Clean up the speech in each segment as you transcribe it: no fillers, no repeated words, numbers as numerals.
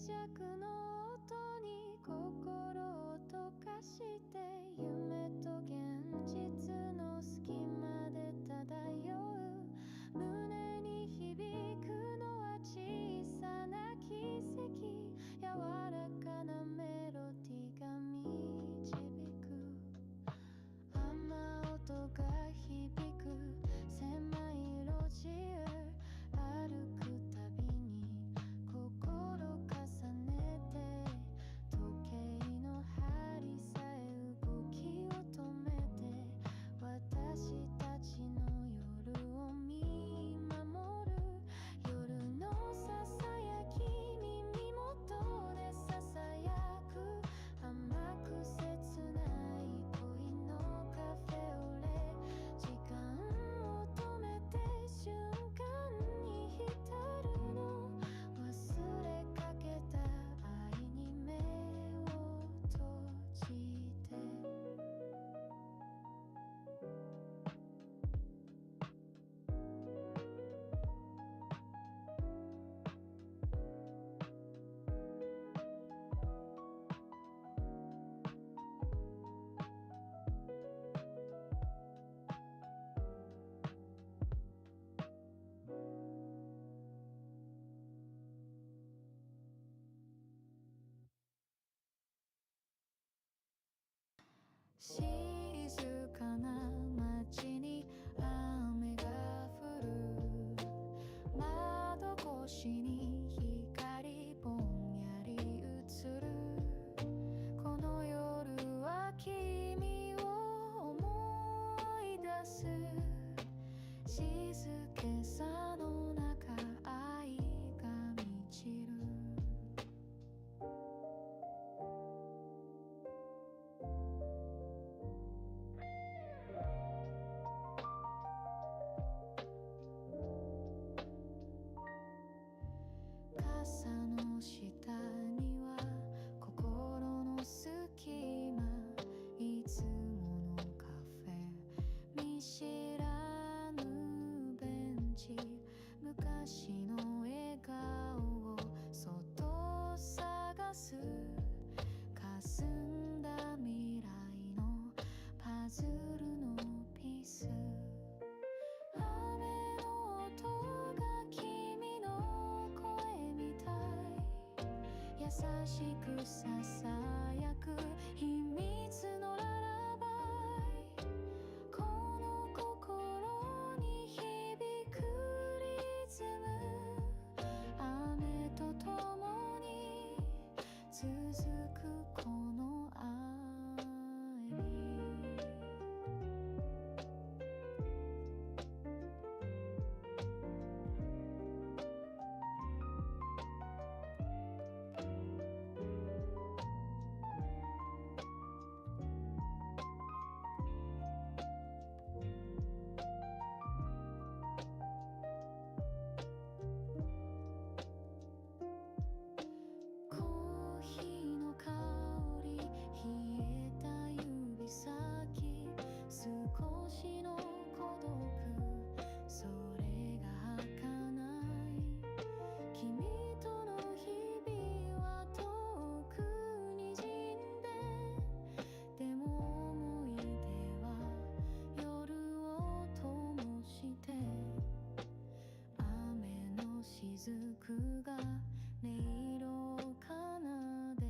弱の音に心を溶かして夢と現実の隙間で漂う胸に響くのは小さな奇跡柔らかなメロディーが導く雨音が響く狭い路地へ歩くたびに心重ねて時計の針さえ動きを止めて私たちの夜を見守る夜のささやき耳元でささやく甘く切ない恋のカフェオレ時間を止めて瞬間に浸るの忘れかけた愛に目を閉じて静かな街に雨が降る窓越しに光ぼんやり映るこの夜は君を思い出す静けさの中愛が満ちる傘の下には心の隙間いつものカフェ見知らぬベンチ昔の笑顔をそっと探す霞んだ未来のパズルのピース雨の音が君の声みたい優しくささやく秘密のララバイこの心に響くリズム雨と共に続くこの愛にコーヒーの香り冷えた指先少しの孤独それが儚い君との日々は遠くにじんででも思い出は夜を灯して雨の雫が音色を奏で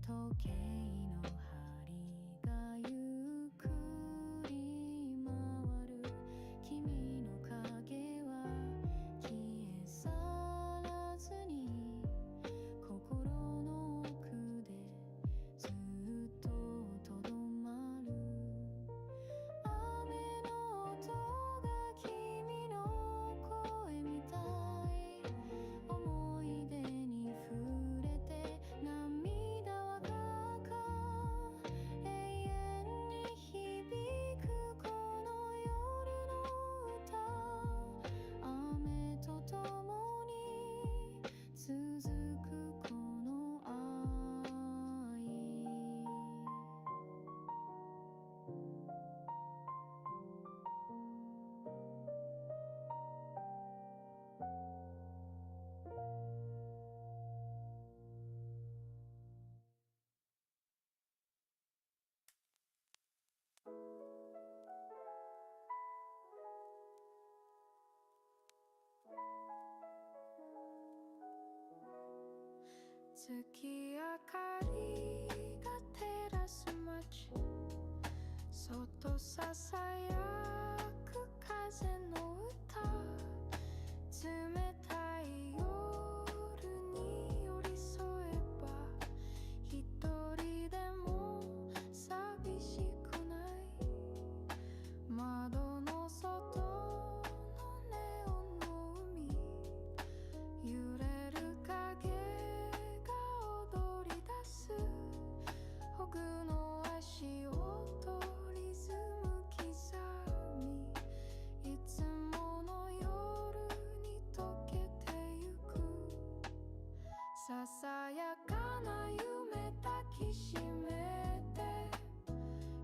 時計の針がゆっくり回る君の影は消え去らずに心の奥でずっととどまる雨の音が君の声みたい思い出に月明かりが照らす街、そっとささやく風の歌、冷たい夜に寄り添えば一人でも寂しくない。窓の外のネオンの海、揺れる影が踊り出す、ホグの足音リズム刻み、いつもの夜に溶けてゆく、ささやかな夢抱きしめて、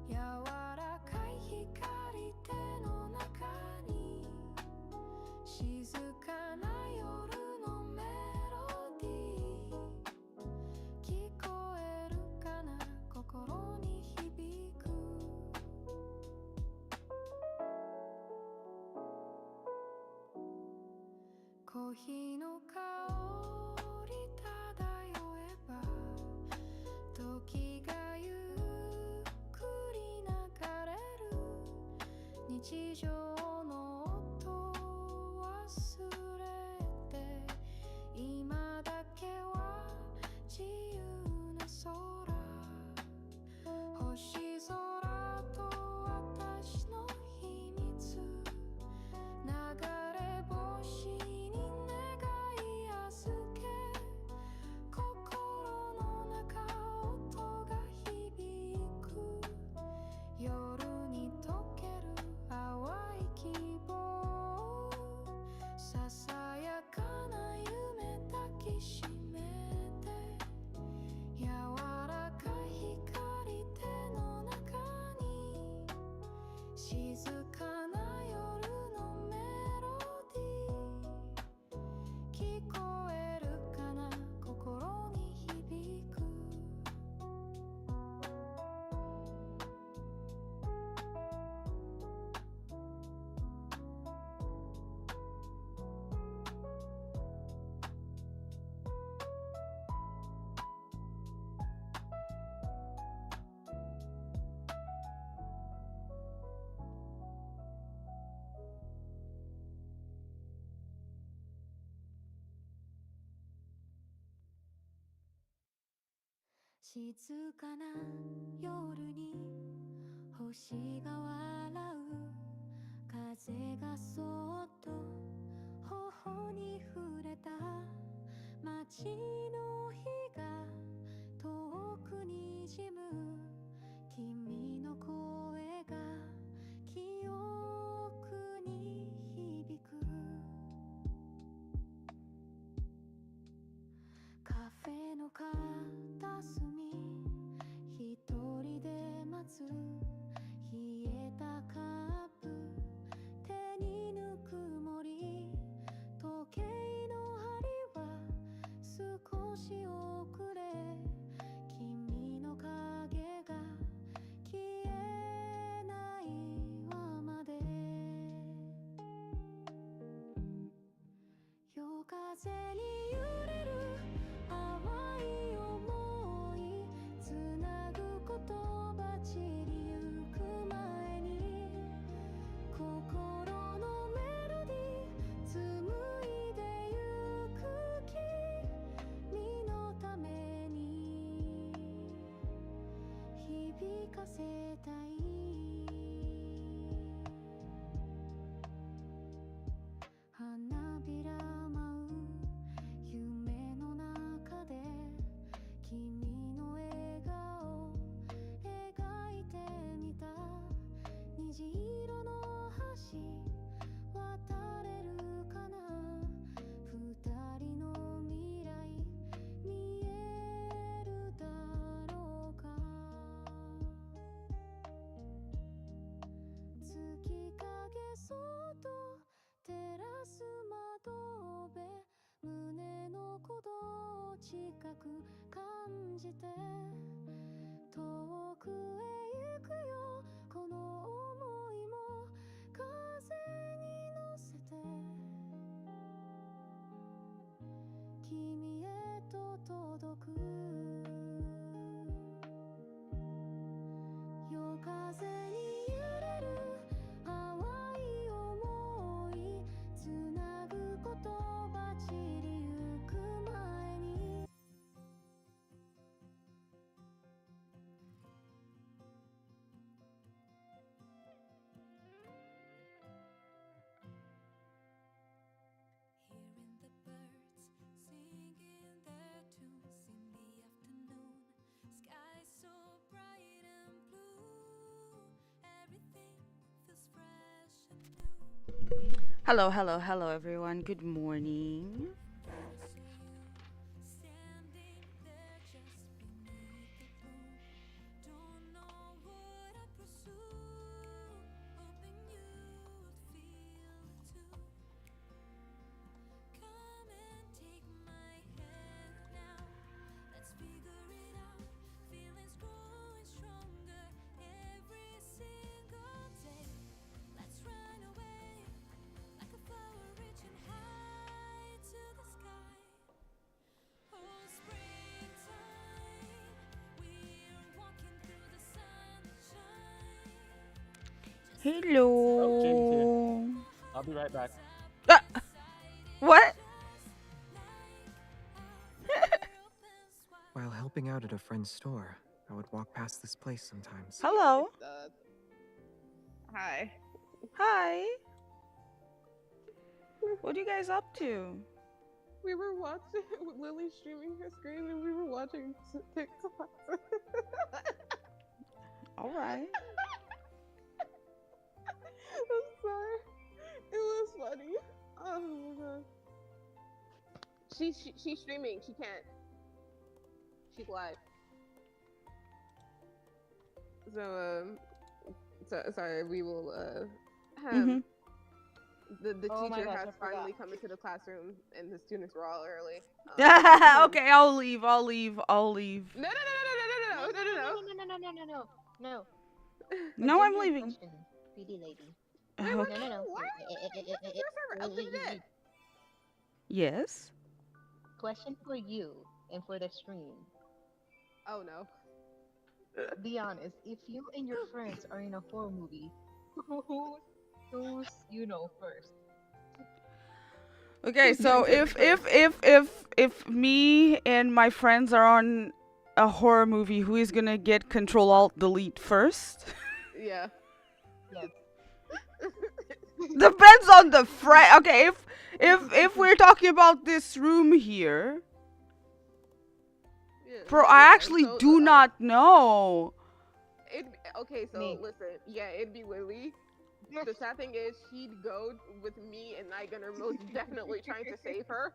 柔らかい光手の中に、静かな夜のメロディー、聞こえるかな心に響く。コーヒーの香り漂えば、時がゆっくり流れる、日常の音忘れて、今だけは自由な空、星空と私の秘密、流れ星に願い預け、心の中音が響く、夜に溶ける淡い希望、ささやかな夢抱きしめて、柔らかい光手の中に、静かな夜のメロディー、聞こえるかな心に響く。静かな夜に星が笑う、風がそっと頬に触れた、街の火が遠くにじむ、君の声が記憶に響く、カフェの片隅一人で待つ、冷えたカップ手にぬくもり、時計の針は少し遅れ、君の影が消えないままで、夜風に揺れる淡い想い、つなぐ言葉散りゆく前に、心のメロディー紡いでゆく、君のために響かせたい。花びら舞う夢の中で、君の笑顔描いてみた、虹色の橋渡れるかな、二人の未来見えるだろうか、月影そっと照らす窓辺、胸の鼓動を近く感じて、遠くへ行くよこの想いも風に乗せて、君へと届く。風に揺れる淡い想いつなぐ言葉散りゆく前に Hearing the birds singing their tunes in the afternoon. Sky so bright and blue. Everything feels fresh and new. Hello, hello, hello, everyone. Good morning. Standing there just beneath the moon. Don't know what I pursue. Hoping you would feel it too. Come and take my hand now. Let's figure it out. Feelings growing stronger every single day. Let's run away like a flower reaching high to the sky. Oh, springtime, we're walking through the sunshine. Okay, here. Hello. I'll be right back. Ah, what? While helping out at a friend's store, I would walk past this place sometimes. Hello. Hi. Hi. What are you guys up to? We were watching Lily streaming her screen and we were watching TikTok. All right. I'm sorry. It was funny. Oh my god. She's streaming. She can't. She's live. So sorry. We will have the Oh my teacher gosh, has I finally forgot. come into the classroom and the students were all early. Okay, I'll leave. I'll leave. I'll leave. No. No. No, I'm Genuine leaving. Question, pretty lady. Okay. No. Why are you making your server up to that? Yes. Question for you and for the stream. Oh no. Be honest, if you and your friends are in a horror movie, who's you know first? Okay, so if me and my friends are on a horror movie, who is gonna get Control Alt Delete first? Yeah. Yes. Depends on the friend. Okay, if we're talking about this room here, bro, I actually do not know. Okay, so Me. listen, yeah, it'd be Lily. The sad thing is, she'd go with me and Nigan are most definitely trying to save her.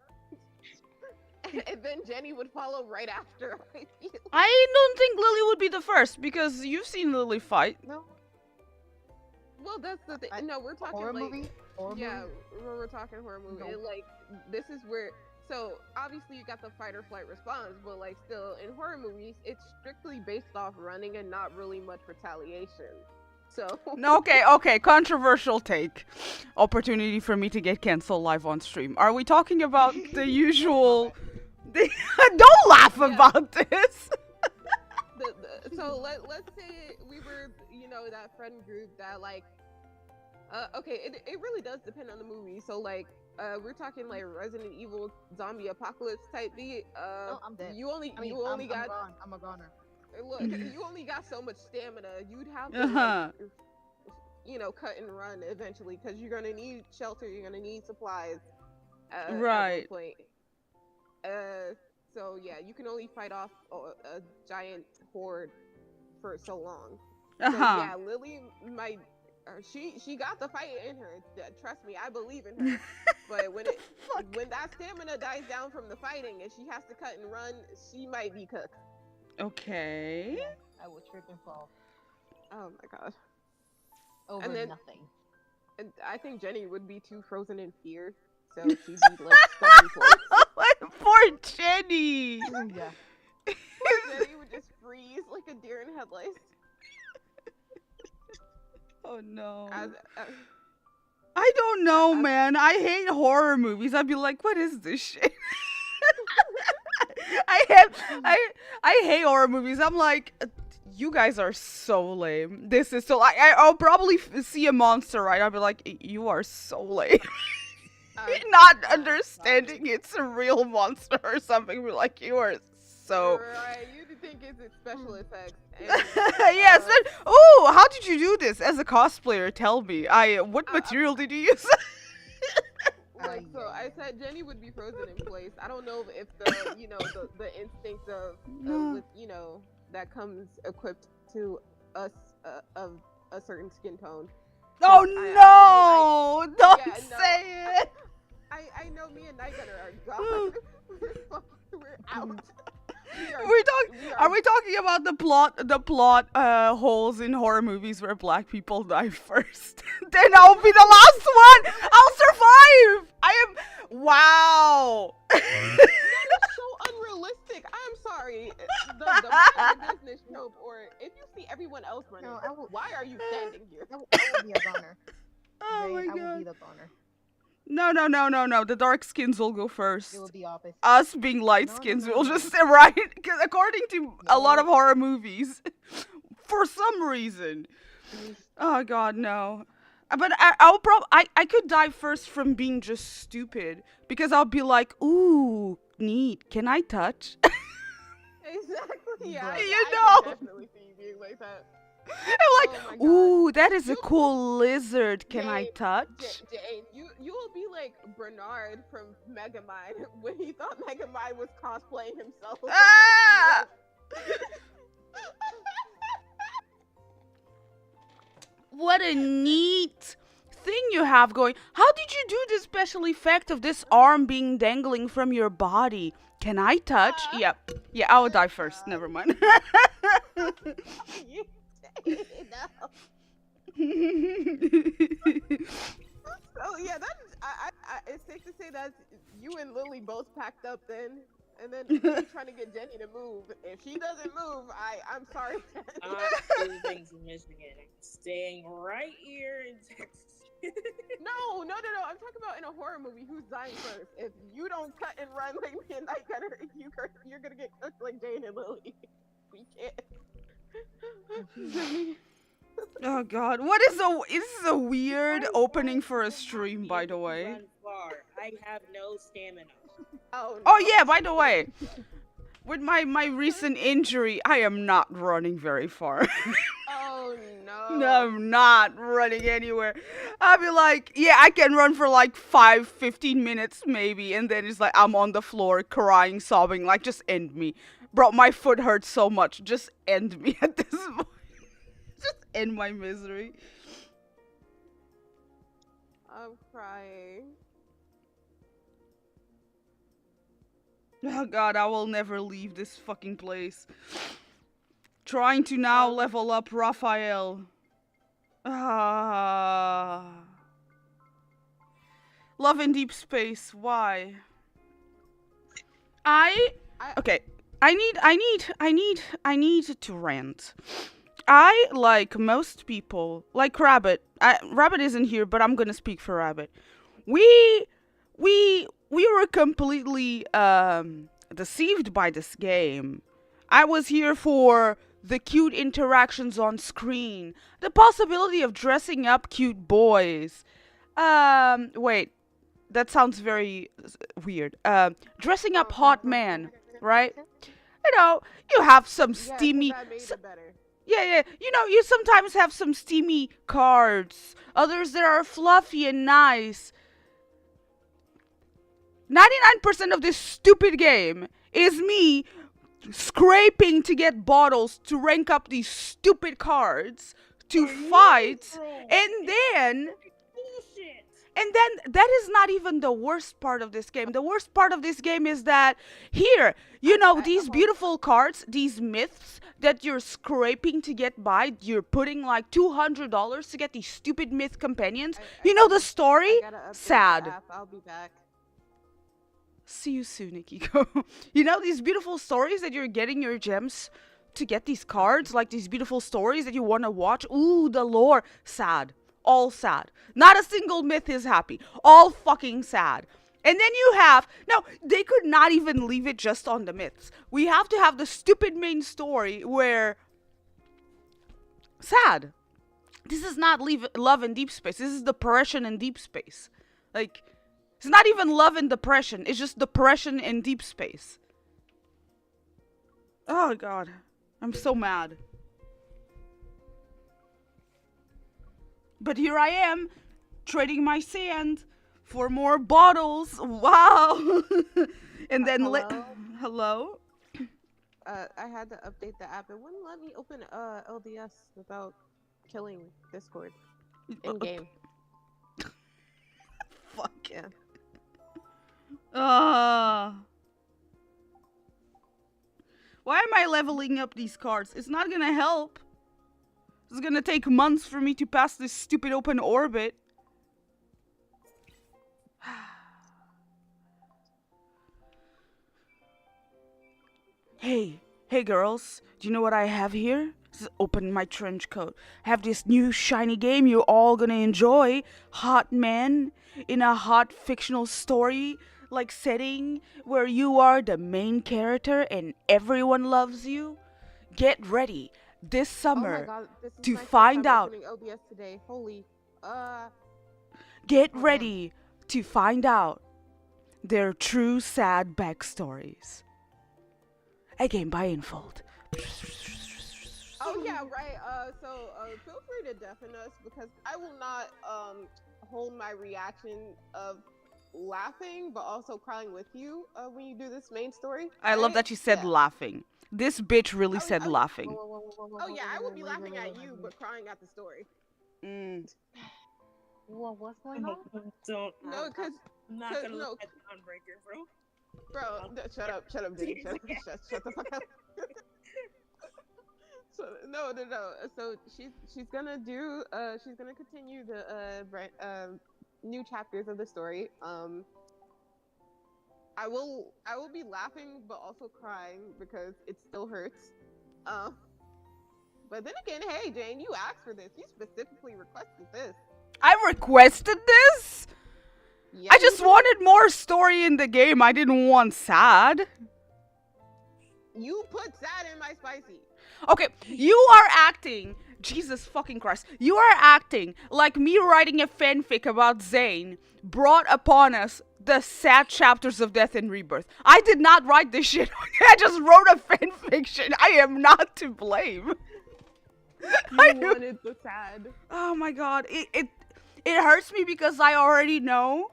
And then Jenny would follow right after. I feel. I don't think Lily would be the first because you've seen Lily fight. No. Well, that's the thing. No, we're talking Horror like, movie? Horror yeah, movie? we're talking horror movie. No. And, like, this is where. So obviously you got the fight or flight response, but like still in horror movies, it's strictly based off running and not really much retaliation. So No, okay, controversial take. Opportunity for me to get canceled live on stream. Are we talking about the usual? Don't laugh Yeah. about this. So let's say we were, that friend group that like, okay, it really does depend on the movie. So like, we're talking like Resident Evil zombie apocalypse type beat. No, I'm dead. You only I'm got gone. I'm a goner. look, you only got so much stamina. You'd have to Uh-huh. like, cut and run eventually because you're gonna need shelter. You're gonna need supplies. Right. At one point. So yeah, you can only fight off a giant horde for so long. So Uh-huh. yeah, Lily might. She got the fight in her. Trust me, I believe in her. But when that stamina dies down from the fighting and she has to cut and run, she might be cooked. Okay. Yeah, I will trip and fall Oh my god. over then- nothing. And I think Jenny would be too frozen in fear, so she'd be like stuck in place. Poor Jenny. Yeah. Jenny would just freeze like a deer in headlights. Oh no. As, I don't know, man. I hate horror movies. I'd be like, what is this shit? I hate horror movies. I'm like, You guys are so lame. This is so. I'll probably see a monster, right? I'll be like, you are so lame. Not understanding it's a real monster or something. Be like, you are so. Right, you think it's special effects. And, Yes. Oh, how did you do this as a cosplayer? Tell me. What material did you use? Like, so I said Jenny would be frozen in place. I don't know if the the instinct of with, that comes equipped to us of a certain skin tone. Oh no! Don't yeah, say it. I know me and Night Gunner are gone. We're out. Are we talking about the plot holes in horror movies where black people die first? Then I'll be the last one. I'll survive. Wow. That is so unrealistic. I'm sorry. The business trope, or if you see everyone else running, why are you standing here? I will be a goner. Oh my I god. will be the goner. No. The dark skins will go first. It will be opposite. Us being light No, skins no, will no. just right. Because according to a lot of horror movies, for some reason. Oh god, no. But I could die first from being just stupid, because I'll be like, ooh, neat. Can I touch? Exactly. Yeah. Right. I can definitely see you being like that. I'm like, Oh my God. ooh, that is a cool lizard. Can I Jane, touch? Jane, you will be like Bernard from Megamind when he thought Megamind was cosplaying himself. Ah! What a neat thing you have going. How did you do the special effect of this arm being dangling from your body? Can I touch? Yeah, I will die first. Never mind. You say no. So yeah, that's it's safe to say that you and Lily both packed up then, and then you're trying to get Jenny to move. If she doesn't move, I'm sorry. I'm doing things in Michigan. I'm staying right here in Texas. No. I'm talking about in a horror movie. Who's dying first? If you don't cut and run like me and Night Gunner, you're gonna get cooked like Jane and Lily. We can't. Oh god, this is a weird opening for a stream, by the way. Run far. I have no stamina. Oh, no. Oh yeah, by the way, with my recent injury, I am not running very far. Oh no. No, I'm not running anywhere. I'll be like, yeah, I can run for like 5-15 minutes maybe, and then it's like I'm on the floor crying, sobbing, like, just end me. Bro, my foot hurts so much. Just end me at this point. Just end my misery. I'm crying. Oh god, I will never leave this fucking place. Trying to now level up Raphael. Love in deep space. Why? Okay. I need to rant. I, like most people, like Rabbit. Rabbit isn't here, but I'm gonna speak for Rabbit. We were completely deceived by this game. I was here for the cute interactions on screen, the possibility of dressing up cute boys. Wait, that sounds very weird. Dressing up hot man, right? You know, you have some steamy. That made it better. Yeah. You know, you sometimes have some steamy cards. Others that are fluffy and nice. 99% of this stupid game is me scraping to get bottles to rank up these stupid cards to fight, and then that is not even the worst part of this game. The worst part of this game is that here, you know, these beautiful cards, these myths that you're scraping to get by, you're putting like $200 to get these stupid myth companions. You know the story? I gotta update the Sad. app. I'll be back. See you soon, Ikiko. You know these beautiful stories that you're getting your gems to get these cards, like these beautiful stories that you want to watch. Ooh, the lore. Sad. All sad. Not a single myth is happy. All fucking sad. And then you have, no, they could not even leave it just on the myths. We have to have the stupid main story where sad. This is not love in deep space. This is depression in deep space. Like, it's not even love and depression. It's just depression in deep space. Oh god. I'm so mad. But here I am, trading my sand for more bottles. Wow. And then hello? I had to update the app. It wouldn't let me open LDS without killing Discord in game. Fuck. Yeah. Why am I leveling up these cards? It's not gonna help. It's gonna take months for me to pass this stupid open orbit. Hey girls, do you know what I have here? Open my trench coat. I have this new shiny game you're all gonna enjoy. Hot men in a hot fictional story like setting where you are the main character and everyone loves you. Get ready this summer to find out. LDS today. Holy. Get ready to find out their true sad backstories. A game by Infold. Oh yeah, right. So feel free to deafen us because I will not hold my reaction of laughing but also crying with you when you do this main story. I love that you said laughing. This bitch really said laughing. Oh yeah, I will be laughing at you but crying at the story. What's going on? Don't. No, because I'm not gonna look at the Unbreaker, bro. Bro, shut up, dude. Shut the fuck up. So, no. So she's gonna do she's gonna continue the new chapters of the story. I will be laughing but also crying because it still hurts. But then again, hey Jane, you asked for this. You specifically requested this. I requested this? Yeah, I just wanted more story in the game. I didn't want sad. You put sad in my spicy. Okay, you are acting. Jesus fucking Christ. You are acting like me writing a fanfic about Zane brought upon us the sad chapters of death and rebirth. I did not write this shit. I just wrote a fanfiction. I am not to blame. You wanted the sad. Oh my god. It hurts me because I already know.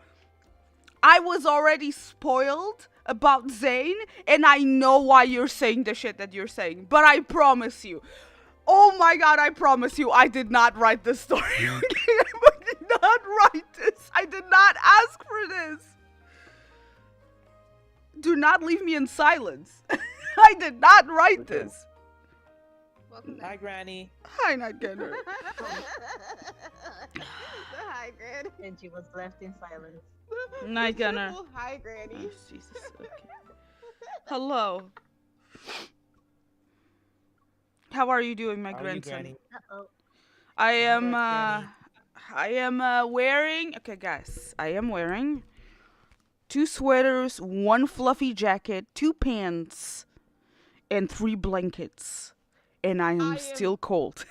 I was already spoiled about Zane, and I know why you're saying the shit that you're saying. But I promise you. Oh my god, I promise you, I did not write this story. I did not write this. I did not ask for this. Do not leave me in silence. I did not write this. Hi, Granny. Hi, Night Gunner. Hi, Granny. And she was left in silence. Night Gunner. Hi, Granny. Oh, Jesus. Okay. Hello. How are you doing, my grandson? Uh-oh. I am wearing, okay guys, I am wearing 2 sweaters, 1 fluffy jacket, 2 pants, and 3 blankets. And I am still cold.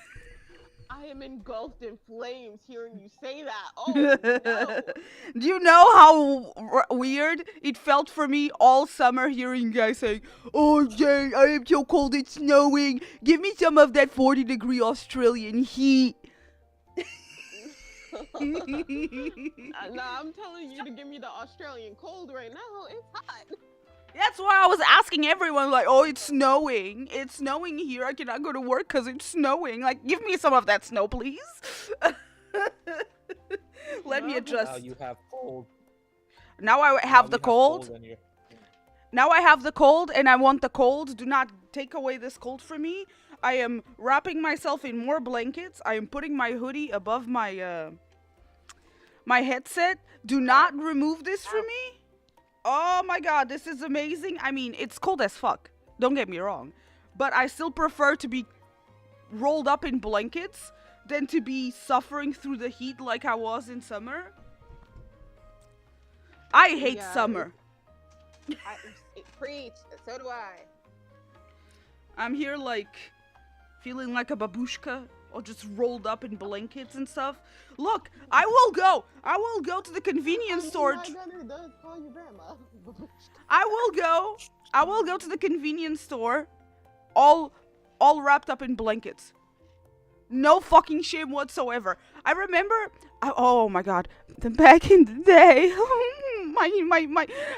I am engulfed in flames hearing you say that. Oh, no. Do you know how weird it felt for me all summer hearing you guys saying, "Oh, Jane, I am so cold, it's snowing. Give me some of that 40-degree Australian heat." Nah, I'm telling you to give me the Australian cold right now. It's hot. That's why I was asking everyone, like, "Oh, it's snowing. It's snowing here. I cannot go to work because it's snowing. Like, give me some of that snow, please." Let me adjust. Now you have cold. Now I have the cold. Now I have the cold, and I want the cold. Do not take away this cold from me. I am wrapping myself in more blankets. I am putting my hoodie above my my headset. Do not remove this from me. Oh my god, this is amazing. I mean, it's cold as fuck. Don't get me wrong. But I still prefer to be rolled up in blankets than to be suffering through the heat like I was in summer. I hate summer. Preach. So do I. I'm here like feeling like a babushka or just rolled up in blankets and stuff. Look, I will go to the convenience store. My brother does call you grandma. I will go to the convenience store, all wrapped up in blankets. No fucking shame whatsoever. I remember, oh my god, back in the day,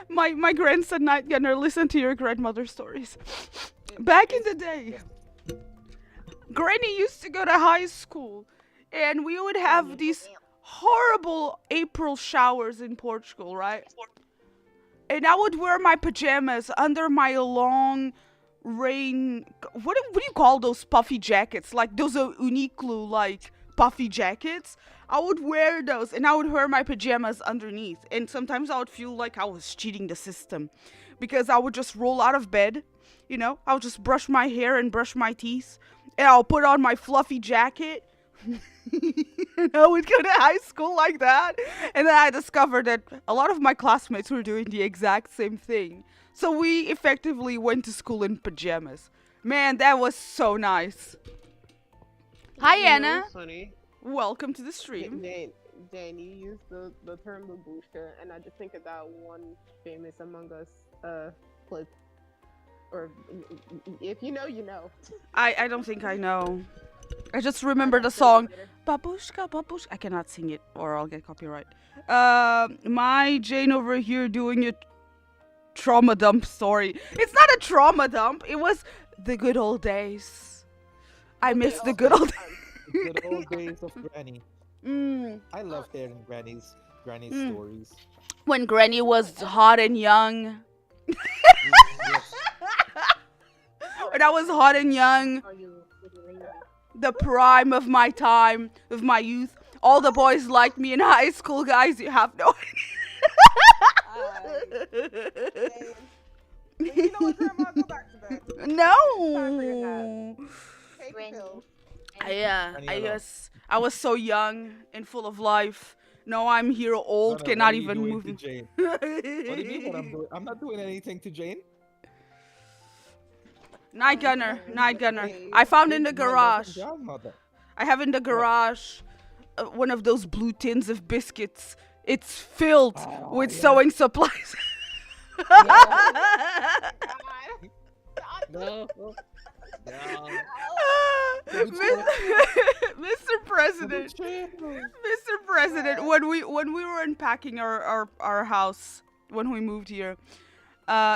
my grandson Night Gunner, listen to your grandmother's stories. Back in the day, Granny used to go to high school, and we would have these horrible April showers in Portugal, right? And I would wear my pajamas under my long rain. What do you call those puffy jackets? Like those Uniqlo like puffy jackets. I would wear those, and I would wear my pajamas underneath. And sometimes I would feel like I was cheating the system, because I would just roll out of bed. You know, I'll just brush my hair and brush my teeth, and I'll put on my fluffy jacket. And I would go to high school like that, and then I discovered that a lot of my classmates were doing the exact same thing. So we effectively went to school in pajamas. Man, that was so nice. Hi, Anna. Funny. Welcome to the stream. Dan, you used the term babushka, and I just think of that one famous Among Us clip. Or if you know, you know. I don't think I know. I just remember the song Babushka, Babushka. I cannot sing it or I'll get copyright. My Jane over here doing a trauma dump story. It's not a trauma dump. It was the good old days. I miss the good old days. The good old days of Granny. I love hearing Granny's stories. When Granny was hot and young. Yes. When I was hot and young. The prime of my time, of my youth. All the boys liked me in high school, guys. You have no idea. You know what, Grandma? Go back to bed. No. Take a pill. I was so young and full of life. Now I'm here old, cannot even move. To Jane? What do you mean what I'm doing? I'm not doing anything to Jane. Night Gunner. I found in the garage. I have in the garage one of those blue tins of biscuits. It's filled with sewing supplies. No. Mr. President, when we were unpacking our house when we moved here,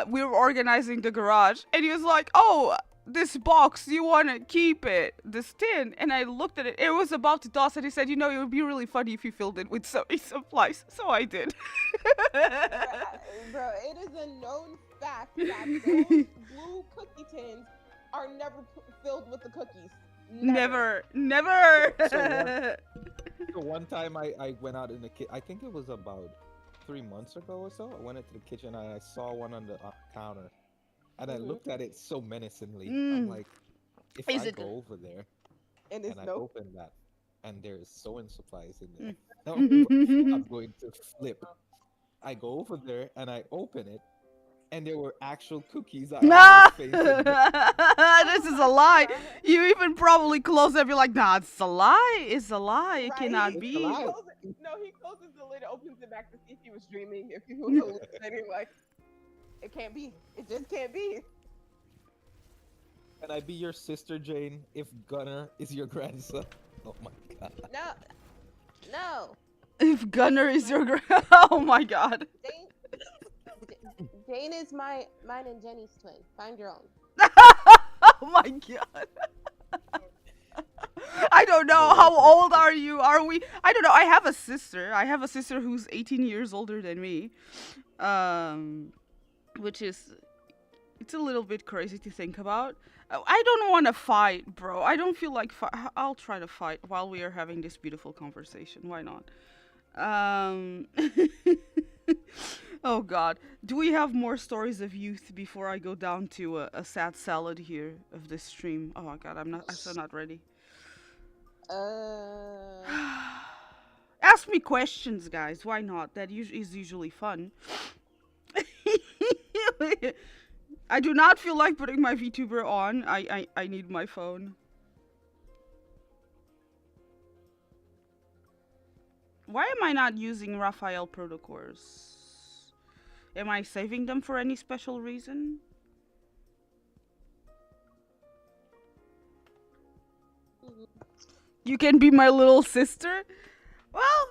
we were organizing the garage, and he was like, "Oh, this box, you want to keep it, this tin?" And I looked at it. It was about to toss, and he said, "You know, it would be really funny if you filled it with sewing supplies." So I did. Bro, it is a known fact that those blue cookie tins are never filled with the cookies. Never. So one time I went out in the kitchen. I think it was about 3 months ago or so. I went into the kitchen and I saw one on the counter, and I looked at it so menacingly. I'm like, if I go over there and I open that and there's sewing supplies in there, I'm going to flip. I go over there and I open it, and there were actual cookies. This is a lie. You even probably close it. You're like, nah, it's a lie. It's a lie. It cannot be. He closes the lid, opens it back to see if he was dreaming. If he was hallucinating, like, it can't be. It just can't be. Can I be your sister, Jane, if Gunner is your grandson? Oh my god. No. If Gunner is your oh my god. Jane is mine and Jenny's twin. Find your own. Oh my god. I don't know. How old are you? Are we? I don't know. I have a sister. Who's 18 years older than me. Which is, it's a little bit crazy to think about. I don't want to fight, bro. I don't feel like I'll try to fight while we are having this beautiful conversation. Why not? Oh god. Do we have more stories of youth before I go down to a sad salad here of this stream? Oh my god, I'm still not ready. Ask me questions, guys. Why not? That is usually fun. I do not feel like putting my VTuber on. I need my phone. Why am I not using Raphael protocors? Am I saving them for any special reason? You can be my little sister? Well,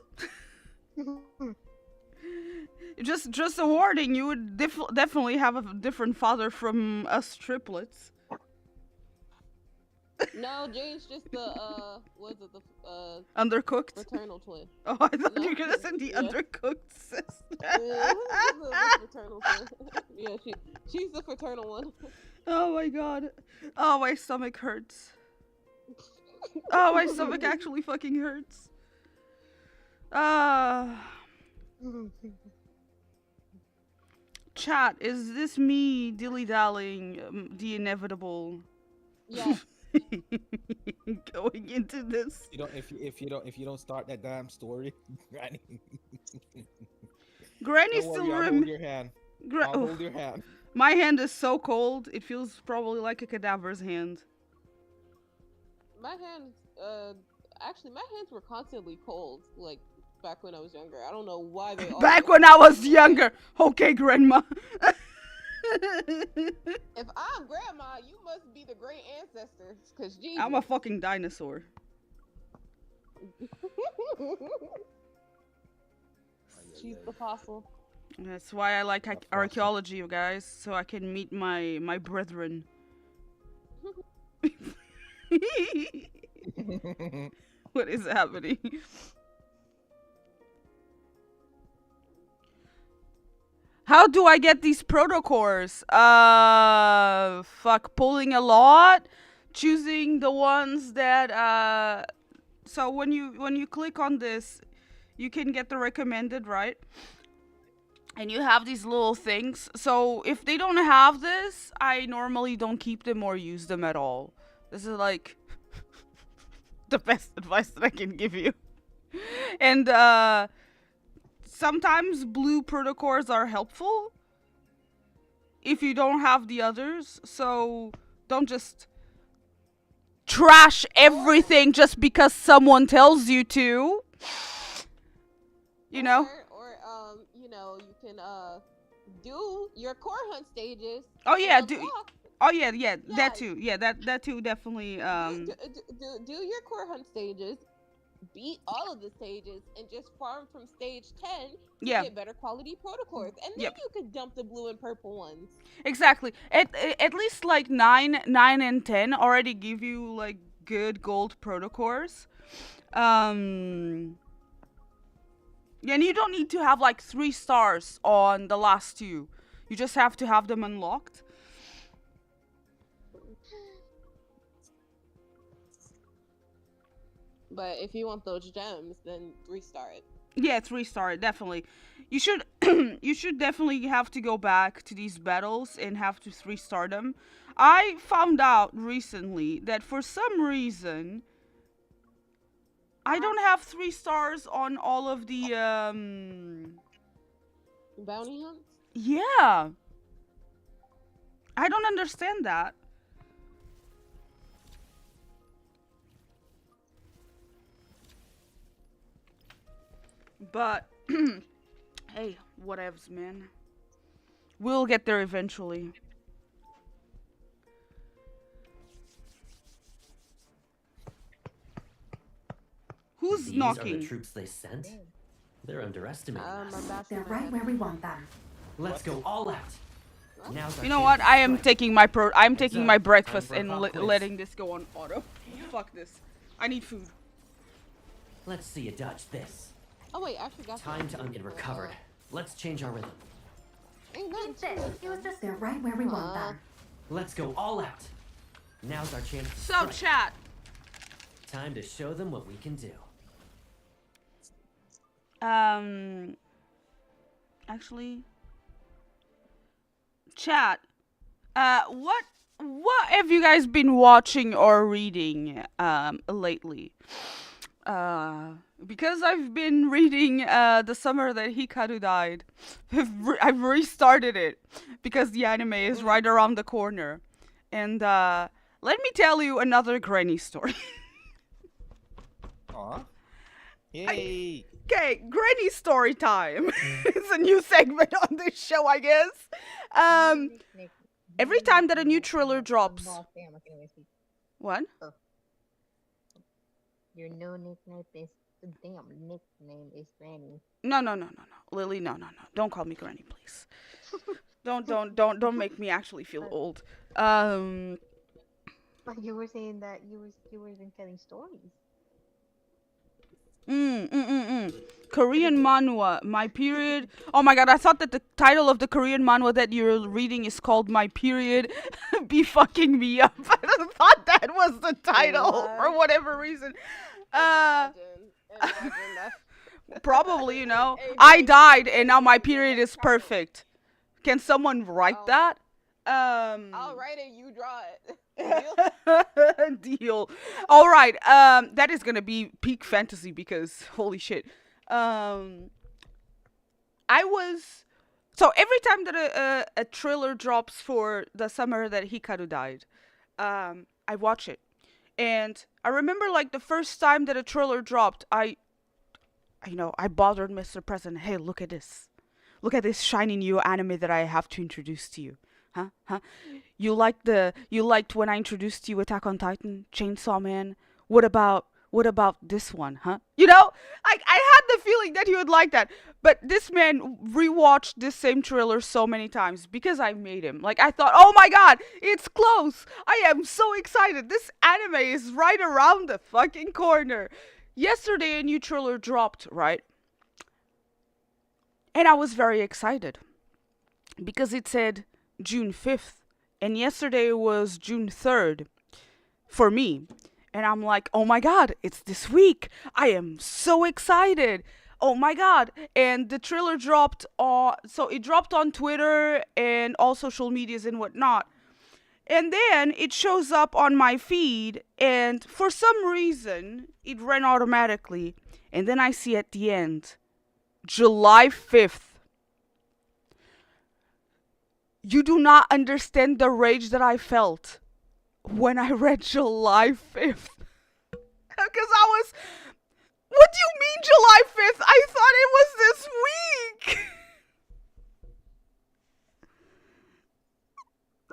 just a warning, you would definitely have a different father from us triplets. No, Jane's just the what is it, the Undercooked? fraternal twin. Oh, I thought No, you were gonna say the yeah. undercooked sister. Yeah, the fraternal twin. Yeah, she's the fraternal one. Oh my god. Oh, my stomach hurts. Oh, my stomach actually fucking hurts. Chat, is this me dilly-dallying the inevitable? Yes. Going into this. If you don't start that damn story, Granny. Granny Don't still worry, I'll hold your hand. I'll Oh, hold your hand. my hand is so cold. It feels probably like a cadaver's hand. My hands, actually, my hands were constantly cold, like, back when I was younger. I don't know why they are. Back when I was younger. Okay, Grandma. If I'm grandma, you must be the great ancestor, cause Jesus. I'm a fucking dinosaur. She's the fossil. That's why I like archaeology, you guys, so I can meet my brethren. What is happening? How do I get these protocors? Fuck, pulling a lot, choosing the ones that so when you click on this, you can get the recommended, right? And you have these little things. So if they don't have this, I normally don't keep them or use them at all. This is like the best advice that I can give you. And sometimes blue protocors are helpful if you don't have the others. So don't just trash everything just because someone tells you to. You know? Or you know, you can do your core hunt stages. Oh yeah, unlock. Oh yeah, that Yeah. too. Yeah, that too definitely. Do your core hunt stages, beat all of the stages, and just farm from stage 10 to Yeah. get better quality protocors, and then Yep. you can dump the blue and purple ones. Exactly. At least like 9 and 10 already give you like good gold protocors. Yeah, and you don't need to have like 3 stars on the last 2. You just have to have them unlocked. But if you want those gems, then 3-star it. Yeah, 3-star, definitely. You should you should definitely have to go back to these battles and have to 3-star them. I found out recently that for some reason I don't have 3 stars on all of the Bounty hunts? yeah. I don't understand that. But hey, whatevs, man. We'll get there eventually. Who's These knocking? are the troops they sent? They're underestimating us. I'm about They're to right where we want them. Let's go all out. Now's our You know chance what? to I am strike. taking my I'm taking my up. breakfast Time for a and pop quiz. letting this go on auto. Fuck this. I need food. Let's see you dodge this. Oh wait, I forgot. Time to get recovered. Let's change our rhythm. Ain't nothing Keep this. to It was just they're right where we want them. Let's go all out. Now's our chance to So strike. chat. Time to show them what we can do. Actually, chat. What have you guys been watching or reading lately? Because I've been reading the summer that Hikaru died. I've restarted it because the anime is right around the corner, and let me tell you another granny story. Aw. Yay! Okay, Granny story time. It's a new segment on this show, I guess. Um, every time that a new thriller drops. What? Your new nickname is damn nickname is Granny. No, Lily, no. Don't call me Granny, please. Don't make me actually feel old. But you were saying that you were even telling stories. Korean manhwa, My Period. Oh my god, I thought that the title of the Korean manhwa that you're reading is called My Period. Be fucking me up. I thought that was the title for whatever reason. Imagine that. Probably, you know. I died and now my period is perfect. Can someone write that? I'll write it, you draw it. Deal. All right. That is gonna be peak fantasy because holy shit. I was so every time that a thriller drops for the summer that Hikaru died, I watch it, and I remember like the first time that a thriller dropped, I bothered Mr. President. Hey, look at this. Look at this shiny new anime that I have to introduce to you. Huh? You liked when I introduced you Attack on Titan, Chainsaw Man? What about this one, huh? You know? I had the feeling that he would like that. But this man rewatched this same thriller so many times because I made him. Like I thought, oh my god, it's close. I am so excited. This anime is right around the fucking corner. Yesterday a new thriller dropped, right? And I was very excited because it said June 5th and yesterday was June 3rd for me. And I'm like, oh my god, it's this week. I am so excited. Oh my god. And the thriller dropped so it dropped on Twitter and all social medias and whatnot. And then it shows up on my feed, and for some reason, it ran automatically. And then I see at the end, July 5th. You do not understand the rage that I felt when I read July 5th. Because I was, what do you mean July 5th? I thought it was this week.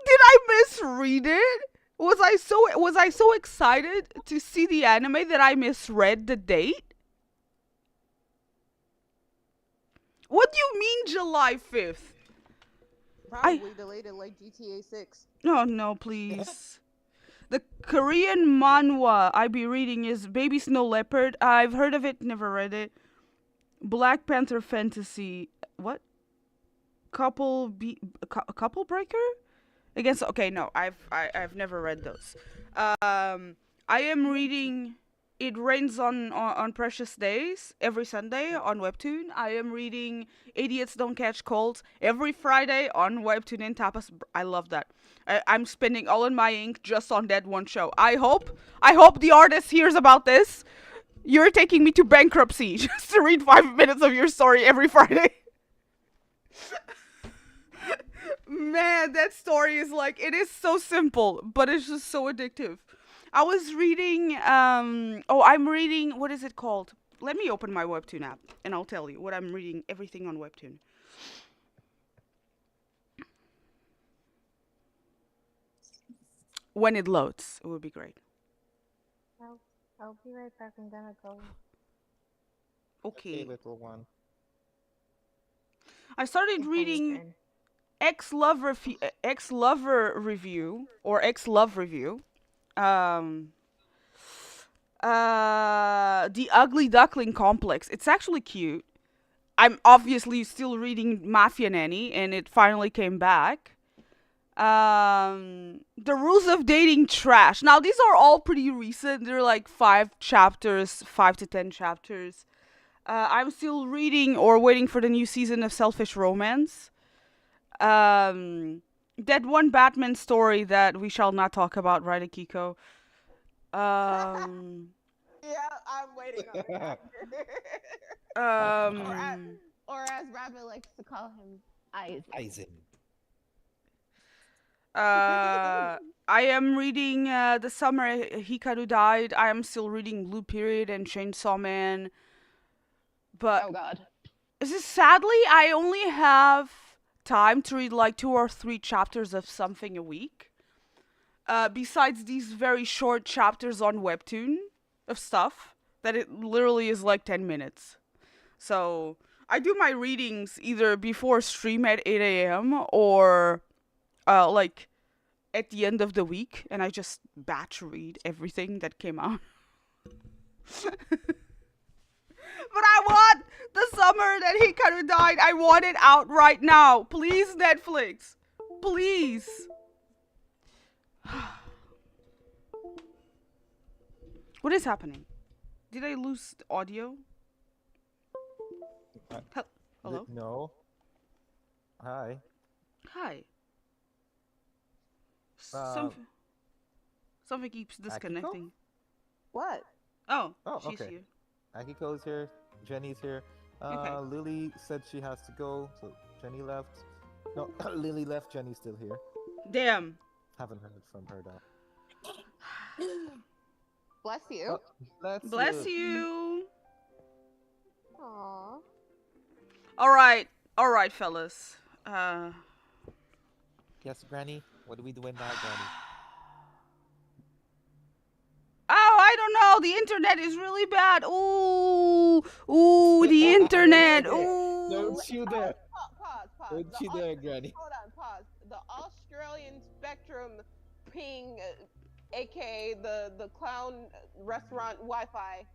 Did I misread it? Was I so excited to see the anime that I misread the date? What do you mean July 5th? Probably delayed it like GTA 6. Oh no, please. The Korean manhwa I be reading is Baby Snow Leopard. I've heard of it, never read it. Black Panther Fantasy. What? Couple Breaker? Okay, no, I've never read those. I am reading It Rains on Precious Days every Sunday on Webtoon. I am reading Idiots Don't Catch Colds every Friday on Webtoon and Tapas. I love that. I'm spending all of my ink just on that one show. I hope the artist hears about this. You're taking me to bankruptcy just to read 5 minutes of your story every Friday. Man, that story is like, it is so simple, but it's just so addictive. I was reading, I'm reading, what is it called? Let me open my Webtoon app, and I'll tell you what I'm reading, everything on Webtoon. When it loads, it would be great. I'll be right back. I'm gonna go. Okay. Little one. I started reading Ex-Love Review. The Ugly Duckling Complex. It's actually cute. I'm obviously still reading Mafia Nanny, and it finally came back. The Rules of Dating Trash. Now, these are all pretty recent. They're like 5 to 10 chapters. I'm still reading or waiting for the new season of Selfish Romance. That one Batman story that we shall not talk about, right, Akiko? Yeah, I'm waiting on it. Or as Rabbit likes to call him, Aizen. I am reading The Summer Hikaru Died. I am still reading Blue Period and Chainsaw Man. But Oh God. sadly, I only have time to read like 2 or 3 chapters of something a week. Besides these very short chapters on Webtoon of stuff that it literally is like 10 minutes. So I do my readings either before stream at 8 a.m. or like at the end of the week, and I just batch read everything that came out. But I want the summer that Hikaru died. I want it out right now. Please, Netflix. Please. What is happening? Did I lose audio? Hello? No. Hi. Hi. Uh, Something keeps disconnecting. What? Oh, Oh, she's okay. here. Akiko's here. Jenny's here. Okay. Lily said she has to go, so Jenny left. No, Lily left. Jenny's still here. Damn. Haven't heard from her though. Bless you. Bless you. Aww. All right, fellas. Yes, Granny. What are we doing now, Granny? Oh, I don't know. The internet is really bad. Ooh, the internet. Ooh. Don't you dare. Pause. Don't you dare, Granny. Hold on, pause. The Australian Spectrum ping, aka the clown restaurant Wi-Fi,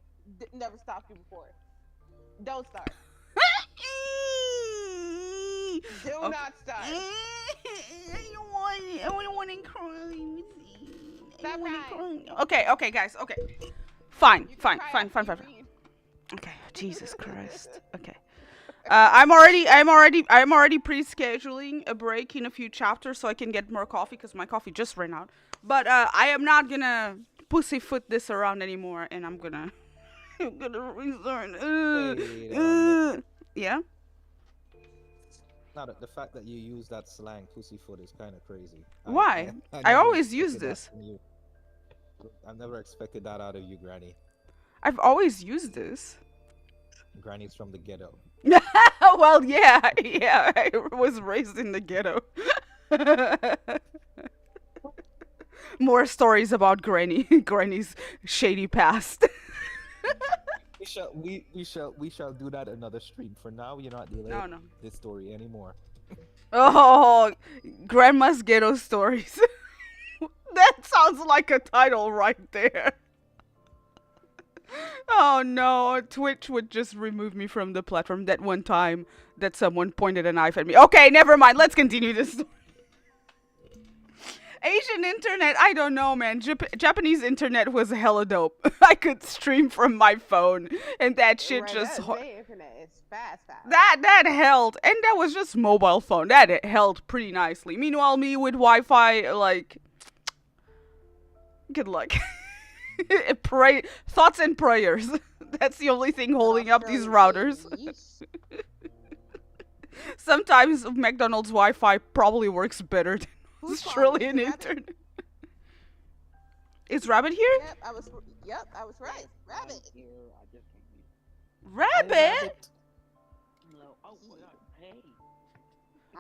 never stopped you before. Don't start. Do not start. I don't want it. I don't want to cry. Stop crying. Okay, guys. Okay. Fine. You can cry after you read. Okay, Jesus Christ. Okay. I'm already pre-scheduling a break in a few chapters so I can get more coffee because my coffee just ran out. But I am not gonna pussyfoot this around anymore, and I'm gonna restart. Yeah. Now, the fact that you use that slang, pussyfoot, is kind of crazy. Why? I never always use expected that this. from you. I've never expected that out of you, Granny. I've always used this. Granny's from the ghetto. Well, yeah, I was raised in the ghetto. More stories about Granny's shady past. We shall do that another stream. For now, you're not dealing with this story anymore. Oh, Grandma's ghetto stories. That sounds like a title right there. Oh no, Twitch would just remove me from the platform that one time that someone pointed a knife at me. Okay, never mind. Let's continue this story. Asian internet, I don't know, man. Japanese internet was hella dope. I could stream from my phone, and that shit just internet is fast. that held, and that was just mobile phone. That held pretty nicely. Meanwhile, me with Wi-Fi, like, good luck. Thoughts and prayers. That's the only thing holding up these routers. Sometimes McDonald's Wi-Fi probably works better than Australian internet. Is Rabbit here? Yep, I was right. Rabbit. Rabbit? Hi,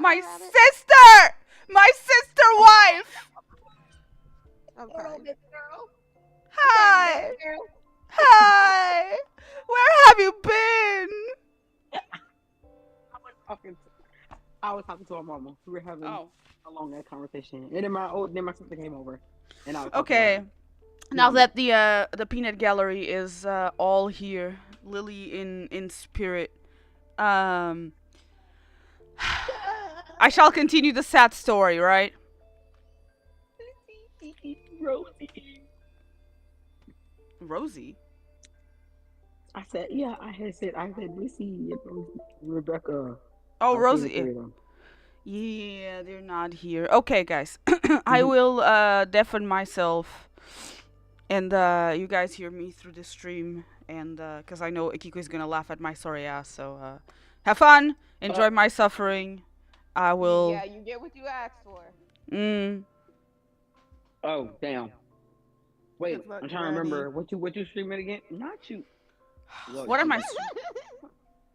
My Rabbit. sister! My sister wife! Okay. Hi! Hi! Where have you been? I was talking to our mama. We were having a long night conversation, and then my sister came over, and I was okay. Now that the peanut gallery is all here, Lily in spirit, I shall continue the sad story, right? Rosie. I said Lucy and Rebecca. Oh, Rosie. Yeah, they're not here. Okay, guys. I will deafen myself, and you guys hear me through the stream, and because I know Akiko is gonna laugh at my sorry ass. So have fun, enjoy my suffering. I will. Yeah, you get what you asked for. Oh damn. Wait, I'm trying to remember what you streaming again? Not you. What am I?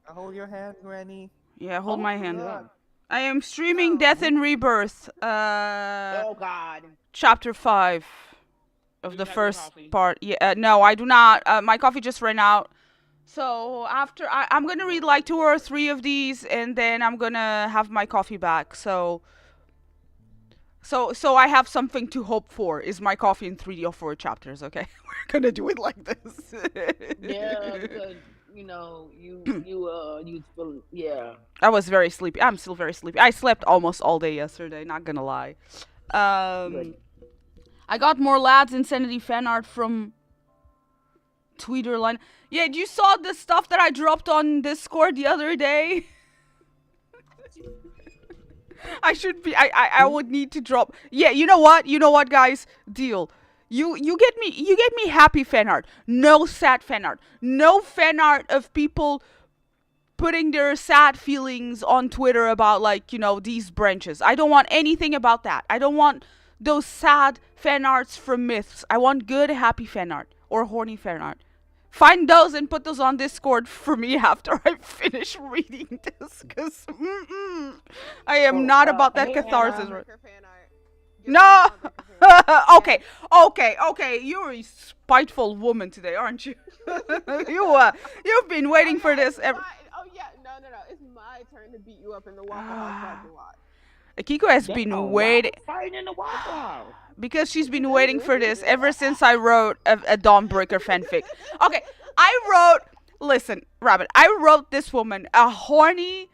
I hold your hand, Granny. Yeah, hold Oh my my hand. God. I am streaming Death and Rebirth, Oh God. chapter 5 Do of you the have your first coffee? part. Yeah, no, I do not. My coffee just ran out. So after I'm gonna read like 2 or 3 of these, and then I'm gonna have my coffee back. So I have something to hope for. Is my coffee in 3 or 4 chapters? Okay, we're gonna do it like this. Yeah, because you know you feeling I was very sleepy. I'm still very sleepy. I slept almost all day yesterday. Not gonna lie. good. I got more Lads Insanity fan art from Tweeterline. Yeah, you saw the stuff that I dropped on Discord the other day? I should be. I would need to drop. Yeah, you know what? You know what, guys? Deal. You get me. You get me happy fan art. No sad fan art. No fan art of people putting their sad feelings on Twitter about, like, you know, these branches. I don't want anything about that. I don't want those sad fan arts from myths. I want good happy fan art or horny fan art. Find those and put those on Discord for me after I finish reading this, because I am not about that hey, catharsis. Anna. No! Okay. You're a spiteful woman today, aren't you? You've been waiting for this ever. Oh yeah, no. It's my turn to beat you up in the Waffle House parking lot. Akiko has been waiting. Fighting in the Waffle House. Because she's been waiting for this ever since I wrote a Dawnbreaker fanfic. Okay, listen, Rabbit, I wrote this woman a horny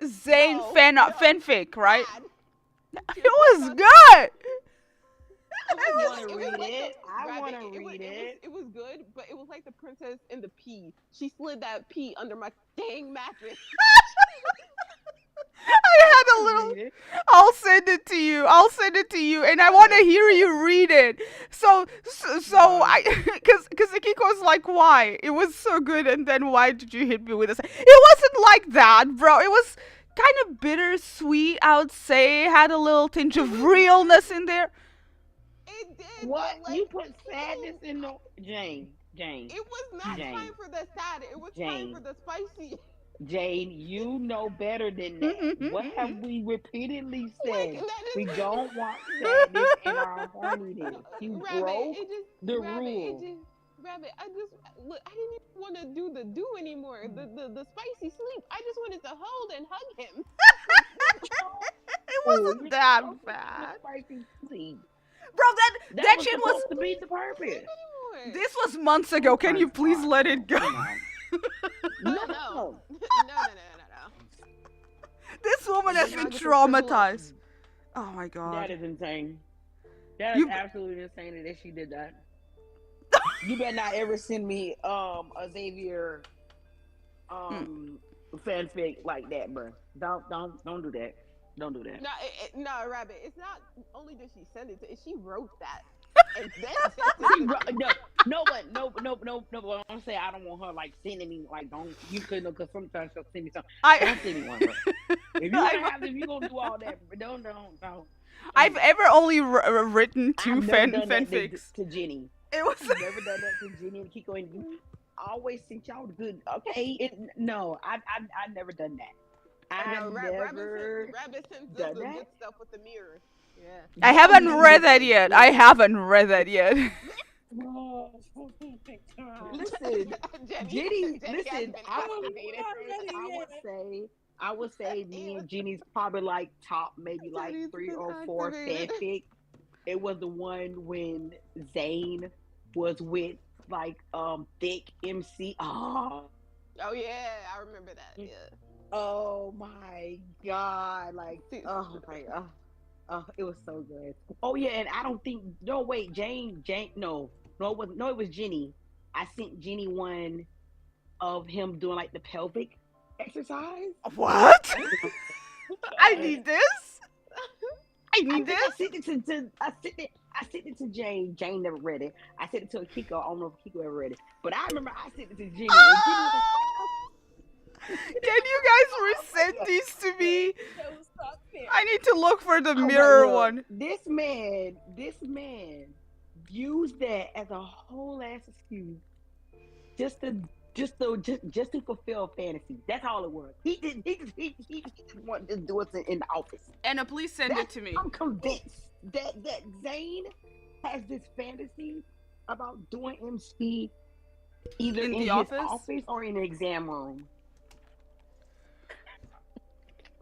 Zane fanfic, right? It was good! I want to read it. I want to read it. It was good, but it was like the princess and the pea. She slid that pea under my dang mattress. I had a little. I'll send it to you, and I want to hear you read it. So because Akiko's like, why? It was so good, and then why did you hit me with this? It wasn't like that, bro. It was kind of bittersweet, I would say. It had a little tinge of realness in there. It did. What? Like, You put sadness in the Jane. It was not time for the sad. It was time for the spicy. Jane, you know better than that. What have we repeatedly said? We don't want sadness in our horniness. You broke the rule. Rabbit, I didn't even want to do the do anymore. The spicy sleep. I just wanted to hold and hug him. It wasn't that bad. Spicy sleep. Bro, that shit was supposed to be the purpose. This was months ago. Can you please let it go? No. This woman has been traumatized. Oh my god. That is insane. That is absolutely insane that she did that. You better not ever send me a Xavier fanfic like that, bro. Don't do that. Don't do that. No, Rabbit. It's not only did she send it to, she wrote that. And then no. I'm saying I don't want her like sending me like because sometimes she'll send me something. Don't send me one. Bro. If you gonna do all that, don't. I've ever only written 2 fanfics to Jenny. It was I've never done that to Jenny and Kiko, and you always sent y'all good. Okay, I never done that. Rabbit sends us the good stuff with the mirror. Yeah. I haven't read that yet. Listen, Jenny. Listen, I would say me and Jenny's probably like top maybe like 3 or 4 fanfic. It was the one when Zane was with like Thick MC. Oh yeah, I remember that. Yeah. Oh my god! Like it was so good. Oh yeah, and I don't think Jane. No, it was Jenny. I sent Jenny one of him doing like the pelvic exercise. What? I need this. I sent it to Jane. Jane never read it. I sent it to Akiko. I don't know if Akiko ever read it, but I remember I sent it to Jenny. And Jenny was like, can you guys resend these to me? I need to look for the mirror one. This man used that as a whole ass excuse just to just to fulfill fantasy. That's all it was. He just wanted to do us in the office. Anna, please send it to me. I'm convinced that Zane has this fantasy about doing MC either In in the his office? office or in the exam room.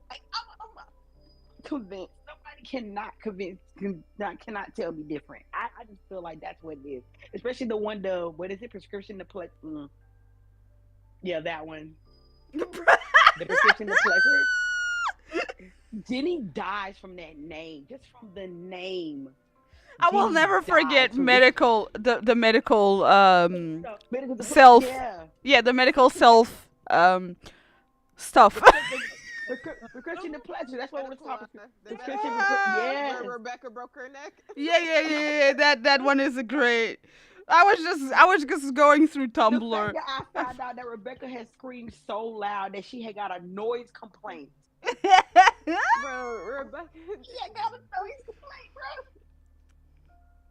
I'm convinced. Nobody cannot tell me different. I just feel like that's what it is. Especially what is it? Prescription to pleasure. Yeah, that one. The prescription to pleasure. Jenny dies from that name, just from the name. I will Jenny never dies forget from medical the medical medical self yeah. the medical self stuff. Prescription to pleasure. That's what we're talking about. Yeah. Where Rebecca broke her neck. Yeah. That one is a great. I was just going through Tumblr. The fact that I found out that Rebecca had screamed so loud that she had got a noise complaint. Bro, Rebecca. She had got a noise complaint, bro.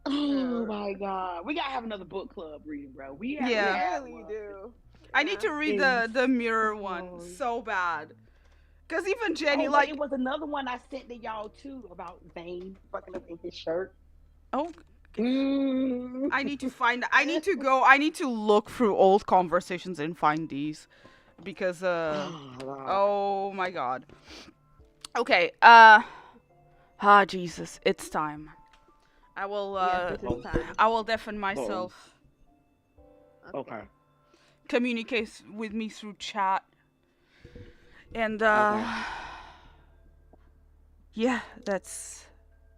Oh my god. We gotta have another book club reading, bro. We really do. I need to read the mirror one so bad. Cause even Jenny it was another one I sent to y'all too about Zane fucking up in his shirt. Oh. I need to look through old conversations and find these. Because oh my god. Okay, Jesus, it's time. I will I will deafen myself. Okay. Communicate with me through chat. And yeah, it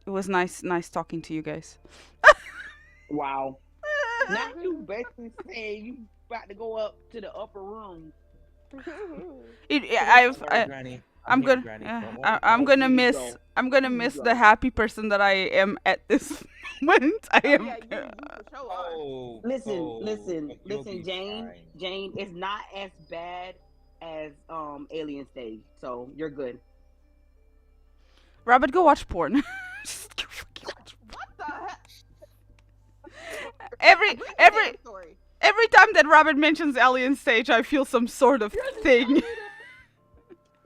was nice talking to you guys. Wow. Now you basically saying you about to go up to the upper room. I'm gonna miss the happy person that I am at this moment. I am. Listen, Jane is not as bad as Alien Stage, so you're good. Rabbit, go watch porn. Just go fucking watch porn. What the heck? Every time that Rabbit mentions Alien Stage, I feel some sort of thing.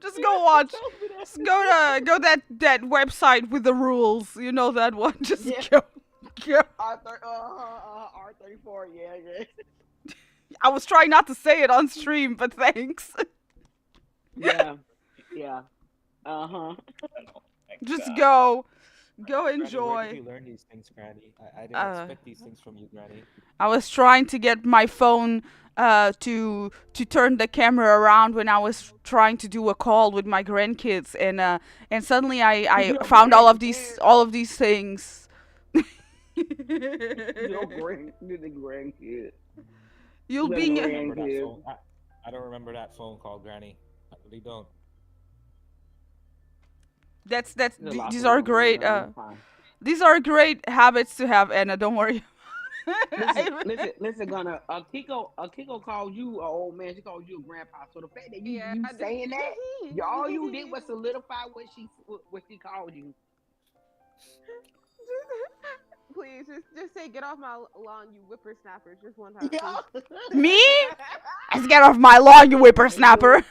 Just go watch. Just go that website with the rules. You know that one. Just go. R34. Yeah. I was trying not to say it on stream, but thanks. Yeah. Just go enjoy. Where did you learn these things, Granny? I didn't expect these things from you, Granny. I was trying to get my phone to turn the camera around when I was trying to do a call with my grandkids, and suddenly I found all of these things. Your grandkid. You'll be. I don't remember that phone call, Granny. I really don't. These are great. These are great habits to have, Anna. Don't worry. Listen, Gunner. Kiko called you an old man. She called you a grandpa. So the fact that you saying that, all you did was solidify what she called you. Please, just say, get off my lawn, you whippersnappers, just one time. Yeah. Me? Let's get off my lawn, you whippersnapper.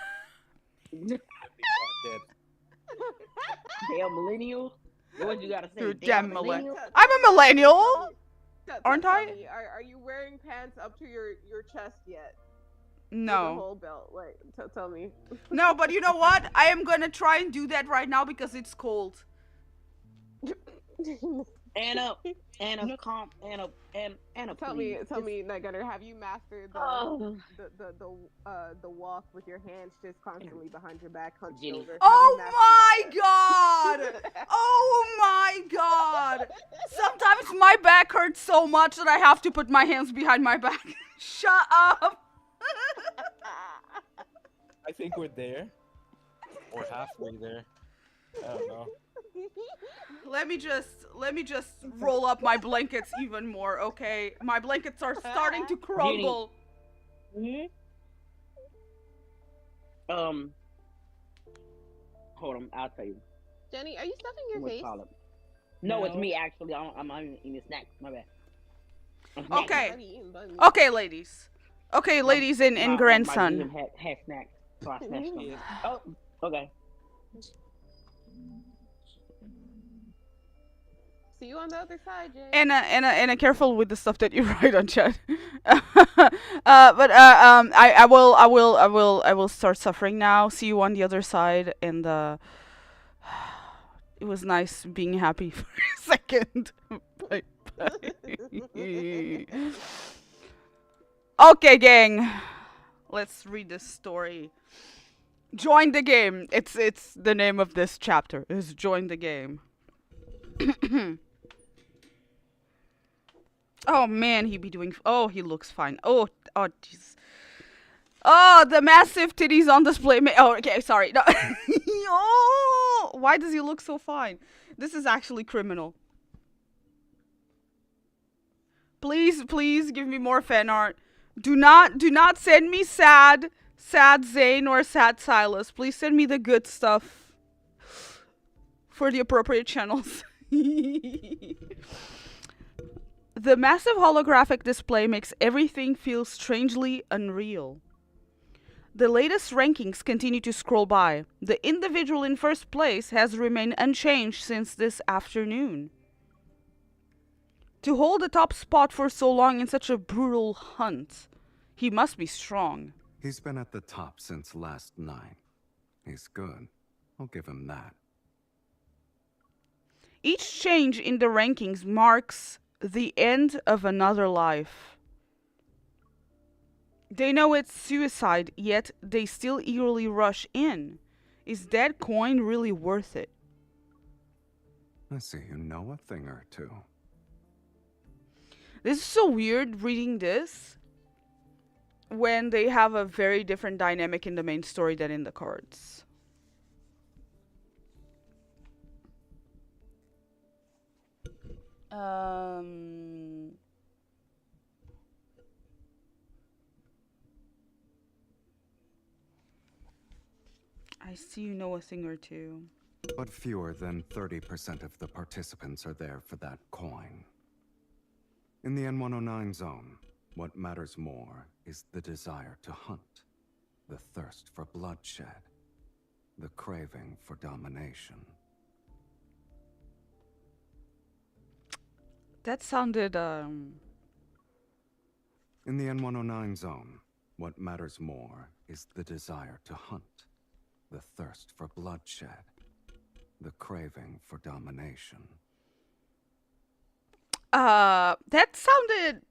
Damn millennial. What you gotta say? Damn millennial. I'm a millennial, aren't I? Are you wearing pants up to your chest yet? No. The whole belt. Like, tell me. No, but you know what? I am gonna try and do that right now because it's cold. Anna, tell me, Night Gunner, have you mastered the walk with your hands just constantly behind your back, hunched over? Oh my god! Oh my god! Sometimes my back hurts so much that I have to put my hands behind my back. Shut up! I think we're there, or halfway there. I don't know. Let me just roll up my blankets even more, okay? My blankets are starting to crumble. Hold on, I'll tell you. Jenny, are you stuffing your face? No, it's me actually. I'm eating a snack. My bad. Okay, ladies. Okay, My ladies and my grandson. DM had snacks, so I snatched them. Oh, okay. See you on the other side, Jay. And careful with the stuff that you write on chat. I will start suffering now. See you on the other side, and it was nice being happy for a second. Bye bye. Okay, gang. Let's read this story. Join the game. It's the name of this chapter. Is join the game. Oh man, he be doing. Oh, he looks fine. Oh, jeez. Oh, the massive titties on display. Oh, okay, sorry. No. Oh, why does he look so fine? This is actually criminal. Please, please give me more fan art. Do not send me sad Zane or sad Silas. Please send me the good stuff for the appropriate channels. The massive holographic display makes everything feel strangely unreal. The latest rankings continue to scroll by. The individual in first place has remained unchanged since this afternoon. To hold the top spot for so long in such a brutal hunt, he must be strong. He's been at the top since last night. He's good. I'll give him that. Each change in the rankings marks the end of another life. They know it's suicide, yet they still eagerly rush in. Is that coin really worth it? I see you know a thing or two. This is so weird reading this when they have a very different dynamic in the main story than in the cards. I see you know a thing or two. But fewer than 30% of the participants are there for that coin. In the N109 zone, what matters more is the desire to hunt, the thirst for bloodshed, the craving for domination. That sounded, In the N109 zone, what matters more is the desire to hunt, the thirst for bloodshed, the craving for domination. That sounded...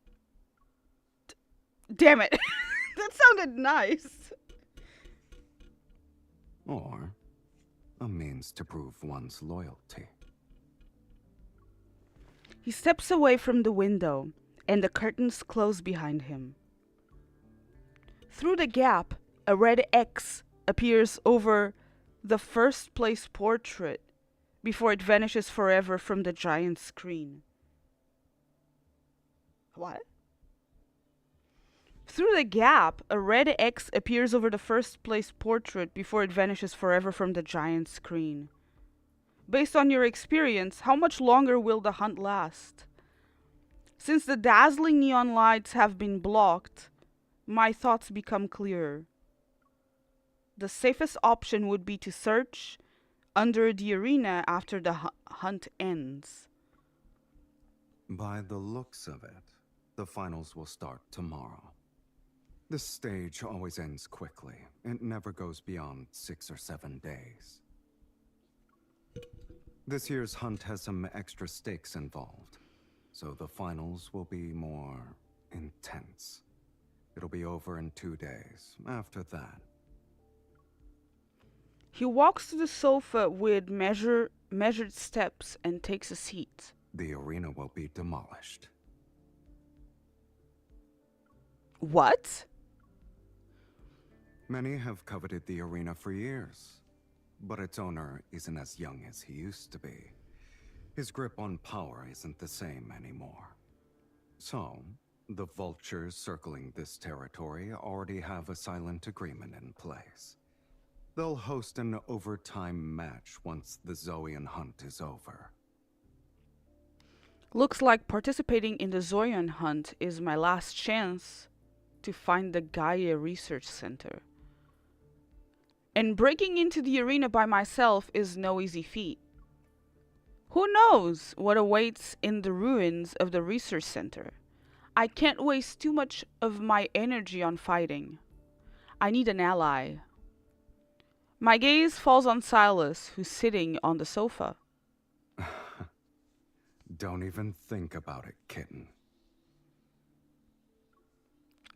Damn it. That sounded nice. Or a means to prove one's loyalty. He steps away from the window, and the curtains close behind him. Through the gap, a red X appears over the first place portrait before it vanishes forever from the giant screen. What? Through the gap, a red X appears over the first place portrait before it vanishes forever from the giant screen. Based on your experience, how much longer will the hunt last? Since the dazzling neon lights have been blocked, my thoughts become clearer. The safest option would be to search under the arena after the hunt ends. By the looks of it, the finals will start tomorrow. This stage always ends quickly. It never goes beyond 6 or 7 days. This year's hunt has some extra stakes involved, so the finals will be more intense. It'll be over in 2 days. After that, he walks to the sofa with measured steps and takes a seat. the arena will be demolished. What? Many have coveted the arena for years, but its owner isn't as young as he used to be. His grip on power isn't the same anymore. So, the vultures circling this territory already have a silent agreement in place. They'll host an overtime match once the Zoian hunt is over. Looks like participating in the Zoian hunt is my last chance to find the Gaia Research Center. And breaking into the arena by myself is no easy feat. Who knows what awaits in the ruins of the research center? I can't waste too much of my energy on fighting. I need an ally. My gaze falls on Silas, who's sitting on the sofa. Don't even think about it, kitten.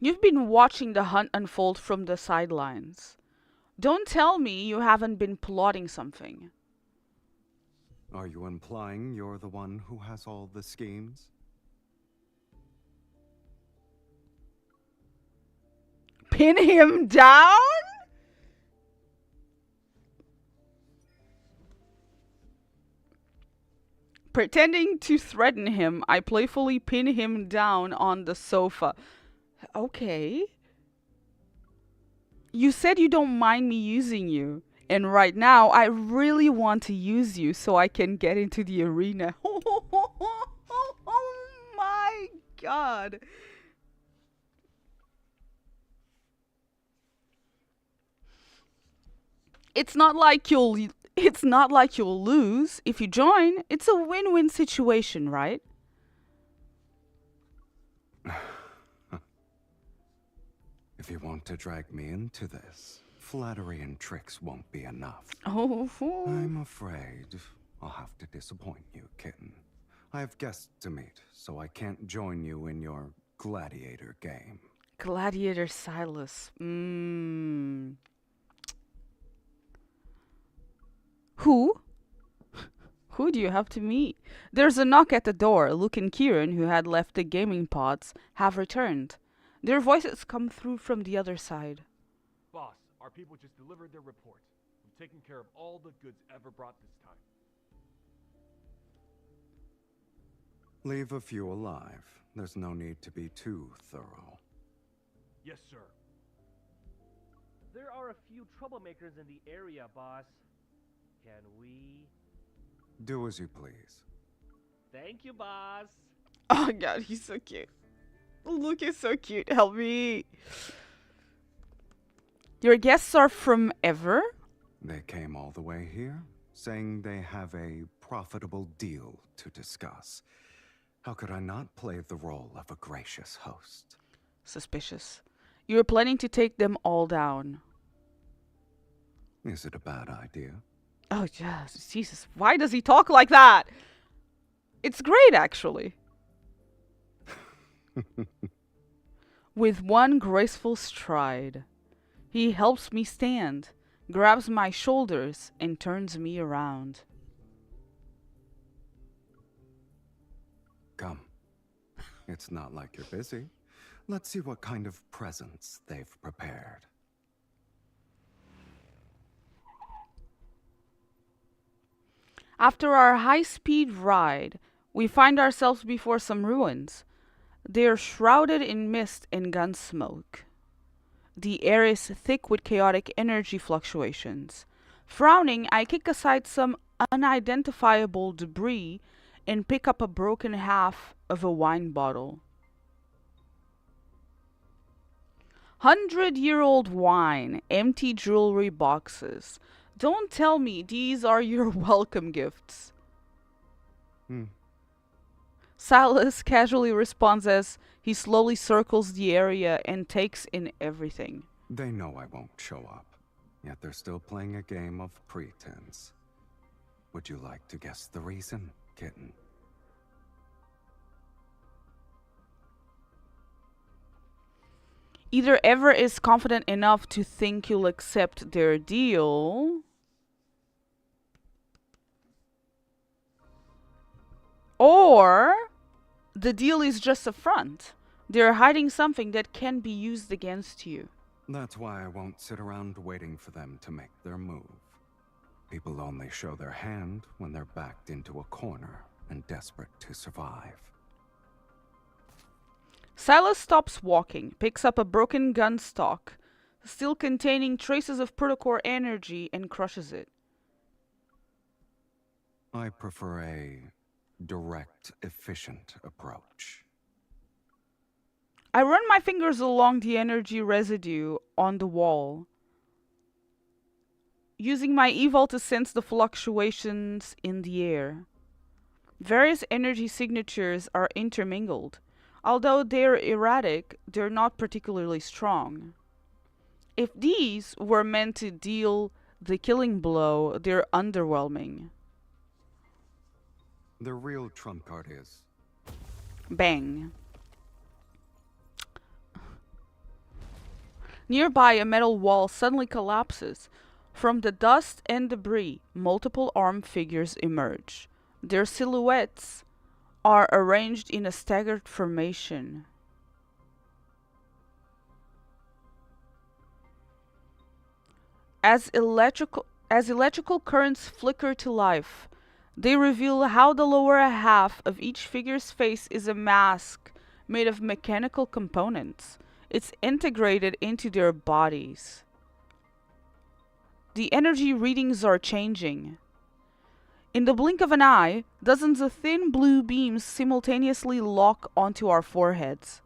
You've been watching the hunt unfold from the sidelines. Don't tell me you haven't been plotting something. Are you implying you're the one who has all the schemes? Pin him down? Pretending to threaten him, I playfully pin him down on the sofa. Okay. You said you don't mind me using you. And right now, I really want to use you so I can get into the arena. Oh my god. It's not like you'll lose if you join. It's a win-win situation, right? If you want to drag me into this, flattery and tricks won't be enough. Oh. I'm afraid I'll have to disappoint you, kitten. I have guests to meet, so I can't join you in your gladiator game. Gladiator Silas. Who? Who do you have to meet? There's a knock at the door. Luke and Kieran, who had left the gaming pods, have returned. Their voices come through from the other side. Boss, our people just delivered their report. We've taken care of all the goods ever brought this time. Leave a few alive. There's no need to be too thorough. Yes, sir. There are a few troublemakers in the area, boss. Can we... Do as you please. Thank you, boss. Oh god, he's so cute. Luke is so cute. Help me. Your guests are from ever? They came all the way here, saying they have a profitable deal to discuss. How could I not play the role of a gracious host? Suspicious. You're planning to take them all down. Is it a bad idea? Oh, yes. Jesus. Why does he talk like that? It's great, actually. With one graceful stride, he helps me stand, grabs my shoulders, and turns me around. Come. It's not like you're busy. Let's see what kind of presents they've prepared. After our high-speed ride, we find ourselves before some ruins. They are shrouded in mist and gun smoke. The air is thick with chaotic energy fluctuations. Frowning, I kick aside some unidentifiable debris and pick up a broken half of a wine bottle. 100-year-old wine, empty jewelry boxes. Don't tell me these are your welcome gifts. Silas casually responds as he slowly circles the area and takes in everything. They know I won't show up, yet they're still playing a game of pretense. Would you like to guess the reason, kitten? Either Ever is confident enough to think you'll accept their deal, or the deal is just a front. They're hiding something that can be used against you. That's why I won't sit around waiting for them to make their move. People only show their hand when they're backed into a corner and desperate to survive. Silas stops walking, picks up a broken gun stock, still containing traces of protocore energy, and crushes it. I prefer a direct, efficient approach. I run my fingers along the energy residue on the wall, using my evil to sense the fluctuations in the air. Various energy signatures are intermingled. Although they're erratic, they're not particularly strong. If these were meant to deal the killing blow, they're underwhelming. The real trump card is... Bang. Nearby, a metal wall suddenly collapses. From the dust and debris, multiple armed figures emerge. Their silhouettes are arranged in a staggered formation. As electrical currents flicker to life, they reveal how the lower half of each figure's face is a mask made of mechanical components. It's integrated into their bodies. The energy readings are changing. In the blink of an eye, dozens of thin blue beams simultaneously lock onto our foreheads.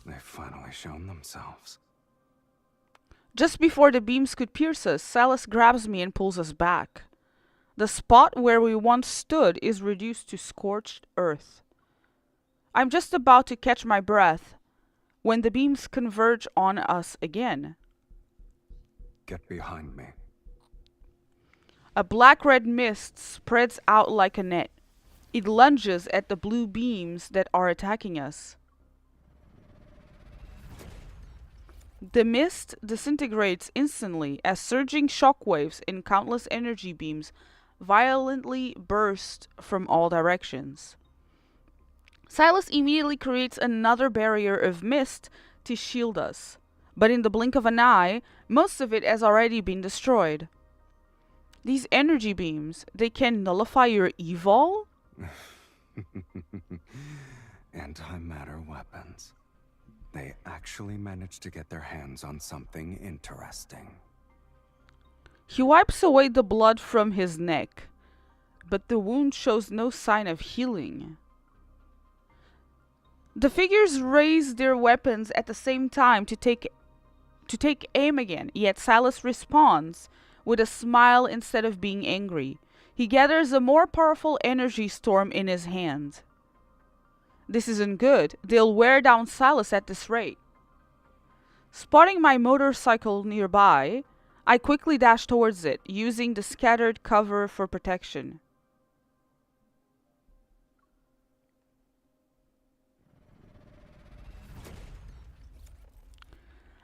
They've finally shown themselves. Just before the beams could pierce us, Silas grabs me and pulls us back. The spot where we once stood is reduced to scorched earth. I'm just about to catch my breath when the beams converge on us again. Get behind me. A black-red mist spreads out like a net. It lunges at the blue beams that are attacking us. The mist disintegrates instantly as surging shockwaves and countless energy beams violently burst from all directions. Silas immediately creates another barrier of mist to shield us, but in the blink of an eye, most of it has already been destroyed. These energy beams, they can nullify your evil? Antimatter weapons. They actually managed to get their hands on something interesting. He wipes away the blood from his neck, but the wound shows no sign of healing. The figures raise their weapons at the same time to take aim again, yet Silas responds with a smile instead of being angry. He gathers a more powerful energy storm in his hand. This isn't good. They'll wear down Silas at this rate. Spotting my motorcycle nearby, I quickly dash towards it, using the scattered cover for protection.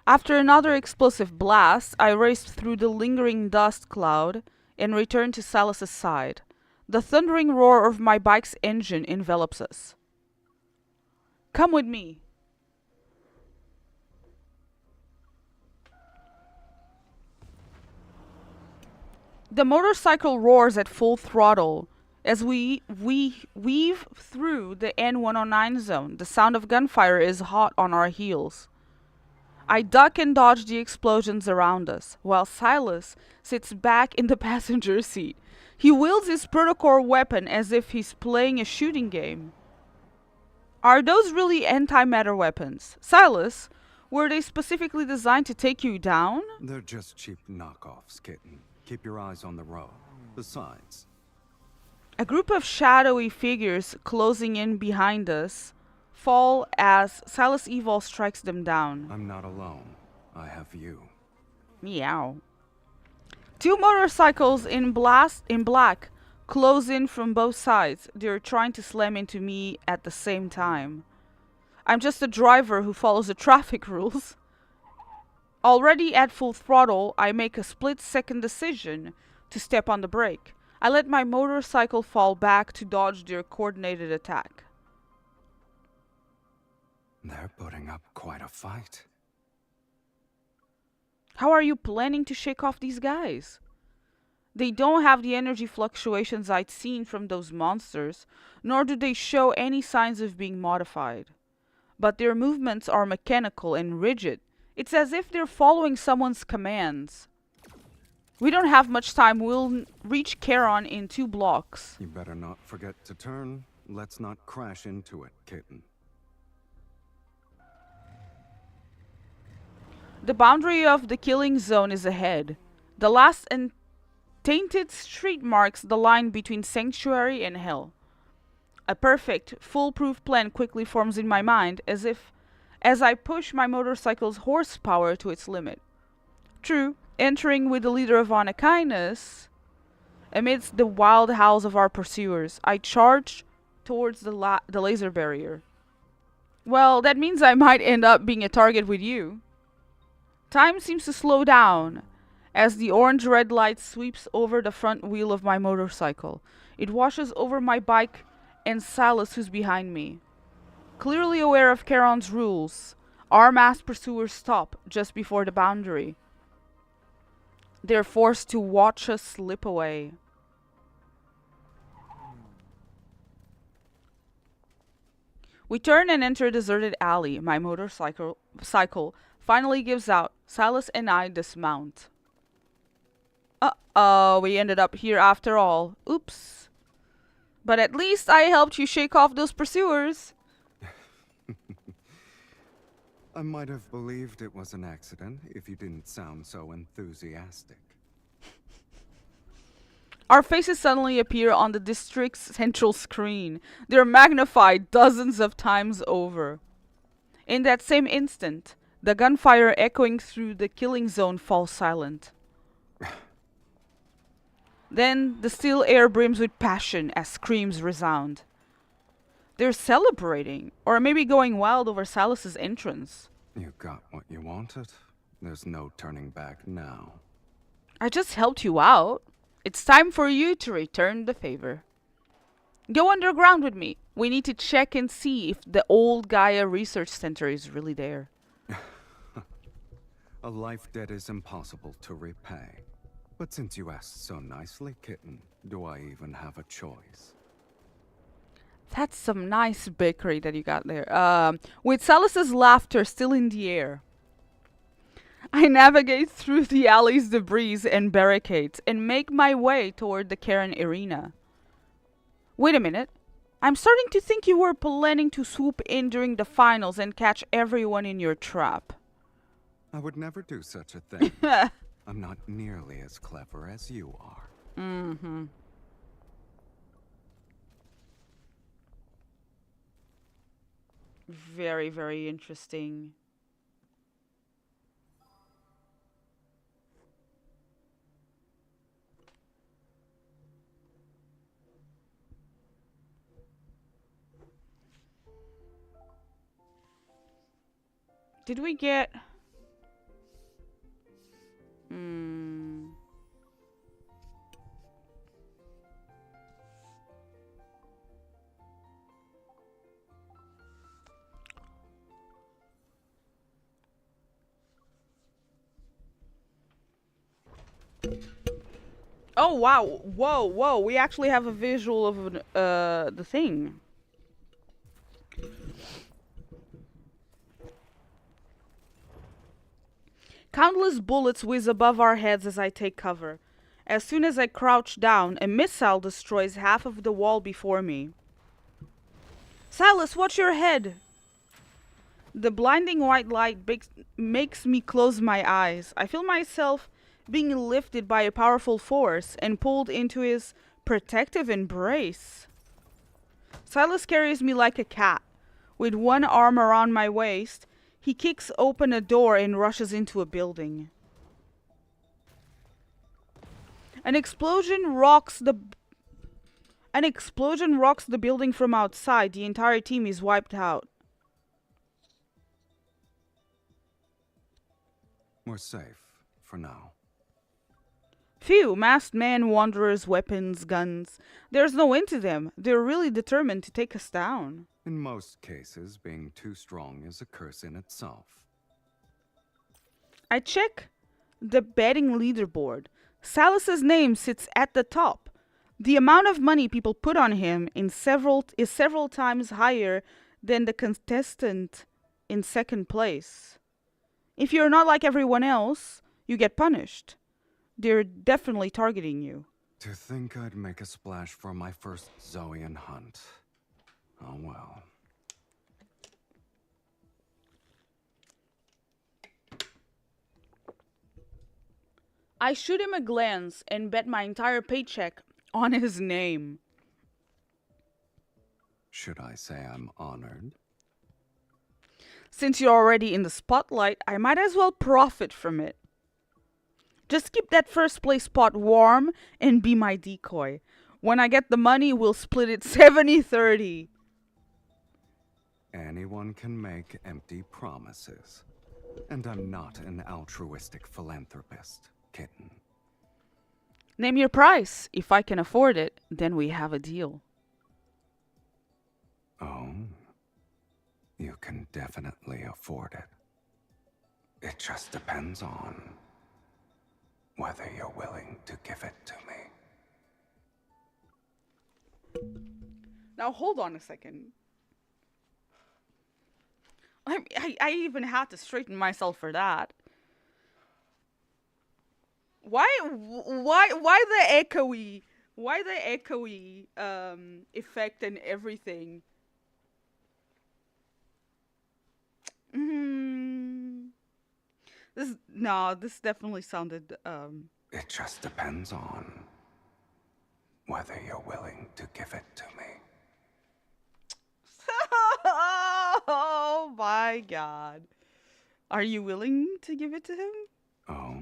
After another explosive blast, I raced through the lingering dust cloud and returned to Silas's side. The thundering roar of my bike's engine envelops us. Come with me. The motorcycle roars at full throttle as we weave through the N109 zone. The sound of gunfire is hot on our heels. I duck and dodge the explosions around us, while Silas sits back in the passenger seat. He wields his protocore weapon as if he's playing a shooting game. Are those really antimatter weapons? Silas, were they specifically designed to take you down? They're just cheap knockoffs, kitten. Keep your eyes on the road. Besides... A group of shadowy figures closing in behind us fall as Silas Evil strikes them down. I'm not alone. I have you. Meow. Two motorcycles in black close in from both sides. They're trying to slam into me at the same time. I'm just a driver who follows the traffic rules. Already at full throttle, I make a split-second decision to step on the brake. I let my motorcycle fall back to dodge their coordinated attack. They're putting up quite a fight. How are you planning to shake off these guys? They don't have the energy fluctuations I'd seen from those monsters, nor do they show any signs of being modified. But their movements are mechanical and rigid. It's as if they're following someone's commands. We don't have much time. We'll reach Charon in 2 blocks. You better not forget to turn. Let's not crash into it, kitten. The boundary of the killing zone is ahead. The last and tainted street marks the line between sanctuary and hell. A perfect, foolproof plan quickly forms in my mind as I push my motorcycle's horsepower to its limit. True, entering with the leader of Honor Kindness, amidst the wild howls of our pursuers, I charge towards the laser barrier. Well, that means I might end up being a target with you. Time seems to slow down as the orange-red light sweeps over the front wheel of my motorcycle. It washes over my bike and Silas, who's behind me. Clearly aware of Charon's rules, our masked pursuers stop just before the boundary. They're forced to watch us slip away. We turn and enter a deserted alley. My motorcycle finally gives out. Silas and I dismount. Uh-oh, we ended up here after all. Oops. But at least I helped you shake off those pursuers. I might have believed it was an accident if you didn't sound so enthusiastic. Our faces suddenly appear on the district's central screen. They're magnified dozens of times over. In that same instant, the gunfire echoing through the killing zone falls silent. Then the still air brims with passion as screams resound. They're celebrating, or maybe going wild over Silas's entrance. You got what you wanted. There's no turning back now. I just helped you out. It's time for you to return the favor. Go underground with me. We need to check and see if the old Gaia Research Center is really there. A life debt is impossible to repay. But since you asked so nicely, kitten, do I even have a choice? That's some nice bakery that you got there. With Silas's laughter still in the air, I navigate through the alley's debris and barricades and make my way toward the Karen arena. Wait a minute. I'm starting to think you were planning to swoop in during the finals and catch everyone in your trap. I would never do such a thing. I'm not nearly as clever as you are. Mm-hmm. Very, very interesting. Did we get... Oh wow, whoa, we actually have a visual of the thing. Countless bullets whiz above our heads as I take cover. As soon as I crouch down, a missile destroys half of the wall before me. Silas, watch your head! The blinding white light makes me close my eyes. I feel myself being lifted by a powerful force and pulled into his protective embrace. Silas carries me like a cat. With one arm around my waist, he kicks open a door and rushes into a building. An explosion rocks the building from outside. The entire team is wiped out. We're safe for now. Phew, masked men, wanderers, weapons, guns. There's no end to them. They're really determined to take us down. In most cases, being too strong is a curse in itself. I check the betting leaderboard. Silas's name sits at the top. The amount of money people put on him is several times higher than the contestant in second place. If you're not like everyone else, you get punished. They're definitely targeting you. To think I'd make a splash for my first Zoian hunt. Oh well. I shoot him a glance and bet my entire paycheck on his name. Should I say I'm honored? Since you're already in the spotlight, I might as well profit from it. Just keep that first place spot warm and be my decoy. When I get the money, we'll split it 70-30. Anyone can make empty promises. And I'm not an altruistic philanthropist, kitten. Name your price. If I can afford it, then we have a deal. Oh, you can definitely afford it. It just depends on whether you're willing to give it to me. Now hold on a second. I even had to straighten myself for that. Why the echoey effect and everything? This definitely sounded It just depends on whether you're willing to give it to me. Oh my god. Are you willing to give it to him? Oh,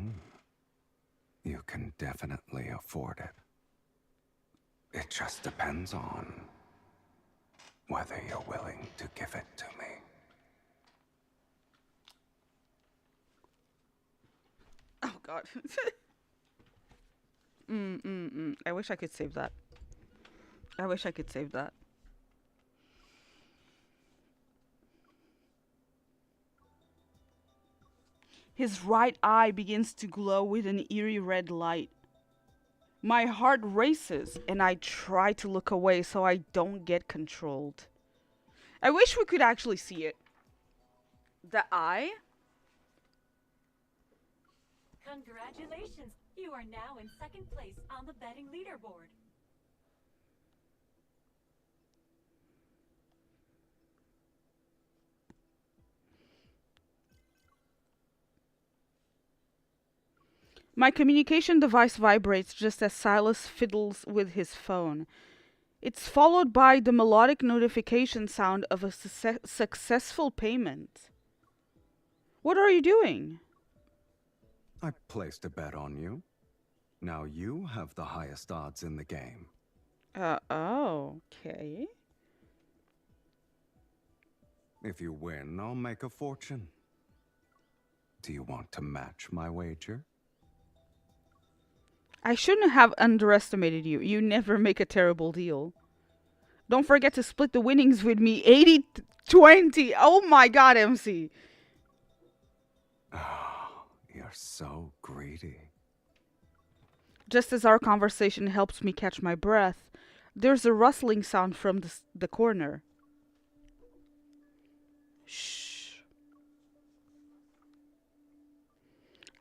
you can definitely afford it. It just depends on whether you're willing to give it to me. Oh god. I wish I could save that. I wish I could save that. His right eye begins to glow with an eerie red light. My heart races and I try to look away so I don't get controlled. I wish we could actually see it. The eye? Congratulations! You are now in second place on the betting leaderboard. My communication device vibrates just as Silas fiddles with his phone. It's followed by the melodic notification sound of a successful payment. What are you doing? I placed a bet on you. Now you have the highest odds in the game. Okay. If you win, I'll make a fortune. Do you want to match my wager? I shouldn't have underestimated you. You never make a terrible deal. Don't forget to split the winnings with me. 80-20. Oh my god, MC. Oh, you're so greedy. Just as our conversation helps me catch my breath, there's a rustling sound from the corner. Shh.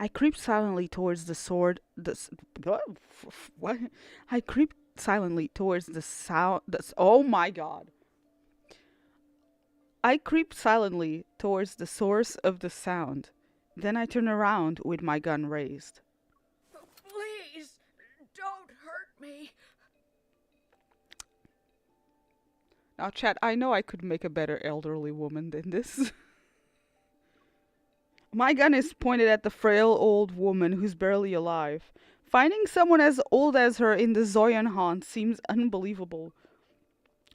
I creep silently towards the sword. What? I creep silently towards the sound. Oh my god. I creep silently towards the source of the sound. Then I turn around with my gun raised. Please, don't hurt me. Now, chat, I know I could make a better elderly woman than this. My gun is pointed at the frail old woman who's barely alive. Finding someone as old as her in the Zoyan haunt seems unbelievable.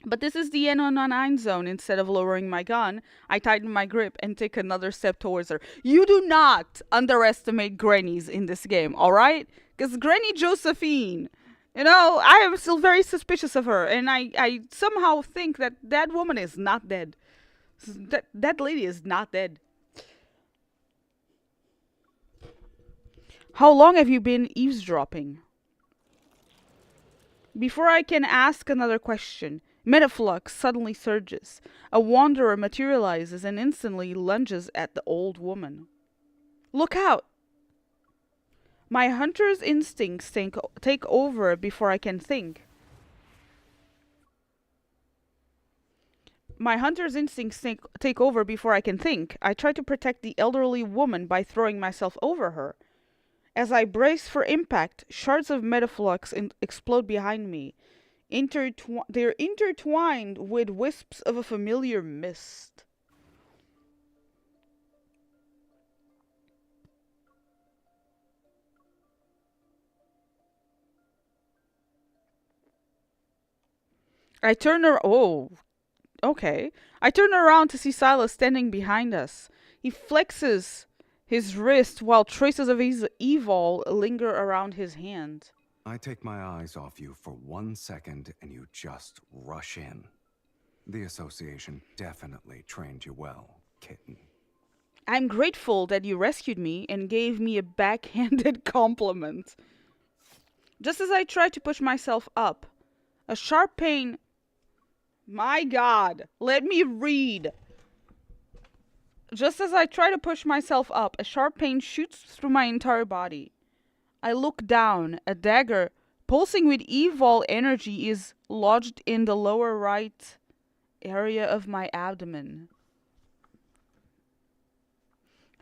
But this is the N99 zone. Instead of lowering my gun, I tighten my grip and take another step towards her. You do not underestimate grannies in this game, alright? Because Granny Josephine, you know, I am still very suspicious of her. And I somehow think that that woman is not dead. That lady is not dead. How long have you been eavesdropping? Before I can ask another question, Metaflux suddenly surges. A wanderer materializes and instantly lunges at the old woman. Look out! My hunter's instincts take over before I can think. My hunter's instincts take over before I can think. I try to protect the elderly woman by throwing myself over her. As I brace for impact, shards of metaflux explode behind me. They're intertwined with wisps of a familiar mist. I turn around. Oh, okay. I turn around to see Silas standing behind us. He flexes his wrist while traces of his evil linger around his hand. I take my eyes off you for 1 second and you just rush in. The association definitely trained you well, kitten. I'm grateful that you rescued me and gave me a backhanded compliment. Just as I try to push myself up, a sharp pain... My God, let me read. Just as I try to push myself up, a sharp pain shoots through my entire body. I look down. A dagger, pulsing with evil energy, is lodged in the lower right area of my abdomen.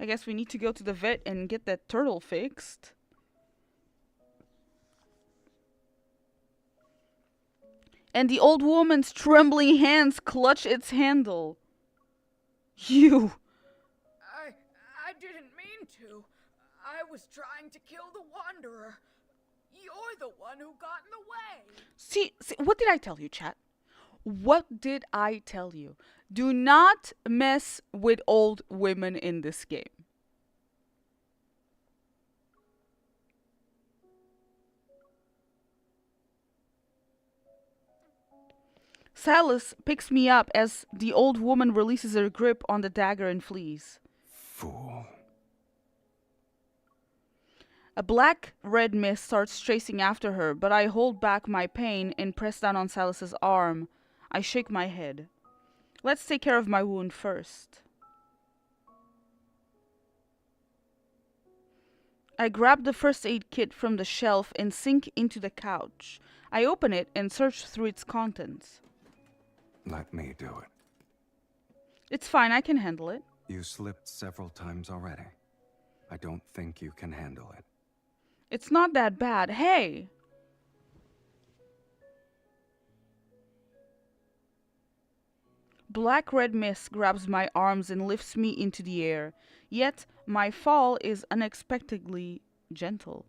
I guess we need to go to the vet and get that turtle fixed. And the old woman's trembling hands clutch its handle. You! I didn't mean to. I was trying to kill the Wanderer. You're the one who got in the way. See, what did I tell you, chat? What did I tell you? Do not mess with old women in this game. Silas picks me up as the old woman releases her grip on the dagger and flees. Fool. A black-red mist starts chasing after her, but I hold back my pain and press down on Silas's arm. I shake my head. Let's take care of my wound first. I grab the first aid kit from the shelf and sink into the couch. I open it and search through its contents. Let me do it. It's fine, I can handle it. You slipped several times already. I don't think you can handle it. It's not that bad. Hey! Black-red mist grabs my arms and lifts me into the air. Yet, my fall is unexpectedly gentle.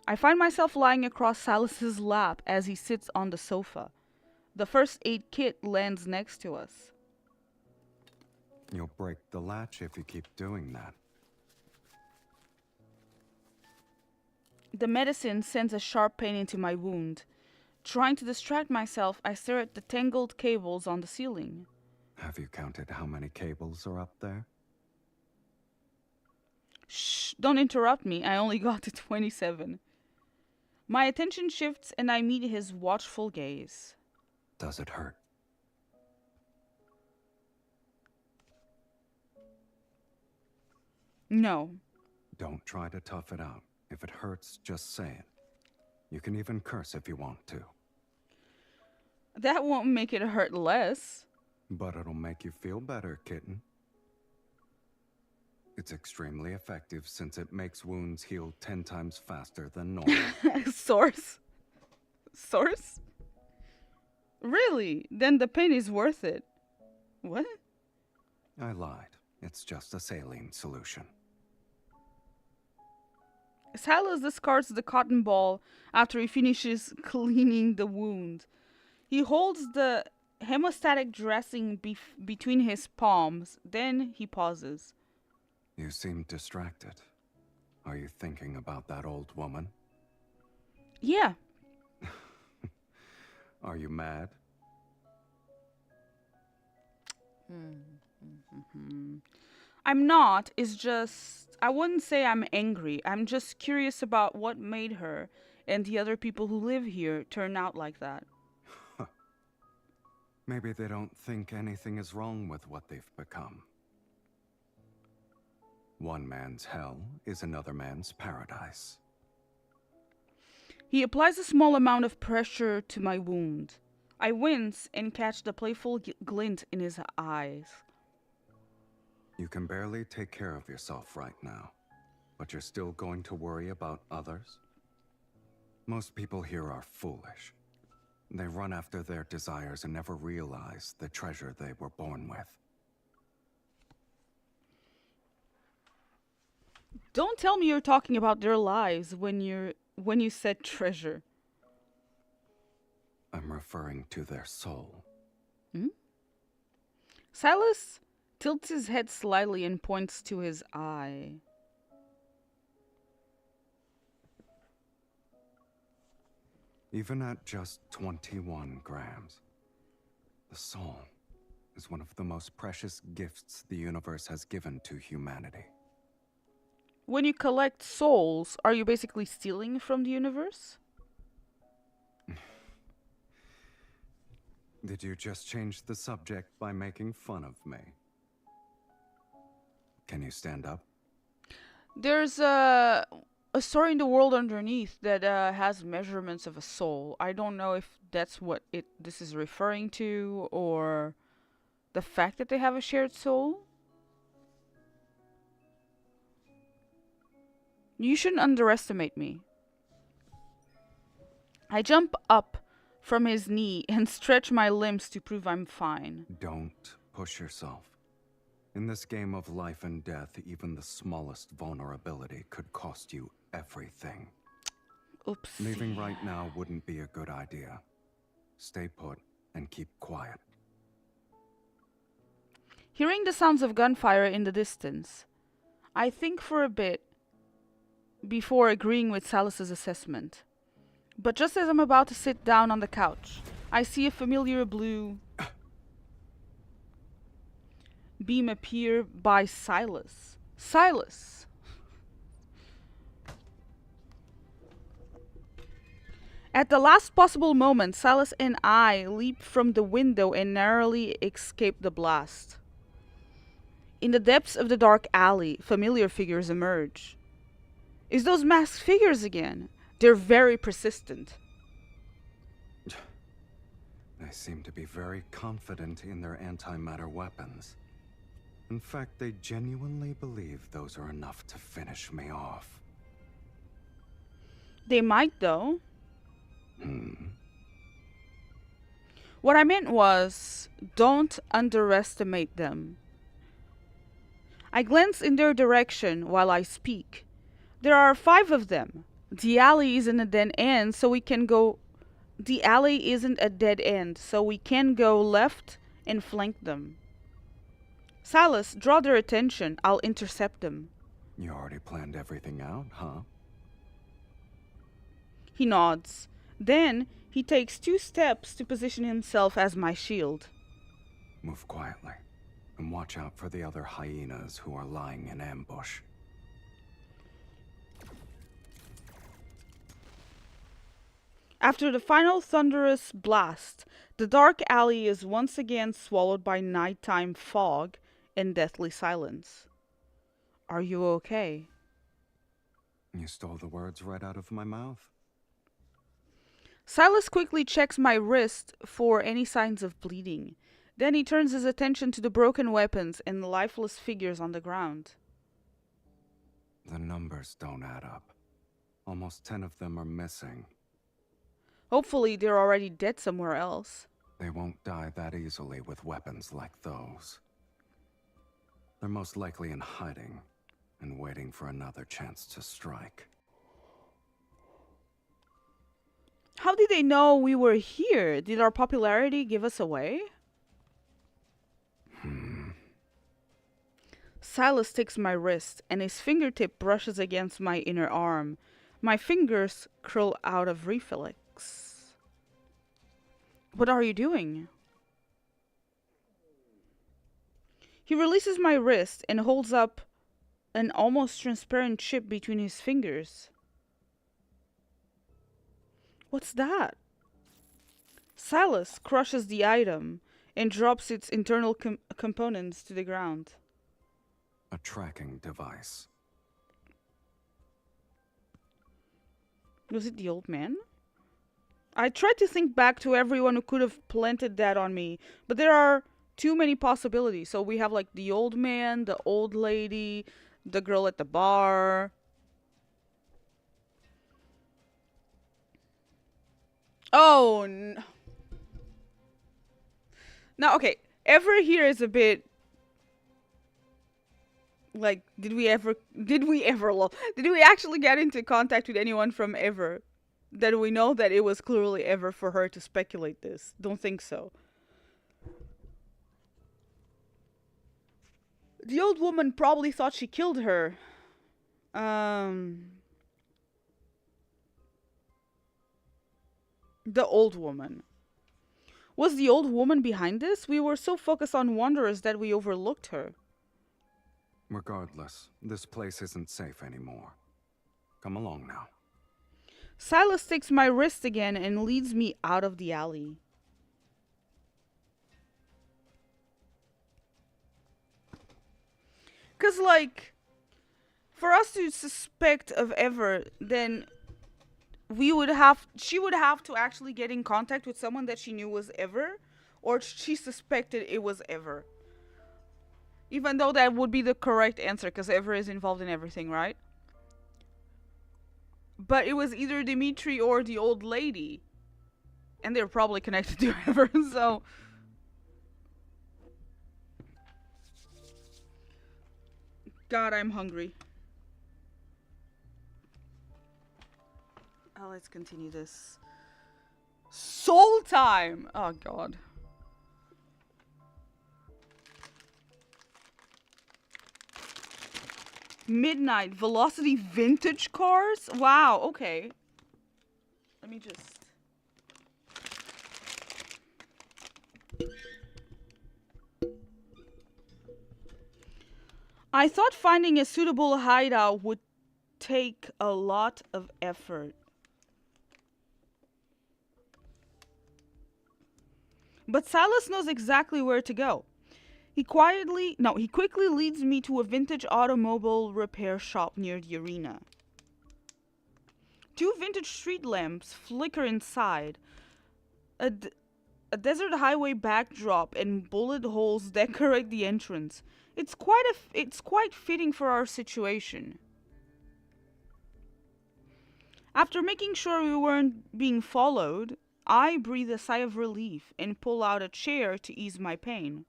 I find myself lying across Silas's lap as he sits on the sofa. The first aid kit lands next to us. You'll break the latch if you keep doing that. The medicine sends a sharp pain into my wound. Trying to distract myself, I stare at the tangled cables on the ceiling. Have you counted how many cables are up there? Shh, don't interrupt me. I only got to 27. My attention shifts and I meet his watchful gaze. Does it hurt? No. Don't try to tough it out. If it hurts, just say it. You can even curse if you want to. That won't make it hurt less. But it'll make you feel better, kitten. It's extremely effective since it makes wounds heal 10 times faster than normal. Source? Source? Really? Then the pain is worth it. What? I lied. It's just a saline solution. Silas discards the cotton ball after he finishes cleaning the wound. He holds the hemostatic dressing between his palms. Then he pauses. You seem distracted. Are you thinking about that old woman? Yeah. Are you mad? I'm not. It's just... I wouldn't say I'm angry. I'm just curious about what made her and the other people who live here turn out like that. Maybe they don't think anything is wrong with what they've become. One man's hell is another man's paradise. He applies a small amount of pressure to my wound. I wince and catch the playful glint in his eyes. You can barely take care of yourself right now, but you're still going to worry about others? Most people here are foolish. They run after their desires and never realize the treasure they were born with. Don't tell me you're talking about their lives when you said treasure. I'm referring to their soul. Hmm? Silas tilts his head slightly and points to his eye. Even at just 21 grams, the soul is one of the most precious gifts the universe has given to humanity. When you collect souls, are you basically stealing from the universe? Did you just change the subject by making fun of me? Can you stand up? There's a story in the world underneath that has measurements of a soul. I don't know if that's what this is referring to, or the fact that they have a shared soul. You shouldn't underestimate me. I jump up from his knee and stretch my limbs to prove I'm fine. Don't push yourself. In this game of life and death, even the smallest vulnerability could cost you everything. Oops. Leaving right now wouldn't be a good idea. Stay put and keep quiet. Hearing the sounds of gunfire in the distance, I think for a bit before agreeing with Salus's assessment. But just as I'm about to sit down on the couch, I see a familiar blue beam appear by Silas. Silas! At the last possible moment, Silas and I leap from the window and narrowly escape the blast. In the depths of the dark alley, familiar figures emerge. It's those masked figures again. They're very persistent. They seem to be very confident in their antimatter weapons. In fact, they genuinely believe those are enough to finish me off. They might, though. What I meant was, don't underestimate them. I glance in their direction while I speak. There are 5 of them. The alley isn't a dead end, so we can go... The alley isn't a dead end, so we can go left and flank them. Silas, draw their attention. I'll intercept them. You already planned everything out, huh? He nods. Then, he takes 2 steps to position himself as my shield. Move quietly, and watch out for the other hyenas who are lying in ambush. After the final thunderous blast, the dark alley is once again swallowed by nighttime fog and deathly silence. Are you okay? You stole the words right out of my mouth. Silas quickly checks my wrist for any signs of bleeding. Then he turns his attention to the broken weapons and the lifeless figures on the ground. The numbers don't add up. Almost 10 of them are missing. Hopefully they're already dead somewhere else. They won't die that easily with weapons like those. They're most likely in hiding and waiting for another chance to strike. How did they know we were here? Did our popularity give us away? Silas takes my wrist, and his fingertip brushes against my inner arm. My fingers curl out of reflex. What are you doing? He releases my wrist and holds up an almost transparent chip between his fingers. What's that? Silas crushes the item and drops its internal components to the ground. A tracking device. Was it the old man? I tried to think back to everyone who could have planted that on me, but there are too many possibilities. So we have like the old man, the old lady, the girl at the bar. Oh, now, okay. Ever here is a bit like, did we actually get into contact with anyone from Ever? That we know that it was clearly Ever for her to speculate this. Don't think so. The old woman probably thought she killed her. The old woman. Was the old woman behind this? We were so focused on Wanderers that we overlooked her. Regardless, this place isn't safe anymore. Come along now. Silas takes my wrist again and leads me out of the alley. Cause like, for us to suspect of Ever, then she would have to actually get in contact with someone that she knew was Ever, or she suspected it was Ever. Even though that would be the correct answer, because Ever is involved in everything, right? But it was either Dimitri or the old lady. And they're probably connected to Ever, so... God, I'm hungry. Oh, let's continue this. Soul time! Oh, God. Midnight Velocity vintage cars? Wow, okay. Let me just... I thought finding a suitable hideout would take a lot of effort. But Silas knows exactly where to go. He quickly leads me to a vintage automobile repair shop near the arena. Two vintage street lamps flicker inside. A desert highway backdrop and bullet holes decorate the entrance. It's quite fitting for our situation. After making sure we weren't being followed, I breathe a sigh of relief and pull out a chair to ease my pain.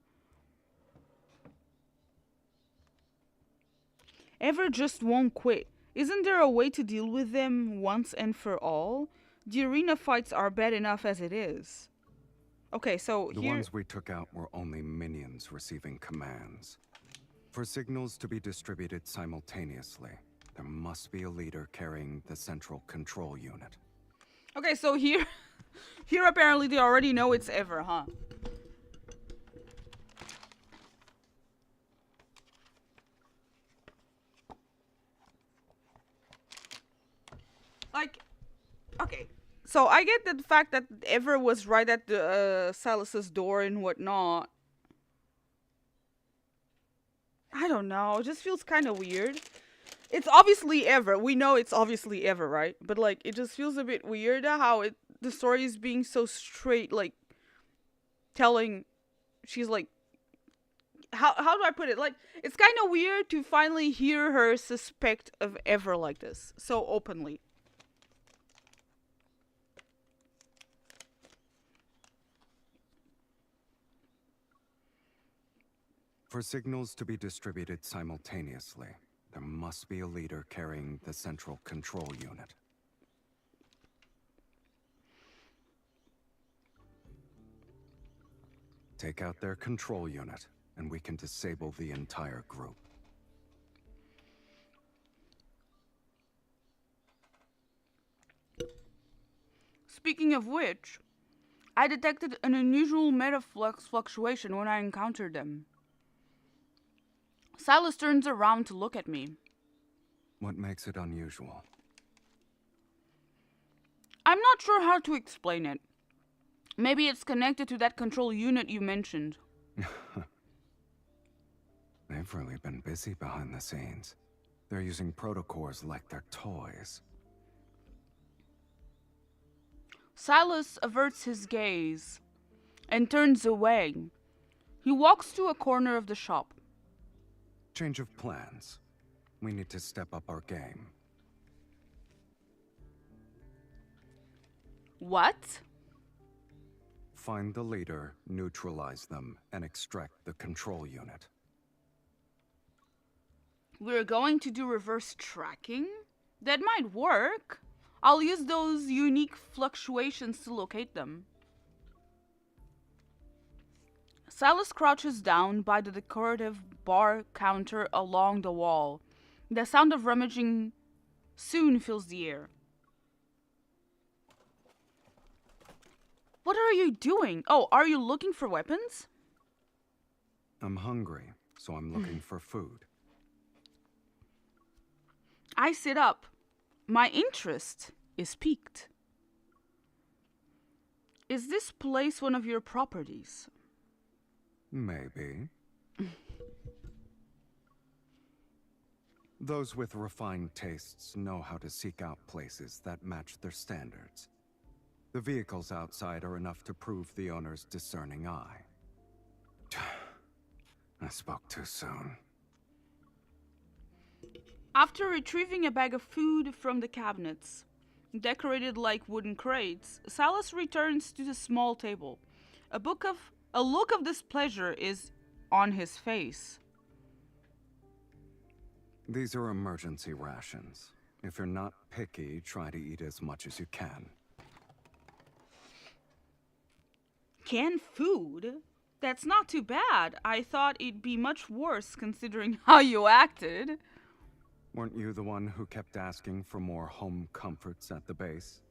Ever just won't quit. Isn't there a way to deal with them once and for all? The arena fights are bad enough as it is. Okay, so the ones we took out were only minions receiving commands. For signals to be distributed simultaneously, there must be a leader carrying the central control unit. Okay, so here apparently they already know it's Ever, huh? Like, okay, so I get the fact that Ever was right at the Silas's door and whatnot. I don't know, it just feels kind of weird. It's obviously Ever. We know it's obviously Ever, right? But like, it just feels a bit weird how the story is being so straight, like telling. She's like, how do I put it? Like, it's kind of weird to finally hear her suspect of Ever like this so openly. For signals to be distributed simultaneously, there must be a leader carrying the central control unit. Take out their control unit, and we can disable the entire group. Speaking of which, I detected an unusual metaflux fluctuation when I encountered them. Silas turns around to look at me. What makes it unusual? I'm not sure how to explain it. Maybe it's connected to that control unit you mentioned. They've really been busy behind the scenes. They're using protocores like they're toys. Silas averts his gaze and turns away. He walks to a corner of the shop. Change of plans. We need to step up our game. What? Find the leader, neutralize them, and extract the control unit. We're going to do reverse tracking? That might work. I'll use those unique fluctuations to locate them. Silas crouches down by the decorative bar counter along the wall. The sound of rummaging soon fills the air. What are you doing? Oh, are you looking for weapons? I'm hungry, so I'm looking for food. I sit up. My interest is piqued. Is this place one of your properties? Maybe. Those with refined tastes know how to seek out places that match their standards. The vehicles outside are enough to prove the owner's discerning eye. I spoke too soon. After retrieving a bag of food from the cabinets, decorated like wooden crates, Silas returns to the small table. A look of displeasure is on his face. These are emergency rations. If you're not picky, try to eat as much as you can. Canned food? That's not too bad. I thought it'd be much worse considering how you acted. Weren't you the one who kept asking for more home comforts at the base?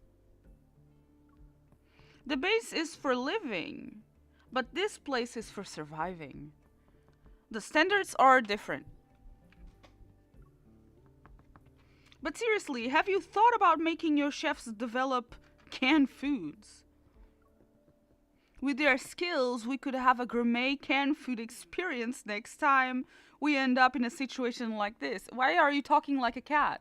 The base is for living, but this place is for surviving. The standards are different. But seriously, have you thought about making your chefs develop canned foods? With their skills, we could have a gourmet canned food experience next time we end up in a situation like this. Why are you talking like a cat?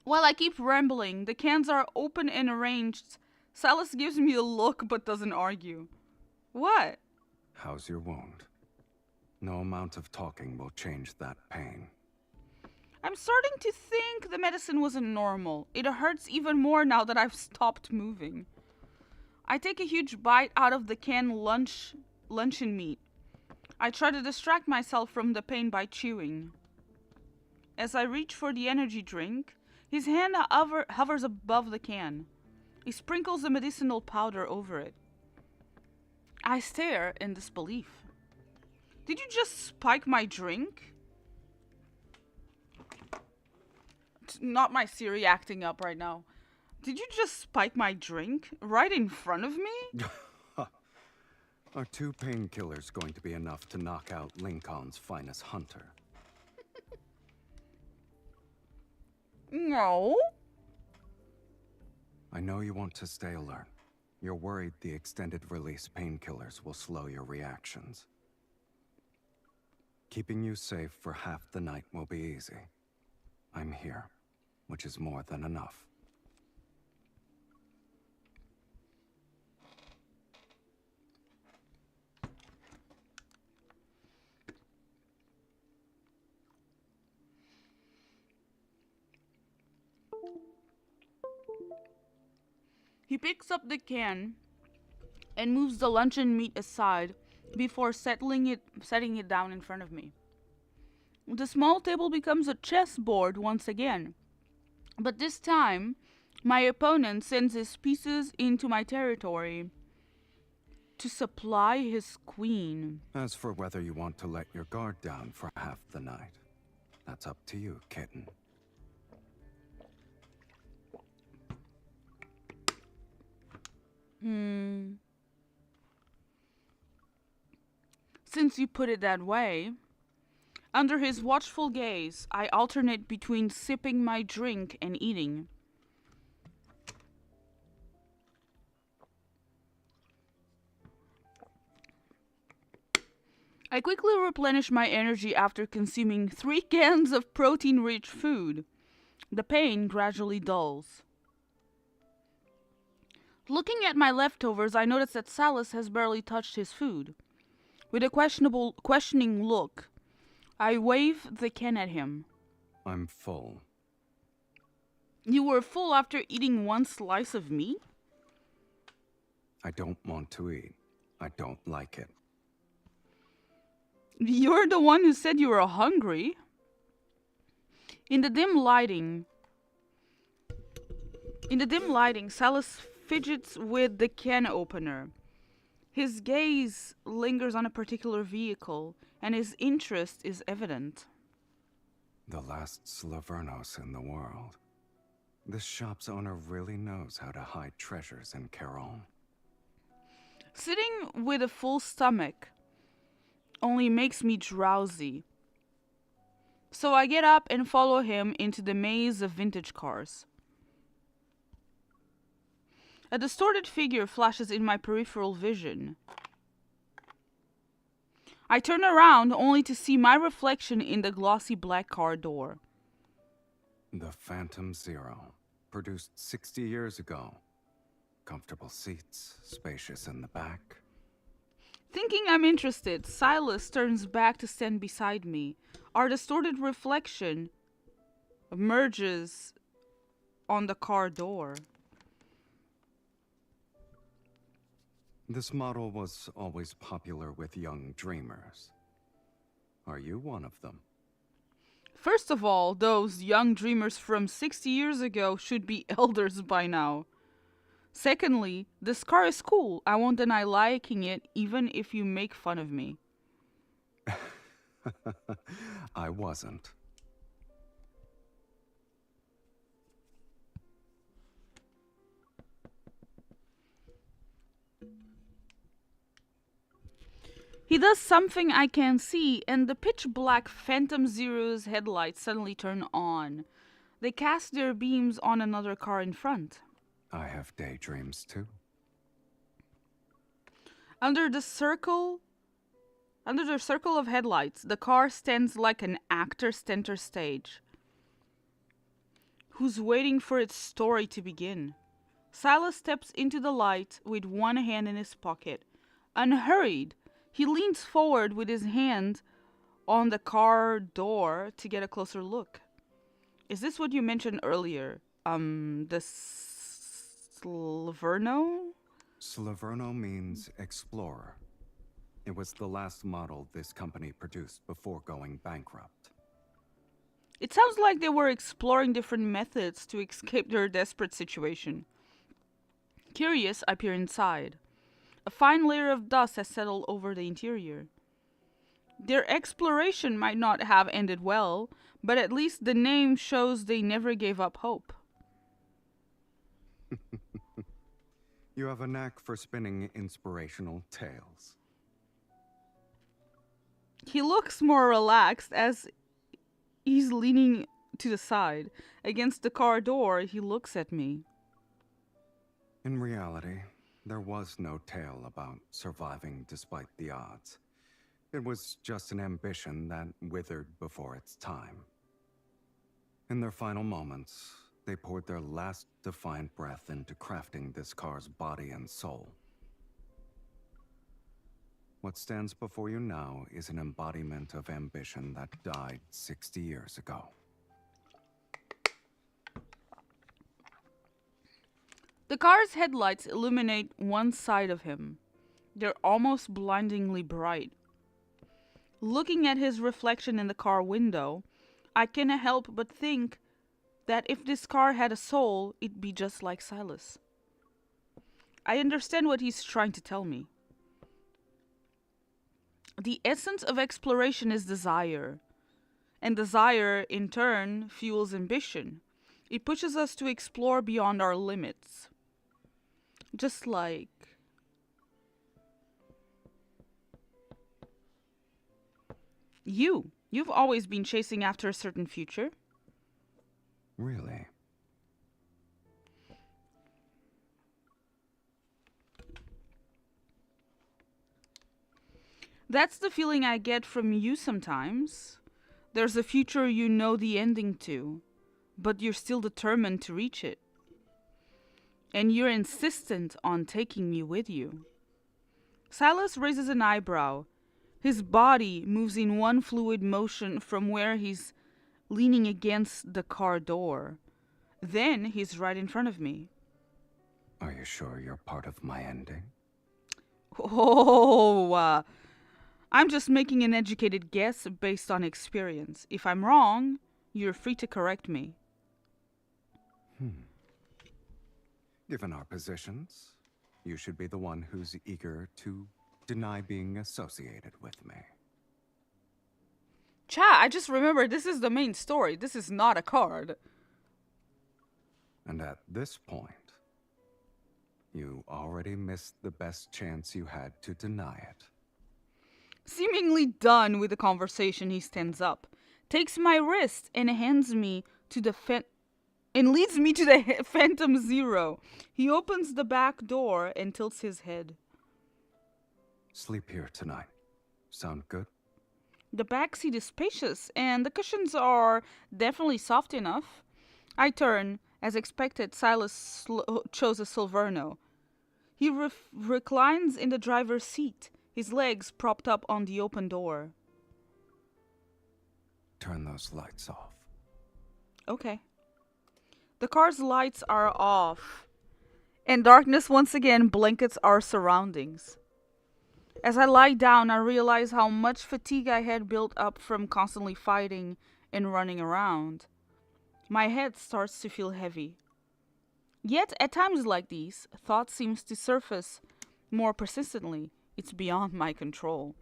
While I keep rambling, the cans are open and arranged. Silas gives me a look but doesn't argue. What? How's your wound? No amount of talking will change that pain. I'm starting to think the medicine wasn't normal. It hurts even more now that I've stopped moving. I take a huge bite out of the canned luncheon meat. I try to distract myself from the pain by chewing. As I reach for the energy drink, his hand hovers above the can. He sprinkles the medicinal powder over it. I stare in disbelief. Did you just spike my drink? It's not my Siri acting up right now. Did you just spike my drink right in front of me? Are 2 painkillers going to be enough to knock out Lincoln's finest hunter? No. I know you want to stay alert. You're worried the extended release painkillers will slow your reactions. Keeping you safe for half the night will be easy. I'm here, which is more than enough. He picks up the can and moves the luncheon meat aside before setting it down in front of me. The small table becomes a chessboard once again. But this time, my opponent sends his pieces into my territory to supply his queen. As for whether you want to let your guard down for half the night, that's up to you, kitten. Since you put it that way, under his watchful gaze, I alternate between sipping my drink and eating. I quickly replenish my energy after consuming 3 cans of protein-rich food. The pain gradually dulls. Looking at my leftovers, I notice that Salas has barely touched his food. With a questioning look, I wave the can at him. I'm full. You were full after eating one slice of meat? I don't want to eat. I don't like it. You're the one who said you were hungry. In the dim lighting, Salas fidgets with the can opener. His gaze lingers on a particular vehicle, and his interest is evident. The last Slavernos in the world. This shop's owner really knows how to hide treasures in Caron. Sitting with a full stomach only makes me drowsy. So I get up and follow him into the maze of vintage cars. A distorted figure flashes in my peripheral vision. I turn around only to see my reflection in the glossy black car door. The Phantom Zero, produced 60 years ago. Comfortable seats, spacious in the back. Thinking I'm interested, Silas turns back to stand beside me. Our distorted reflection emerges on the car door. This model was always popular with young dreamers. Are you one of them? First of all, those young dreamers from 60 years ago should be elders by now. Secondly, this car is cool. I won't deny liking it even if you make fun of me. I wasn't. He does something I can't see, and the pitch-black Phantom Zero's headlights suddenly turn on. They cast their beams on another car in front. I have daydreams too. Under the circle of headlights, the car stands like an actor center stage, who's waiting for its story to begin. Silas steps into the light with one hand in his pocket. Unhurried, he leans forward with his hand on the car door to get a closer look. Is this what you mentioned earlier? The Slaverno? Slaverno means explorer. It was the last model this company produced before going bankrupt. It sounds like they were exploring different methods to escape their desperate situation. Curious, I peer inside. A fine layer of dust has settled over the interior. Their exploration might not have ended well, but at least the name shows they never gave up hope. You have a knack for spinning inspirational tales. He looks more relaxed as he's leaning to the side. Against the car door, he looks at me. In reality, there was no tale about surviving despite the odds. It was just an ambition that withered before its time. In their final moments, they poured their last defiant breath into crafting this car's body and soul. What stands before you now is an embodiment of ambition that died 60 years ago. The car's headlights illuminate one side of him. They're almost blindingly bright. Looking at his reflection in the car window, I cannot help but think that if this car had a soul, it'd be just like Silas. I understand what he's trying to tell me. The essence of exploration is desire, and desire, in turn, fuels ambition. It pushes us to explore beyond our limits. Just like you've always been chasing after a certain future. Really? That's the feeling I get from you sometimes. There's a future you know the ending to, but you're still determined to reach it. And you're insistent on taking me with you. Silas raises an eyebrow. His body moves in one fluid motion from where he's leaning against the car door. Then he's right in front of me. Are you sure you're part of my ending? Oh, I'm just making an educated guess based on experience. If I'm wrong, you're free to correct me. Given our positions, you should be the one who's eager to deny being associated with me. Chat, I just remembered this is the main story. This is not a card. And at this point, you already missed the best chance you had to deny it. Seemingly done with the conversation, he stands up, takes my wrist, and hands me to the leads me to the Phantom Zero. He opens the back door and tilts his head. Sleep here tonight. Sound good? The back seat is spacious, and the cushions are definitely soft enough. I turn. As expected, Silas chose a Silverno. He reclines in the driver's seat, his legs propped up on the open door. Turn those lights off. Okay. The car's lights are off, and darkness once again blankets our surroundings. As I lie down, I realize how much fatigue I had built up from constantly fighting and running around. My head starts to feel heavy. Yet, at times like these, thought seems to surface more persistently. It's beyond my control.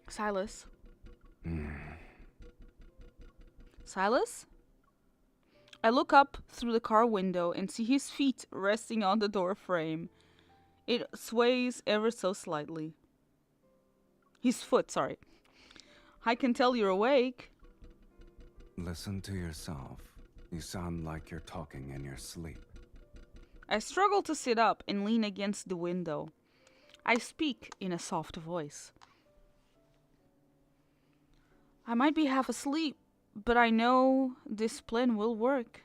Silas? Silas? I look up through the car window and see his feet resting on the door frame. It sways ever so slightly. His foot, sorry. I can tell you're awake. Listen to yourself. You sound like you're talking in your sleep. I struggle to sit up and lean against the window. I speak in a soft voice. I might be half asleep, but I know this plan will work.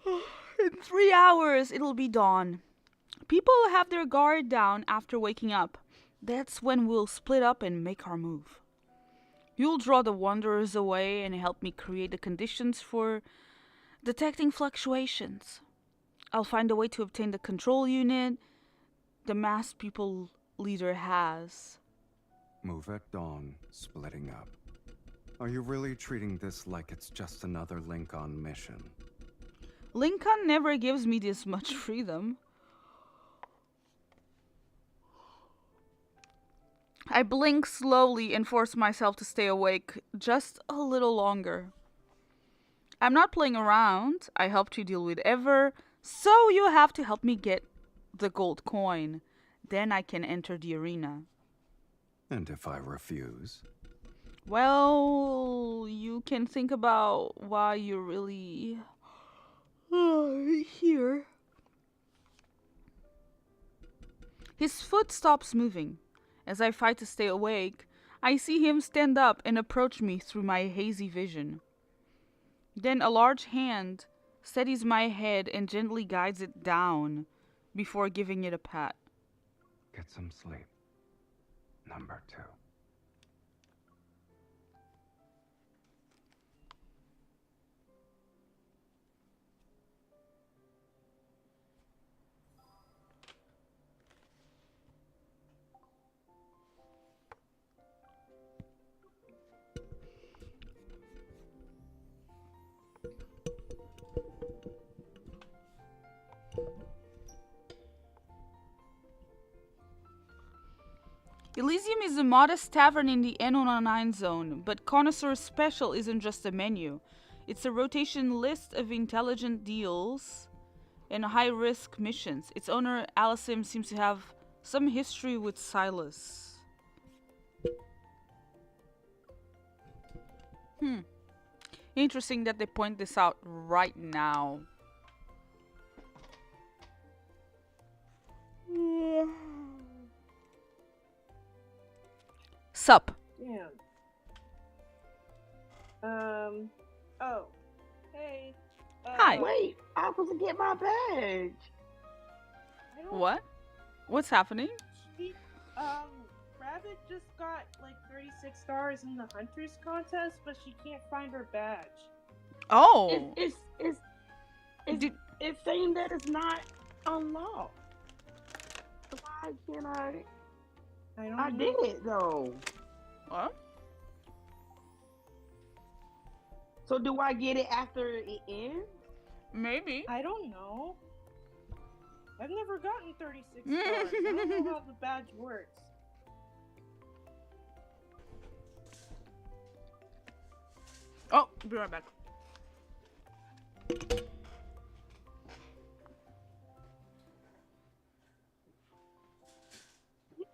In 3 hours, it'll be dawn. People have their guard down after waking up. That's when we'll split up and make our move. You'll draw the wanderers away and help me create the conditions for detecting fluctuations. I'll find a way to obtain the control unit the masked people leader has. Move at dawn, splitting up. Are you really treating this like it's just another Lincoln mission? Lincoln never gives me this much freedom. I blink slowly and force myself to stay awake just a little longer. I'm not playing around. I helped you deal with Ever, so you have to help me get the gold coin. Then I can enter the arena. And if I refuse? Well, you can think about why you're really here. His foot stops moving. As I fight to stay awake, I see him stand up and approach me through my hazy vision. Then a large hand steadies my head and gently guides it down before giving it a pat. Get some sleep. Number 2. Elysium is a modest tavern in the N109 zone, but Connoisseur Special isn't just a menu. It's a rotation list of intelligent deals and high-risk missions. Its owner, Alisim, seems to have some history with Silas. Interesting that they point this out right now. Sup? Damn. Oh. Hey. Hi. Wait, I was to get my badge. What? What's happening? She, Rabbit just got like 36 stars in the Hunters contest, but she can't find her badge. Oh. It's saying that it's not unlocked. Why can't I? I did it though. What? So do I get it after it ends? Maybe. I don't know. I've never gotten 36 stars. I don't know how the badge works. Oh, be right back.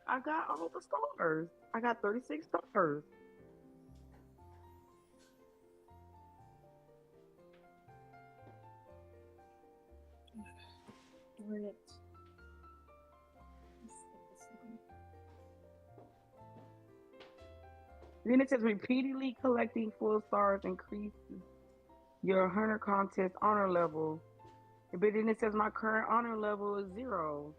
I got all the stars. I got 36 stars. Darn it. Then it says repeatedly collecting full stars increases your hunter contest honor level. But then it says my current honor level is 0.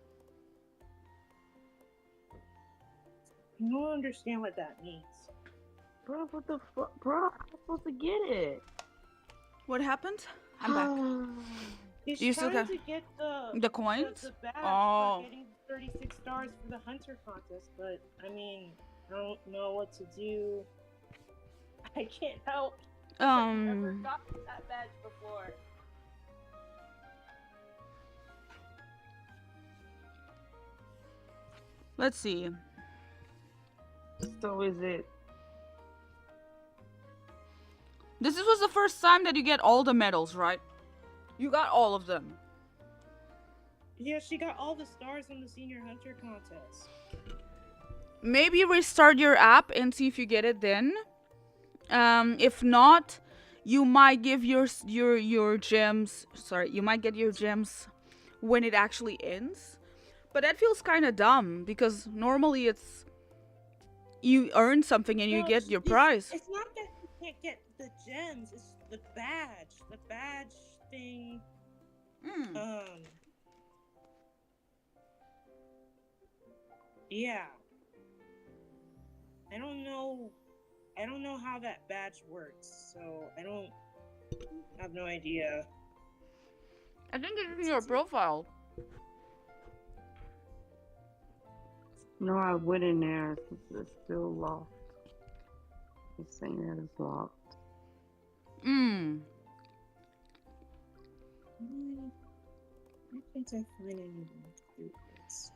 I don't understand what that means. Bro, what the fuck? Bro, I'm supposed to get it. What happened? I'm back. He's You still trying got to get the coins? the badge Oh. for getting 36 stars for the Hunter contest, but I mean, I don't know what to do. I can't help. I've never gotten that badge before. Let's see. So is it? This was the first time that you get all the medals, right? You got all of them. Yeah, she got all the stars in the Senior Hunter contest. Maybe restart your app and see if you get it then. If not, you might give your gems. Sorry, you might get your gems when it actually ends. But that feels kind of dumb because normally it's you earn something and you get your prize. It's not that you can't get the gems. It's the badge. The badge thing. Yeah. I don't know how that badge works, so I have no idea. I think it's in your profile. No, I went in there since it's still locked. It's saying that it's locked. I think I find anyone to do this.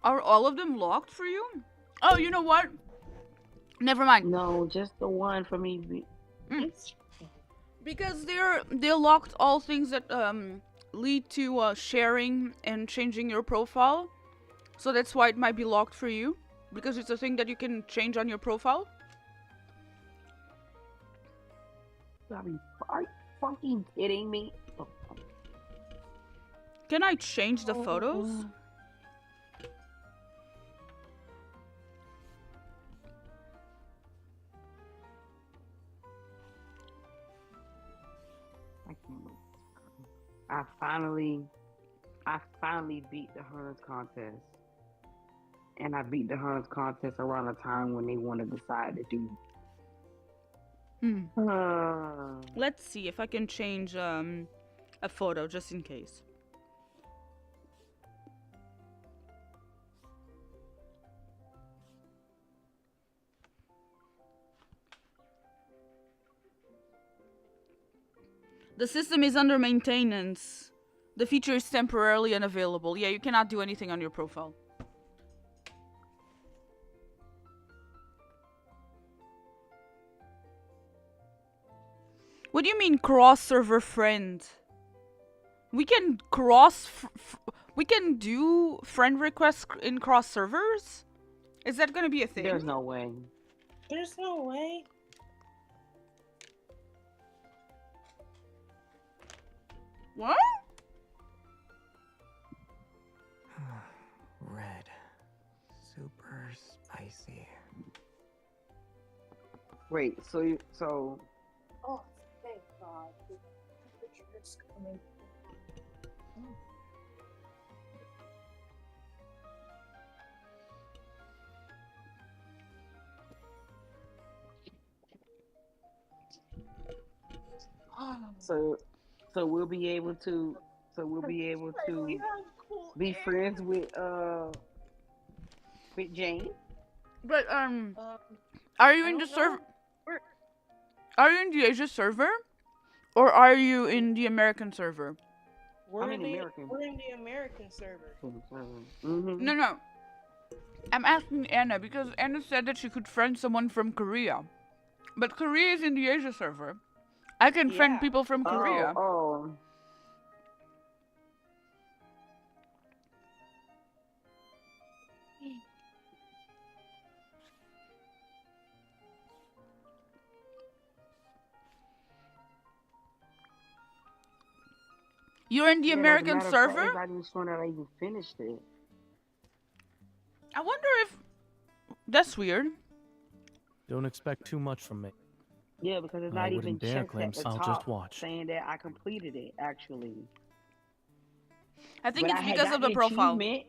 Are all of them locked for you? Oh, you know what? Never mind. No, just the one for me. Because they locked all things that lead to sharing and changing your profile. So that's why it might be locked for you. Because it's a thing that you can change on your profile. Are you fucking kidding me? Can I change the photos? I finally beat the Hunters contest. And I beat the Hunters contest around the time when they want to decide to do. Let's see if I can change a photo just in case. The system is under maintenance. The feature is temporarily unavailable. Yeah, you cannot do anything on your profile. What do you mean cross-server friend? We can we can do friend requests in cross servers? Is that gonna be a thing? There's no way. There's no way. What? Red. Super spicy. Wait, so Oh, thank God. The temperature is coming. so so we'll be able to We have cool be air. friends with Jane. But I are you in the don't server? know. We're Are you in the Asia server, or are you in the American server? I'm in the American. we're in the American server. Mm-hmm. No. I'm asking Anna because Anna said that she could friend someone from Korea, but Korea is in the Asia server. I can friend Yeah. people from Korea. Oh. You're in the Yeah, as a American matter of fact, server? I just found out I even finished it. I wonder if that's weird. Don't expect too much from me. Yeah, because it's I not even wouldn't dare checked claim at the I'll top just watch. saying that I completed it, actually. I think But it's I had because got of the the profile. achievement.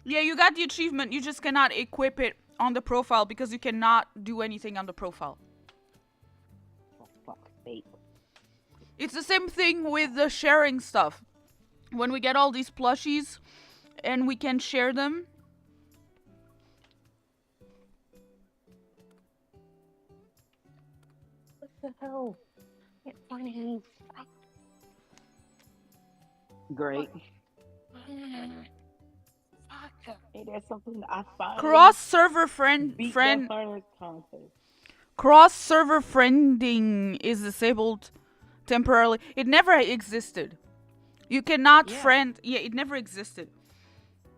Yeah, you got the achievement. You just cannot equip it on the profile because you cannot do anything on the profile. For fuck's sake. It's the same thing with the sharing stuff. When we get all these plushies and we can share them. What the hell? Can't find any. Great. Fuck. Hey, that's something I finally Cross server friend beat the learner's contest. Cross server friending is disabled temporarily. It never existed. You cannot friend. Yeah, it never existed.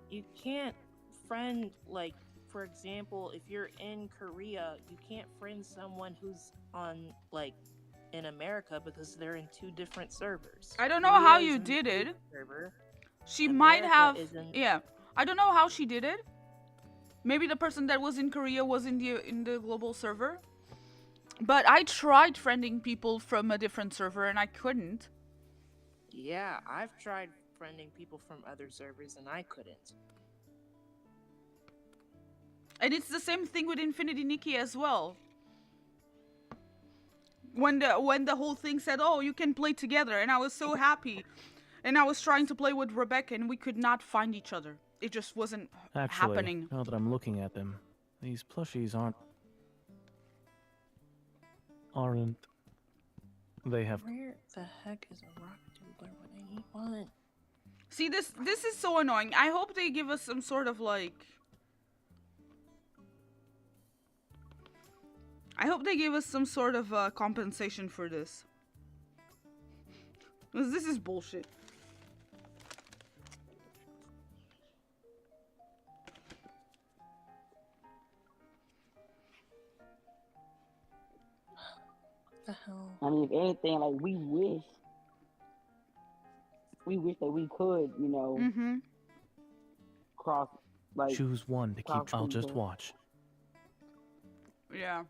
You can't friend, like, for example, if you're in Korea, you can't friend someone who's on, like, in America because they're in two different servers. I don't know how Korea is you in the did it. server. She might America have. is in- Yeah, I don't know how she did it. Maybe the person that was in Korea was in the global server. But I tried friending people from a different server and I couldn't. Yeah, I've tried friending people from other servers and I couldn't. And it's the same thing with Infinity Nikki as well. When the whole thing said, "Oh, you can play together," and I was so happy, and I was trying to play with Rebecca, and we could not find each other. It just wasn't Actually, happening. now that I'm looking at them, these plushies aren't. They have. Where the heck is a rock doodler when I need one? See, this is so annoying. I hope they give us some sort of like. I hope they give us some sort of compensation for this. 'Cause this is bullshit. What the hell? I mean, if anything, like we wish that we could, cross, like Choose one to keep. I'll just people. watch. Yeah.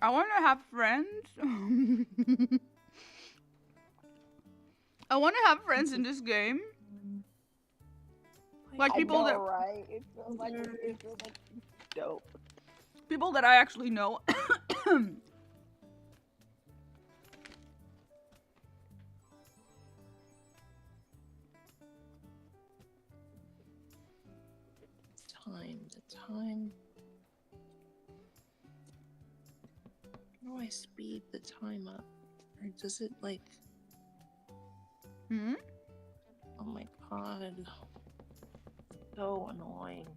I want to have friends. I want to have friends in this game. Like people I know, that right? It feels like dope. people that I actually know. The time. How do I speed the time up? Or does it like... Hmm? Oh my god. So annoying.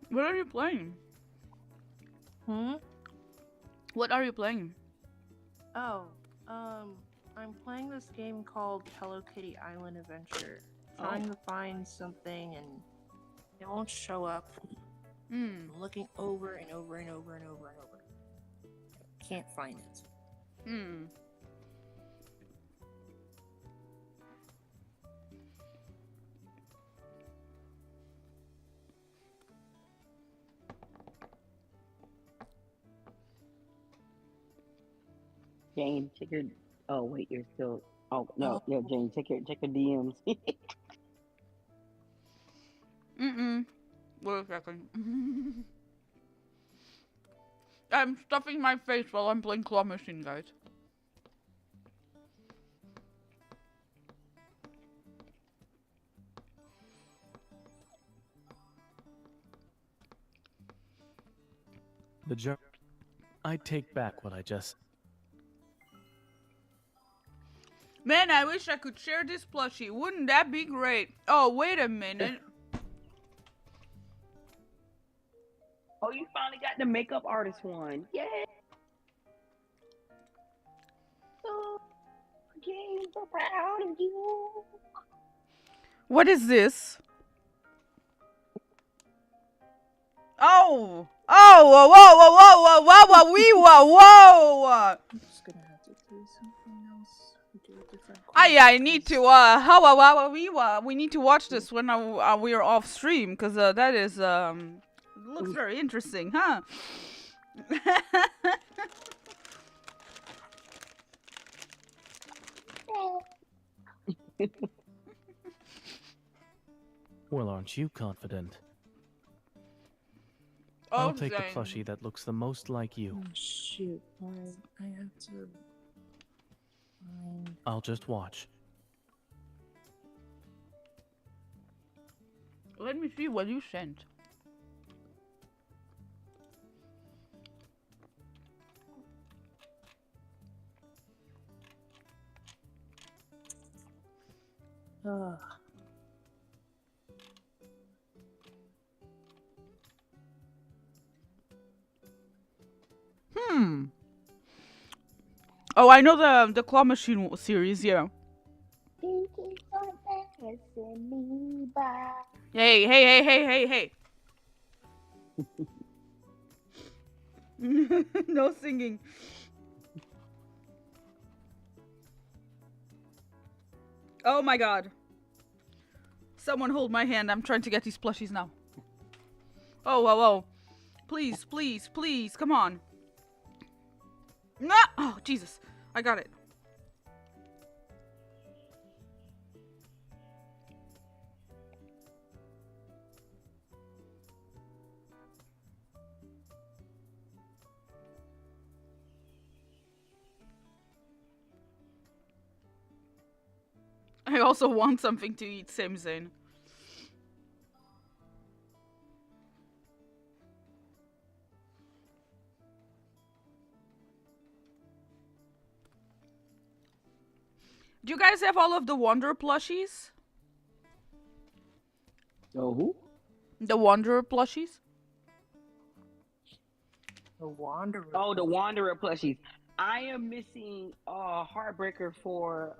What are you playing? What are you playing? Oh, I'm playing this game called Hello Kitty Island Adventure. Trying to find something and it won't show up. I'm looking over and over and over and over and over. Can't find it. Jane, check your. Oh wait, you're still. Oh no, yeah, Jane, check your DMs. Wait a second. I'm stuffing my face while I'm playing claw machine, guys. The jerk. I take back what I just. Man, I wish I could share this plushie. Wouldn't that be great? Oh, wait a minute. Oh, you finally got the makeup artist one. Yay! Oh, Jane, so proud of you. What is this? Oh! Oh! Whoa! Whoa! Whoa! Whoa! Whoa! Whoa! Wee! Whoa! Whoa! I'm just gonna have to do something else. Do a different. I need to we need to watch this when we are off stream, because that is looks very interesting, huh? Well, aren't you confident? Oh, I'll take dang. the plushie that looks the most like you. Oh shoot! I have to. I'll just watch. Let me see what you sent. Oh, I know the claw machine series, yeah. Hey. No singing. Oh my god. Someone hold my hand. I'm trying to get these plushies now. Oh, whoa. Please, please, please. Come on. Nah! Oh, Jesus. I got it. I also want something to eat, same Zane. Do you guys have all of the Wanderer plushies? Oh, who? The Wanderer plushies? The Wanderer. Oh, the Wanderer plushies. I am missing Heartbreaker for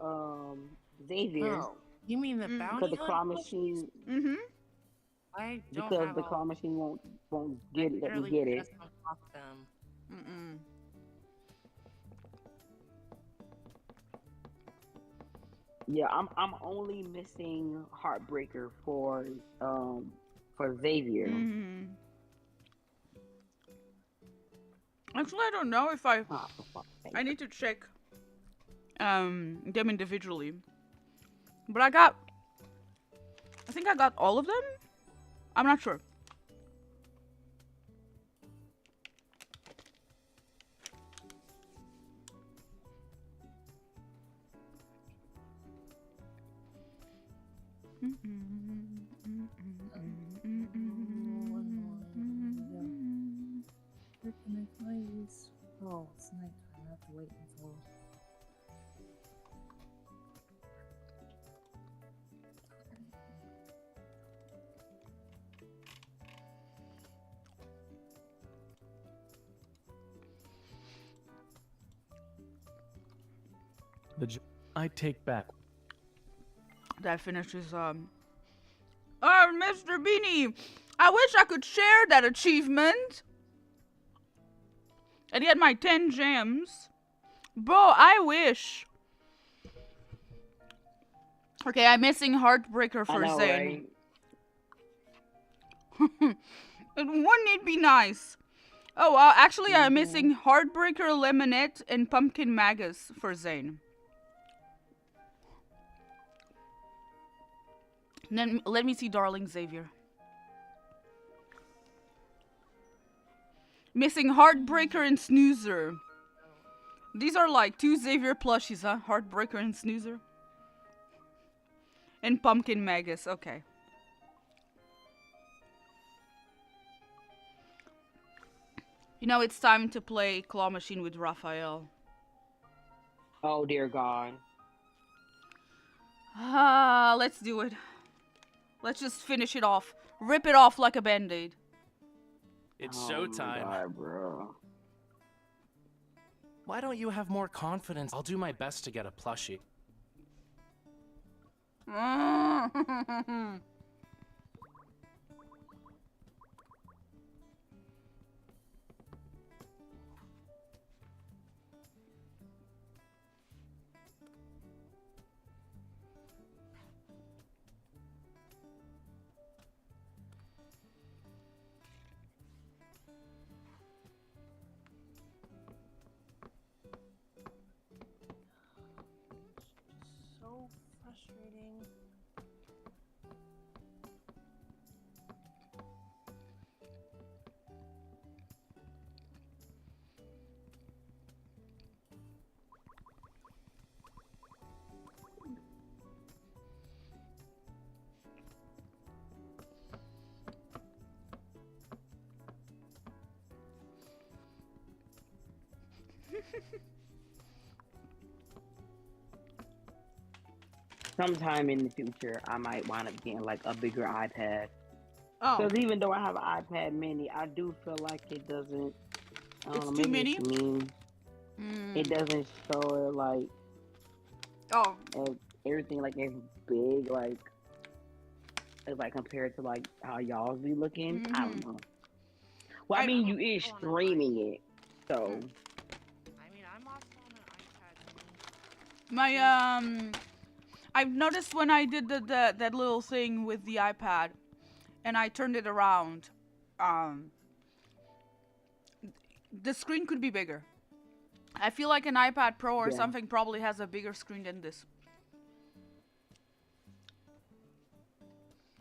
Xavier. Oh, you mean the bounty Because the claw hunt machine. Mm-hmm. I don't Because have the all- claw machine won't let me barely get it. just unlocked them. Yeah, I'm only missing Heartbreaker for Xavier. Actually, I don't know if I need to check them individually. But I think I got all of them. I'm not sure. Where can I find these? Oh, it's nighttime. I have to wait until. I take back. That finishes, Oh, Mr. Beanie! I wish I could share that achievement! And get my 10 gems. Bro, I wish. Okay, I'm missing Heartbreaker for Zane. Wouldn't it be nice? Oh, well, actually, I'm missing Heartbreaker, Lemonette, and Pumpkin Magus for Zane. And then let me see Darling Xavier. Missing Heartbreaker and Snoozer. These are like 2 Xavier plushies, huh? Heartbreaker and Snoozer. And Pumpkin Magus, okay. You know, it's time to play Claw Machine with Raphael. Oh, dear God. Let's do it. Let's just finish it off. Rip it off like a band-aid. It's showtime. God, bro. Why don't you have more confidence? I'll do my best to get a plushie. So frustrating. Sometime in the future, I might wind up getting like a bigger iPad. Oh. Because even though I have an iPad mini, I do feel like it doesn't. I don't know, It's too maybe mini? it's me. It doesn't show it like. Oh. Everything like it's big, like. It's like compared to like how y'all's be looking. I don't know. Well, I mean, you is streaming it, so. I mean, I'm also on an iPad. My I've noticed when I did that little thing with the iPad, and I turned it around, the screen could be bigger. I feel like an iPad Pro or something probably has a bigger screen than this.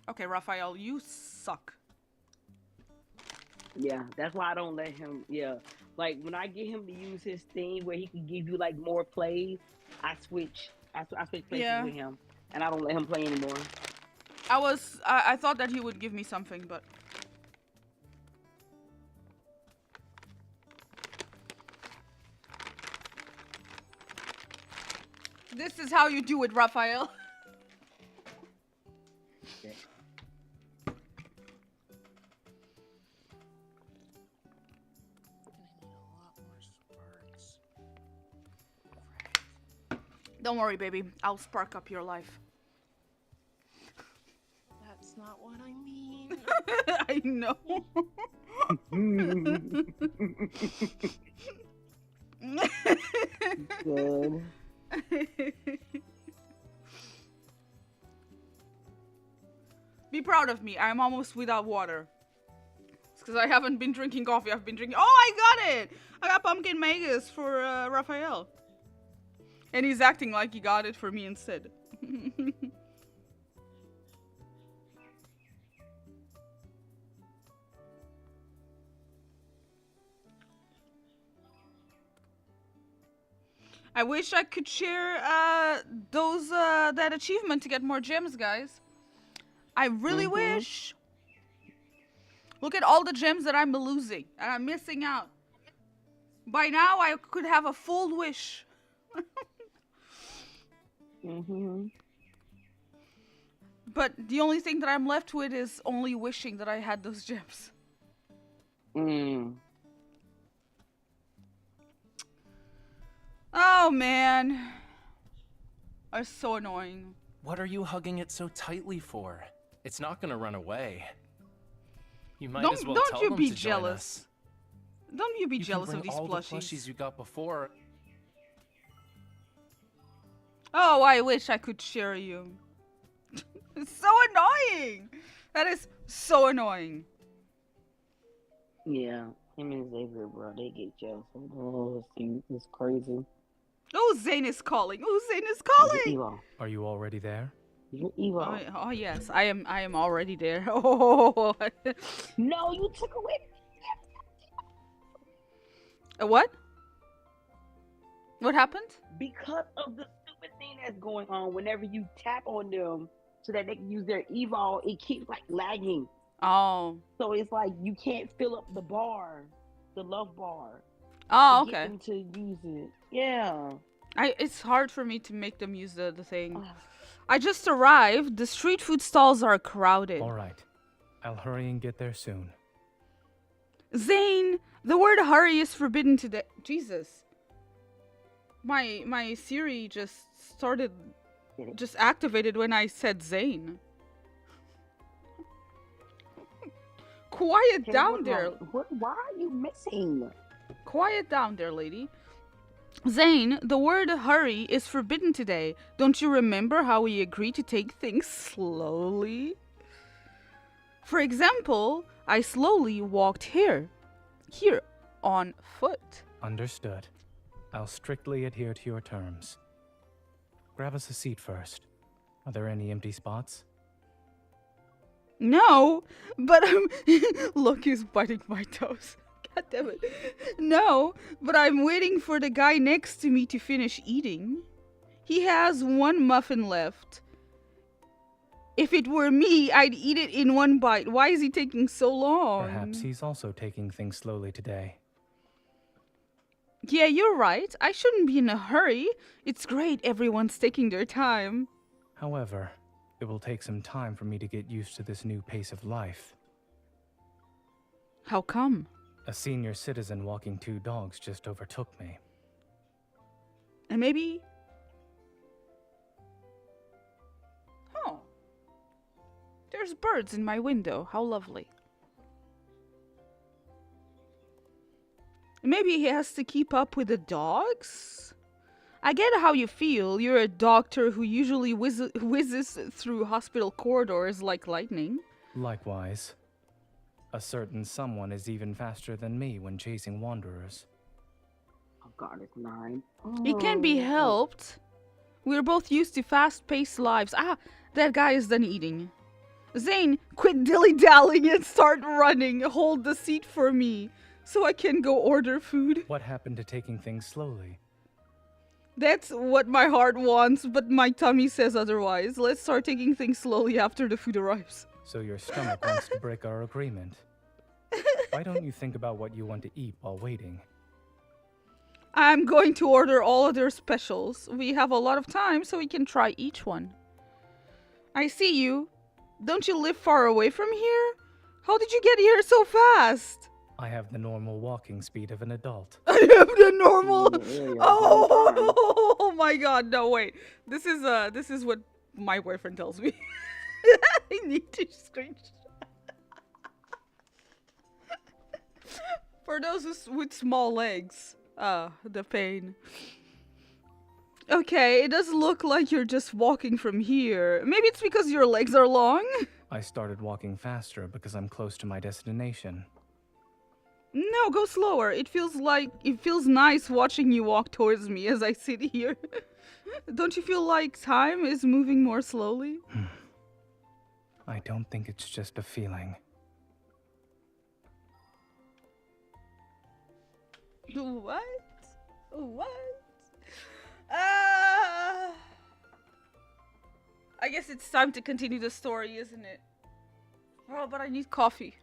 Okay, Raphael, you suck. Yeah, that's why I don't let him. Yeah, like when I get him to use his thing where he can give you like more plays, I switch. I switch places with him, and I don't let him play anymore. I thought that he would give me something, but. This is how you do it, Raphael. Okay. Don't worry, baby. I'll spark up your life. That's not what I mean. I know. Good. Be proud of me. I'm almost without water. It's because I haven't been drinking coffee. I've been drinking. Oh, I got it! I got pumpkin magus for Raphael. And he's acting like he got it for me instead. I wish I could share that achievement to get more gems, guys. I really wish. Look at all the gems that I'm losing and I'm missing out. By now, I could have a full wish. But the only thing that I'm left with is only wishing that I had those gems. Oh man, are so annoying. What are you hugging it so tightly for? It's not gonna run away. You might as well tell them to join us. Don't you be jealous of these all plushies. the plushies you got before. Oh, I wish I could share you. It's so annoying. That is so annoying. Yeah. Him and Xavier, bro, they get jealous. Oh, see, it's crazy. Oh, Zane is calling. Oh, Zane is calling. Evo. Are you already there? You're Evo. Oh yes, I am. I am already there. Oh. No, you took away. A what? What happened? Because of the stupid thing that's going on. Whenever you tap on them so that they can use their Evo, it keeps like lagging. Oh. So it's like you can't fill up the bar, the love bar. Oh, to okay. Get them to use it. Yeah. It's hard for me to make them use the thing. I just arrived. The street food stalls are crowded. All right. I'll hurry and get there soon. Zane, the word hurry is forbidden today. Jesus. My Siri just activated when I said Zane. Quiet down there. Why are you missing? Quiet down there, lady. Zane, the word hurry is forbidden today. Don't you remember how we agreed to take things slowly? For example, I slowly walked here on foot. Understood. I'll strictly adhere to your terms. Grab us a seat first. Are there any empty spots? No, but look, he's biting my toes. God damn it. No, but I'm waiting for the guy next to me to finish eating. He has one muffin left. If it were me, I'd eat it in one bite. Why is he taking so long? Perhaps he's also taking things slowly today. Yeah, you're right. I shouldn't be in a hurry. It's great everyone's taking their time. However, it will take some time for me to get used to this new pace of life. How come? A senior citizen walking 2 dogs just overtook me. And maybe... Oh. There's birds in my window. How lovely. Maybe he has to keep up with the dogs? I get how you feel. You're a doctor who usually whizzes through hospital corridors like lightning. Likewise. A certain someone is even faster than me when chasing wanderers. Oh God, it's 9. It can't be helped. We're both used to fast-paced lives. Ah, that guy is done eating. Zane, quit dilly-dallying and start running. Hold the seat for me, so I can go order food. What happened to taking things slowly? That's what my heart wants, but my tummy says otherwise. Let's start taking things slowly after the food arrives. So your stomach wants to break our agreement. Why don't you think about what you want to eat while waiting? I'm going to order all of their specials. We have a lot of time, so we can try each one. I see you. Don't you live far away from here? How did you get here so fast? I have the normal walking speed of an adult. I have the normal... Oh my god, no, wait. This is what my boyfriend tells me. I need to screenshot. For those with small legs. The pain. Okay, it does look like you're just walking from here. Maybe it's because your legs are long? I started walking faster because I'm close to my destination. No, go slower. It feels nice watching you walk towards me as I sit here. Don't you feel like time is moving more slowly? I don't think it's just a feeling. What? What? I guess it's time to continue the story, isn't it? Oh, but I need coffee.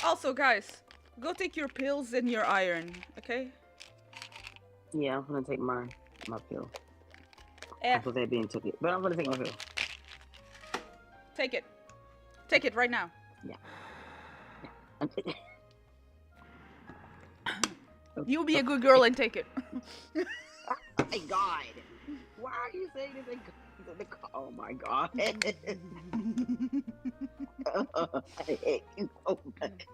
Also, guys, go take your pills and your iron, okay? Yeah, I'm gonna take my pill. After that being took it, but I'm gonna take my pill. Take it. Take it right now. Yeah. You be a good girl and take it. Oh my God! Why are you saying this? Oh my God! I hate you so much.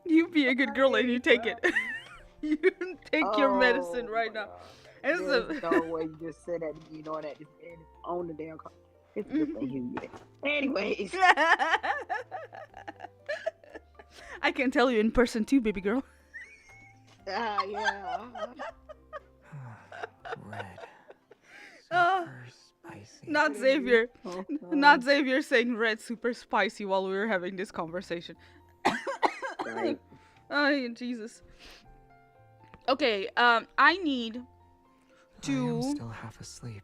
You be a good girl and you take it. You take your medicine right now. There's no way you just said that to me, knowing that this man is on the damn car. It's a good thing you get. Anyways. I can tell you in person too, baby girl. Yeah. Red. Uh, Spicy. not Xavier. Not Xavier saying red super spicy while we were having this conversation. Right. Oh, Jesus. Okay, I need I to... am still half asleep,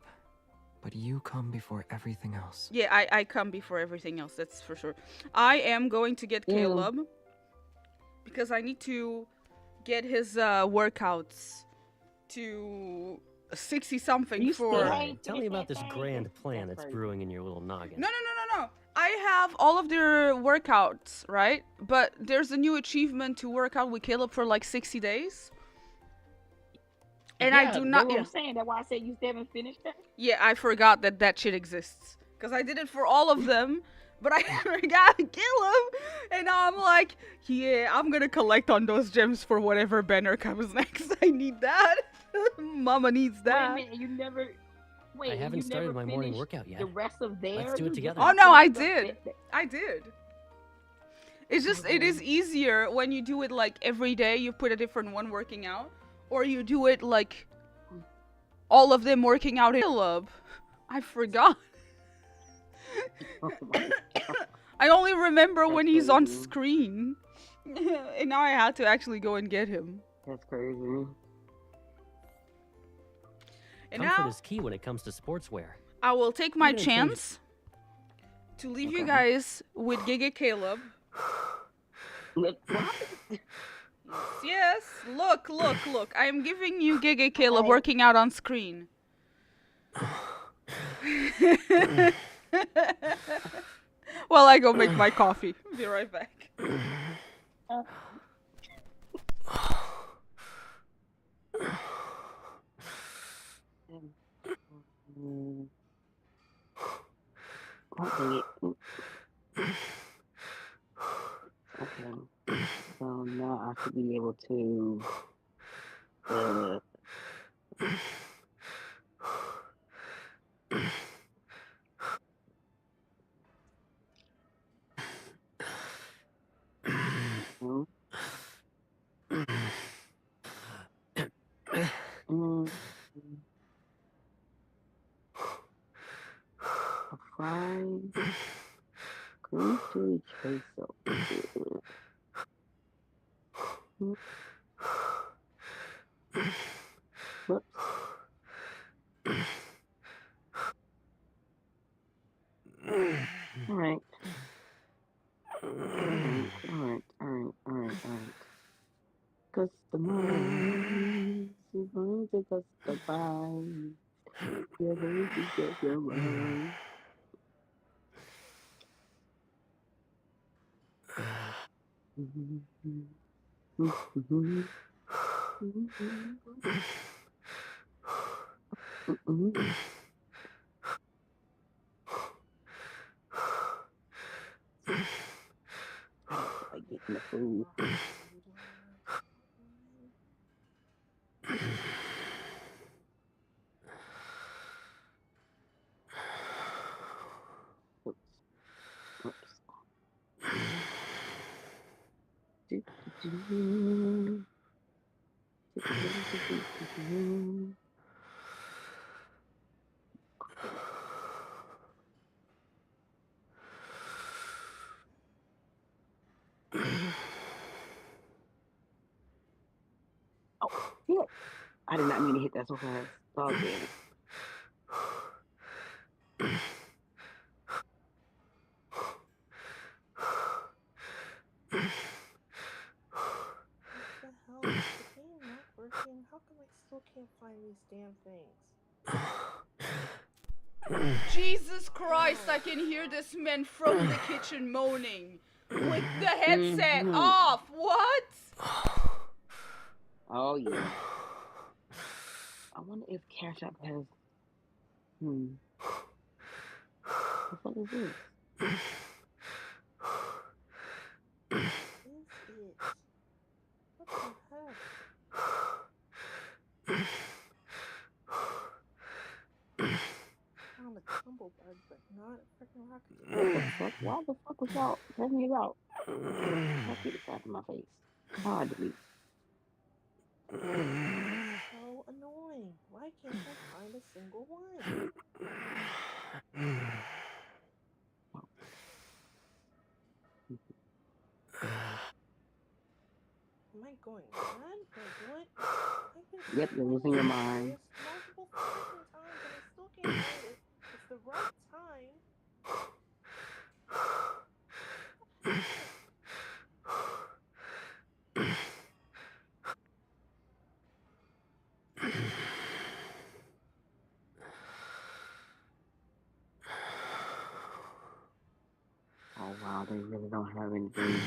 but you come before everything else. Yeah, I come before everything else, that's for sure. I am going to get Caleb because I need to get his workouts to 60 something for... Tell me about this grand plan that's brewing in your little noggin. No. I have all of their workouts, right? But there's a new achievement to work out with Caleb for like 60 days. And I do not... That's what I'm saying. That's why I said you still haven't finished that. Yeah, I forgot that shit exists. Because I did it for all of them. But I forgot Caleb. And now I'm like, yeah, I'm going to collect on those gems for whatever banner comes next. I need that. Mama needs that. Wait a minute, you never... Wait, I haven't started my morning finished workout yet. The rest of theirs? Let's do it together. Oh, no, I did. It's just, it is easier when you do it like every day. You put a different one working out. Or you do it like all of them working out. Caleb, I forgot. I only remember when he's on screen. And now I had to actually go and get him. That's crazy. And Comfort now is key when it comes to sportswear. I will take my I'm gonna chance to leave you guys with Giga Caleb. Yes, look. I am giving you Giga Caleb working out on screen. While I go make my coffee. Be right back. Okay. So now I should be able to a fried green chili queso. Whoops. All right. Customize. You're going to customize. You're going to get your mind. I get the food. Oh, shit. I did not mean to hit that so fast. Oh, damn it. What the hell? Is the game not working? How come I still can't find these damn things? Jesus Christ, I can hear this man from the kitchen moaning. With the headset off. What? Oh, yeah. I wonder if Cash App has... What the fuck is this? Is it? What the heck? Found the tumblebug, but not a freaking rocket. What the fuck? Why the fuck was y'all checking it out? I'll get the crap in my face. Hard to me. So annoying. Why can't I find a single one? Am I going mad? Like what? I've been Yep, you're losing your mind. this multiple freaking times and I still can't find it. It's the right time. Oh wow, they really don't have anything.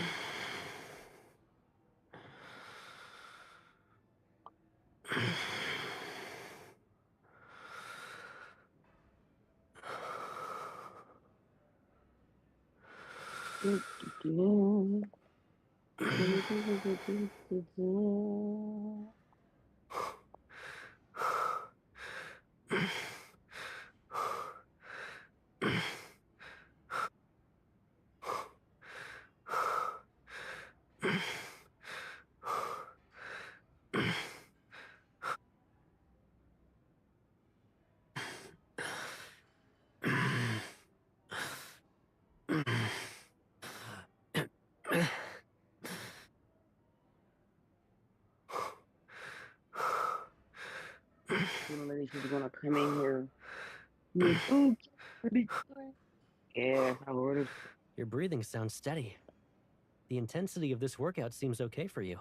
She's gonna come in here. Yeah, I ordered. Your breathing sounds steady. The intensity of this workout seems okay for you.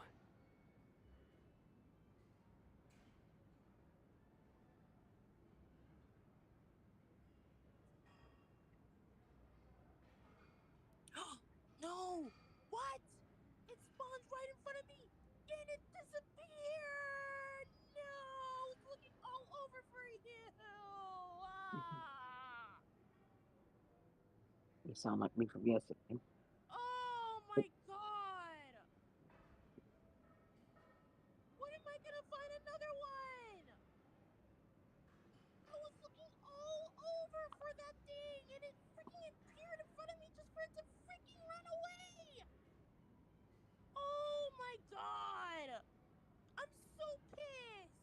No! What? It spawned right in front of me and it disappeared! No! It's looking all over for you! Ah! You sound like me from yesterday. Oh my god! When am I gonna find another one? I was looking all over for that thing and it freaking appeared in front of me just for it to freaking run away! Oh my god! I'm so pissed!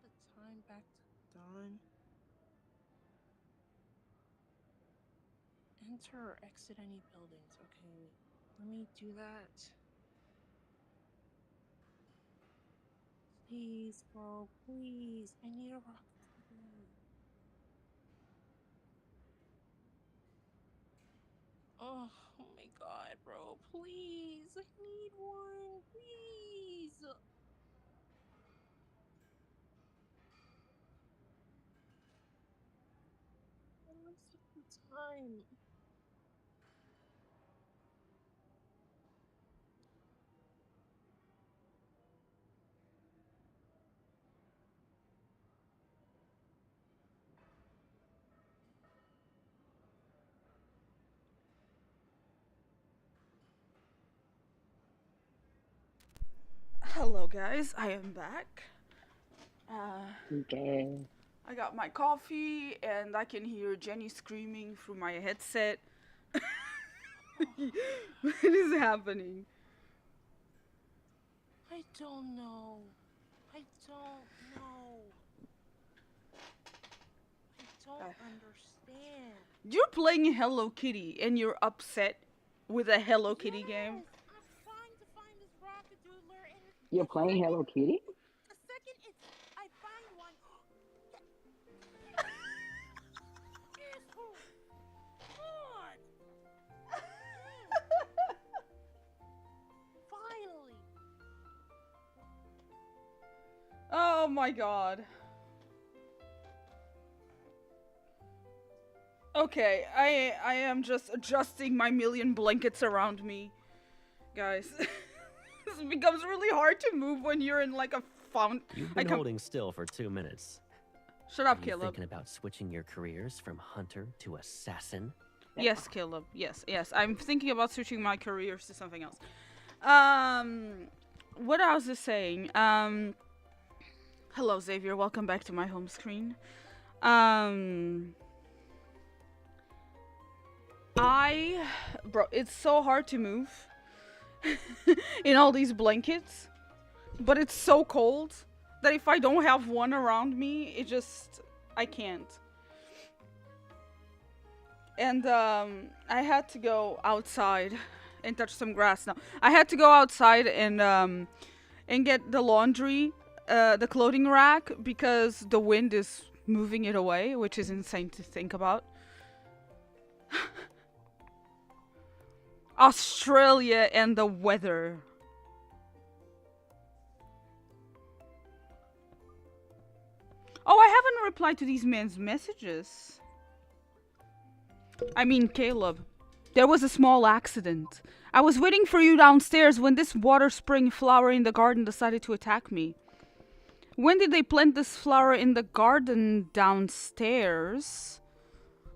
Set the time back to dawn. Enter or exit any buildings. Okay, let me do that. Please, bro, please. I need a rocket today. Oh my god, bro, please. I need one, please. I don't set the time. Hello guys, I am back. Okay. I got my coffee and I can hear Jenny screaming through my headset. What is happening? I don't know. I don't know. I don't understand. You're playing Hello Kitty and you're upset with a Hello Kitty game? I'm trying to find this rocket doodler and You're playing Hello Kitty? the second I find one. Asshole! God! Finally! Oh my god. Okay, I am just adjusting my million blankets around me. Guys, this becomes really hard to move when you're in like a font. You've been holding still for 2 minutes. Shut up, Are you Caleb. thinking about switching your careers from hunter to assassin? Yes, Caleb. Yes, yes. I'm thinking about switching my careers to something else. What I was just saying. Hello, Xavier. Welcome back to my home screen. Bro, it's so hard to move in all these blankets, but it's so cold that if I don't have one around me, I can't. And I had to go outside and touch some grass now. I had to go outside and get the laundry, the clothing rack, because the wind is moving it away, which is insane to think about. Australia and the weather. Oh, I haven't replied to these men's messages. I mean, Caleb, there was a small accident. I was waiting for you downstairs when this water spring flower in the garden decided to attack me. When did they plant this flower in the garden downstairs?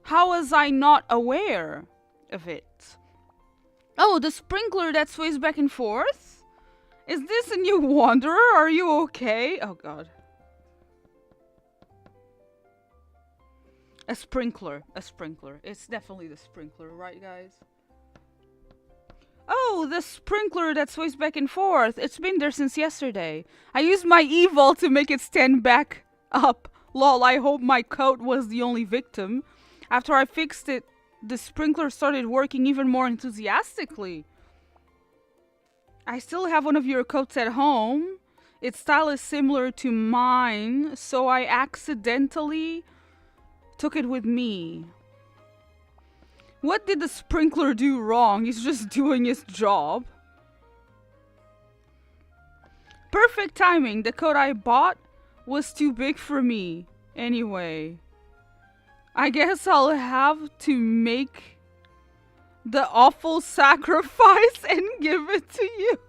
How was I not aware of it? Oh, the sprinkler that sways back and forth? Is this a new wanderer? Are you okay? Oh, God. A sprinkler. A sprinkler. It's definitely the sprinkler, right, guys? Oh, the sprinkler that sways back and forth. It's been there since yesterday. I used my evil to make it stand back up. Lol, I hope my coat was the only victim. After I fixed it, the sprinkler started working even more enthusiastically. I still have one of your coats at home. Its style is similar to mine, so I accidentally took it with me. What did the sprinkler do wrong? He's just doing his job. Perfect timing. The coat I bought was too big for me. Anyway, I guess I'll have to make the awful sacrifice and give it to you.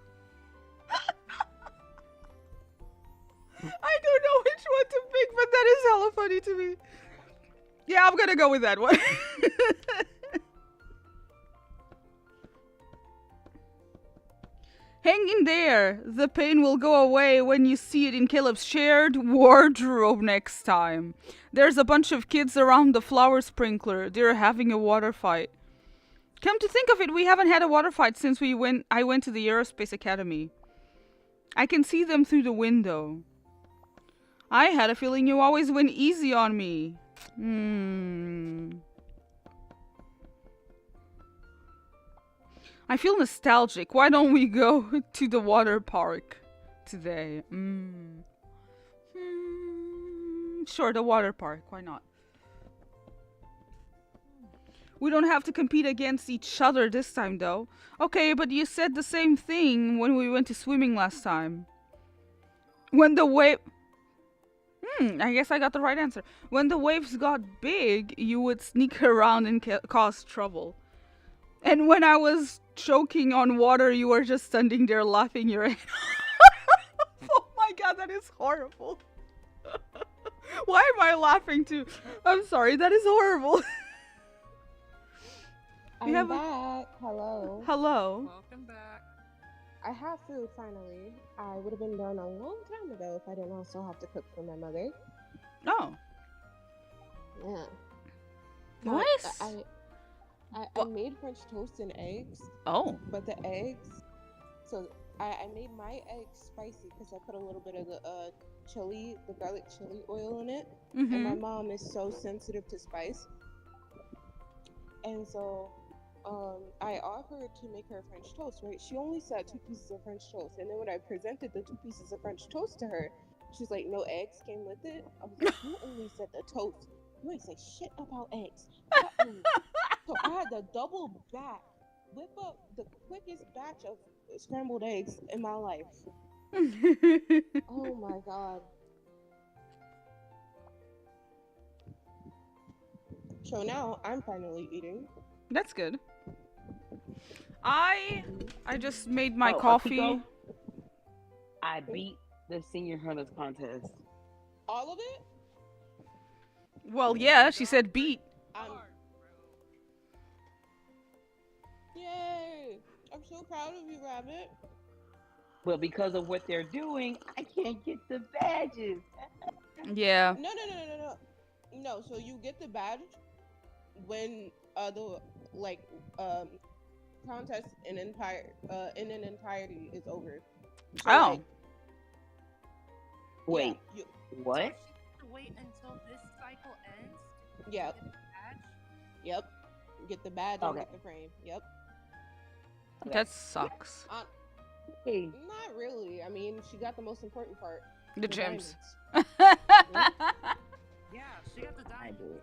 I don't know which one to pick, but that is hella funny to me. Yeah, I'm gonna go with that one. Hang in there. The pain will go away when you see it in Caleb's shared wardrobe next time. There's a bunch of kids around the flower sprinkler. They're having a water fight. Come to think of it, we haven't had a water fight since I went to the Aerospace Academy. I can see them through the window. I had a feeling you always went easy on me. I feel nostalgic. Why don't we go to the water park today? Sure, the water park. Why not? We don't have to compete against each other this time, though. Okay, but you said the same thing when we went to swimming last time. When the wave... I guess I got the right answer. When the waves got big, you would sneak around and cause trouble. And when I was choking on water, you were just standing there laughing your head. Oh my god, that is horrible. Why am I laughing too? I'm sorry, that is horrible. I'm back. Hello. Hello. Welcome back. I have food finally. I would have been done a long time ago if I didn't also have to cook for my mother. Oh. Yeah. Nice. I made French toast and eggs. Oh. But the eggs, so I made my eggs spicy because I put a little bit of the the garlic chili oil in it. And my mom is so sensitive to spice. And so I offered to make her French toast, right? She only said 2 pieces of French toast. And then when I presented the 2 pieces of French toast to her, she's like, no eggs came with it. I was like, you only said the toast. You ain't say shit about eggs. So I had to double back, whip up the quickest batch of scrambled eggs in my life. Oh my god. So now I'm finally eating. That's good. I just made my coffee. Akiko, I beat the senior hunters contest. All of it? Well, yeah, she said beat. Yay! I'm so proud of you, Rabbit. But because of what they're doing, I can't get the badges. Yeah. No, so you get the badge when the contest in an entirety is over. So, Oh. like, Wait. Yeah, What? So she has to wait until this cycle ends to Yep. get the badge? Yep. Get the badge and get the frame. Yep. That sucks. Not really. I mean, she got the most important part. The gems. diamonds. Yeah, she got the diamonds.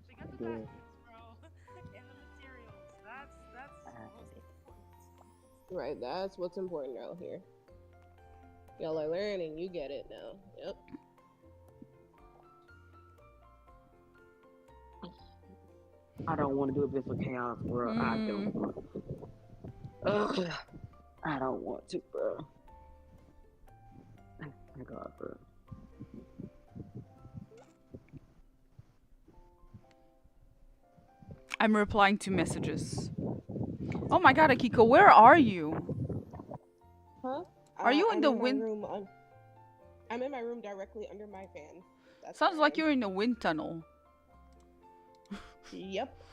She got the diamonds, bro. And the materials. That's most important. Right, that's what's important out here. Y'all are learning, you get it now. Yep. I don't want to do Abyss of Chaos, bro. I don't want to. Ugh. I don't want to, bro. Oh my God, bro. I'm replying to messages. Oh my god, Akiko, where are you? Huh? Are you in the my wind? room I'm in my room directly under my fan. That's Sounds where like I am. you're in a wind tunnel. Yep.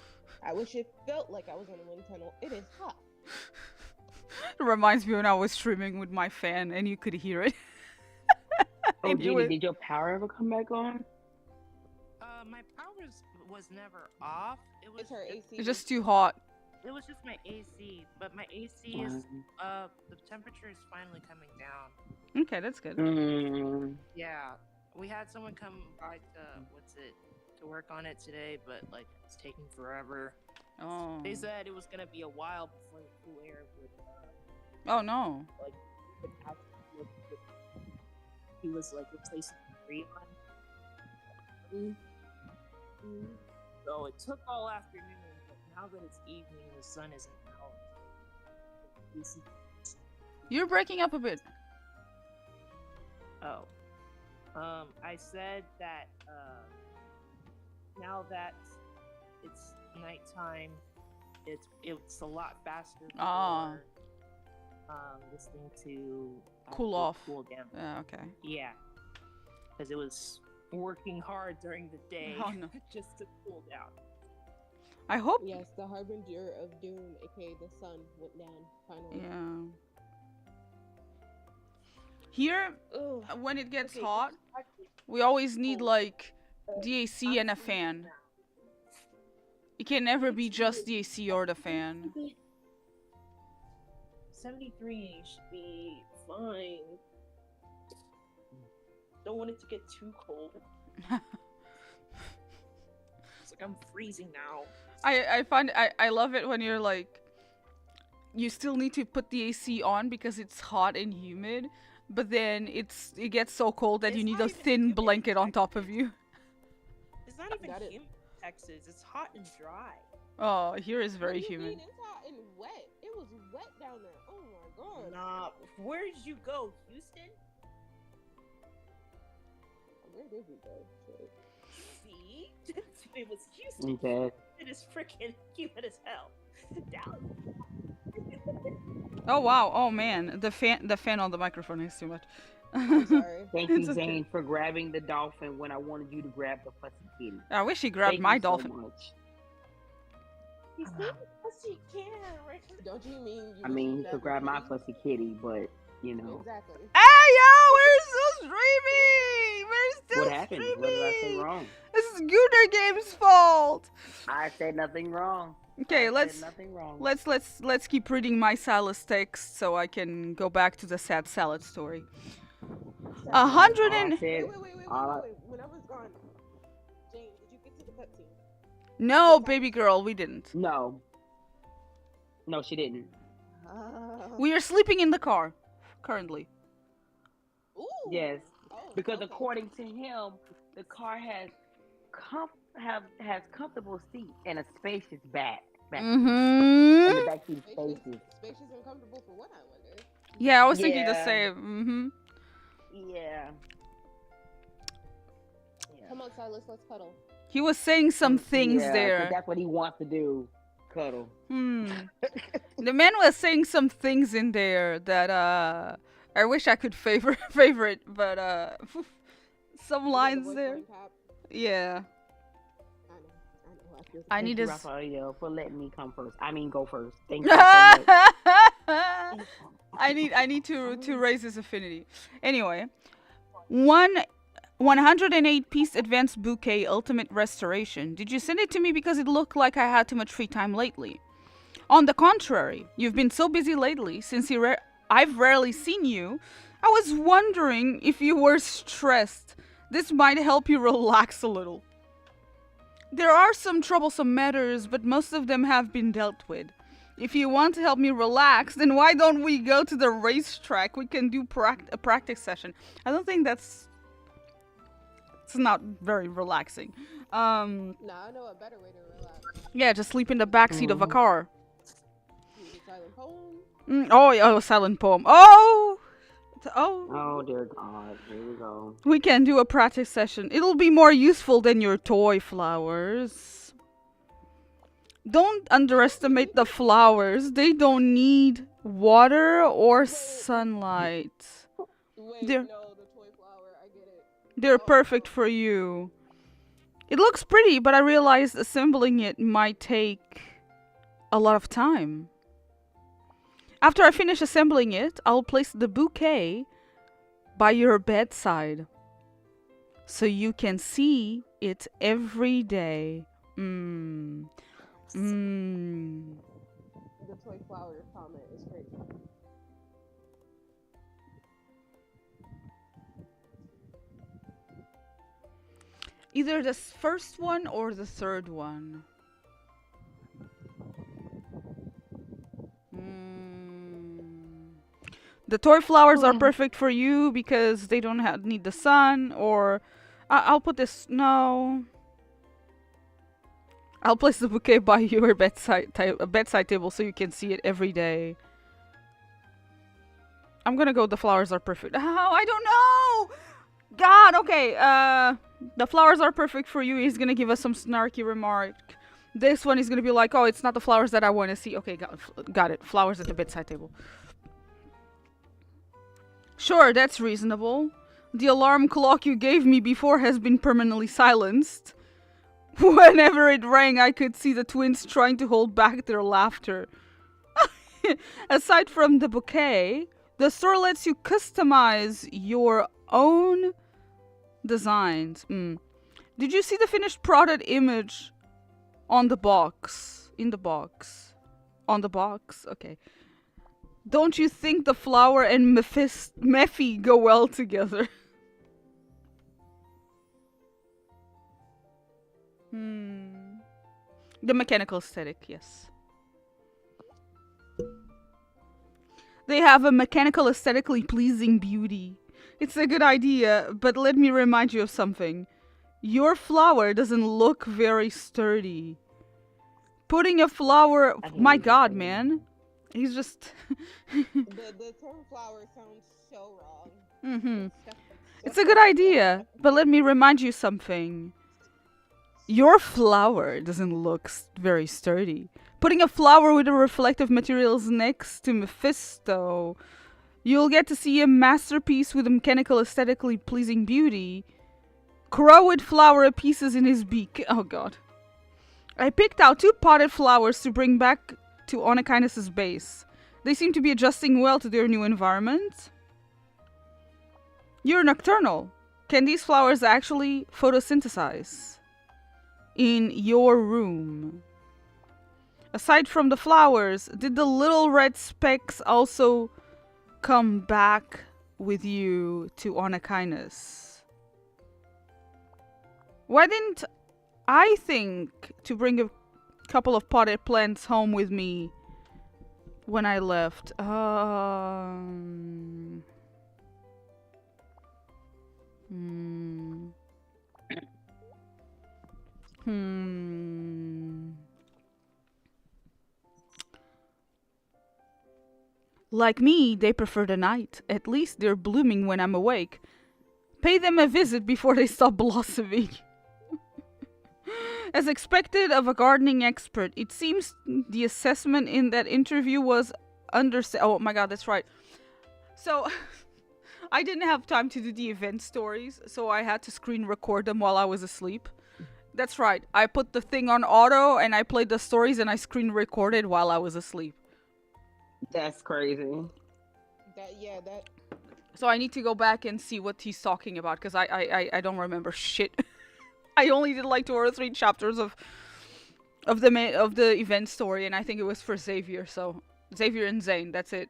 I wish it felt like I was in a wind tunnel. It is hot. It reminds me when I was streaming with my fan and you could hear it. Oh, Gina, did your power ever come back on? My power was never off. It was her AC. It's just too hot. It was just my AC, but my AC is the temperature is finally coming down. Okay, that's good. Yeah, we had someone come by to work on it today, but like it's taking forever. Oh. They said it was gonna be a while before the cool air would. Oh no. Like he was like replacing the freon. So it took all afternoon, but now that it's evening, the sun isn't out. You're breaking up a bit. Oh. I said that now that it's nighttime, it's a lot faster for this thing to Cool off. Cool down. Okay. Yeah. Because it was working hard during the day just to cool down. I hope. Yes, the harbinger of doom, aka the sun, went down finally. Yeah. Here, when it gets hot, we always need like the AC and a fan. It can never be just the AC or the fan. 73 should be fine. Don't want it to get too cold. It's like I'm freezing now. I love it when you're like, you still need to put the AC on because it's hot and humid, but then it gets so cold that you need a thin blanket on top of you. It's not even humid in Texas. It's hot and dry. Oh, here is very What do you humid. mean? It's hot and wet. It was wet down there. Oh my god. Nah, where did you go? Houston? Where did we go? See? It was Houston. Okay. It is freaking humid as hell. Down. Oh wow! Oh man, the fan on the microphone is too much. I'm sorry. Thank you, Zane, for grabbing the dolphin when I wanted you to grab the fussy kitty. I wish he grabbed Thank my you so dolphin. much. He's grabbing the fussy kitty, right? Don't you mean? I mean, he could grab my fussy kitty, but you know. Exactly. Hey yo, we're still streaming. We're still What happened? streaming. What did I say wrong? This is Gooner Game's fault. I said nothing wrong. Okay, I said nothing wrong. let's keep reading my Silas text so I can go back to the sad salad story. 100 and Wait. When I was gone, Jane, did you get to the cutscene? no, baby girl, we didn't. No, she didn't. We are sleeping in the car currently. Ooh. Yes, because according to him, the car has comfortable seats and a spacious back. And the back seat is spacious. Spacious and comfortable for what, I wonder? Yeah, I was thinking the same. Come on, Silas, let's cuddle. He was saying some things Yeah, 'cause there. that's what he wants to do. Cuddle. The man was saying some things in there that I wish I could favorite, but some lines there. Yeah. I need to to Raphael for letting me come first. I mean, go first. Thank you so much. I need to raise his affinity. Anyway, 108 piece advanced bouquet ultimate restoration. Did you send it to me because it looked like I had too much free time lately? On the contrary, you've been so busy lately since I've rarely seen you. I was wondering if you were stressed. This might help you relax a little. There are some troublesome matters, but most of them have been dealt with. If you want to help me relax, then why don't we go to the racetrack? We can do a practice session. I don't think it's not very relaxing. No, I know a better way to relax. Yeah, just sleep in the backseat of a car. Silent poem. Oh, silent poem. Oh, Oh dear God, here we go. we can do a practice session. It'll be more useful than your toy flowers. Don't underestimate the flowers. They don't need water or sunlight. They're perfect for you. It looks pretty, but I realized assembling it might take a lot of time. After I finish assembling it, I'll place the bouquet by your bedside so you can see it every day. The toy flower comment is crazy. Either the first one or the third one. The toy flowers are perfect for you because they don't need the sun, or I'll put this. No, I'll place the bouquet by your bedside table so you can see it every day. I'm gonna go. The flowers are perfect. Oh, I don't know. God. Okay. The flowers are perfect for you. He's gonna give us some snarky remark. This one is gonna be like, oh, it's not the flowers that I want to see. Okay, got it. Flowers at the bedside table. Sure, that's reasonable. The alarm clock you gave me before has been permanently silenced. Whenever it rang, I could see the twins trying to hold back their laughter. Aside from the bouquet, the store lets you customize your own designs. Did you see the finished product image on the box? In the box. On the box? Okay. Don't you think the flower and Mephi go well together? The mechanical aesthetic, yes. They have a mechanical aesthetically pleasing beauty. It's a good idea, but let me remind you of something. Your flower doesn't look very sturdy. Putting a flower... My God, man. He's just... the term flower sounds so wrong. It's a good idea, but let me remind you something. Your flower doesn't look very sturdy. Putting a flower with the reflective materials next to Mephisto, you'll get to see a masterpiece with a mechanical aesthetically pleasing beauty. Crow with flower pieces in his beak. Oh God. I picked out 2 potted flowers to bring back to Onykinus' base. They seem to be adjusting well to their new environment. You're nocturnal. Can these flowers actually photosynthesize? In your room. Aside from the flowers, did the little red specks also come back with you to Onykinus? Why didn't I think to bring a couple of potted plants home with me when I left? Like me, they prefer the night. At least they're blooming when I'm awake. Pay them a visit before they stop blossoming. As expected of a gardening expert, it seems the assessment in that interview was oh my god, that's right. So, I didn't have time to do the event stories, so I had to screen record them while I was asleep. That's right, I put the thing on auto and I played the stories and I screen recorded while I was asleep. That's crazy. So I need to go back and see what he's talking about, because I don't remember shit. I only did like 2 or 3 chapters of the event story, and I think it was for Xavier, so Xavier and Zane, that's it.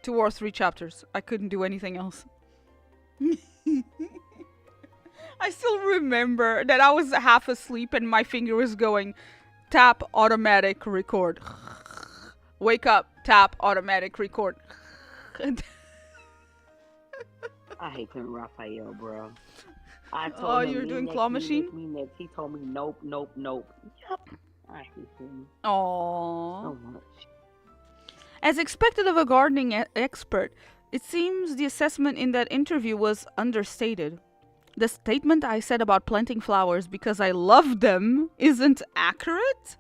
2 or 3 chapters. I couldn't do anything else. I still remember that I was half asleep and my finger was going tap automatic record. Wake up, tap automatic record. I hate him, Raphael, bro. I told Oh, him, you're me doing next, claw me machine? next, me next. He told me nope, nope, nope. Yep. I hate him Aww. so much. As expected of a gardening expert, it seems the assessment in that interview was understated. The statement I said about planting flowers because I love them isn't accurate.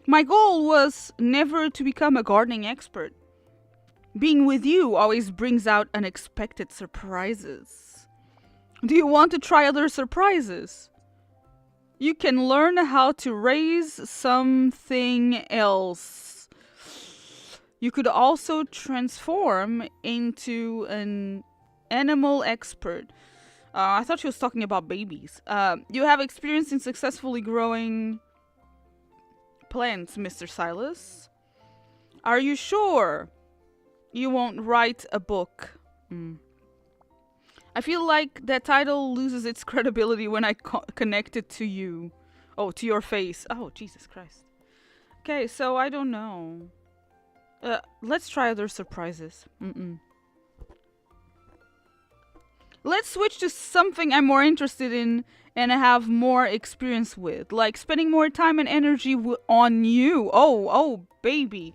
My goal was never to become a gardening expert. Being with you always brings out unexpected surprises. Do you want to try other surprises? You can learn how to raise something else. You could also transform into an animal expert. I thought she was talking about babies. You have experience in successfully growing plants, Mr. Silas. Are you sure you won't write a book? I feel like that title loses its credibility when I connect it to you. Oh, to your face. Oh, Jesus Christ. Okay, so I don't know. Let's try other surprises. Let's switch to something I'm more interested in and have more experience with. Like spending more time and energy on you. Oh, baby.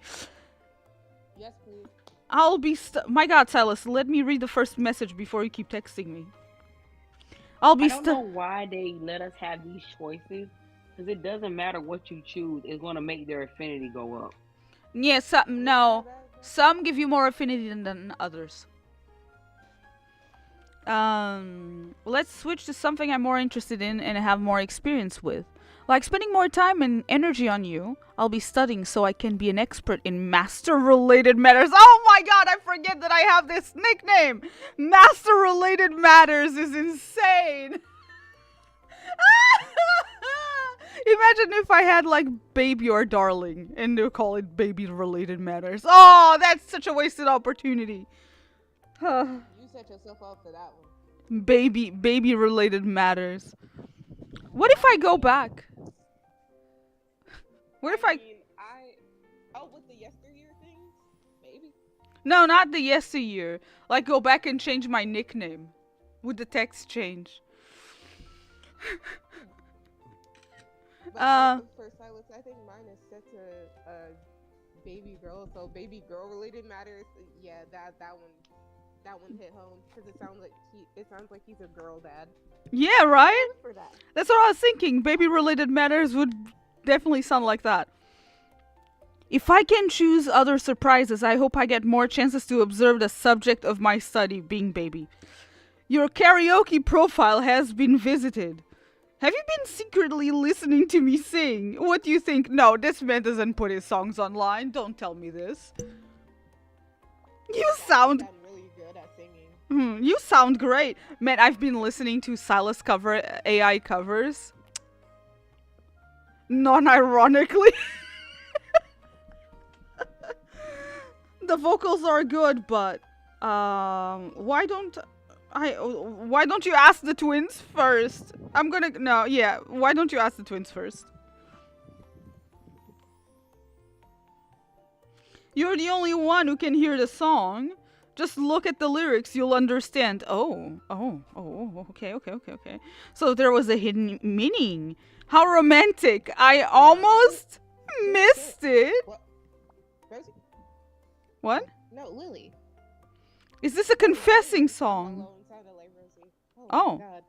Yes, please. I'll be my god, Silas, let me read the first message before you keep texting me. I don't know why they let us have these choices, because it doesn't matter what you choose, it's going to make their affinity go up. Yes, no. Some give you more affinity than others. Let's switch to something I'm more interested in and have more experience with. Like spending more time and energy on you. I'll be studying so I can be an expert in master-related matters. Oh my god, I forget that I have this nickname! Master-related matters is insane! Imagine if I had like baby or darling and they'll call it baby-related matters. Oh, that's such a wasted opportunity. You set yourself up for that one. Baby-related matters. What if I go back? What if I with the yesteryear things? Maybe. No, not the yesteryear. Like go back and change my nickname. Would the text change? For Silas, I think mine is set to baby girl. So baby girl related matters. Yeah, that one hit home because it sounds like he's a girl dad. Yeah, right? For that. That's what I was thinking. Baby-related matters would definitely sound like that. If I can choose other surprises, I hope I get more chances to observe the subject of my study, being baby. Your karaoke profile has been visited. Have you been secretly listening to me sing? What do you think? No, this man doesn't put his songs online. Don't tell me this. You sound... I'm really good at singing. You sound great. Man, I've been listening to Silas cover AI covers. Non-ironically. The vocals are good, but why don't you ask the twins first? Why don't you ask the twins first? You're the only one who can hear the song. Just look at the lyrics, you'll understand. Okay. So there was a hidden meaning. How romantic. I almost missed it. What? Rosie? What? No, Lily. Is this a confessing song? Sounded like Rosie. Oh. My God.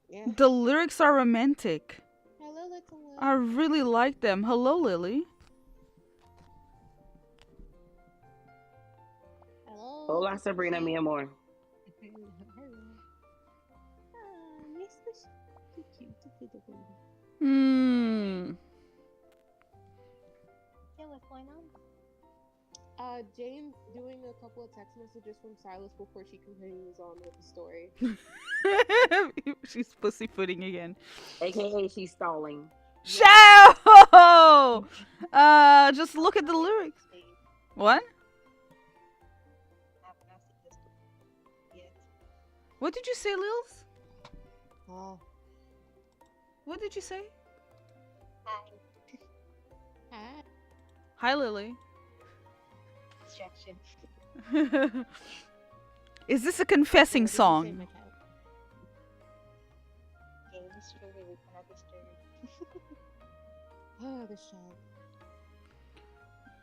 Yeah. The lyrics are romantic. Hello, little one. I really like them. Hello, Lily. Hello. Hola, Sabrina, mi amor. Hmm. Yeah, what's going on? Jane's doing a couple of text messages from Silas before she continues on with the story. She's pussyfooting again. AKA she's stalling. Show! Just look at the lyrics. What? What did you say, Lils? Oh. What did you say? Hi. Hi. Hi, Lily. Distraction. Is this a confessing song? Game destroyed. We cannot disturb. Oh, the show.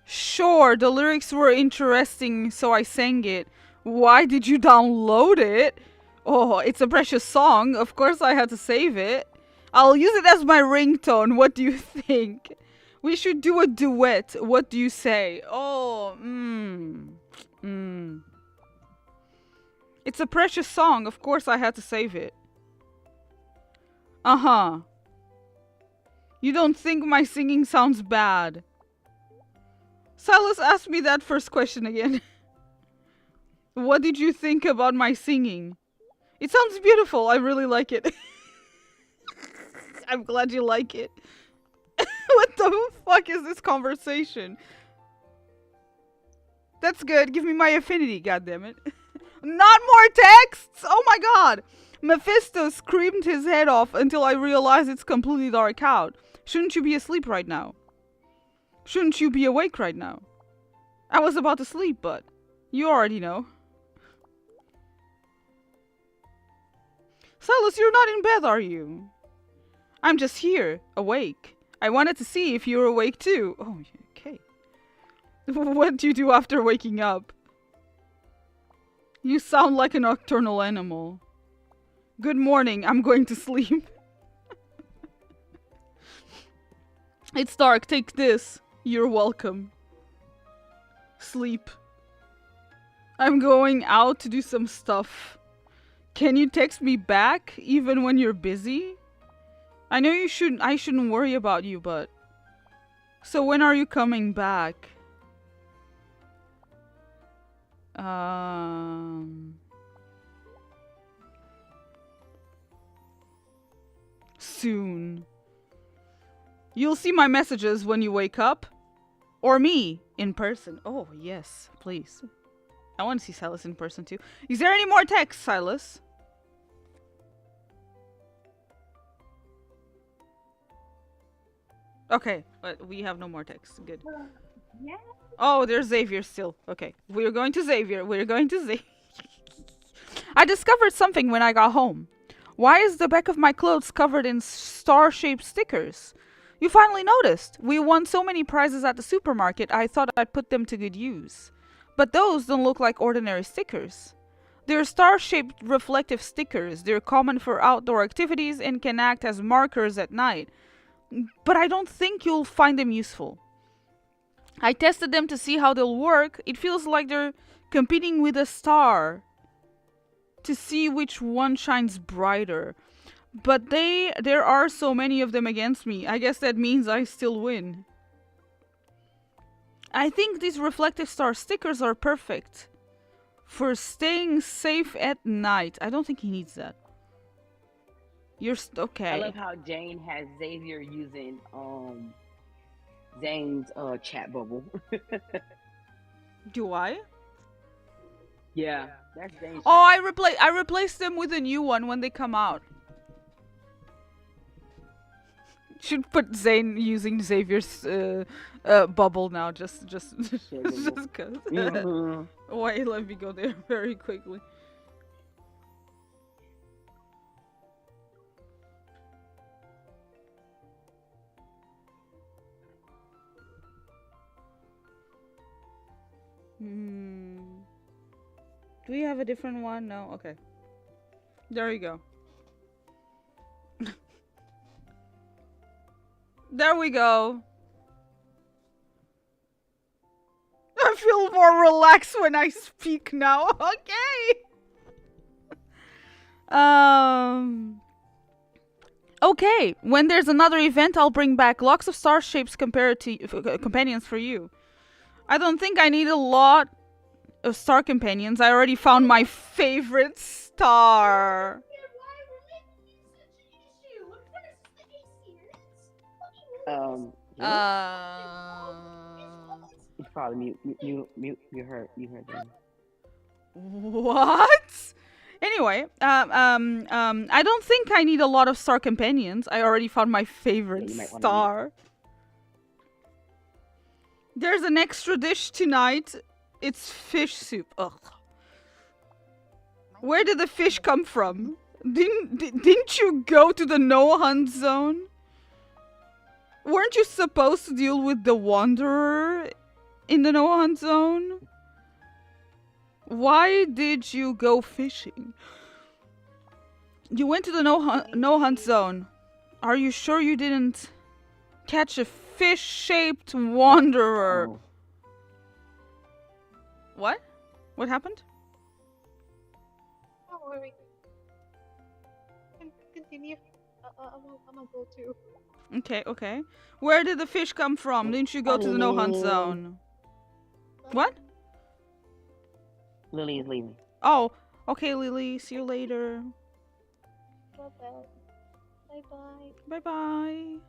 Sure, the lyrics were interesting, so I sang it. Why did you download it? Oh, it's a precious song. Of course I had to save it. I'll use it as my ringtone. What do you think? We should do a duet. What do you say? Oh, It's a precious song. Of course I had to save it. Uh-huh. You don't think my singing sounds bad? Silas, ask me that first question again. What did you think about my singing? It sounds beautiful. I really like it. I'm glad you like it. What the fuck is this conversation? That's good. Give me my affinity, goddammit. Not more texts! Oh my god! Mephisto screamed his head off until I realized it's completely dark out. Shouldn't you be asleep right now? Shouldn't you be awake right now? I was about to sleep, but you already know. Silas, you're not in bed, are you? I'm just here, awake. I wanted to see if you're awake too. Oh, okay. What do you do after waking up? You sound like a nocturnal animal. Good morning, I'm going to sleep. It's dark, take this. You're welcome. Sleep. I'm going out to do some stuff. Can you text me back even when you're busy? I know I shouldn't worry about you, but... So when are you coming back? Soon. You'll see my messages when you wake up. Or me, in person. Oh, yes, please. I want to see Silas in person, too. Is there any more text, Silas? Okay, but we have no more text. Good. Yeah. Oh, there's Xavier still. Okay, we're going to Xavier. We're going to Xavier. I discovered something when I got home. Why is the back of my clothes covered in star-shaped stickers? You finally noticed. We won so many prizes at the supermarket, I thought I'd put them to good use. But those don't look like ordinary stickers. They're star-shaped reflective stickers. They're common for outdoor activities and can act as markers at night. But I don't think you'll find them useful. I tested them to see how they'll work. It feels like they're competing with a star to see which one shines brighter. But there are so many of them against me. I guess that means I still win. I think these reflective star stickers are perfect for staying safe at night. I don't think he needs that. You're okay. I love how Jane has Xavier using Zane's chat bubble. Do I? Yeah, that's Zane's. Oh, I replaced them with a new one when they come out. Should put Zane using Xavier's bubble now, just cause. Wait, let me go there very quickly. Do we have a different one? No? Okay. There you go. There we go. I feel more relaxed when I speak now. Okay. Okay. When there's another event, I'll bring back lots of star shapes companions for you. I don't think I need a lot of star companions. I already found my favorite star. You probably you heard them. What? Anyway, I don't think I need a lot of star companions. I already found my favorite star. There's an extra dish tonight. It's fish soup. Ugh. Where did the fish come from? Didn't you go to the no-hunt zone? Weren't you supposed to deal with the Wanderer in the no-hunt zone? Why did you go fishing? You went to the no-hunt zone. Are you sure you didn't catch a fish-shaped Wanderer? Oh. What? What happened? Don't worry. Continue. I'm gonna go too. Okay. Where did the fish come from? Didn't you go to the no-hunt zone? What? Lily is leaving. Oh, okay, Lily. See you later. Bye-bye. Bye-bye.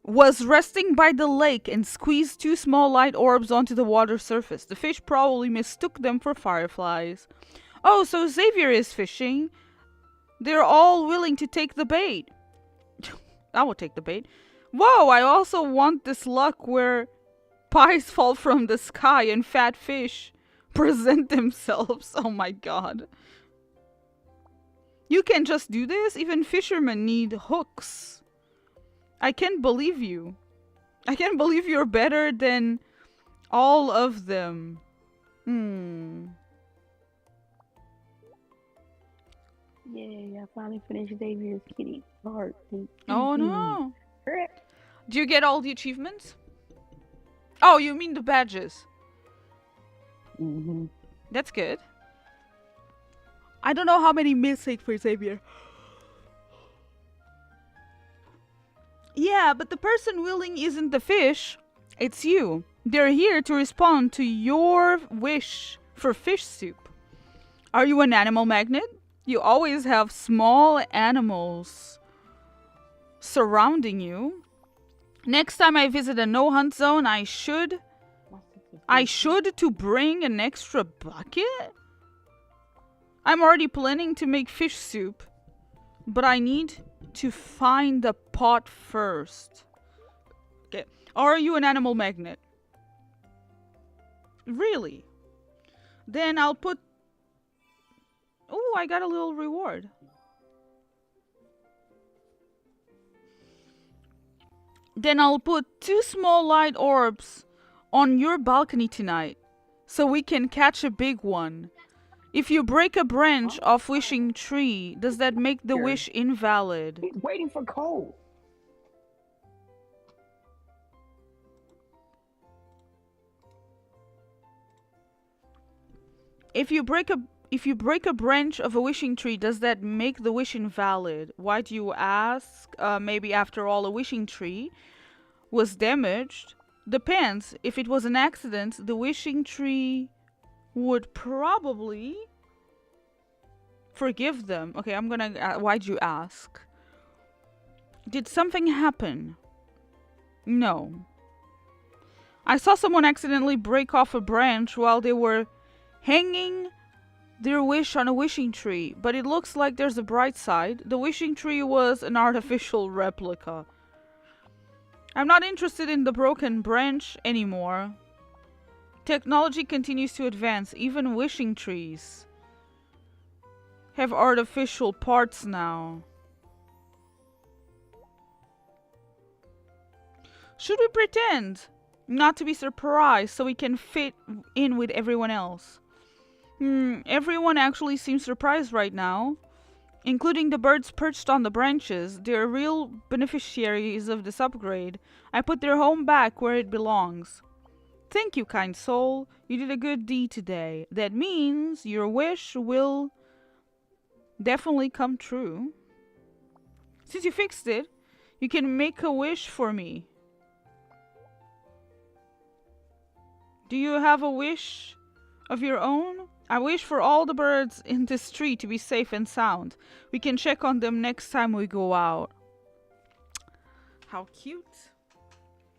Was resting by the lake and squeezed 2 small light orbs onto the water surface. The fish probably mistook them for fireflies. Oh, so Xavier is fishing. They're all willing to take the bait. I will take the bait. Whoa, I also want this luck where pies fall from the sky and fat fish present themselves. Oh my god. You can just do this? Even fishermen need hooks. I can't believe you. I can't believe you're better than all of them. Yeah, I finally finished Xavier's kitty heart. Oh no. Do you get all the achievements? Oh, you mean the badges? Mm-hmm. That's good. I don't know how many missing for Xavier. Yeah, but the person willing isn't the fish. It's you. They're here to respond to your wish for fish soup. Are you an animal magnet? You always have small animals surrounding you. Next time I visit a no-hunt zone, I should to bring an extra bucket? I'm already planning to make fish soup, but I need to find the pot first. Okay. Are you an animal magnet? Really? Then I'll put... Oh, I got a little reward. Then I'll put 2 small light orbs on your balcony tonight, so we can catch a big one. If you break a branch off wishing tree, does that make the wish invalid? He's waiting for Cole. If you break a branch of a wishing tree, does that make the wish invalid? Why do you ask? Maybe after all, a wishing tree was damaged. Depends. If it was an accident, the wishing tree would probably forgive them. Okay, I'm gonna... why'd you ask? Did something happen? No. I saw someone accidentally break off a branch while they were hanging their wish on a wishing tree, but it looks like there's a bright side. The wishing tree was an artificial replica. I'm not interested in the broken branch anymore. Technology continues to advance. Even wishing trees have artificial parts now. Should we pretend Not to be surprised, so we can fit in with everyone else. Everyone actually seems surprised right now, including the birds perched on the branches. They're real beneficiaries of this upgrade. I put their home back where it belongs. Thank you, kind soul. You did a good deed today. That means your wish will definitely come true. Since you fixed it, you can make a wish for me. Do you have a wish of your own? I wish for all the birds in this tree to be safe and sound. We can check on them next time we go out. How cute.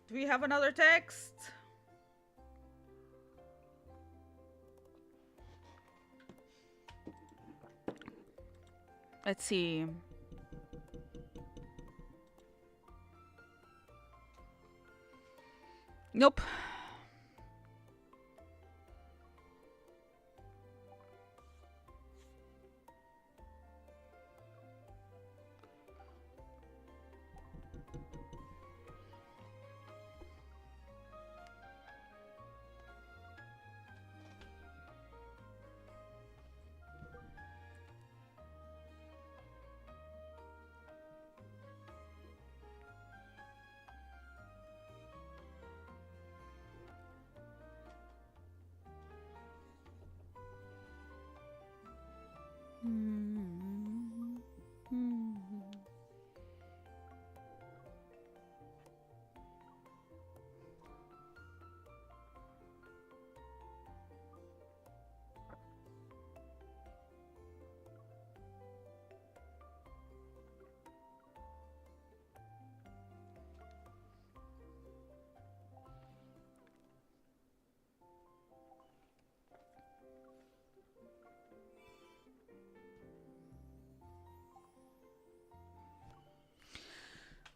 Do we have another text? Let's see. Nope.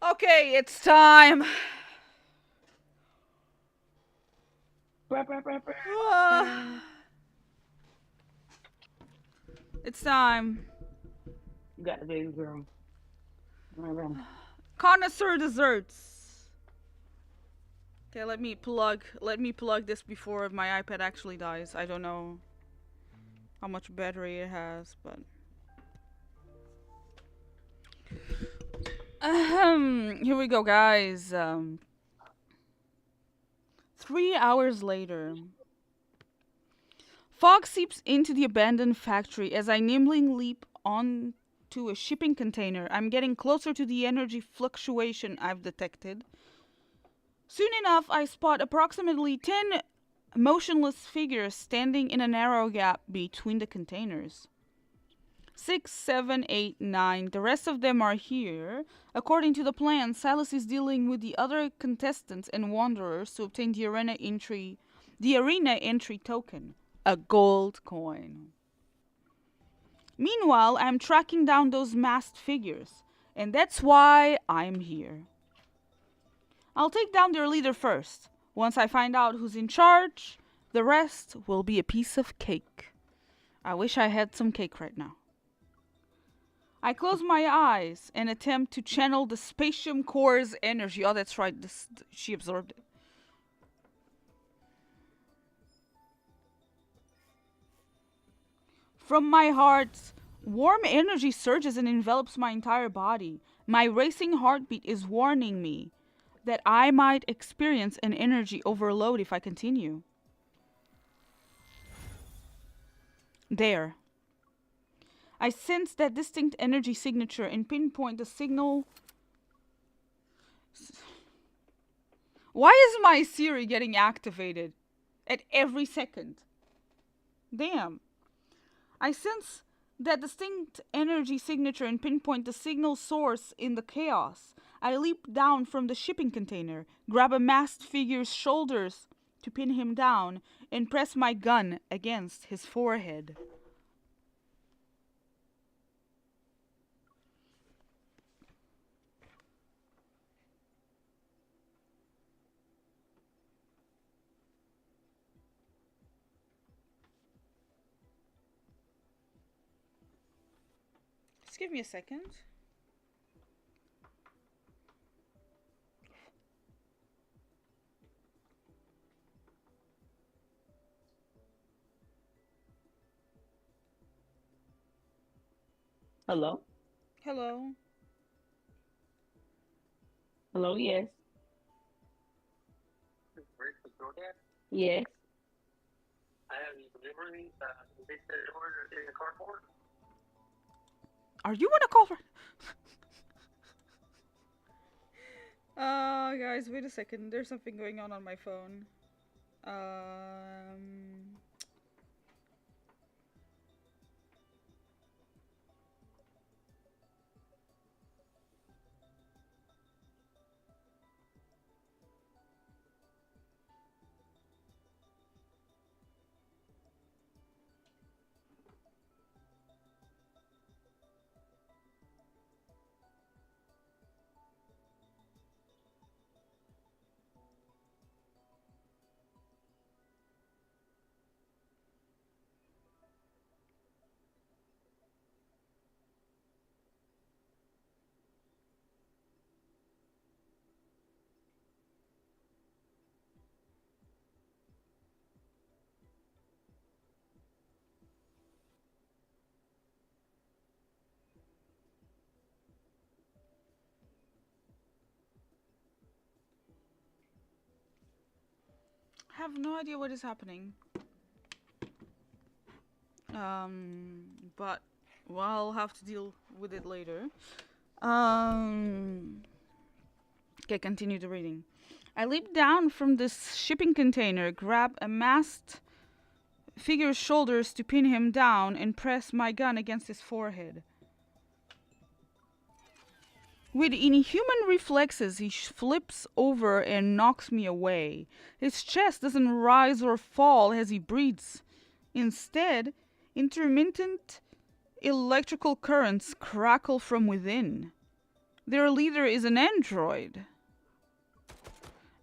Okay, it's time. It's time. You got the baby girl. Connoisseur desserts. Okay, let me plug this before my iPad actually dies. I don't know how much battery it has, but here we go, guys. 3 hours later. Fog seeps into the abandoned factory as I nimbly leap onto a shipping container. I'm getting closer to the energy fluctuation I've detected. Soon enough, I spot approximately 10 motionless figures standing in a narrow gap between the containers. 6, 7, 8, 9. The rest of them are here. According to the plan, Silas is dealing with the other contestants and wanderers to obtain the arena entry token, a gold coin. Meanwhile, I'm tracking down those masked figures, and that's why I'm here. I'll take down their leader first. Once I find out who's in charge, the rest will be a piece of cake. I wish I had some cake right now. I close my eyes and attempt to channel the spatium core's energy. Oh, that's right. She absorbed it. From my heart, warm energy surges and envelops my entire body. My racing heartbeat is warning me that I might experience an energy overload if I continue. There. I sense that distinct energy signature and pinpoint the signal. Why is my Siri getting activated at every second? Damn. I sense that distinct energy signature and pinpoint the signal source in the chaos. I leap down from the shipping container, grab a masked figure's shoulders to pin him down, and press my gun against his forehead. Just give me a second. Hello? Hello. Hello, yes. Yes. Are you on a call? Guys, wait a second. There's something going on my phone. Um. I have no idea what is happening. But well, I'll have to deal with it later. Okay, continue the reading. I leap down from this shipping container, grab a masked figure's shoulders to pin him down, and press my gun against his forehead. With inhuman reflexes, he flips over and knocks me away. His chest doesn't rise or fall as he breathes. Instead, intermittent electrical currents crackle from within. Their leader is an android.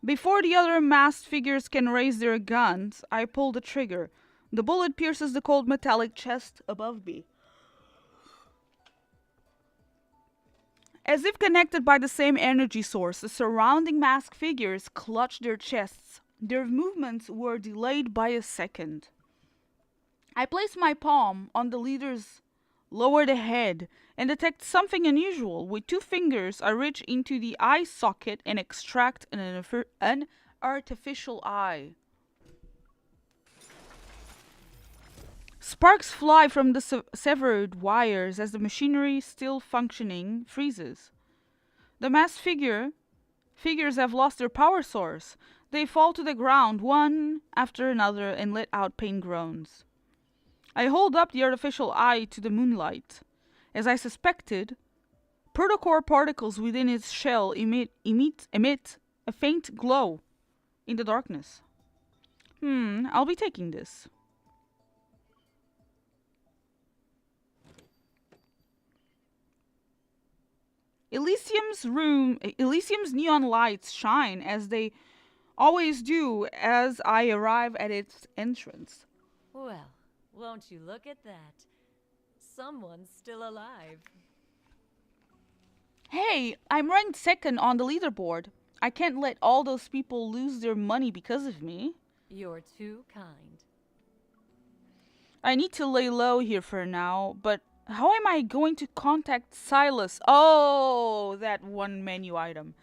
Before the other masked figures can raise their guns, I pull the trigger. The bullet pierces the cold metallic chest above me. As if connected by the same energy source, the surrounding masked figures clutch their chests. Their movements were delayed by a second. I place my palm on the leader's lowered head and detect something unusual. With 2 fingers, I reach into the eye socket and extract an artificial eye. Sparks fly from the severed wires as the machinery, still functioning, freezes. The masked figures have lost their power source. They fall to the ground one after another and let out pain groans. I hold up the artificial eye to the moonlight. As I suspected, protocore particles within its shell emit a faint glow in the darkness. I'll be taking this. Elysium's neon lights shine as they always do as I arrive at its entrance. Well, won't you look at that? Someone's still alive. Hey, I'm ranked second on the leaderboard. I can't let all those people lose their money because of me. You're too kind. I need to lay low here for now, but how am I going to contact Silas? Oh, that one menu item.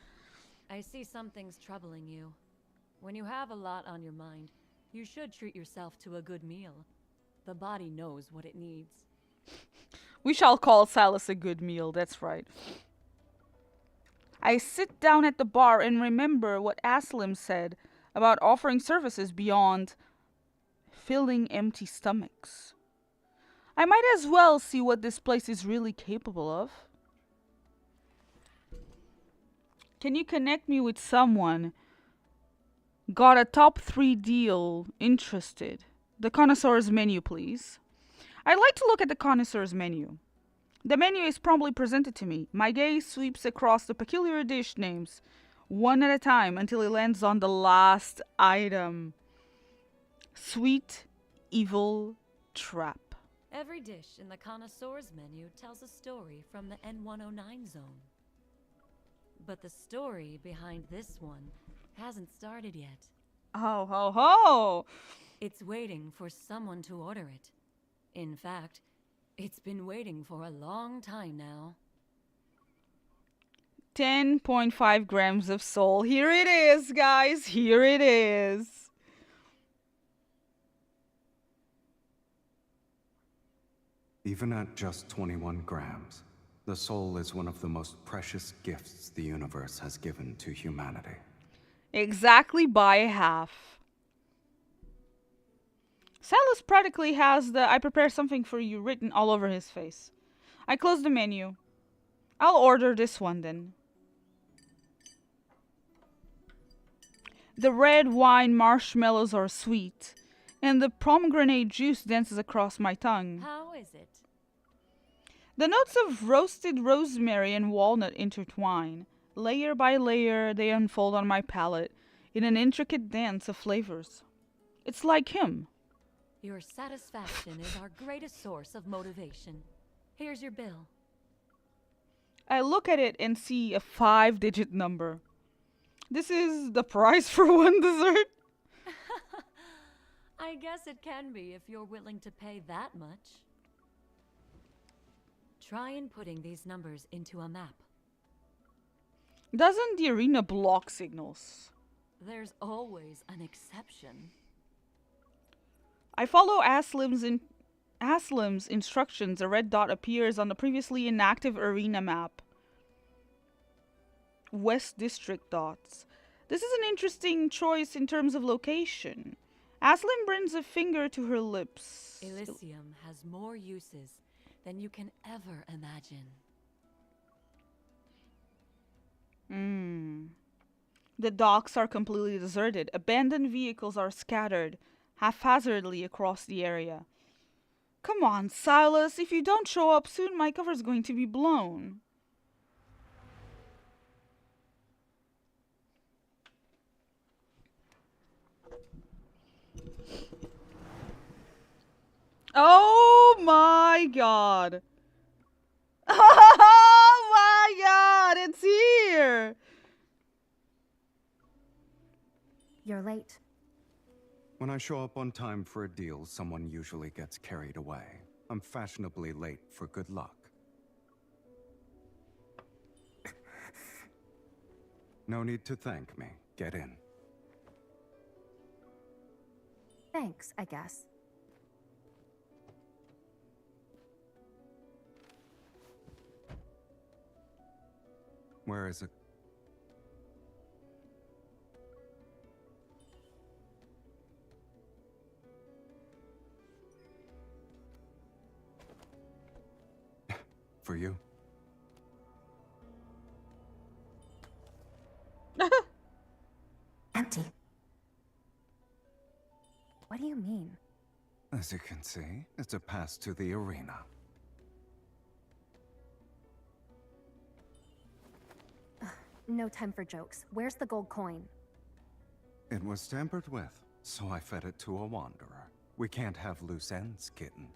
I see something's troubling you. When you have a lot on your mind, you should treat yourself to a good meal. The body knows what it needs. We shall call Silas a good meal, that's right. I sit down at the bar and remember what Aslim said about offering services beyond filling empty stomachs. I might as well see what this place is really capable of. Can you connect me with someone? Got a top 3 deal. Interested. The connoisseur's menu, please. I like to look at the connoisseur's menu. The menu is promptly presented to me. My gaze sweeps across the peculiar dish names, one at a time, until it lands on the last item. Sweet, evil trap. Every dish in the connoisseur's menu tells a story from the N109 zone. But the story behind this one hasn't started yet. Ho, ho, ho! It's waiting for someone to order it. In fact, It's been waiting for a long time now. 10.5 grams of soul. Here it is, guys. Here it is. Even at just 21 grams, the soul is one of the most precious gifts the universe has given to humanity. Exactly by half. Silas practically has the "I prepare something for you" written all over his face. I close the menu. I'll order this one then. The red wine marshmallows are sweet, and the pomegranate juice dances across my tongue. How is it? The notes of roasted rosemary and walnut intertwine. Layer by layer, they unfold on my palate in an intricate dance of flavors. It's like him. Your satisfaction is our greatest source of motivation. Here's your bill. I look at it and see a 5-digit number. This is the price for one dessert? I guess it can be if you're willing to pay that much. Try inputting these numbers into a map. Doesn't the arena block signals? There's always an exception. I follow Aslim's instructions. A red dot appears on the previously inactive arena map. West District dots. This is an interesting choice in terms of location. Aslim brings a finger to her lips. Elysium has more uses than you can ever imagine. The docks are completely deserted. Abandoned vehicles are scattered haphazardly across the area. Come on, Silas. If you don't show up soon, my cover's going to be blown. Oh my god. Oh my god, it's here. You're late. When I show up on time for a deal, someone usually gets carried away. I'm fashionably late for good luck. No need to thank me. Get in. Thanks, I guess. Where is it? For you? Empty. What do you mean? As you can see, it's a pass to the arena. No time for jokes. Where's the gold coin? It was tampered with, so I fed it to a wanderer. We can't have loose ends, kitten.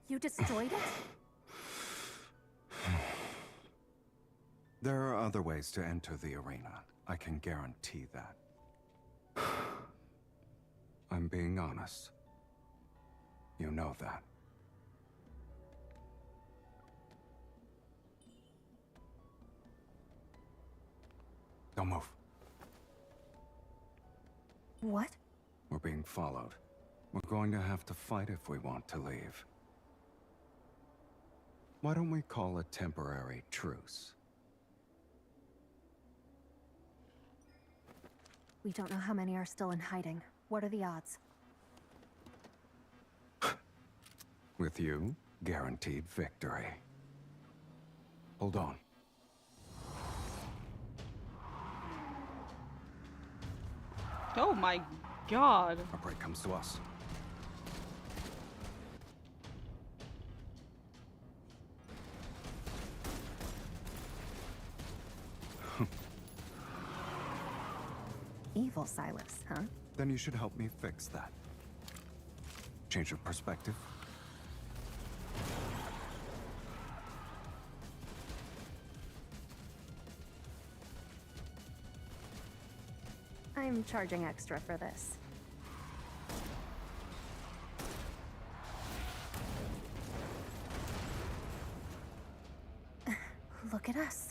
You destroyed it? There are other ways to enter the arena. I can guarantee that. I'm being honest. You know that. Don't move. What? We're being followed. We're going to have to fight if we want to leave. Why don't we call a temporary truce? We don't know how many are still in hiding. What are the odds? With you, guaranteed victory. Hold on. Oh my god. Our break comes to us. Evil Silas, huh? Then you should help me fix that. Change of perspective. I'm charging extra for this. Look at us.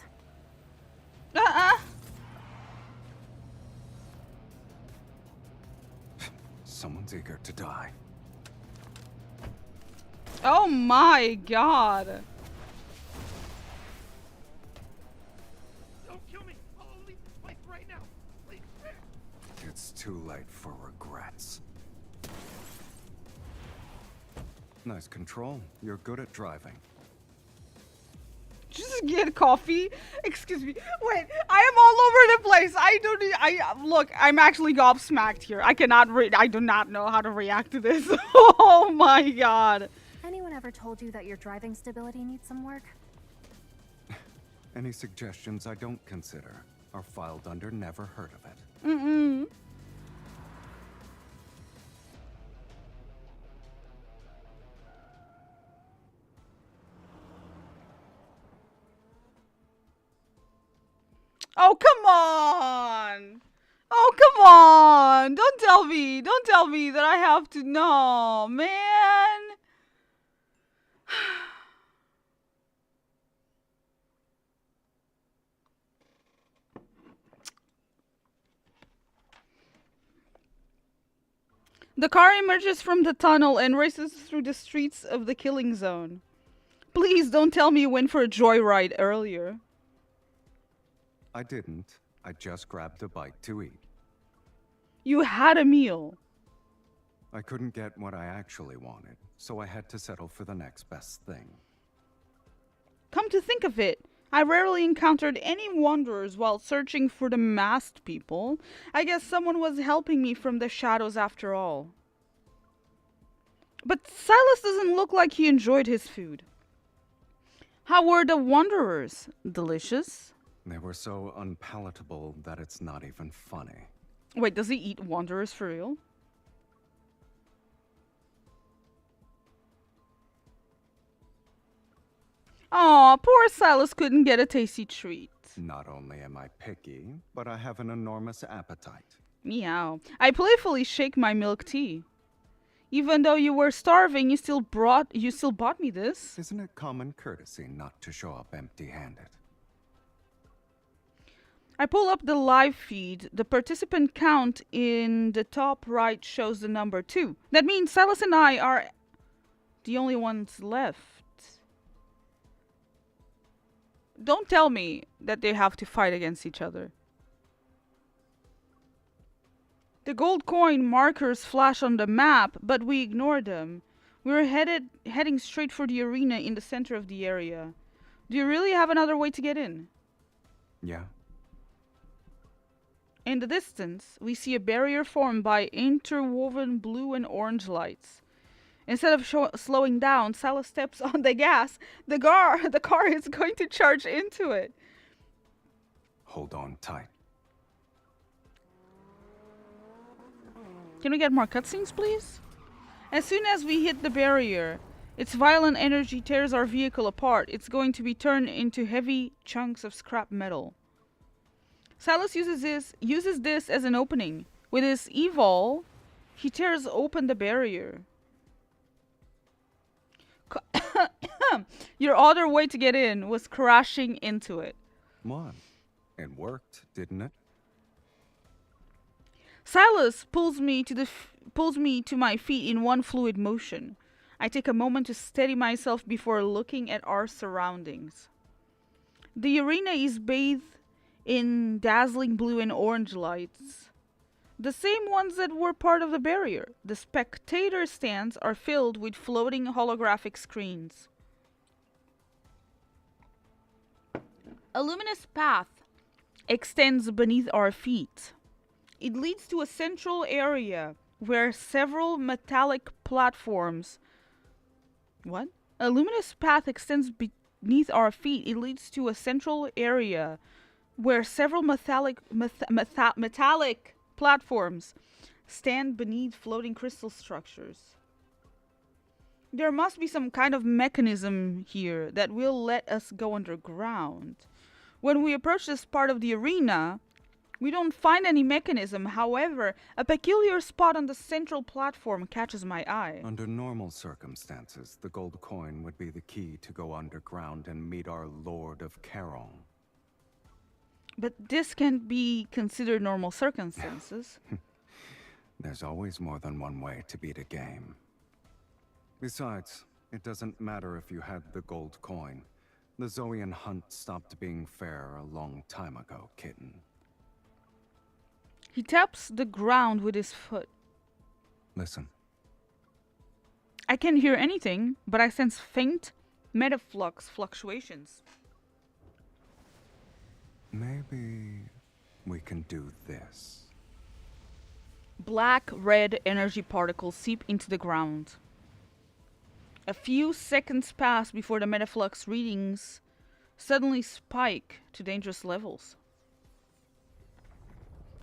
Someone's eager to die. Oh my god. Don't kill me. I'll leave this place right now. Please. It's too late for regrets. Nice control. You're good at driving. Just get coffee. Excuse me. Wait, I am all over the place. Look, I'm actually gobsmacked here. I do not know how to react to this. Oh my god. Anyone ever told you that your driving stability needs some work? Any suggestions I don't consider are filed under never heard of it. Mm-mm. Oh, come on! Oh, come on! Don't tell me that I have to know, man! The car emerges from the tunnel and races through the streets of the killing zone. Please don't tell me you went for a joyride earlier. I didn't. I just grabbed a bite to eat. You had a meal. I couldn't get what I actually wanted, so I had to settle for the next best thing. Come to think of it, I rarely encountered any wanderers while searching for the masked people. I guess someone was helping me from the shadows after all. But Silas doesn't look like he enjoyed his food. How were the wanderers? Delicious? They were so unpalatable that it's not even funny. Wait, does he eat wanderers for real? Aw, poor Silas couldn't get a tasty treat. Not only am I picky, but I have an enormous appetite. Meow. I playfully shake my milk tea. Even though you were starving, you still bought me this. Isn't it common courtesy not to show up empty-handed? I pull up the live feed. The participant count in the top right shows the number 2. That means Silas and I are the only ones left. Don't tell me that they have to fight against each other. The gold coin markers flash on the map, but we ignore them. We're heading straight for the arena in the center of the area. Do you really have another way to get in? Yeah. In the distance, we see a barrier formed by interwoven blue and orange lights. Instead of slowing down, Silas steps on the gas. The car is going to charge into it. Hold on tight. Can we get more cutscenes, please? As soon as we hit the barrier, its violent energy tears our vehicle apart. It's going to be turned into heavy chunks of scrap metal. Silas uses this as an opening. With his evol, he tears open the barrier. Your other way to get in was crashing into it. Come on. It worked, didn't it? Silas pulls me to my feet in one fluid motion. I take a moment to steady myself before looking at our surroundings. The arena is bathed in dazzling blue and orange lights. The same ones that were part of the barrier. The spectator stands are filled with floating holographic screens. A luminous path extends beneath our feet. It leads to a central area where several metallic platforms... What? A luminous path extends beneath our feet. It leads to a central area where several metallic platforms stand beneath floating crystal structures. There must be some kind of mechanism here that will let us go underground. When we approach this part of the arena, We don't find any mechanism. However, a peculiar spot on the central platform catches my eye. Under normal circumstances, the gold coin would be the key to go underground and meet our Lord of Charon. But this can't be considered normal circumstances. There's always more than one way to beat a game. Besides, it doesn't matter if you had the gold coin. The Zoian hunt stopped being fair a long time ago, kitten. He taps the ground with his foot. Listen. I can't hear anything, but I sense faint metaflux fluctuations. Maybe we can do this. Black-red energy particles seep into the ground. A few seconds pass before the metaflux readings suddenly spike to dangerous levels.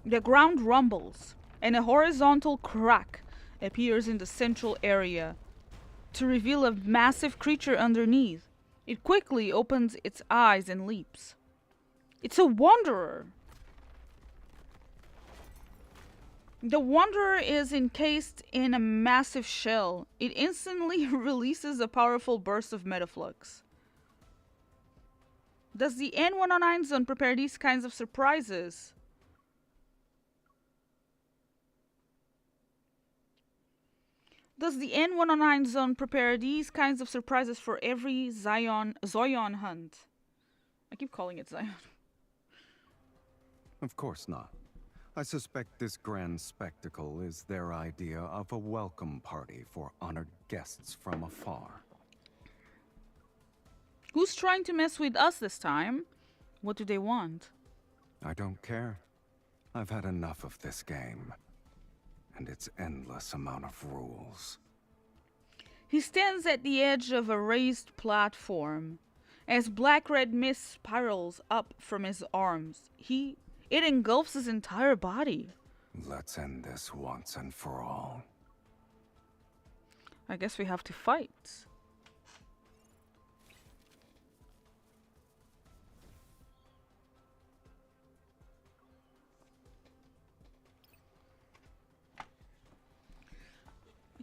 The ground rumbles, and a horizontal crack appears in the central area to reveal a massive creature underneath. It quickly opens its eyes and leaps. It's a wanderer. The wanderer is encased in a massive shell. It instantly releases a powerful burst of metaflux. Does the N109 zone prepare these kinds of surprises? Does the N109 zone prepare these kinds of surprises for every Zoion hunt? I keep calling it Zion. Of course not. I suspect this grand spectacle is their idea of a welcome party for honored guests from afar. Who's trying to mess with us this time? What do they want? I don't care. I've had enough of this game. And its endless amount of rules. He stands at the edge of a raised platform. As black-red mist spirals up from his arms, it engulfs his entire body. Let's end this once and for all. I guess we have to fight.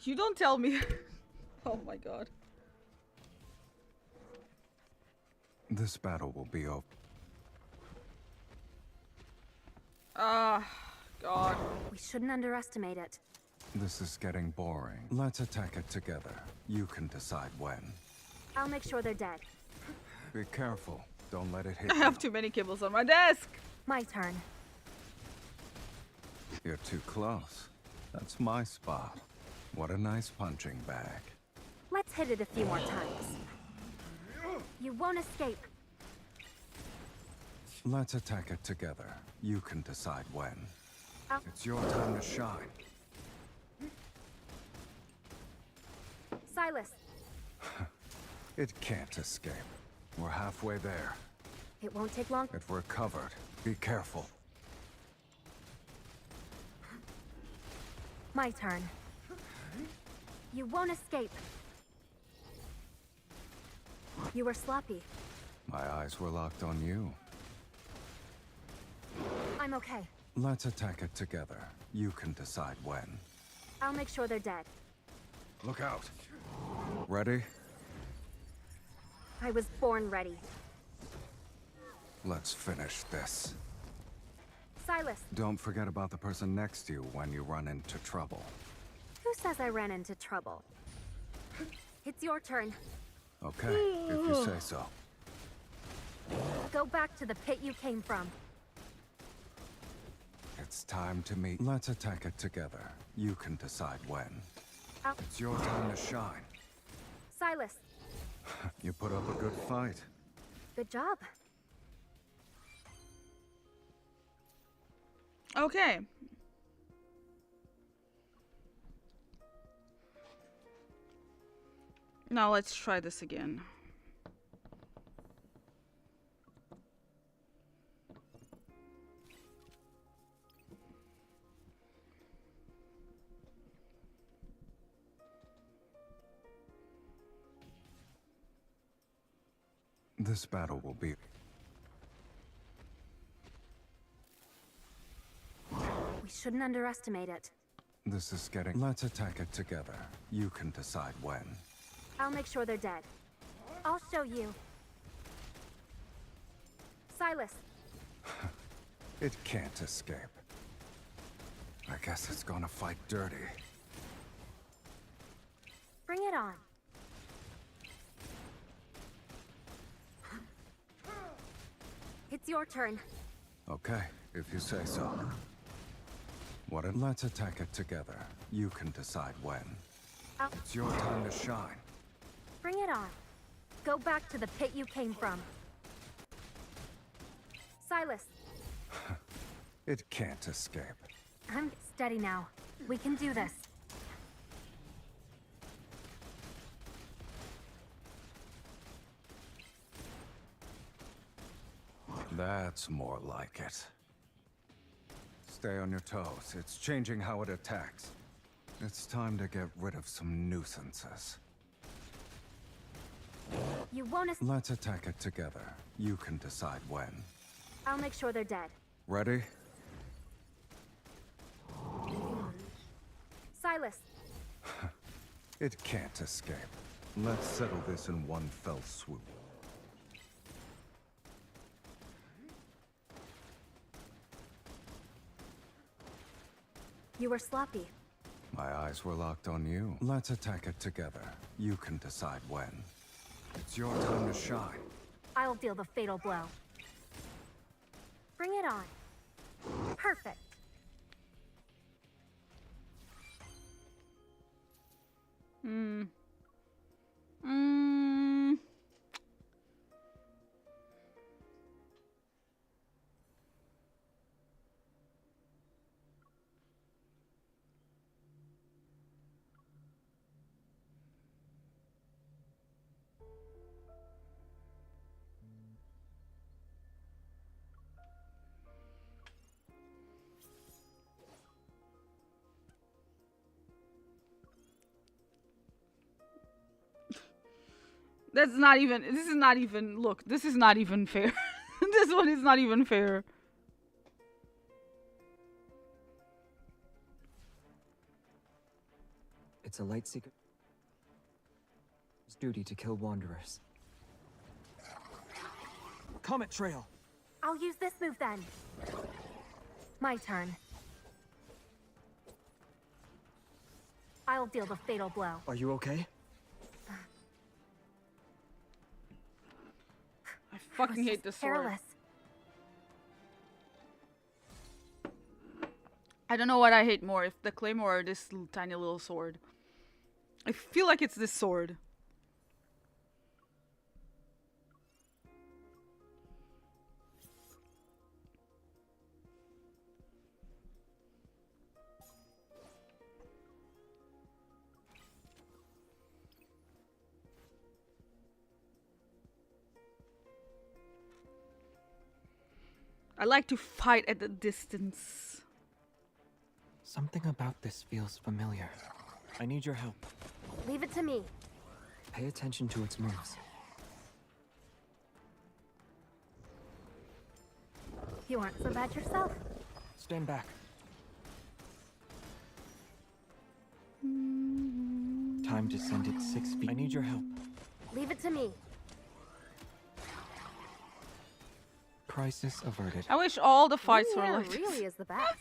You don't tell me. Oh my god. This battle will be over. God. We shouldn't underestimate it. This is getting boring. Let's attack it together. You can decide when. I'll make sure they're dead. Be careful. Don't let it hit I have too many kibbles on my desk. My turn. You're too close. That's my spot. What a nice punching bag. Let's hit it a few more times. You won't escape. Let's attack it together. You can decide when. Ow. It's your time to shine. Silas. It can't escape. We're halfway there. It won't take long. If we're covered, be careful. My turn. You won't escape. You were sloppy. My eyes were locked on you. I'm okay. Let's attack it together. You can decide when. I'll make sure they're dead. Look out. Ready? I was born ready. Let's finish this. Silas. Don't forget about the person next to you when you run into trouble. Who says I ran into trouble? It's your turn. Okay, if you say so. Go back to the pit you came from. It's time to meet. Let's attack it together. You can decide when. Ow. It's your time to shine. Silas. You put up a good fight. Good job. Okay. Now let's try this again. This battle will be... shouldn't underestimate it. This is getting... Let's attack it together. You can decide when. I'll make sure they're dead. I'll show you. Silas. It can't escape. I guess it's gonna fight dirty. Bring it on. It's your turn. Okay, if you say so. Let's attack it together. You can decide when. It's your time to shine. Bring it on. Go back to the pit you came from. Silas. It can't escape. I'm steady now. We can do this. That's more like it. Stay on your toes. It's changing how it attacks. It's time to get rid of some nuisances. You won't Let's attack it together. You can decide when. I'll make sure they're dead. Ready? Silas. It can't escape. Let's settle this in one fell swoop. You were sloppy. My eyes were locked on you. Let's attack it together. You can decide when. It's your time to shine. I'll deal the fatal blow. Bring it on. Perfect. That's not even, this is not even, look, this is not even fair. This one is not even fair. It's a light seeker. It's duty to kill wanderers. Comet trail. I'll use this move then. My turn. I'll deal the fatal blow. Are you okay? I fucking hate this sword. Careless. I don't know what I hate more, if the claymore or this tiny little sword. I feel like it's this sword. I like to fight at a distance. Something about this feels familiar. I need your help. Leave it to me. Pay attention to its moves. You aren't so bad yourself. Stand back. Time to send it 6 feet. I need your help. Leave it to me. Crisis averted. I wish all the fights were Lumiere like this. really is the best.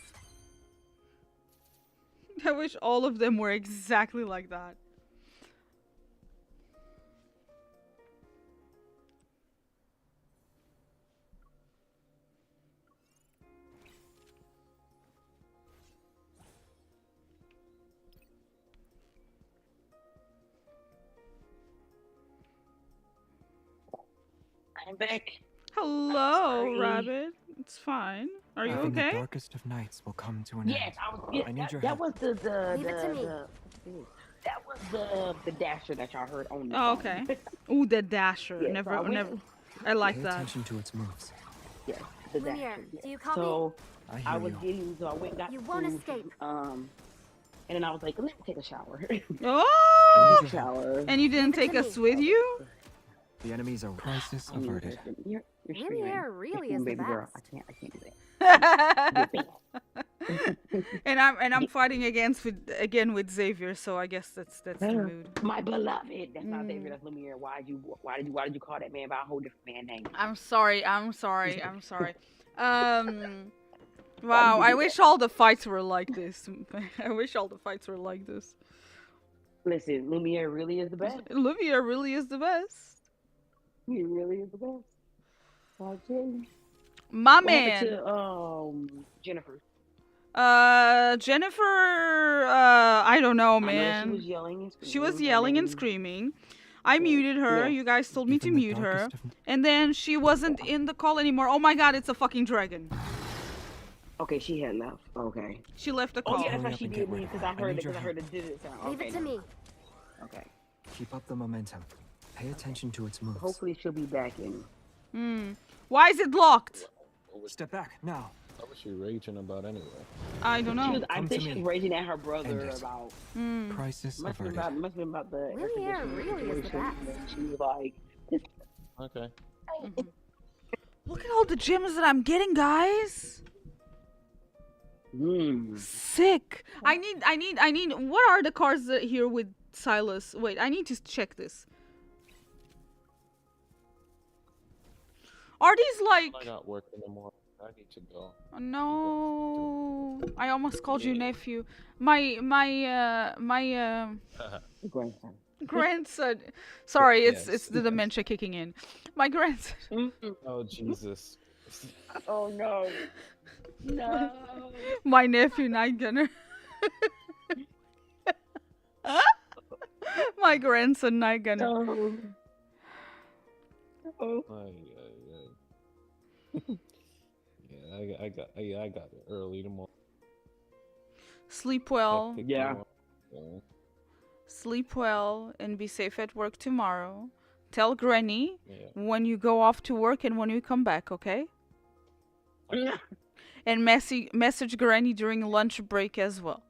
I wish all of them were exactly like that. I'm back. Hello, Rabbit. It's fine. Are you Even okay? The darkest of nights will come to an Yes, end. I was. Yeah, I need that, your that help. was Leave it to me. that was the dasher that y'all heard on the Oh, phone. okay. Ooh, the dasher. Yeah, so never, I went- never. I like Pay that. attention to its moves. Yes, the Lumiere, dasher. do you call So I I hear was you. getting, so I went and got You the won't food, escape. and then I was like, let me take a shower. Oh! your shower. And you didn't Leave it take to us me. with you? The enemies are crisis I mean, averted. You're Lumiere really is the baby girl. best. I can't do that. and I'm fighting again with Xavier, so I guess that's the mood. My beloved. That's not Xavier. That's Lumiere. Why did you call that man by a whole different man name? I'm sorry. Wow, I wish all the fights were like this. I wish all the fights were like this. Listen, Lumiere really is the best. Lumiere really is the best. He really is the best. Okay. My what man. To, Jennifer. Jennifer, I don't know, man. She was yelling and screaming. She was yelling and screaming. I muted her. You guys told me to mute her. And then she wasn't in the call anymore. Oh my god, it's a fucking dragon. Okay, she had left. Okay. She left the call. Oh yeah, that's why she did leave because I heard the did sound. Leave it to me. Okay. Keep up the momentum. Pay attention to its moves. Hopefully she'll be back in. Why is it locked? Step back now. What was she raging about anyway? I don't know. I think she was raging at her brother about. Crisis must averted. Have been about the. Lumiere really is the best. She was like. Okay. Look at all the gems that I'm getting, guys. Sick. I need. What are the cards here with Silas? Wait, I need to check this. Are these like? I got work in the morning. I need to go. No, I almost called you nephew. My grandson. Sorry, it's the dementia kicking in. My grandson. Oh Jesus. Oh no. No. My nephew Night Gunner. My grandson Night Gunner. I got it early tomorrow. Sleep well. Yeah. Sleep well and be safe at work tomorrow. Tell Granny when you go off to work and when you come back, okay? And message Granny during lunch break as well.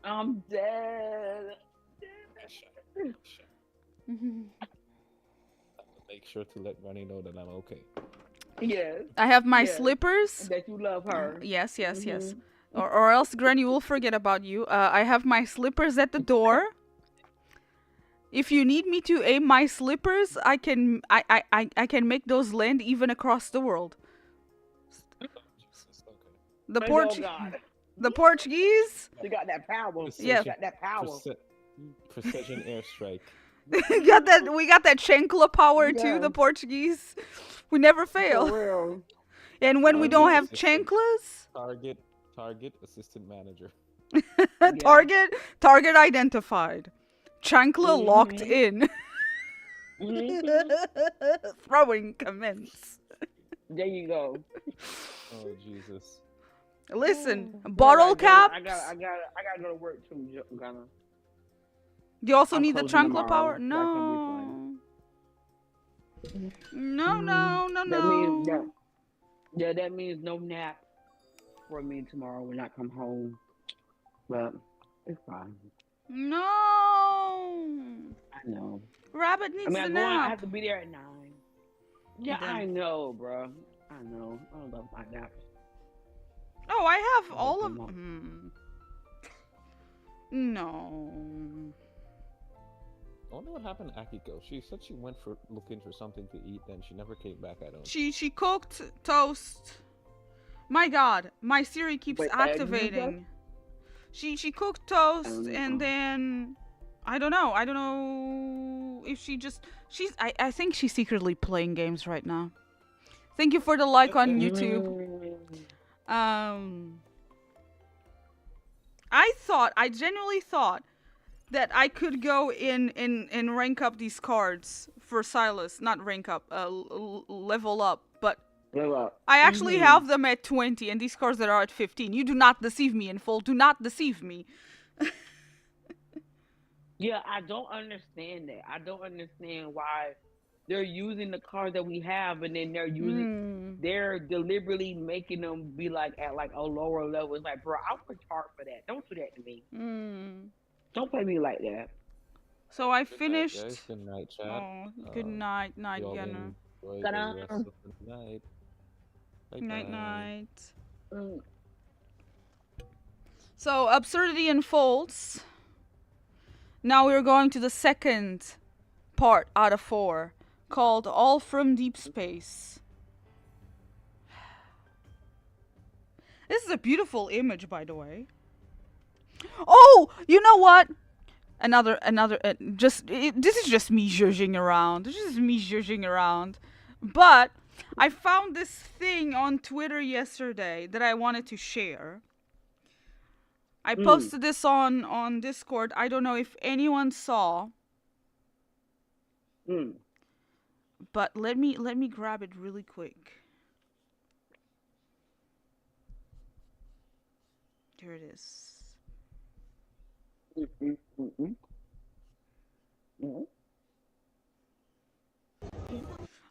I'm dead. Make sure to let Granny know that I'm okay. Yes. I have my slippers. That you love her. Yes. Or else Granny will forget about you. I have my slippers at the door. If you need me to aim my slippers, I can make those land even across the world. The Portuguese. You got that power. Yeah. You got that power. Precision airstrike. We got that chancla power too, the Portuguese. We never fail. For real. And when we don't have chanclas, target assistant manager. target identified. Chancla locked in. Throwing commence. There you go. Oh Jesus. Listen, bottle caps. I gotta go to work too, Ghana. You also need the chancla power? No. No. That means no nap for me tomorrow when I come home. But it's fine. No. I know. Rabbit needs to nap. I have to be there at 9. Yeah, I know, bro. I know. I love my naps. Oh, I have all of them. No. I wonder what happened to Akiko. She said she went looking for something to eat, then she never came back. I don't. She cooked toast. My God, my Siri keeps activating. She cooked toast and then I don't know if I think she's secretly playing games right now. Thank you for the like on YouTube. I genuinely thought that I could go in rank up these cards for Silas, not rank up, level up, but I actually have them at 20 and these cards that are at 15. You do not deceive me in full. Do not deceive me. Yeah, I don't understand that. I don't understand why they're using the cards that we have and then they're deliberately making them be like at like a lower level. It's like, bro, I worked hard for that. Don't do that to me. Don't play me like that. So I finished. Night, guys. Good night, chat. Oh, good night, Night Gunner. Night. Night. So absurdity unfolds. Now we're going to the second part out of 4, called All from Deep Space. This is a beautiful image, by the way. Oh, you know what? This is just me zhuzhing around. This is me zhuzhing around. But I found this thing on Twitter yesterday that I wanted to share. I posted this on Discord. I don't know if anyone saw. But let me grab it really quick. Here it is.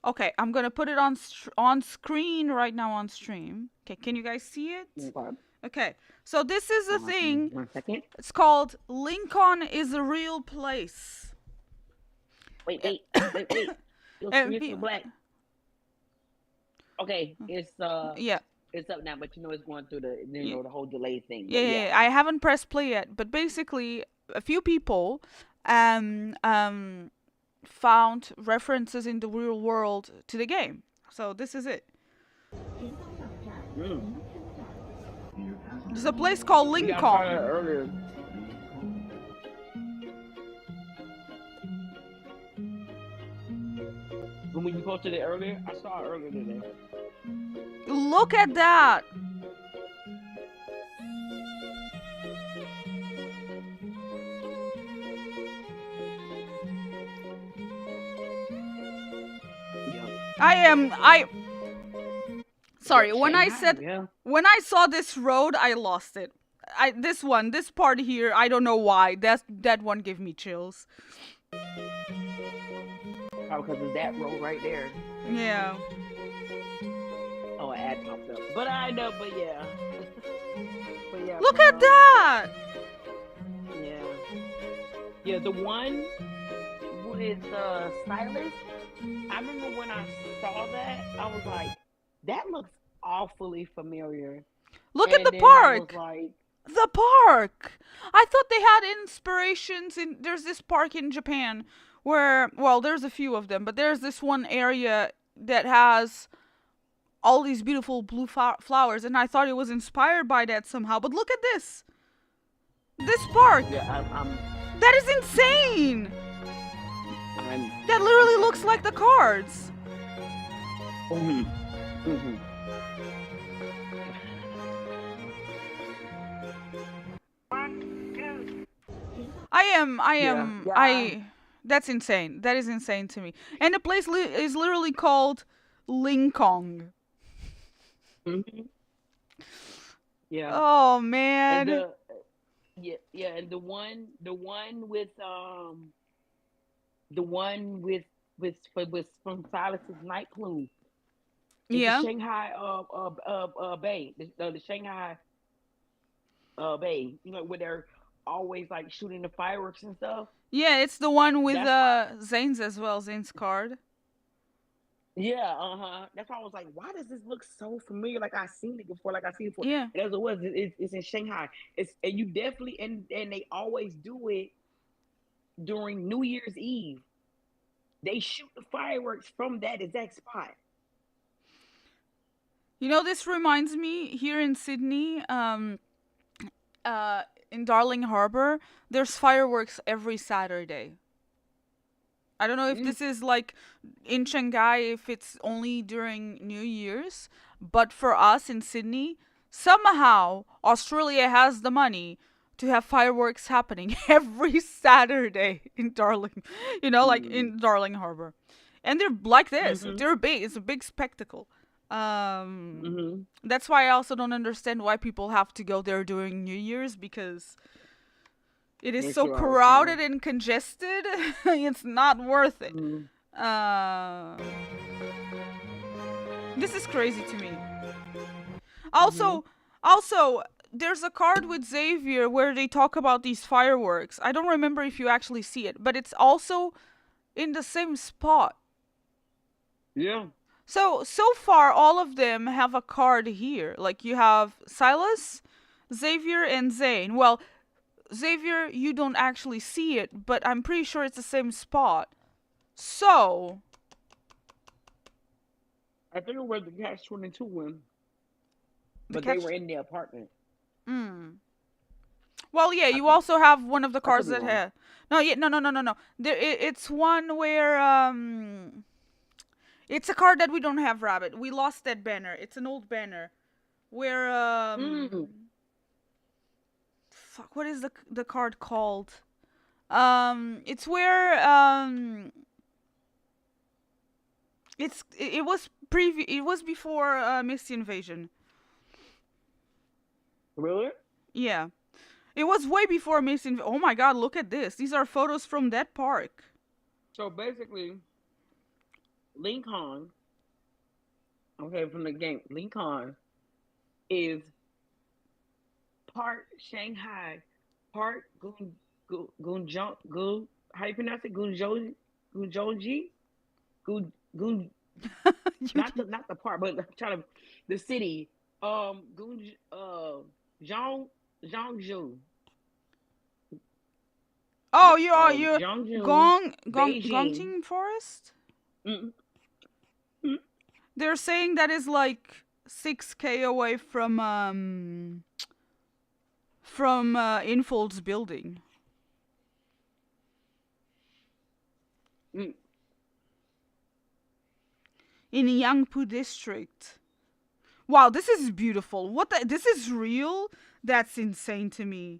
Okay, I'm gonna put it on screen right now on stream. Okay, can you guys see it? Okay, so this is a thing. 1 second. It's called Lincoln is a Real Place. Wait. You're black. Okay, it's yeah. It's up now, but it's going through the whole delay thing. Yeah, I haven't pressed play yet, but basically a few people found references in the real world to the game. So this is it. There's a place called Lincoln. When you posted it earlier, I saw it earlier today. Look at that. Sorry, when I saw this road, I lost it. This part here, I don't know why. That one gave me chills. Oh, because of that road right there. Yeah. Oh, an ad popped up. But I know, but yeah. Look at that! Yeah. Yeah, the one with Silas, I remember when I saw that, I was like, that looks awfully familiar. Look at the park! The park! I thought they had inspirations in... There's this park in Japan where... Well, there's a few of them, but there's this one area that has all these beautiful blue flowers, and I thought it was inspired by that somehow. But look at this! This park! Yeah, that is insane! That literally looks like the cards. That's insane. That is insane to me. And the place is literally called Lincoln. Yeah. Oh man. And and the one with from Silas's night plume. Yeah. The Shanghai Bay. The Shanghai Bay. You know, where they're always like shooting the fireworks and stuff. Yeah, it's the one with Zane's as well, Zane's card. Yeah, That's why I was like, why does this look so familiar? Like I've seen it before. Yeah. And as it was, it's in Shanghai. And you definitely and they always do it during New Year's Eve. They shoot the fireworks from that exact spot. You know, this reminds me here in Sydney, in Darling Harbour, there's fireworks every Saturday. I don't know if this is like in Shanghai, if it's only during New Year's, but for us in Sydney, somehow Australia has the money to have fireworks happening every Saturday in Darling, like in Darling Harbour. And they're like this. They're big. It's a big spectacle. That's why I also don't understand why people have to go there during New Year's, because it is so crowded and congested. It's not worth it. This is crazy to me. Also, there's a card with Xavier where they talk about these fireworks. I don't remember if you actually see it, but it's also in the same spot. Yeah. So far, all of them have a card here. Like, you have Silas, Xavier and Zane. Well, Xavier, you don't actually see it, but I'm pretty sure it's the same spot. So, I think it was the Catch-22 one. But Catch- they were in the apartment. Well, yeah, you also have one of the cards that wrong. have. No. It's one where it's a card that we don't have, Rabbit. We lost that banner. It's an old banner, where fuck, what is the card called? It's where it was before Misty Invasion. Really? Yeah. It was way before Misty Oh my god, look at this. These are photos from that park. So basically, Lincoln, okay, from the game, Lincoln is part Shanghai, part Gunjong, how you pronounce it? Gunjoji? Not the part, but I'm trying to, the city, Zhongzhou. Oh, you're Zhongzhou, Gongting Forest? They're saying that is like 6K away from Infold's building. In Yangpu district. Wow, this is beautiful. This is real? That's insane to me.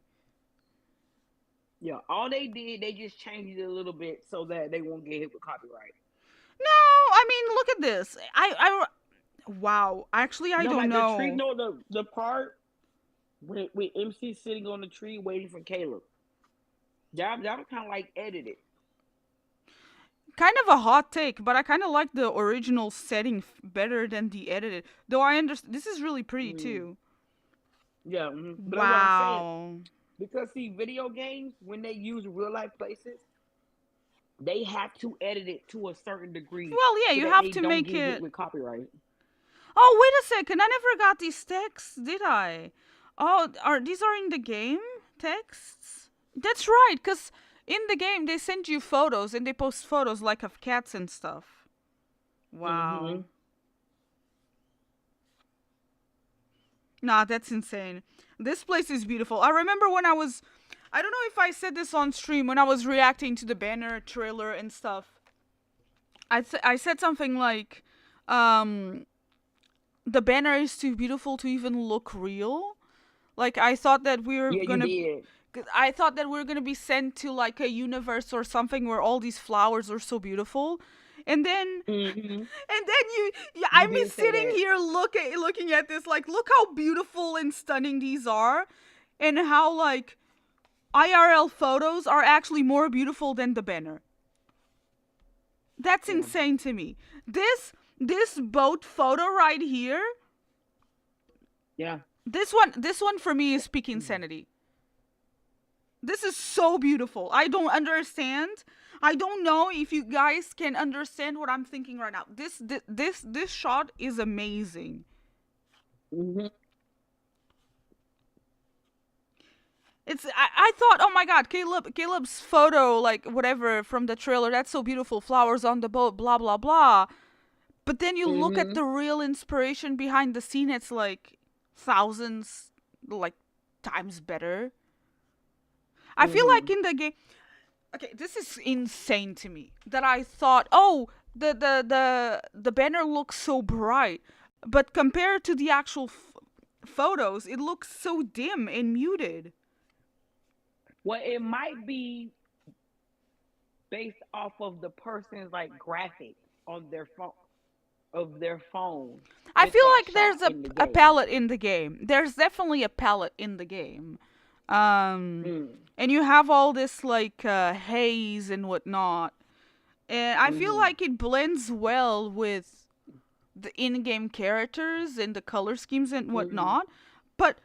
Yeah, all they did, they just changed it a little bit so that they won't get hit with copyright. No, I mean, look at this. Wow. Actually, I don't know. The tree, no, the part with MC sitting on the tree waiting for Caleb. That was kind of like edited. Kind of a hot take, but I kind of like the original setting better than the edited. Though I understand this is really pretty too. Yeah. But wow. Because see, video games, when they use real life places, they have to edit it to a certain degree. Well, yeah, so you that have they to don't make get it hit with copyright. Oh, wait a second. I never got these texts, did I? Oh, these are in the game texts? That's right, because in the game they send you photos and they post photos like of cats and stuff. Wow. Nah, that's insane. This place is beautiful. I remember when I don't know if I said this on stream, when I was reacting to the banner trailer and stuff. I said something like, the banner is too beautiful to even look real. Like, I thought that we were I thought that we were gonna be sent to like a universe or something where all these flowers are so beautiful. And then, I'm sitting here looking at this, like, look how beautiful and stunning these are, and how like IRL photos are actually more beautiful than the banner. That's insane to me. This boat photo right here. Yeah. This one for me is peak insanity. This is so beautiful. I don't understand. I don't know if you guys can understand what I'm thinking right now. This shot is amazing. I thought, oh my god, Caleb's photo, like whatever from the trailer, that's so beautiful, flowers on the boat, blah blah blah. But then you look at the real inspiration behind the scene, it's like thousands like times better. I feel like in the game, okay, this is insane to me that I thought, oh, the banner looks so bright, but compared to the actual photos, it looks so dim and muted. Well, it might be based off of the person's like graphics on their phone. I feel like there's a palette in the game. There's definitely a palette in the game. And you have all this like haze and whatnot. And I feel like it blends well with the in-game characters and the color schemes and whatnot. But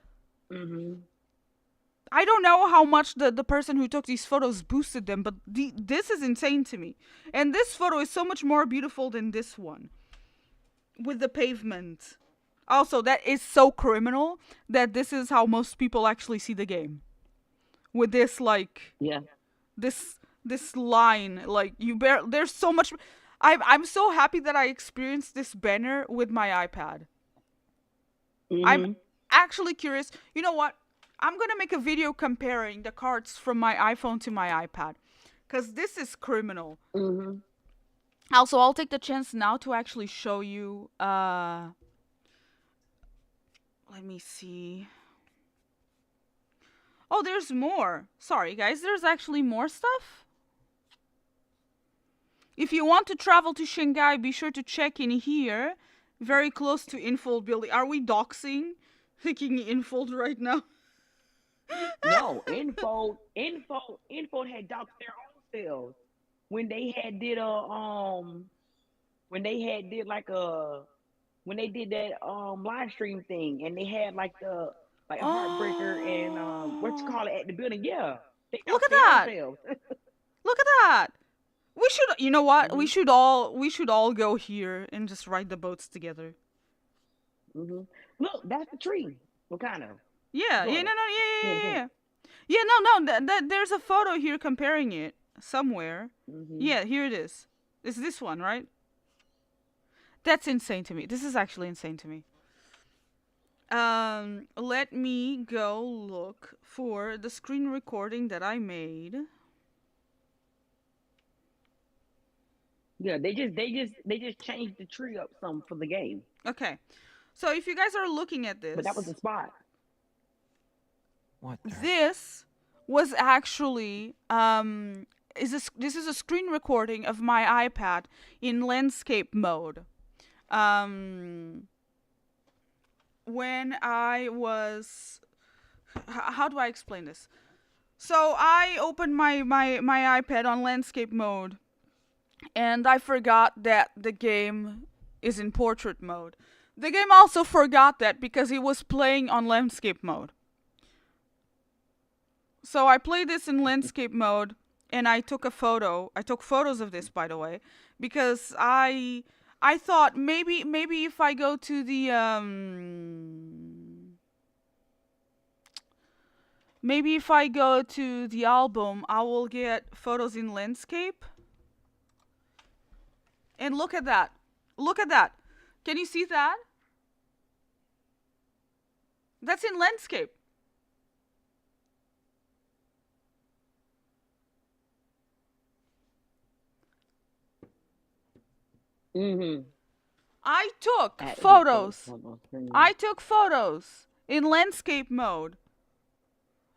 I don't know how much the person who took these photos boosted them, but this is insane to me. And this photo is so much more beautiful than this one. With the pavement. Also, that is so criminal that this is how most people actually see the game. With this, like, Yeah. this line, like, there's so much. I'm so happy that I experienced this banner with my iPad. I'm actually curious. You know what? I'm gonna make a video comparing the cards from my iPhone to my iPad, cause this is criminal. Also, I'll take the chance now to actually show you. Let me see. Oh, there's more. Sorry, guys. There's actually more stuff. If you want to travel to Shanghai, be sure to check in here. Very close to Infold building. Are we doxing? Thinking Infold right now? No, Infold had doxed their own selves when they had did when they did that live stream thing, and they had like the heartbreaker and what you call it at the building. Yeah, they Look at doxed their own that. selves. Look at that. We should, you know what? We should all go here and just ride the boats together. Look, that's the tree. What kind of? Yeah, Sort yeah, of. no, no, Yeah. yeah, no. There's a photo here comparing it somewhere. Yeah, here it is. It's this one, right? That's insane to me. This is actually insane to me. Let me go look for the screen recording that I made. Yeah, they just changed the tree up some for the game. Okay. So if you guys are looking at this, But that was the spot. What? This was actually this is a screen recording of my iPad in landscape mode. When I was, how do I explain this? So I opened my iPad on landscape mode, and I forgot that the game is in portrait mode. The game also forgot that because it was playing on landscape mode. So I played this in landscape mode, and I took a photo. I took photos of this, by the way, because I thought maybe if I go to the maybe if I go to the album, I will get photos in landscape. And look at that. Look at that. Can you see that? That's in landscape. I took photos. I took photos in landscape mode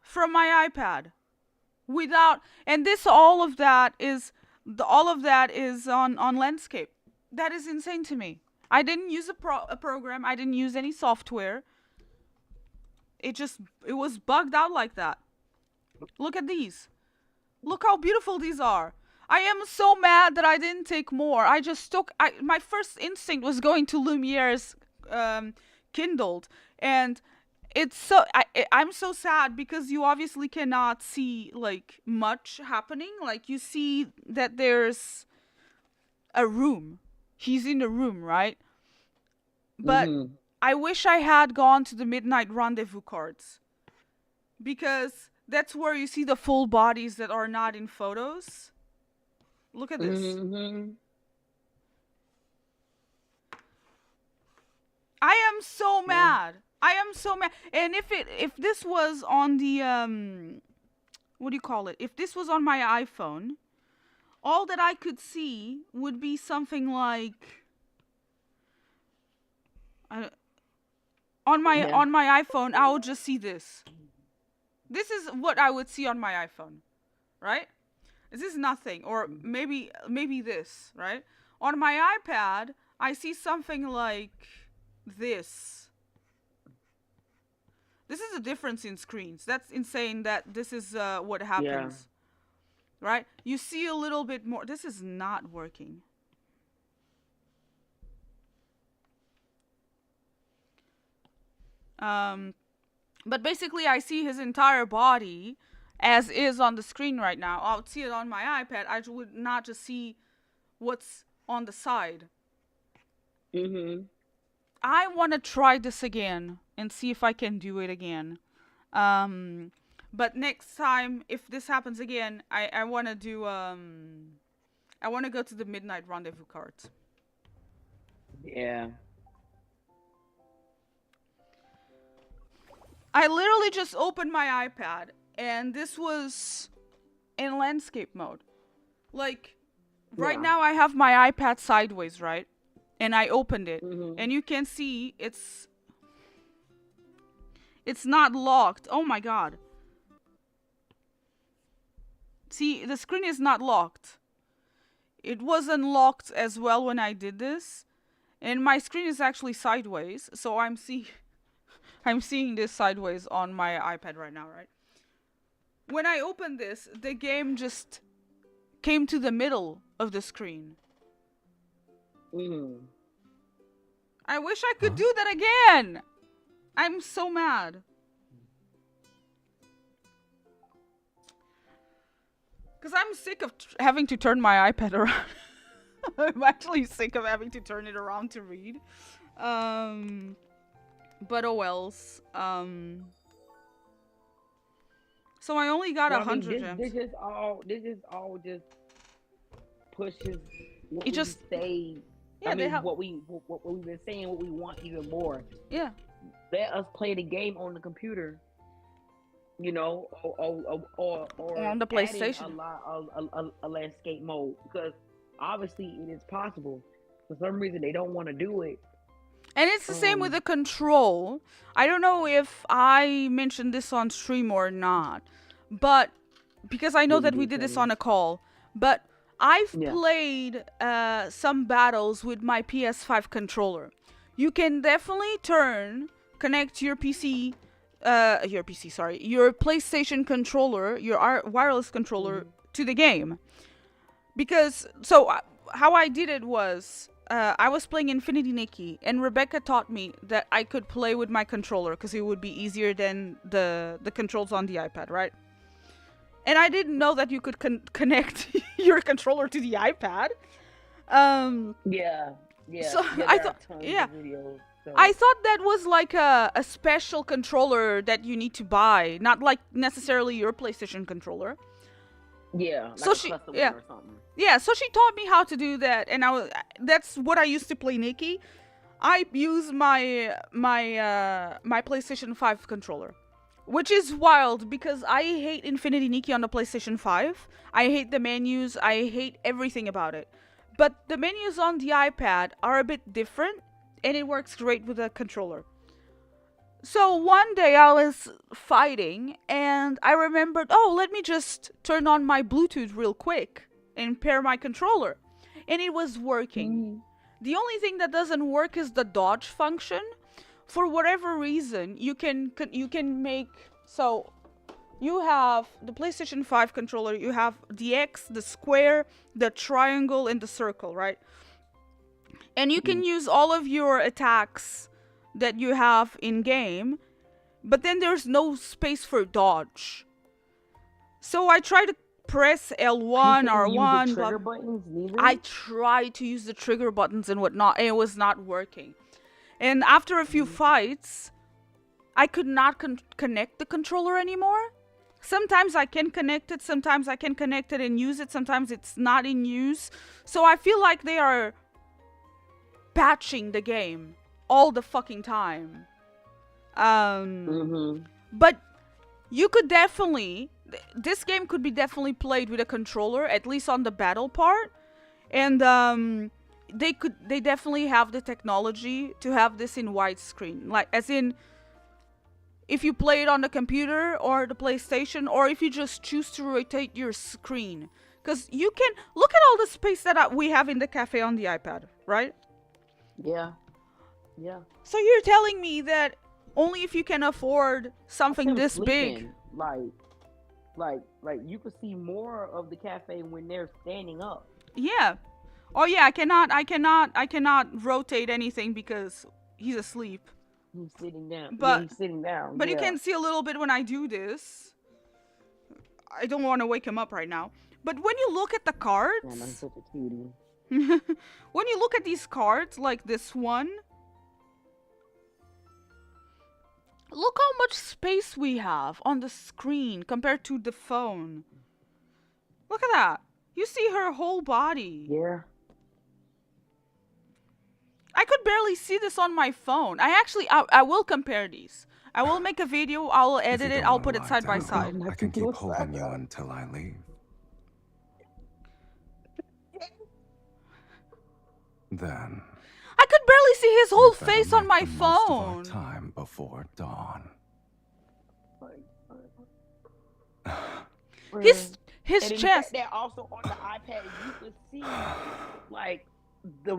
from my iPad without, and this all of that is on landscape. That is insane to me. I didn't use a program. I didn't use any software. It was bugged out like that. Look at these. Look how beautiful these are. I am so mad that I didn't take more. I just took. My first instinct was going to Lumiere's Kindled, and it's so. I'm so sad because you obviously cannot see like much happening. Like you see that there's a room. He's in the room, right? But I wish I had gone to the Midnight Rendezvous cards, because that's where you see the full bodies that are not in photos. Look at this. I am so mad. I am so mad. And if this was on the what do you call it? If this was on my iPhone, all that I could see would be something like on my iPhone, I would just see this. This is what I would see on my iPhone, right? This is nothing, or maybe this, right? On my iPad, I see something like this. This is a difference in screens. That's insane that this is what happens. Right? You see a little bit more. This is not working. But basically I see his entire body as is on the screen right now. I would see it on my iPad. I would not just see what's on the side. I want to try this again and see if I can do it again. But next time, if this happens again, I want to do, I want to go to the Midnight Rendezvous cards. Yeah. I literally just opened my iPad, and this was in landscape mode. Like, right now I have my iPad sideways, right? And I opened it, and you can see it's not locked. Oh my god. See, the screen is not locked. It wasn't locked as well when I did this. And my screen is actually sideways, so I'm seeing this sideways on my iPad right now, right? When I opened this, the game just came to the middle of the screen. I wish I could do that again! I'm so mad. Because I'm sick of having to turn my iPad around. I'm actually sick of having to turn it around to read. But oh wells. So I only got 100 gems. This is all just pushes what it just say. Yeah, I mean, what we've been saying, what we want even more. Yeah. Let us play the game on the computer. You know, or on the PlayStation. A landscape mode, because obviously it is possible. For some reason they don't want to do it. And it's the same with the control. I don't know if I mentioned this on stream or not, but because I know that we did this on a call, but I've played some battles with my PS5 controller. You can definitely connect your your PlayStation controller, your wireless controller to the game. Because, how I did it was, I was playing Infinity Nikki, and Rebecca taught me that I could play with my controller because it would be easier than the controls on the iPad, right? And I didn't know that you could connect your controller to the iPad. So I thought, I thought that was like a special controller that you need to buy, not like necessarily your PlayStation controller. Yeah, like so a she, custom yeah, one or something. yeah. So she taught me how to do that, and that's what I used to play Nikki. I use my PlayStation 5 controller, which is wild because I hate Infinity Nikki on the PlayStation 5. I hate the menus. I hate everything about it. But the menus on the iPad are a bit different, and it works great with a controller. So one day I was fighting, and I remembered, oh, let me just turn on my Bluetooth real quick and pair my controller. And it was working. The only thing that doesn't work is the dodge function. For whatever reason, you can make, so you have the PlayStation 5 controller, you have the X, the square, the triangle, and the circle, right? And you can use all of your attacks that you have in game, but then there's no space for dodge. So I try to press L1, R1, but I tried to use the trigger buttons and whatnot, and it was not working. And after a few fights, I could not connect the controller anymore. Sometimes I can connect it, sometimes I can connect it and use it, sometimes it's not in use. So I feel like they are patching the game all the fucking time. But you could definitely, this game could be definitely played with a controller, at least on the battle part. And they definitely have the technology to have this in widescreen, like as in if you play it on the computer or the PlayStation, or if you just choose to rotate your screen, because you can look at all the space that we have in the cafe on the iPad, right? Yeah. So you're telling me that only if you can afford something this big, like you could see more of the cafe when they're standing up. Yeah. Oh yeah, I cannot rotate anything because he's asleep. He's sitting down. But he's sitting down. But you can see a little bit when I do this. I don't want to wake him up right now. But when you look at the cards, I'm such a cutie. when you look at these cards, like this one, Look how much space we have on the screen compared to the phone. Look at that. You see her whole body. Yeah. I could barely see this on my phone. I will compare these. I will make a video, I will If you edit it, don't I'll wanna put it lie side by down, side. I can keep holding you until I leave. Then I could barely see his whole we better face on make my the most of our phone. time before dawn. His And in chest. that also on the iPad, you could see like the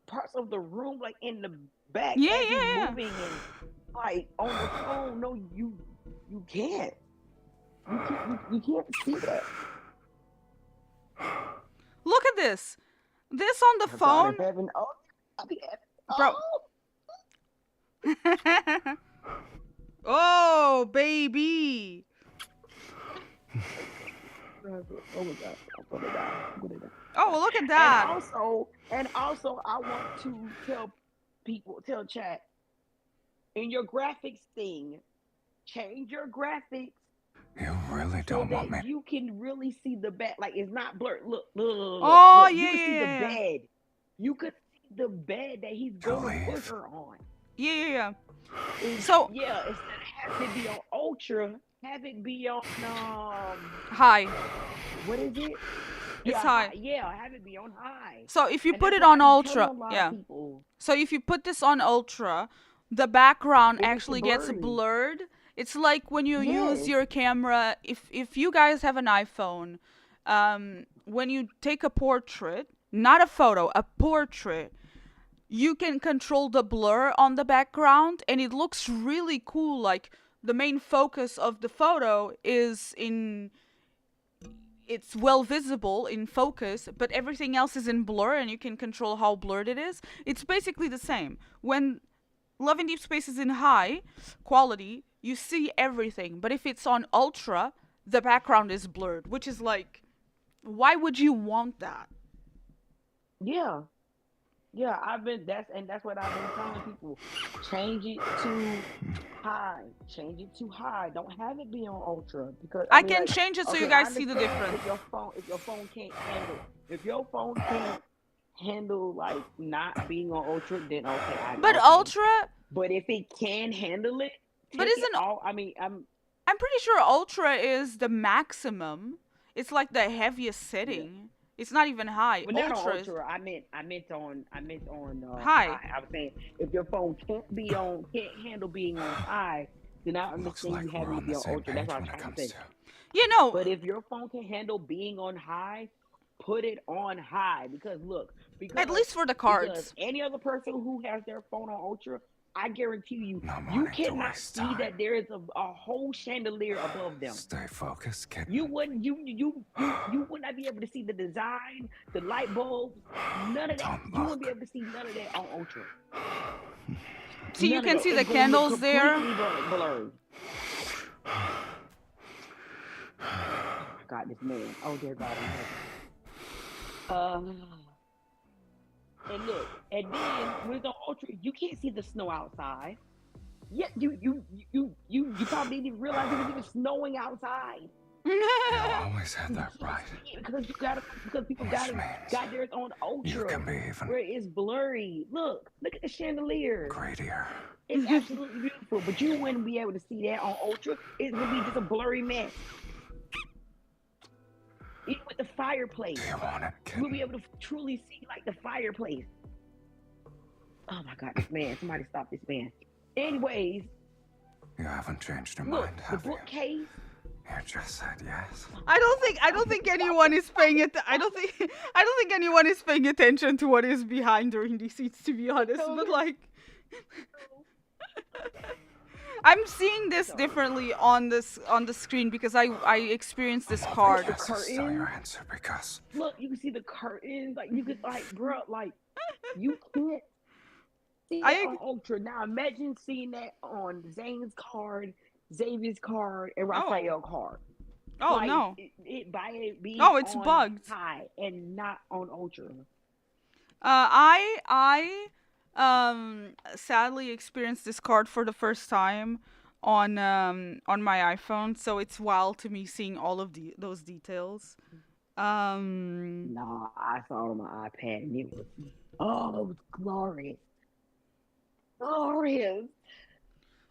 parts of the room, like in the back, Yeah, as he's yeah. moving, and like on the phone. No, you can't. You can't see that. Look at this. This on the phone. Bro. Oh, baby. Oh my god! I'm gonna die. Oh, look at that. And also, I want to tell chat, in your graphics thing, change your graphics. You really don't want me. You can really see the bed. Like, it's not blurred. Look. Oh, look. yeah, You can see yeah, the yeah. bed. You could see the bed that he's going to put her on. Yeah. So yeah, instead of having it be on ultra, have it be on high. What is it? It's high. Yeah, have it be on high. So if you And put that's it on why I'm telling ultra, a lot of yeah. people. So if you put this on ultra, the background It makes it actually gets blurry. blurred. It's like when you use Yes. your camera. If you guys have an iPhone, when you take a portrait, not a photo, a portrait, you can control the blur on the background, and it looks really cool. Like the main focus of the photo is it's well visible in focus, but everything else is in blur, and you can control how blurred it is. It's basically the same. When Love in Deep Space is in high quality, you see everything, but if it's on ultra, the background is blurred, which is like, why would you want that? Yeah. Yeah, that's what I've been telling people. Change it to high. Change it to high. Don't have it be on ultra, because I mean, can like, change it so you okay, guys I see the understand difference. if your phone can't handle like not being on ultra, then okay. But ultra. But if it can handle it, But take it isn't all? I mean, I'm pretty sure ultra is the maximum. It's like the heaviest setting. It's not even high. But not on Ultra is ultra. I meant on high. I was saying if your phone can't handle being on high, then I understand you having to be on ultra. That's what I'm trying to say. You know. But if your phone can handle being on high, put it on high, because At least for the cards. Because any other person who has their phone on ultra, I guarantee you cannot see that there is a whole chandelier above them. Stay focused, kid. You would not be able to see the design, the light bulbs, none of that. You wouldn't be able to see none of that on ultra. See, you None of can that. see the It's gonna look candles there. completely blurred. Oh my God, this man. Oh dear God. And look, and then with the ultra, you can't see the snow outside. Yeah, you probably didn't realize it was even snowing outside. You always had that right. Because people got theirs on ultra. You can be even where it's blurry. Look at the chandelier. greedier. It's absolutely beautiful, but you wouldn't be able to see that on ultra. It's gonna be just a blurry mess. Even with the fireplace, you'll be able to truly see like the fireplace. Oh my God, this man! Somebody stop this man. Anyways, You haven't changed your look, mind, the have you? bookcase. You just said yes. I don't think anyone is paying it. I don't think anyone is paying attention to what is behind during these scenes, to be honest. But like, I'm seeing this differently on the screen because I experienced this card. The curtains. Because Look, you can see the curtains. Like you could, like, bro, like you can't see that on ultra. Now imagine seeing that on Zane's card, Xavier's card, and Raphael's card. Oh like, no! It being it's on bugged. high and not on ultra. I sadly experienced this card for the first time on my iPhone, so it's wild to me seeing all of those details. No, I saw it on my iPad and it was glorious. Glorious.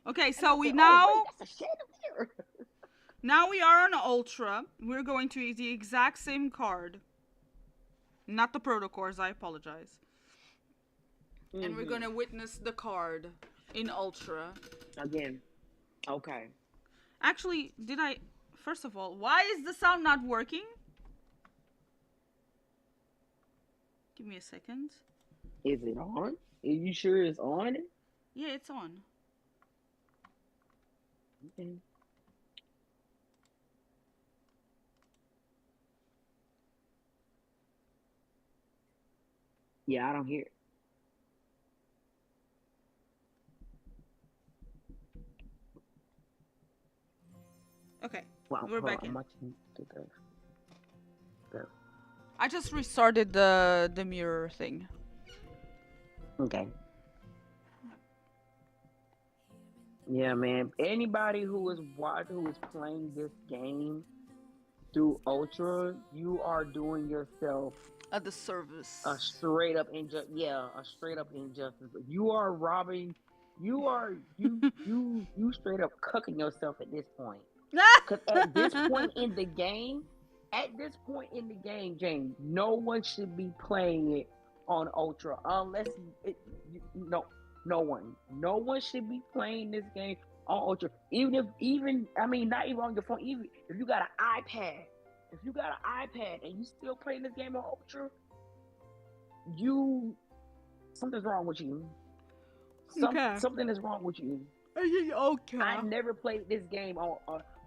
Okay, And so I we said, oh wait, now that's a chandelier. now we are on Ultra. We're going to use the exact same card. Not the protocors, I apologize. And we're gonna witness the card in Ultra. Again. Okay. Actually, first of all, why is the sound not working? Give me a second. Is it on? Are you sure it's on? Yeah, it's on. Okay. Yeah, I don't hear it. Okay, Well, we're back in. The I just restarted the mirror thing. Okay. Yeah, man. Anybody who is playing this game through Ultra, you are doing yourself a disservice. A straight up injustice. You are robbing. You straight up cooking yourself at this point. Because at this point in the game, James, no one should be playing it on Ultra unless no one should be playing this game on Ultra. Not even on your phone. Even if you got an iPad, and you still playing this game on Ultra, something's wrong with you. Something is wrong with you. Okay. I never played this game on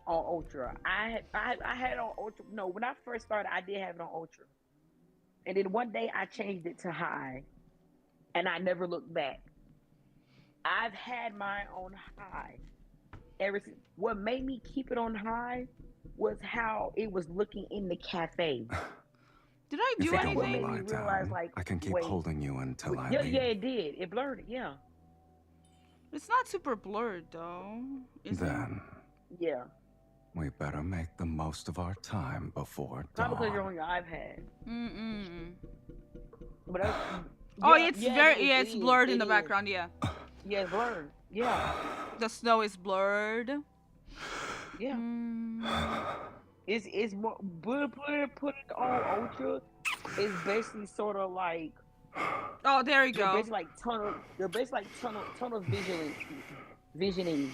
Ultra. I had it on Ultra. No, when I first started, I did have it on Ultra, and then one day I changed it to high, and I never looked back. I've had mine on high ever since. What made me keep it on high was how it was looking in the cafe. Did I do anything? If you don't lie down, I can keep holding you until I leave. Yeah, it did. It blurred it, yeah. It's not super blurred, though, is it? Yeah. We better make the most of our time before dawn. Not because you're on your iPad. But it's blurred in the background, yeah. Yeah, it's blurred. Yeah. The snow is blurred. Yeah. It's more put it on Ultra. It's basically sort of like. Oh, there you go. They're basically like tunnel visioning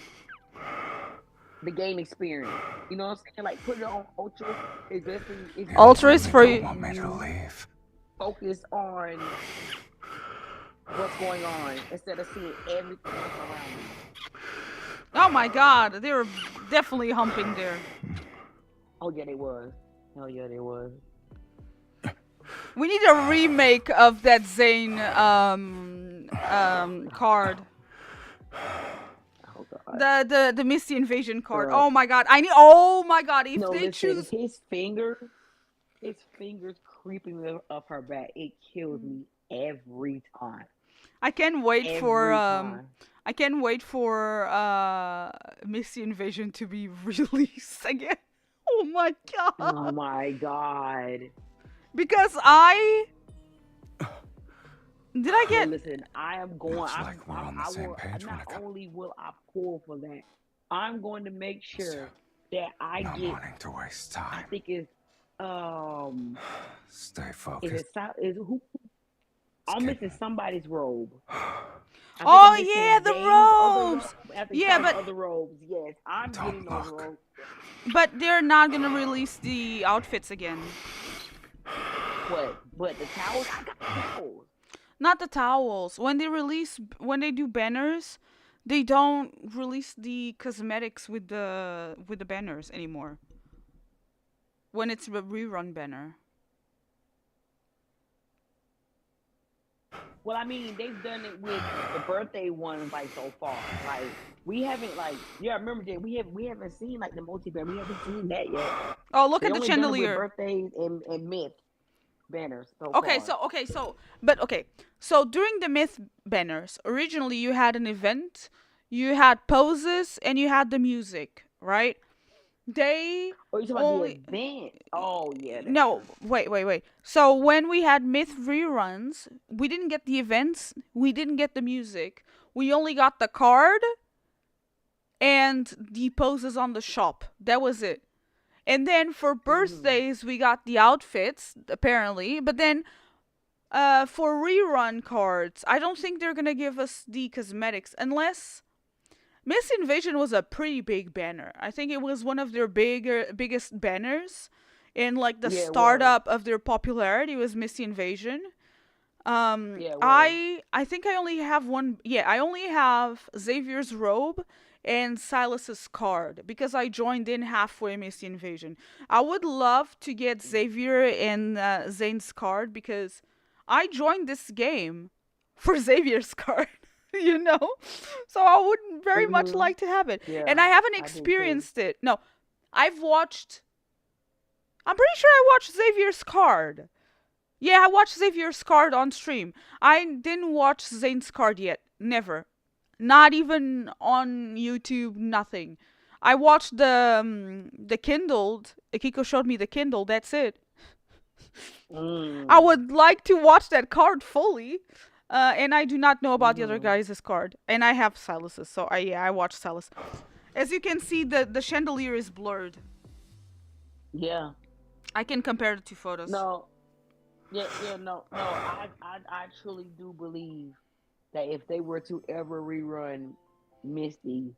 the game experience. You know what I'm saying? Like put it on Ultra. It's basically Ultra is for you. Want me to leave? Focus on what's going on instead of seeing everything else around you. Oh my God, they were definitely humping there. Oh yeah, they was. Hell yeah, they was. We need a remake of that Zane card. Oh God. The Misty Invasion card. Oh my God, oh my God, if they choose his fingers creeping up her back, it kills me every time. I can't wait for Misty Invasion to be released again. Oh my God. Oh my God. Because did I get? Listen, I am going. Looks like we're on the same page. Not only will I pull for that, I'm going to make sure that I get. No wanting to waste time. I think it's Stay focused. I'm missing somebody's robe. Oh yeah, the robes. Yeah, but other robes. Yes, I'm getting those robes. But they're not gonna release the outfits again. What? But the towels? I got the towels. Not the towels. When they do banners, they don't release the cosmetics with the banners anymore. When it's a rerun banner. Well, I mean, they've done it with the birthday ones like so far. Like we haven't remember that we haven't seen like the multi-banner. We haven't seen that yet. Oh, look at the chandelier. Birthdays and myth banners. So during the myth banners, originally you had an event. you had poses, and you had the music, right? They Oh, you talking about the only event? Oh yeah, that's no, true. wait. So when we had myth reruns, we didn't get the events, we didn't get the music. We only got the card and the poses on the shop. That was it. And then for birthdays, we got the outfits, apparently. But then for rerun cards, I don't think they're gonna give us the cosmetics unless Miss Invasion was a pretty big banner. I think it was one of their biggest banners. In like the startup of their popularity was Miss Invasion. I think I only have one. Yeah, I only have Xavier's robe and Silas's card because I joined in halfway Miss Invasion. I would love to get Xavier and Zane's card because I joined this game for Xavier's card. You know, so I would very much like to have it, and I haven't experienced it. No, I'm pretty sure I watched Xavier's card. Yeah, I watched Xavier's card on stream. I didn't watch Zane's card yet. Never. Not even on YouTube, nothing. I watched the Kindled. Akiko showed me the Kindle, that's it. I would like to watch that card fully. And I do not know about the other guys' card. And I have Silas's, so I watched Silas. As you can see, the chandelier is blurred. Yeah. I can compare the two photos. No. No. I truly do believe that if they were to ever rerun Misty,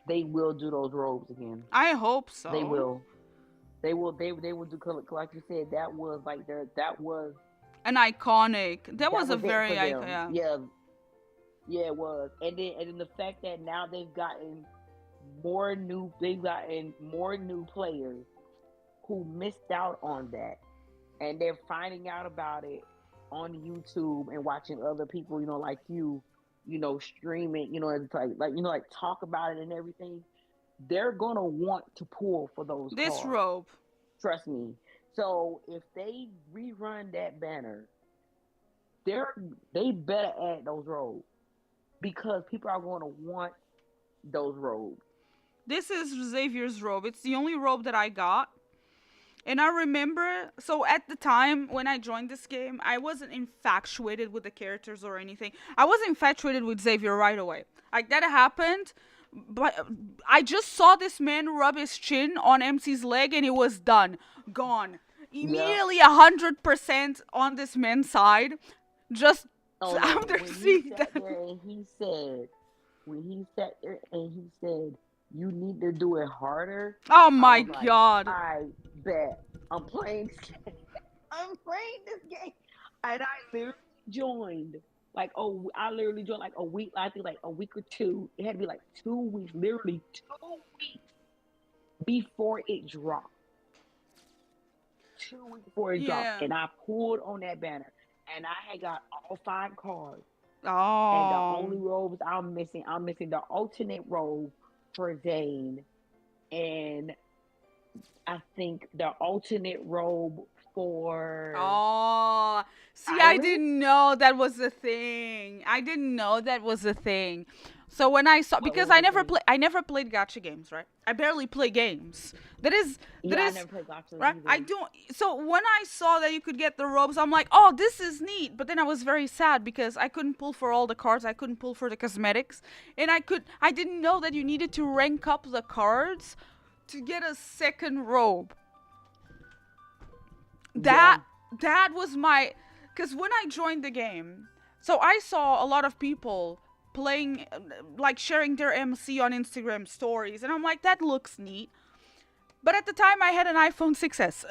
they will do those robes again. I hope so. They will. They will do color. Like you said, that was like that was an iconic. That was a very iconic. Yeah, it was. And then the fact that now they've gotten more new players who missed out on that, and they're finding out about it on YouTube and watching other people, like you, stream it, and talk about it and everything. They're gonna want to pull for those this cards. Robe. Trust me. So if they rerun that banner, they better add those robes because people are going to want those robes. This is Xavier's robe. It's the only robe that I got. And I remember, so at the time when I joined this game, I wasn't infatuated with the characters or anything. I was infatuated with Xavier right away. Like, that happened, but I just saw this man rub his chin on MC's leg and it was done. Gone. Immediately 100% on this man's side. Just after seeing that. When he sat there and he said, you need to do it harder. Oh my God. I bet. I'm playing this game. And I literally joined. I literally joined like a week. I think like a week or two. It had to be like 2 weeks. Literally 2 weeks before it dropped. 2 weeks before it dropped. And I pulled on that banner. And I had got all 5 cards. Oh. And the only robes I'm missing the alternate robe for Zane, and I think the alternate robe for see, I didn't know that was a thing. So when I saw, because I never played gacha games, right? I barely play games. I never played gacha right? Either. I don't. So when I saw that you could get the robes, I'm like, oh, this is neat. But then I was very sad because I couldn't pull for all the cards. I couldn't pull for the cosmetics, and I didn't know that you needed to rank up the cards to get a second robe. That was my, because when I joined the game, so I saw a lot of people playing, like sharing their MC on Instagram stories, and I'm like, that looks neat. But at the time I had an iPhone 6s.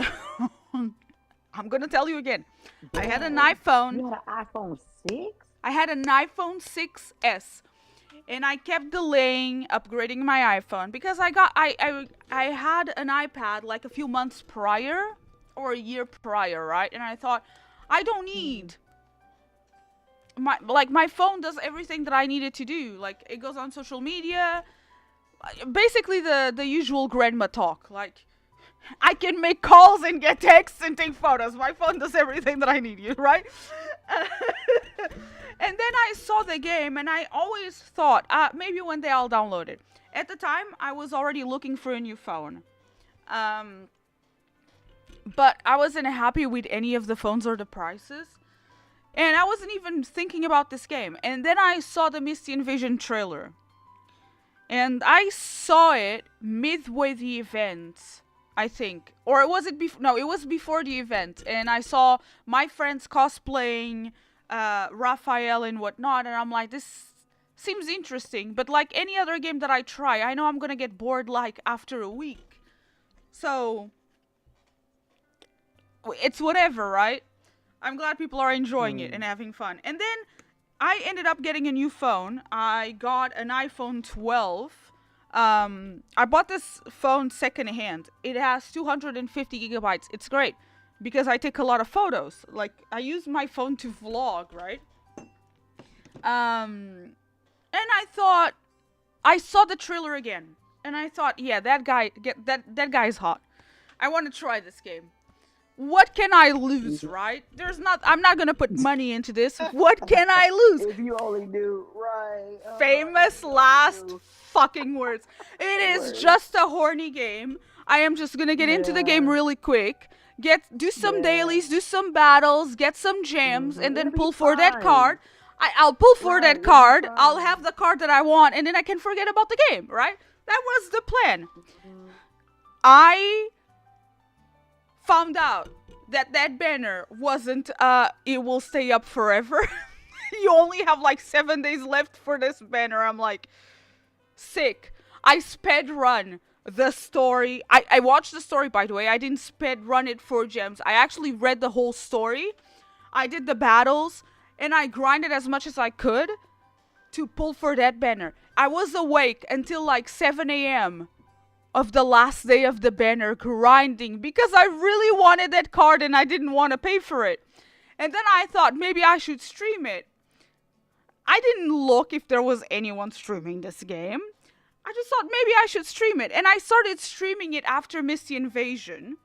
I'm gonna tell you again. I had an iPhone. You had an iPhone 6? I had an iPhone 6s. And I kept delaying upgrading my iPhone because I had an iPad like a few months prior or a year prior, right? And I thought, I don't need my phone does everything that I needed to do. Like, it goes on social media, basically the usual grandma talk. Like, I can make calls and get texts and take photos. My phone does everything that I need, right? And then I saw the game, and I always thought, maybe one day I'll download it. At the time, I was already looking for a new phone. But I wasn't happy with any of the phones or the prices. And I wasn't even thinking about this game. And then I saw the Misty Invasion trailer. And I saw it midway the event, I think. Or was it before? No, it was before the event. And I saw my friends cosplaying Raphael and whatnot. And I'm like, this seems interesting. But like any other game that I try, I know I'm going to get bored like after a week. So it's whatever, right? I'm glad people are enjoying it and having fun. And then I ended up getting a new phone. I got an iPhone 12. I bought this phone secondhand. It has 250 gigabytes. It's great because I take a lot of photos. Like, I use my phone to vlog, right? And I thought, I saw the trailer again. And I thought, yeah, that guy's hot. I want to try this game. What can I lose, right? I'm not gonna put money into this. What can I lose? If you only knew, right? Famous last fucking words. It is just a horny game. I am just gonna get into the game really quick. Do some dailies, do some battles, get some gems, and then pull for that card. I'll pull for that card. I'll have the card that I want, and then I can forget about the game, right? That was the plan. I found out that banner wasn't it will stay up forever. You only have like 7 days left for this banner. I'm like, sick. I sped run the story. I watched the story, by the way. I didn't sped run it for gems. I actually read the whole story. I did the battles, and I grinded as much as I could to pull for that banner. I was awake until like 7 a.m. of the last day of the banner, grinding because I really wanted that card and I didn't want to pay for it. And then I thought maybe I should stream it. I didn't look if there was anyone streaming this game. I just thought maybe I should stream it. And I started streaming it after Misty Invasion.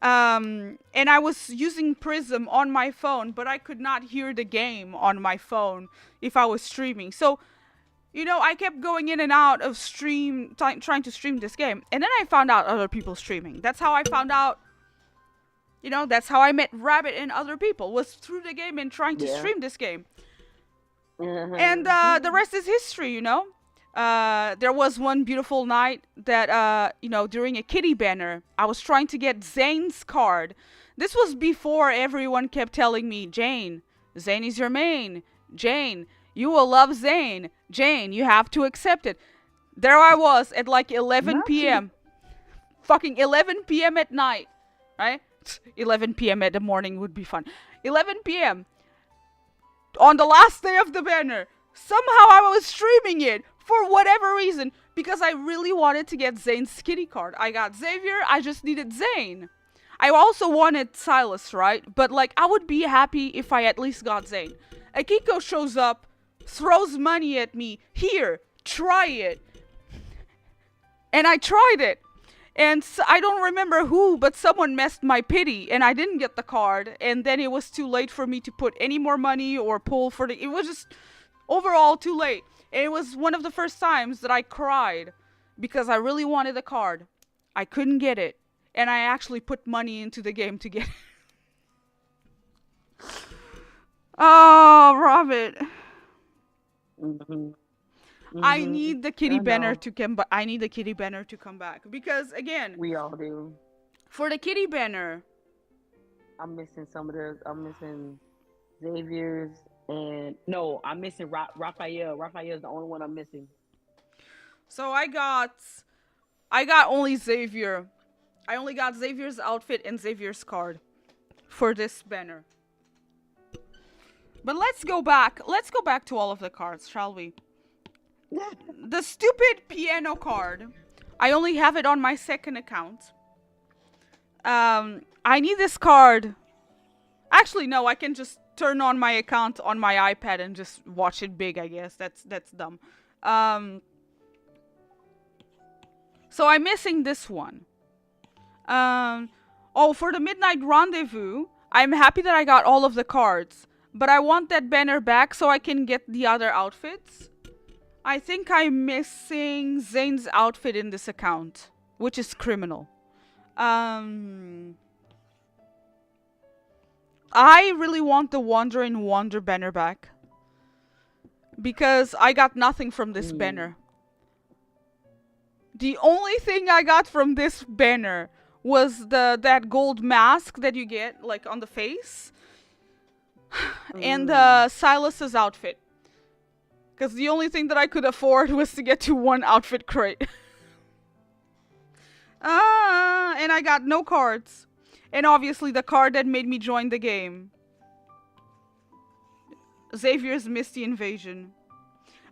And I was using Prism on my phone, but I could not hear the game on my phone if I was streaming. So, you know, I kept going in and out of trying to stream this game. And then I found out other people streaming. That's how I found out, you know, that's how I met Rabbit and other people, was through the game and trying to stream this game. And the rest is history, you know. There was one beautiful night that, you know, during a kitty banner, I was trying to get Zane's card. This was before everyone kept telling me, Jane, Zane is your main. Jane, you will love Zane. Jane, you have to accept it. There I was at like 11 p.m. Fucking 11 p.m. at night. Right? 11 p.m. at the morning would be fun. 11 p.m. on the last day of the banner. Somehow I was streaming it for whatever reason. Because I really wanted to get Zane's kitty card. I got Xavier. I just needed Zane. I also wanted Silas, right? But like, I would be happy if I at least got Zane. Akiko shows up, throws money at me. Here, try it. And I tried it. And so, I don't remember who, but someone messed my pity. And I didn't get the card. And then it was too late for me to put any more money or pull for the... It was just overall too late. And it was one of the first times that I cried. Because I really wanted the card. I couldn't get it. And I actually put money into the game to get it. Oh, Robert. I need the kitty banner to come back. I need the kitty banner to come back. Because, again... We all do. For the kitty banner... I'm missing some of those. I'm missing Xavier's and... No, I'm missing Raphael. Raphael's the only one I'm missing. So I got only Xavier. I only got Xavier's outfit and Xavier's card for this banner. But let's go back. Let's go back to all of the cards, shall we? The stupid piano card. I only have it on my second account. I need this card. Actually, no, I can just turn on my account on my iPad and just watch it big, I guess. That's dumb. So I'm missing this one. Oh, for the Midnight Rendezvous, I'm happy that I got all of the cards. But I want that banner back so I can get the other outfits. I think I'm missing Zane's outfit in this account, which is criminal. I really want the Wander in Wonder banner back. Because I got nothing from this banner. The only thing I got from this banner was that gold mask that you get, like, on the face. And Silas's outfit. Because the only thing that I could afford was to get to one outfit crate. And I got no cards. And obviously the card that made me join the game. Xavier's Misty Invasion.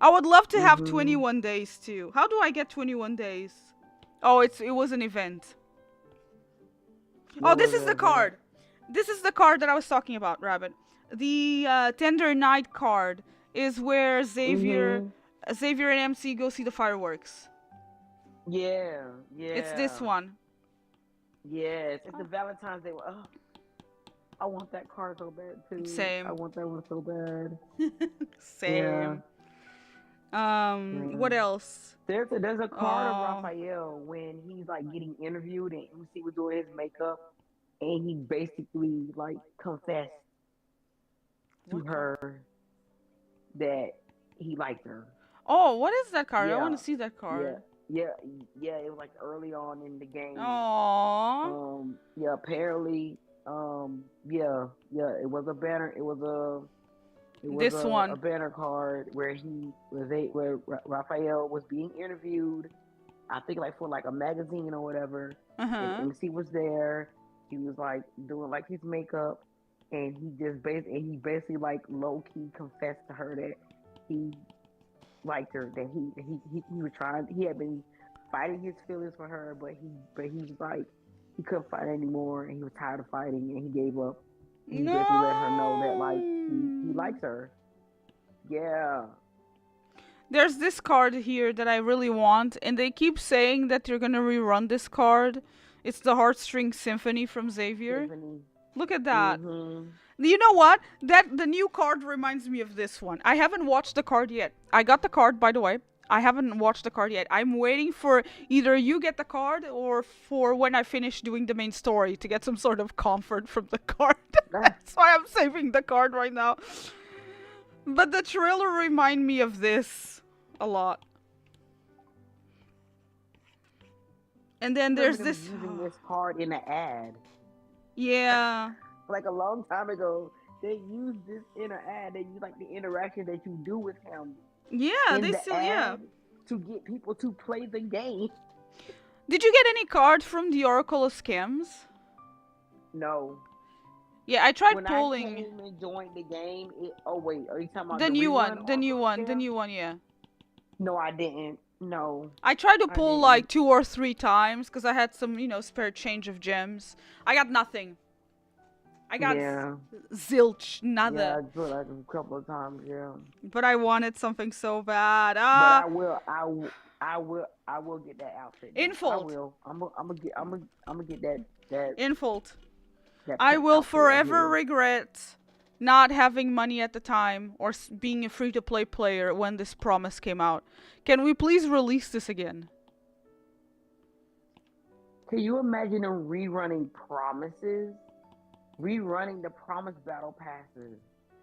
I would love to have 21 days too. How do I get 21 days? Oh, it was an event. Oh, this is the card. This is the card that I was talking about, Rabbit. The Tender Night card is where Xavier and MC go see the fireworks. Yeah. It's this one. Yes, it's the Valentine's Day one. Oh, I want that card so bad too. Same. I want that one so bad. Same. What else? There's a card of Raphael when he's like getting interviewed and MC was doing his makeup, and he basically like confessed to her that he liked her. Oh, what is that card? I Yeah. want to see that card. Yeah. It was like early on in the game. Aww. Yeah. Apparently. Yeah. It was a banner. It was a banner card where where Raphael was being interviewed. I think like for like a magazine or whatever. And MC was there. He was like doing like his makeup, and he basically like low key confessed to her that he liked her, that he was trying. He had been fighting his feelings for her, but he was like he couldn't fight anymore, and he was tired of fighting, and he gave up. He basically let her know that like he likes her. Yeah. There's this card here that I really want, and they keep saying that they're gonna rerun this card. It's the Heartstring Symphony from Xavier. Look at that. You know what? The new card reminds me of this one. I haven't watched the card yet. I got the card, by the way. I haven't watched the card yet. I'm waiting for either you get the card or for when I finish doing the main story to get some sort of comfort from the card. That's why I'm saving the card right now. But the trailer remind me of this a lot. And then there's this using this card in an ad. Yeah. Like a long time ago, they used this in an ad. They used like the interaction that you do with him. Yeah, they still to get people to play the game. Did you get any card from the Oracle of Scams? No. Yeah, I tried when pulling. I came and joined the game. Oh wait, are you talking about the new one? The new one, yeah. No, I didn't. No. I tried to pull like 2 or 3 times because I had some, spare change of gems. I got nothing. I got zilch, nada. Yeah, I did like a couple of times, yeah. But I wanted something so bad. But I will get that outfit. Infold. I will. I'm gonna get that. Infold. I will forever regret not having money at the time or being a free-to-play player when this promise came out. Can we please release this again? Can you imagine them rerunning promises? Rerunning the promise battle passes.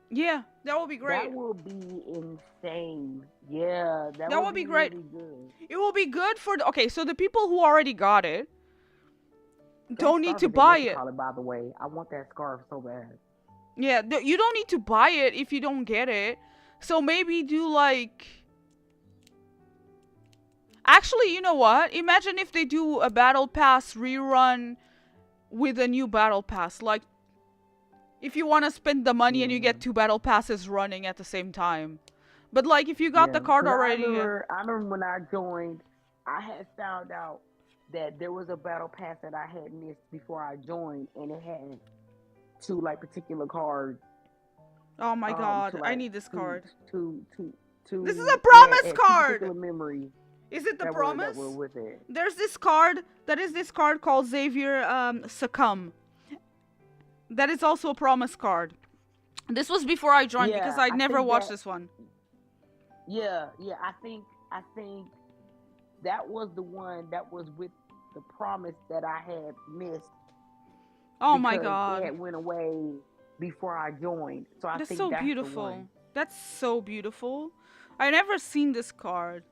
Yeah, that would be great. That will be insane. Yeah, that would be great. Really good. It will be good for okay. So the people who already got it don't need to buy it. By the way, I want that scarf so bad. Yeah, you don't need to buy it if you don't get it. So maybe do like. Actually, you know what? Imagine if they do a battle pass rerun with a new battle pass, like. If you want to spend the money and you get 2 battle passes running at the same time. But like if you got the card already. I remember when I joined, I had found out that there was a battle pass that I had missed before I joined, and it had 2 like particular cards. Oh my god, I need this card. This is a promise card! Memory. Is it the promise? That were with it. There's this card, this card called Xavier Succumb. That is also a promise card. This was before I joined because Yeah, I'd I never think watched that. this one. Yeah, yeah. I think that was the one that was with the promise that I had missed Oh my because it god. had went away before I joined. So I That's think so that's the one. beautiful. That's so beautiful. I never seen this card.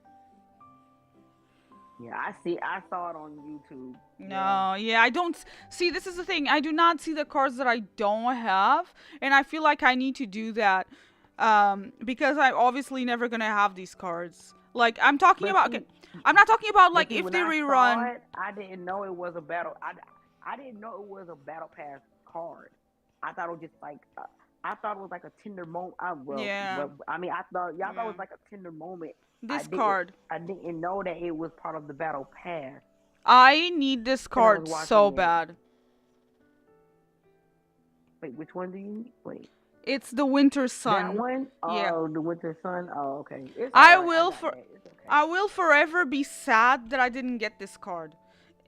Yeah, I see. I saw it on YouTube. No, yeah, I don't see. This is the thing. I do not see the cards that I don't have, and I feel like I need to do that, because I'm obviously never gonna have these cards. Like I'm talking But about. see, Okay, I'm not talking about but like see, if when they I saw rerun. it, I didn't know it was a battle. I didn't know it was a battle pass card. I thought it was just like I thought it was like a tender moment. Yeah. Well, I mean, I thought y'all thought it Yeah. was like a tender moment. This card. I didn't know that it was part of the battle pass. I need this Till I was card so watching it. bad. Wait, which one do you wait? It's the Winter Sun. That one? Yeah. Oh, the Winter Sun. Oh, okay. It's I alright. will got for that. It's okay. I will forever be sad that I didn't get this card.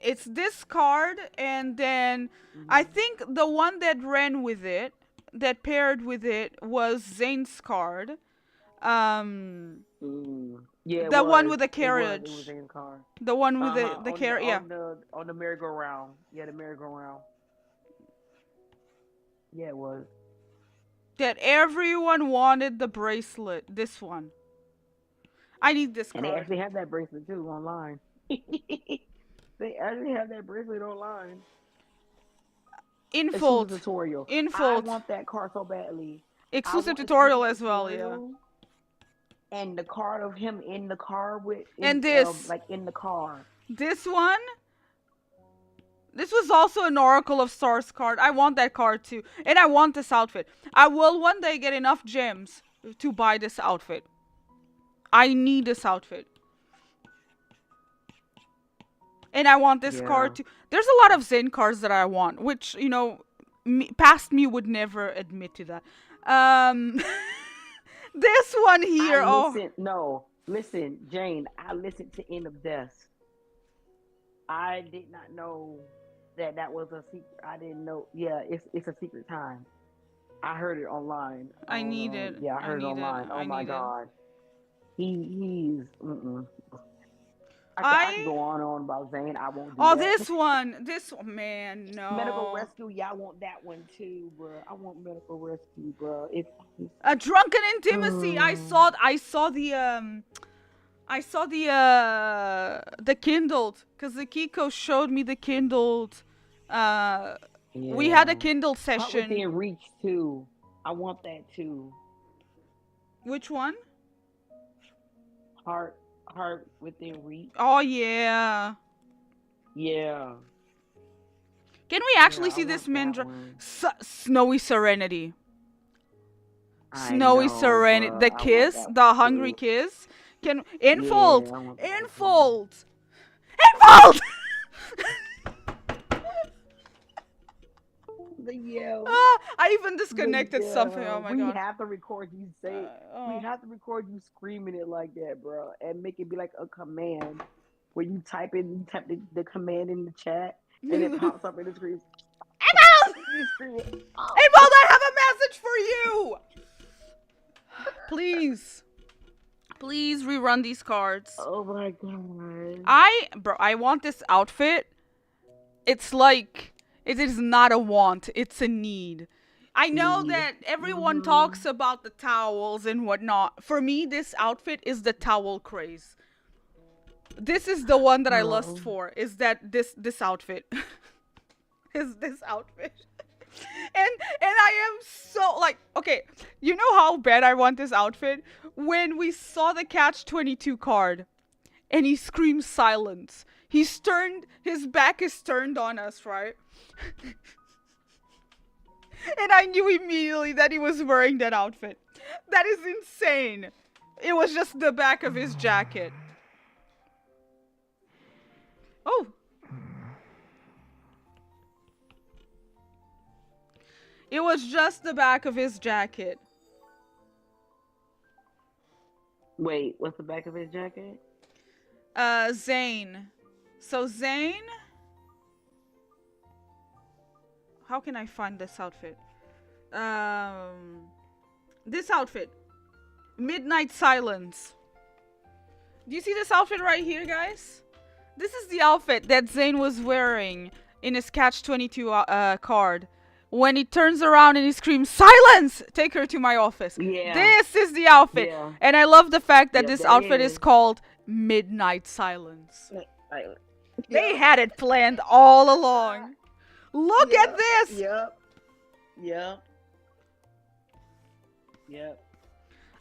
It's this card, and then I think the one that ran with it, that paired with it, was Zane's card. Yeah, it The one was. with the It carriage. was in car. The one with the carriage. Yeah. On the merry-go-round. Yeah, the merry-go-round. Yeah, it was. That everyone wanted the bracelet. This one. I need this And they card. actually have that bracelet too online. They actually have that bracelet online. Infold. Exclusive tutorial. I Infold. want that card so badly. Exclusive tutorial as well, yeah. And the card of him in the car with And this. like in the car. This one. This was also an Oracle of Stars card. I want that card too. And I want this outfit. I will one day get enough gems to buy this outfit. I need this outfit. And I want this card too. There's a lot of Zen cards that I want, which, you know, past me would never admit to that. This one here. Listen, Jane, I listened to End of Death. I did not know that was a secret. I didn't know. Yeah, it's a secret time. I heard it online. I need it. Yeah, I heard it online. Oh my god. He's. I can go on about Zane. I won't do that. This one. This one, man, no. Medical rescue. Yeah, I want that one too, bro. I want medical rescue, bro. It's a drunken intimacy. I saw the kindled, because the Kiko showed me the kindled. We had a kindled session. Heart Within Reach too. I want that too. Which one? Heart Within Reach. Oh yeah. Yeah. Can we actually see this Mindra? Snowy Serenity. Snowy Serenity. The kiss. The hungry kiss. Can Infold. Infold. Infold. The yell. I even disconnected something. Oh my god. We have to record you say. We have to record you screaming it like that, bro, and make it be like a command where you type the command in the chat and it pops up in the screen. Infold! Infold, I have a message for you. Please rerun these cards. Oh my god. I want this outfit. It's like, it is not a want, it's a need. I know that everyone talks about the towels and whatnot. For me, this outfit is the towel craze. This is the one that I lust for, is that this outfit. Is this outfit. And I am so, like, okay, you know how bad I want this outfit? When we saw the Catch-22 card and he screams silence. His back is turned on us, right? And I knew immediately that he was wearing that outfit. That is insane. It was just the back of his jacket. Oh. It was just the back of his jacket. Wait, what's the back of his jacket? Zane. So Zane... How can I find this outfit? This outfit. Midnight Silence. Do you see this outfit right here, guys? This is the outfit that Zane was wearing in his Catch-22 card. When he turns around and he screams, "Silence! Take her to my office." Yeah. This is the outfit. Yeah. And I love the fact that Yep, this that outfit is. is called Midnight Silence. Silent. They had it planned all along. Look at this! Yep. Yep. Yep.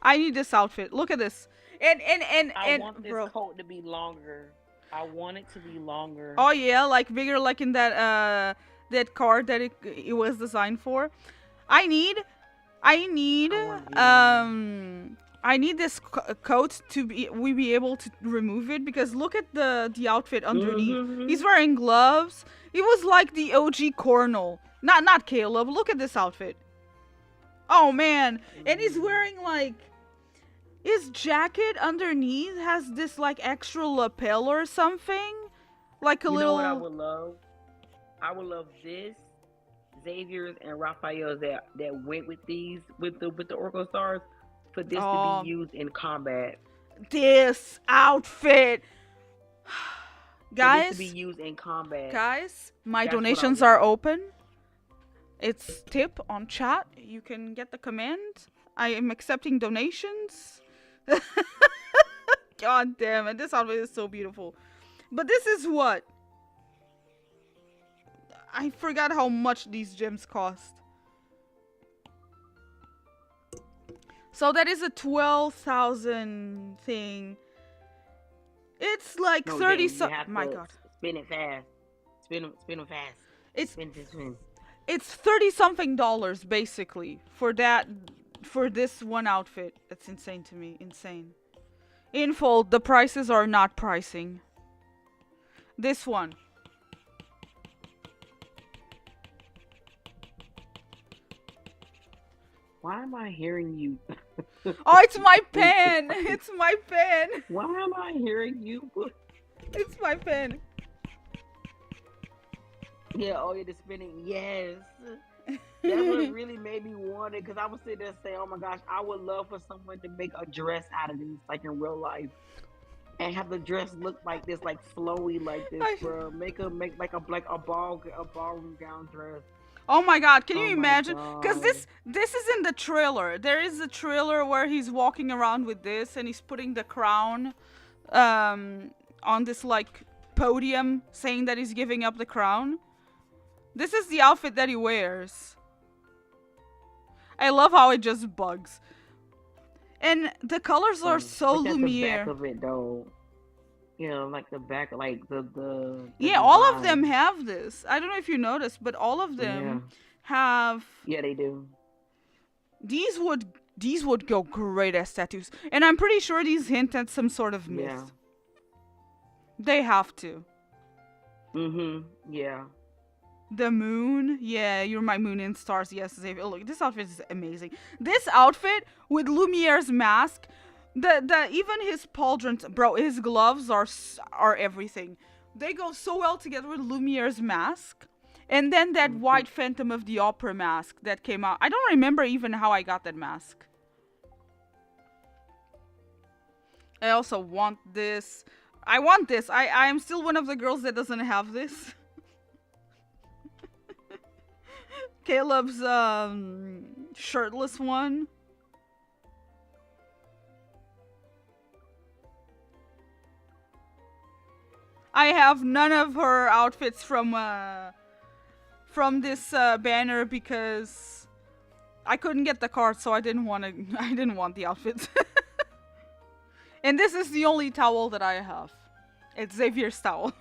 I need this outfit. Look at this. And I want this bro. coat to be longer. I want it to be longer. Oh yeah, like bigger, like in that that card that it was designed for. I need this coat to be able to remove it, because look at the outfit underneath. Mhm. He's wearing gloves. It was like the OG Cornel. Not Caleb. Look at this outfit. Oh man, and he's wearing like his jacket underneath has this like extra lapel or something, like a You little. know what I would love? I would love this, Xavier's and Raphael's that went with these with the Oracle stars, for this to be used in combat. This outfit, For guys. this to be used in combat. Guys, my That's what I donations want. are open. It's tip on chat. You can get the command. I am accepting donations. God damn it, this outfit is so beautiful. But this is what? I forgot how much these gems cost. So that is a 12,000 thing. It's like No, 30 James, so you have my to god. Spin it fast. Spin them fast. It's Spin. It's 30 something dollars basically for this one outfit. That's insane to me. Insane. In full, the prices are not pricing. This one. Why am I hearing you? Oh, it's my pen. It's my pen. Why am I hearing you? It's my pen. Yeah, oh yeah, the spinning. Yes. That's what really made me want it, because I was sitting there saying, oh my gosh, I would love for someone to make a dress out of this, like in real life. And have the dress look like this, like flowy like this, bro. Make like a ballroom gown dress. Oh my god, can you Oh my imagine? Because God. this is in the trailer. There is a trailer where he's walking around with this and he's putting the crown on this like podium, saying that he's giving up the crown. This is the outfit that he wears. I love how it just bugs. And the colors are so Look at the Lumiere. back of it though. Yeah, like the back, like the Yeah, all of design. them have this. I don't know if you noticed, but all of them have. Yeah, they do. These would go great as tattoos, and I'm pretty sure these hint at some sort of myth. Yeah. They have to. Yeah. The moon, yeah, you're my moon and stars. Yes, Xavier. Look, this outfit is amazing. This outfit with Lumiere's mask, the even his pauldrons, bro, his gloves are everything. They go so well together with Lumiere's mask, and then that white Phantom of the Opera mask that came out. I don't remember even how I got that mask. I also want this. I want this. I am still one of the girls that doesn't have this. Caleb's shirtless one. I have none of her outfits from this banner because I couldn't get the card, so I didn't want the outfits. And this is the only towel that I have. It's Xavier's towel.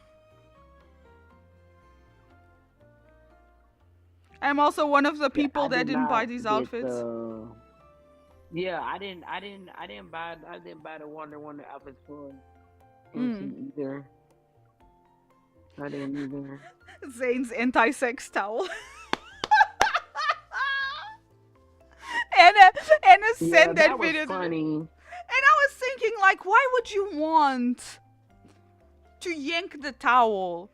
I'm also one of the people that didn't buy these outfits. Yeah, I didn't buy the Wonder outfits for either. I didn't either. Zane's anti-sex towel. and a scent that was fitted. funny. And I was thinking, like, why would you want to yank the towel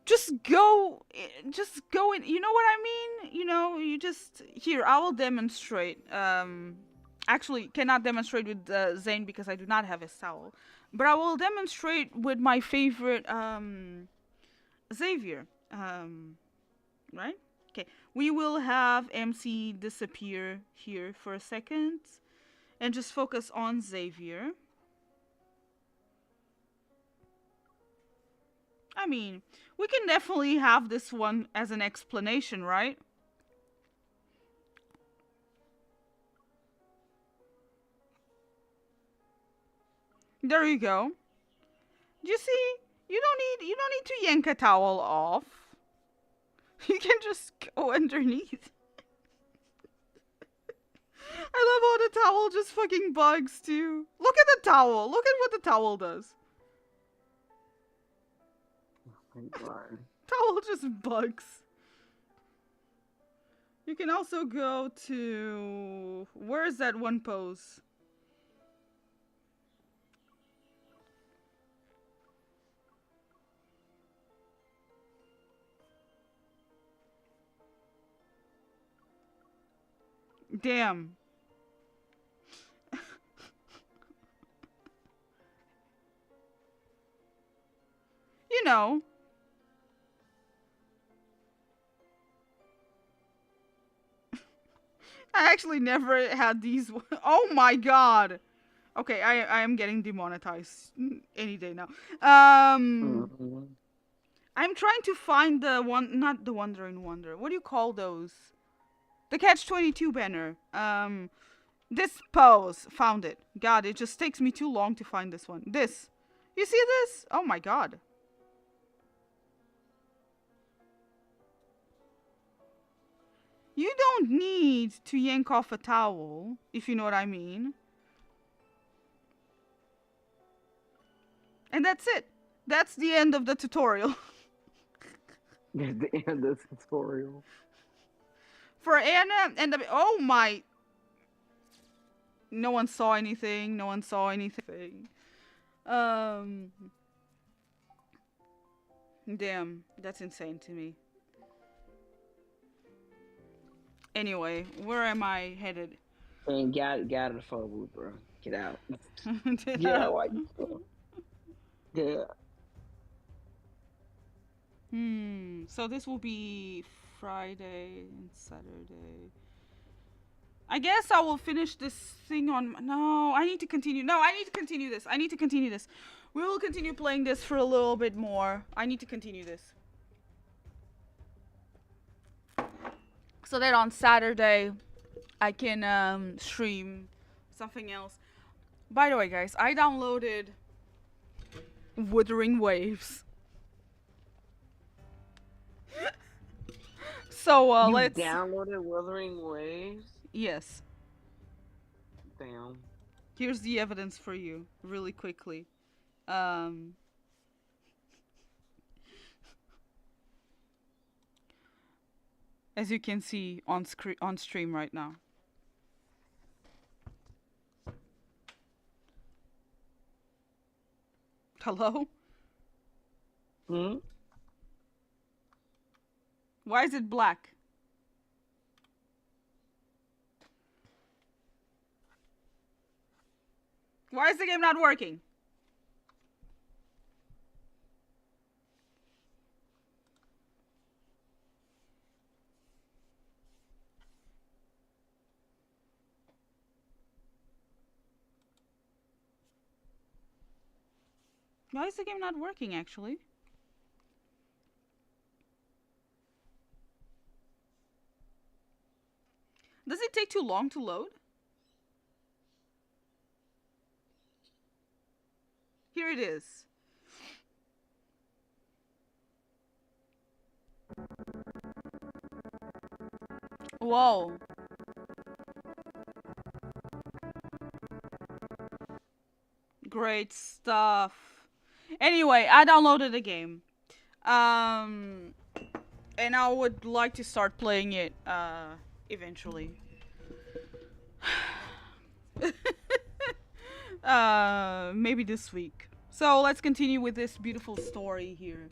just go in. You know what I mean? You know, you just here. I will demonstrate. Actually, cannot demonstrate with Zane because I do not have his towel. But I will demonstrate with my favorite Xavier. Right? Okay. We will have MC disappear here for a second, and just focus on Xavier. I mean, we can definitely have this one as an explanation, right? There you go. You see, you don't need to yank a towel off. You can just go underneath. I love how the towel just fucking bugs too. Look at the towel. Look at what the towel does. Towel just bugs. You can also go to... Where is that one pose? Damn. You know. I actually never had these. Oh my god. Okay, I am getting demonetized any day now. I'm trying to find the one, not the Wandering Wonder. What do you call those? The Catch-22 banner. This pose. Found it. God, it just takes me too long to find this one. This. You see this? Oh my god. You don't need to yank off a towel, if you know what I mean. And that's it. That's the end of the tutorial. That's the end of the tutorial. For Anna and the... Oh my... No one saw anything. No one saw anything. Damn. That's insane to me. Anyway, where am I headed? And get out of the phone booth, bro. Get out. Get out. Why you? Yeah. So this will be Friday and Saturday. I guess I will finish this thing on... No, I need to continue. No, I need to continue this. I need to continue this. We will continue playing this for a little bit more. I need to continue this. So that on Saturday, I can stream something else. By the way, guys, I downloaded Wuthering Waves. So let's... You downloaded Wuthering Waves? Yes. Damn. Here's the evidence for you, really quickly. As you can see on stream right now. Hello? Why is it black? Why is the game not working? Why is the game not working, actually? Does it take too long to load? Here it is. Whoa. Great stuff. Anyway, I downloaded the game. And I would like to start playing it eventually. Maybe this week. So let's continue with this beautiful story here.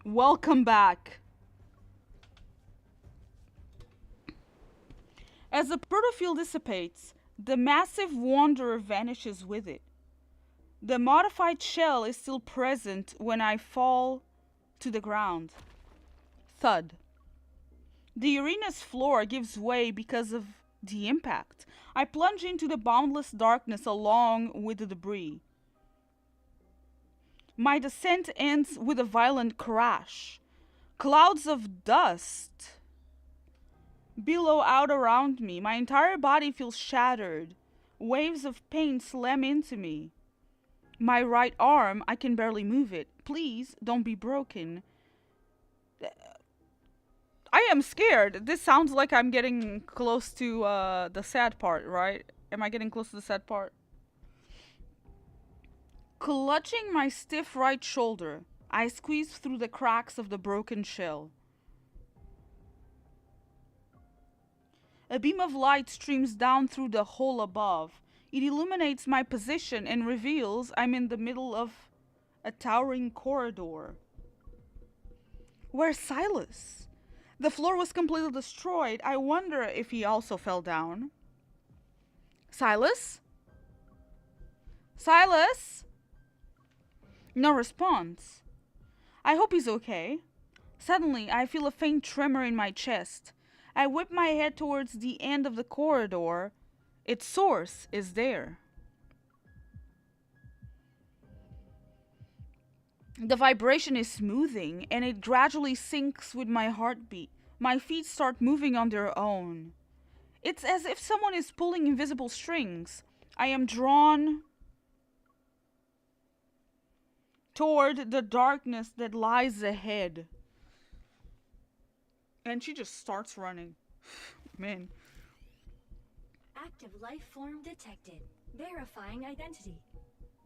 Welcome back. As the protofield dissipates, the massive wanderer vanishes with it. The modified shell is still present when I fall to the ground. Thud. The arena's floor gives way because of the impact. I plunge into the boundless darkness along with the debris. My descent ends with a violent crash. Clouds of dust billow out around me. My entire body feels shattered. Waves of pain slam into me. My right arm, I can barely move it. Please don't be broken. I am scared. This sounds like I'm getting close to the sad part, right? Am I getting close to the sad part? Clutching my stiff right shoulder, I squeeze through the cracks of the broken shell. A beam of light streams down through the hole above. It illuminates my position and reveals I'm in the middle of a towering corridor. Where's Silas? The floor was completely destroyed. I wonder if he also fell down. Silas? Silas? No response. I hope he's okay. Suddenly, I feel a faint tremor in my chest. I whip my head towards the end of the corridor. Its source is there. The vibration is smoothing, and it gradually syncs with my heartbeat. My feet start moving on their own. It's as if someone is pulling invisible strings. I am drawn toward the darkness that lies ahead. And she just starts running. Man. Active life form detected. Verifying identity.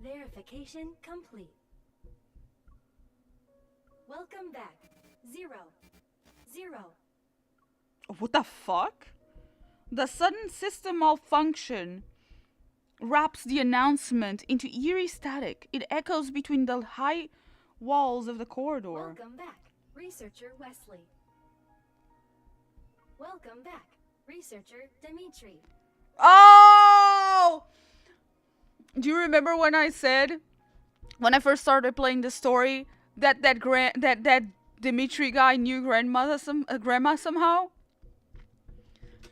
Verification complete. Welcome back. 0. What the fuck? The sudden system malfunction wraps the announcement into eerie static. It echoes between the high walls of the corridor. Welcome back, researcher Wesley. Welcome back, researcher Dimitri. Oh! Do you remember when I said, when I first started playing the story, that Dimitri guy knew grandma somehow?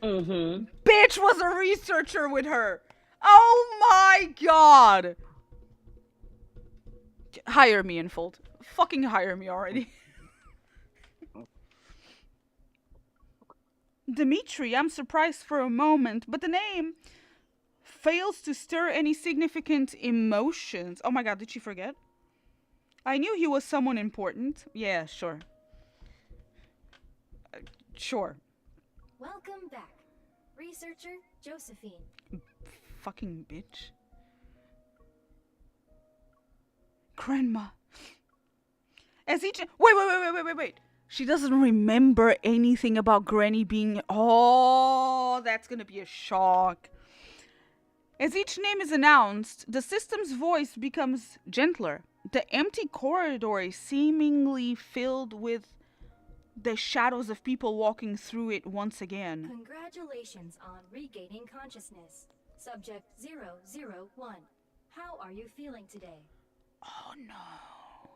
Mm-hmm. Bitch was a researcher with her. Oh my god. Hire me, Infold. Fucking hire me already. Dimitri, I'm surprised for a moment, but the name fails to stir any significant emotions. Oh my god, did she forget? I knew he was someone important. Yeah, sure. Sure. Welcome back, researcher Josephine. Fucking bitch. Grandma. As each... Wait. She doesn't remember anything about Granny being... Oh, that's gonna be a shock. As each name is announced, the system's voice becomes gentler. The empty corridor is seemingly filled with the shadows of people walking through it once again. Congratulations on regaining consciousness. Subject 001. How are you feeling today? Oh no.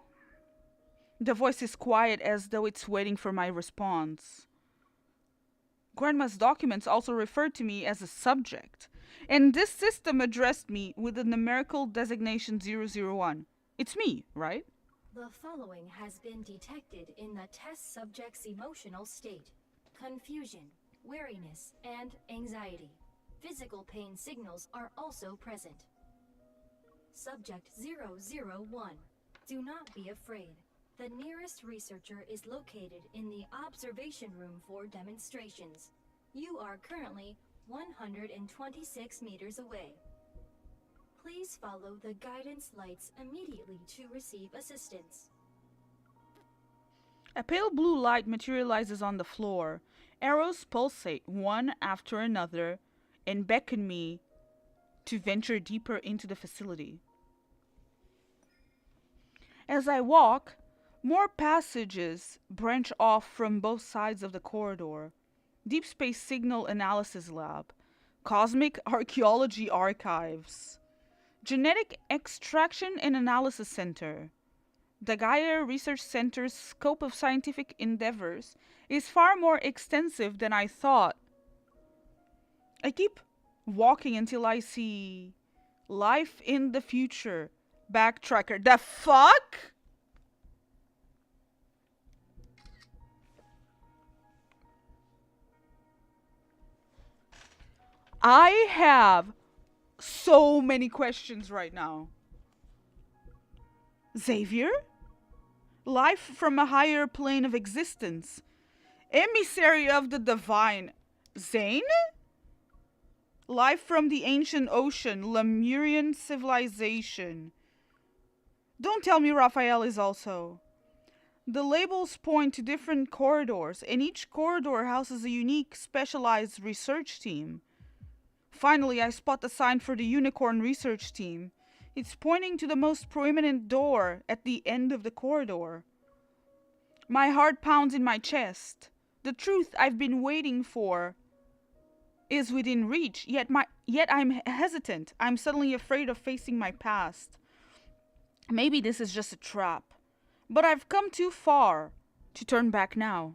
The voice is quiet as though it's waiting for my response. Grandma's documents also referred to me as a subject, and this system addressed me with the numerical designation 001. It's me, right? The following has been detected in the test subject's emotional state: confusion, weariness, and anxiety. Physical pain signals are also present. Subject 001. Do not be afraid. The nearest researcher is located in the observation room for demonstrations. You are currently 126 meters away. Please follow the guidance lights immediately to receive assistance. A pale blue light materializes on the floor. Arrows pulsate one after another and beckon me to venture deeper into the facility. As I walk, More passages branch off from both sides of the corridor. Deep Space Signal Analysis Lab, Cosmic Archaeology Archives, Genetic Extraction and Analysis Center. The Gaia Research Center's scope of scientific endeavors is far more extensive than I thought. I keep walking until I see Life in the Future Backtracker. The fuck? I have so many questions right now. Xavier? Life from a higher plane of existence. Emissary of the divine. Zane? Life from the ancient ocean. Lemurian civilization. Don't tell me Raphael is also. The labels point to different corridors, and each corridor houses a unique, specialized research team. Finally, I spot the sign for the Unicorn Research Team. It's pointing to the most prominent door at the end of the corridor. My heart pounds in my chest. The truth I've been waiting for is within reach, yet I'm hesitant. I'm suddenly afraid of facing my past. Maybe this is just a trap, but I've come too far to turn back now.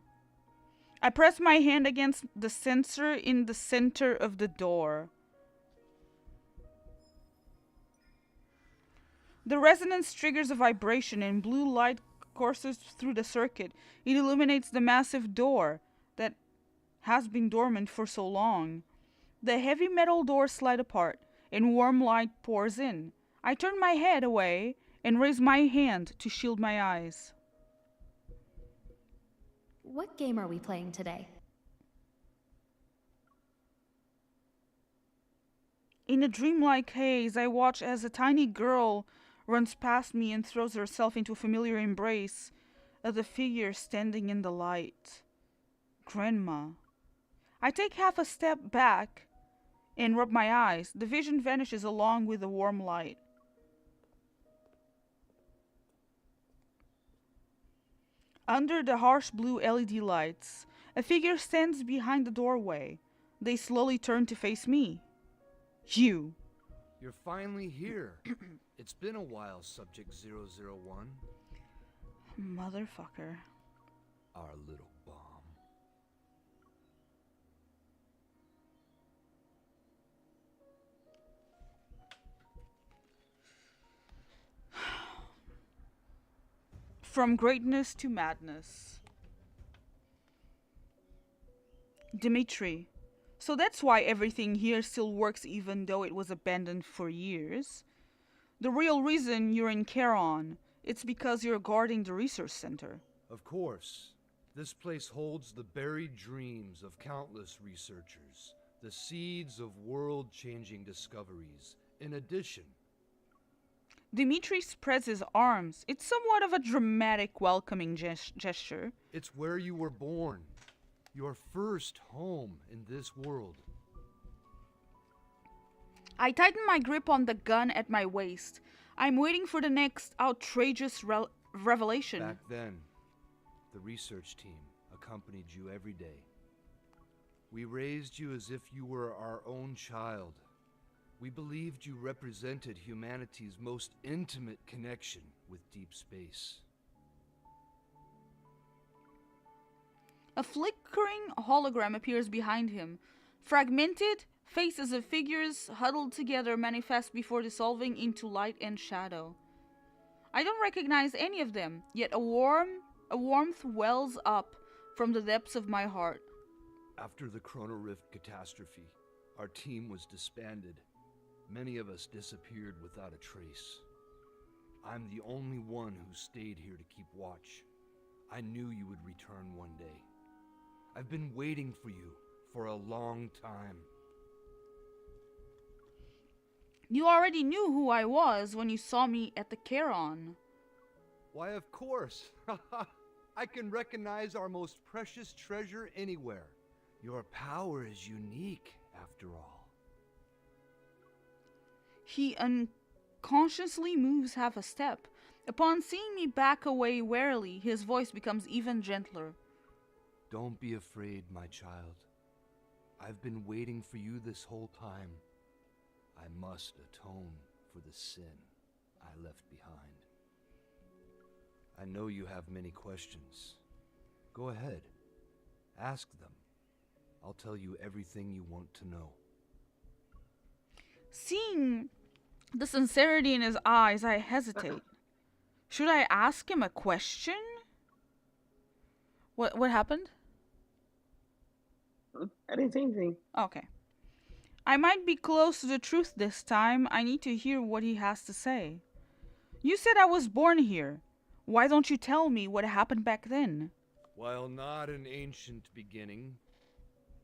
I press my hand against the sensor in the center of the door. The resonance triggers a vibration and blue light courses through the circuit. It illuminates the massive door that has been dormant for so long. The heavy metal doors slide apart and warm light pours in. I turn my head away and raise my hand to shield my eyes. What game are we playing today? In a dreamlike haze, I watch as a tiny girl runs past me and throws herself into a familiar embrace of the figure standing in the light. Grandma. I take half a step back and rub my eyes. The vision vanishes along with the warm light. Under the harsh blue LED lights, a figure stands behind the doorway. They slowly turn to face me. You. You're finally here. It's been a while, Subject 001. Motherfucker. Our little bomb. From greatness to madness. Dimitri. So that's why everything here still works even though it was abandoned for years. The real reason you're in Charon, it's because you're guarding the research center. Of course. This place holds the buried dreams of countless researchers, the seeds of world-changing discoveries. In addition, Dimitri spreads his arms. It's somewhat of a dramatic welcoming gesture. it's where you were born. Your first home in this world. I tighten my grip on the gun at my waist. I'm waiting for the next outrageous revelation. Back then, the research team accompanied you every day. We raised you as if you were our own child. We believed you represented humanity's most intimate connection with deep space. A flickering hologram appears behind him. Fragmented faces of figures huddled together manifest before dissolving into light and shadow. I don't recognize any of them, yet a warmth wells up from the depths of my heart. After the Chrono Rift catastrophe, our team was disbanded. Many of us disappeared without a trace. I'm the only one who stayed here to keep watch. I knew you would return one day. I've been waiting for you for a long time. You already knew who I was when you saw me at the Charon. Why, of course. I can recognize our most precious treasure anywhere. Your power is unique, after all. He unconsciously moves half a step. Upon seeing me back away warily, his voice becomes even gentler. Don't be afraid, my child. I've been waiting for you this whole time. I must atone for the sin I left behind. I know you have many questions. Go ahead. Ask them. I'll tell you everything you want to know. Seeing the sincerity in his eyes, I hesitate. Should I ask him a question? What happened? I didn't say anything. Okay. I might be close to the truth this time. I need to hear what he has to say. You said I was born here. Why don't you tell me what happened back then? While not an ancient beginning,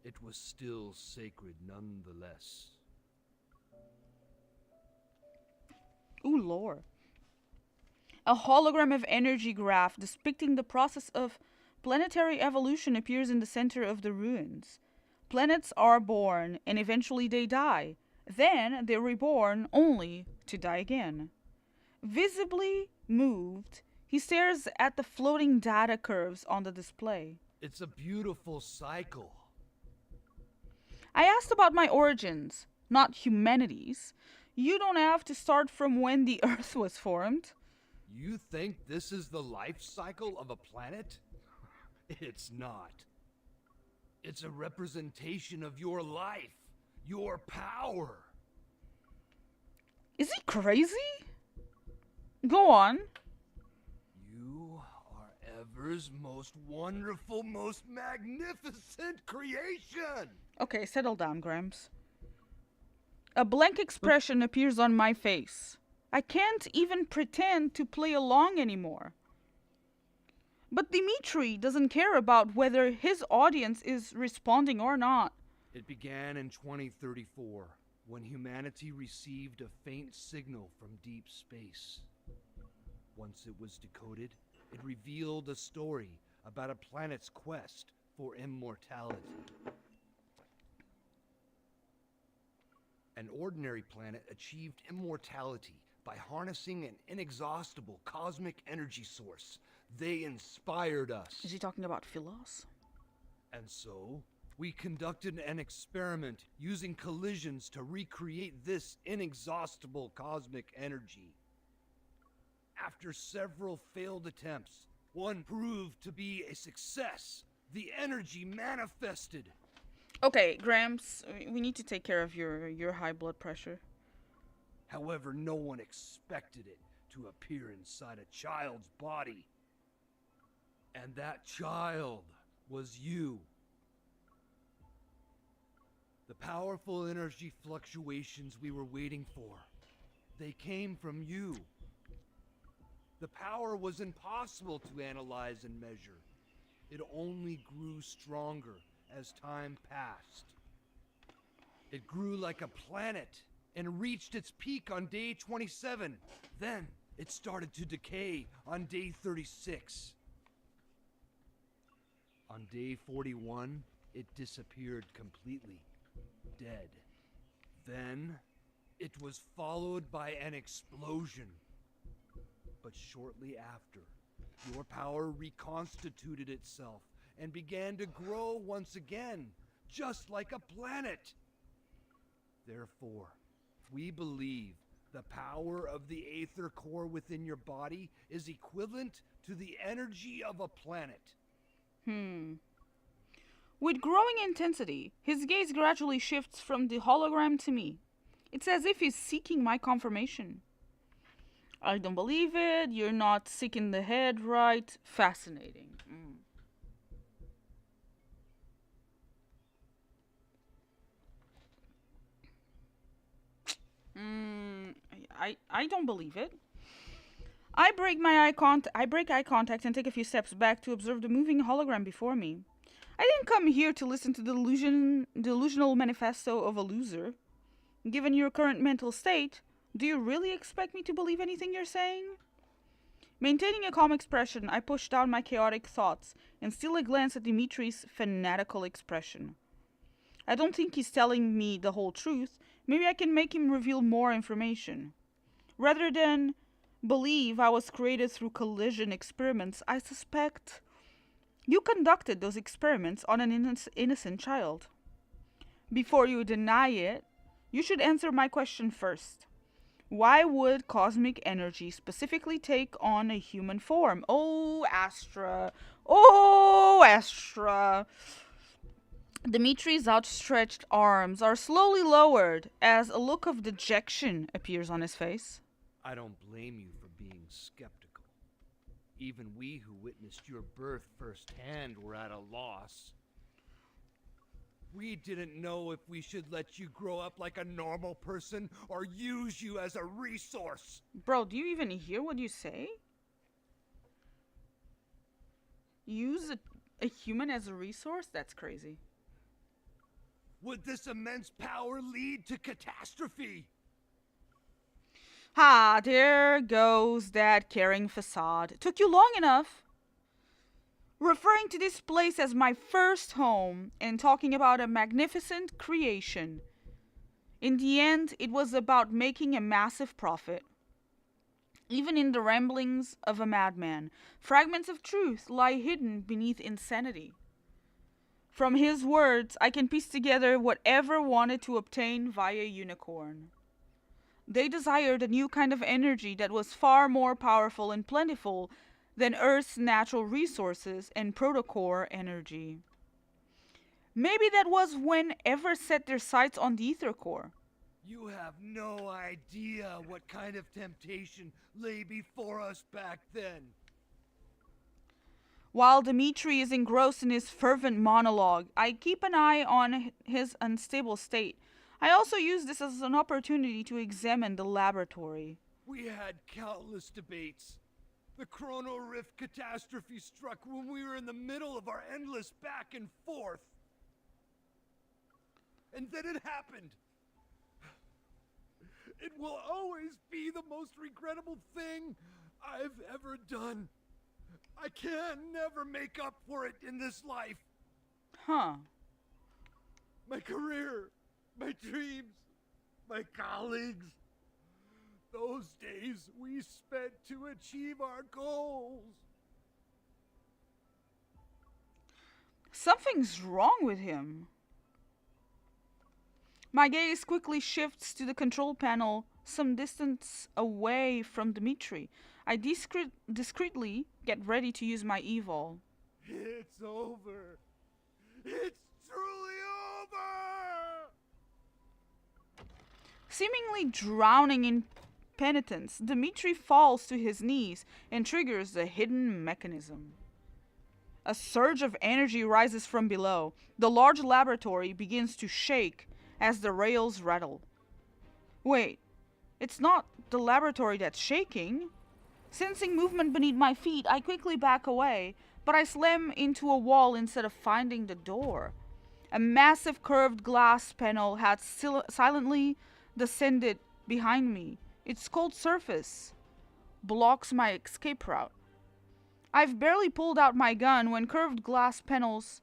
it was still sacred nonetheless. Ooh, lore. A hologram of energy graph depicting the process of planetary evolution appears in the center of the ruins. Planets are born and eventually they die. Then they're reborn only to die again. Visibly moved, he stares at the floating data curves on the display. It's a beautiful cycle. I asked about my origins, not humanity's. You don't have to start from when the Earth was formed. You think this is the life cycle of a planet? It's not. It's a representation of your life, your power. Is he crazy? Go on. You are Ever's most wonderful, most magnificent creation. Okay, settle down, Gramps. A blank expression appears on my face. I can't even pretend to play along anymore. But Dimitri doesn't care about whether his audience is responding or not. It began in 2034, when humanity received a faint signal from deep space. Once it was decoded, it revealed a story about a planet's quest for immortality. An ordinary planet achieved immortality by harnessing an inexhaustible cosmic energy source. They inspired us. Is he talking about Philos? And so, we conducted an experiment using collisions to recreate this inexhaustible cosmic energy. After several failed attempts, one proved to be a success. The energy manifested. Okay, Gramps, we need to take care of your high blood pressure. However, no one expected it to appear inside a child's body. And that child was you. The powerful energy fluctuations we were waiting for, they came from you. The power was impossible to analyze and measure. It only grew stronger as time passed. It grew like a planet and reached its peak on day 27. Then it started to decay on day 36. On day 41, it disappeared completely, dead. Then it was followed by an explosion. But shortly after, your power reconstituted itself and began to grow once again, just like a planet. Therefore, we believe the power of the Aether core within your body is equivalent to the energy of a planet. With growing intensity, his gaze gradually shifts from the hologram to me. It's as if he's seeking my confirmation. I don't believe it. You're not sick in the head, right? Fascinating. I don't believe it. I break eye contact and take a few steps back to observe the moving hologram before me. I didn't come here to listen to the delusional manifesto of a loser. Given your current mental state, do you really expect me to believe anything you're saying? Maintaining a calm expression, I push down my chaotic thoughts and steal a glance at Dimitri's fanatical expression. I don't think he's telling me the whole truth. Maybe I can make him reveal more information. Rather than believe I was created through collision experiments, I suspect you conducted those experiments on an innocent child. Before you deny it, you should answer my question first. Why would cosmic energy specifically take on a human form? Oh, Astra. Oh, Astra. Dimitri's outstretched arms are slowly lowered as a look of dejection appears on his face. I don't blame you for being skeptical. Even we who witnessed your birth firsthand were at a loss. We didn't know if we should let you grow up like a normal person or use you as a resource. Bro, do you even hear what you say? Use a human as a resource? That's crazy. Would this immense power lead to catastrophe? Ha, there goes that caring facade. Took you long enough. Referring to this place as my first home and talking about a magnificent creation. In the end, it was about making a massive profit. Even in the ramblings of a madman, fragments of truth lie hidden beneath insanity. From his words, I can piece together whatever wanted to obtain via unicorn. They desired a new kind of energy that was far more powerful and plentiful than Earth's natural resources and protocore energy. Maybe that was when ever set their sights on the ether core. You have no idea what kind of temptation lay before us back then. While Dimitri is engrossed in his fervent monologue, I keep an eye on his unstable state. I also use this as an opportunity to examine the laboratory. We had countless debates. The Chrono Rift catastrophe struck when we were in the middle of our endless back and forth. And then it happened. It will always be the most regrettable thing I've ever done. I can never make up for it in this life. Huh. My career, my dreams, my colleagues. Those days we spent to achieve our goals. Something's wrong with him. My gaze quickly shifts to the control panel some distance away from Dimitri. I discreetly get ready to use my evol. It's over. It's truly over! Seemingly drowning in penitence, Dimitri falls to his knees and triggers the hidden mechanism. A surge of energy rises from below. The large laboratory begins to shake as the rails rattle. Wait, it's not the laboratory that's shaking. Sensing movement beneath my feet, I quickly back away, but I slam into a wall instead of finding the door. A massive curved glass panel had silently descended behind me. Its cold surface blocks my escape route. I've barely pulled out my gun when curved glass panels,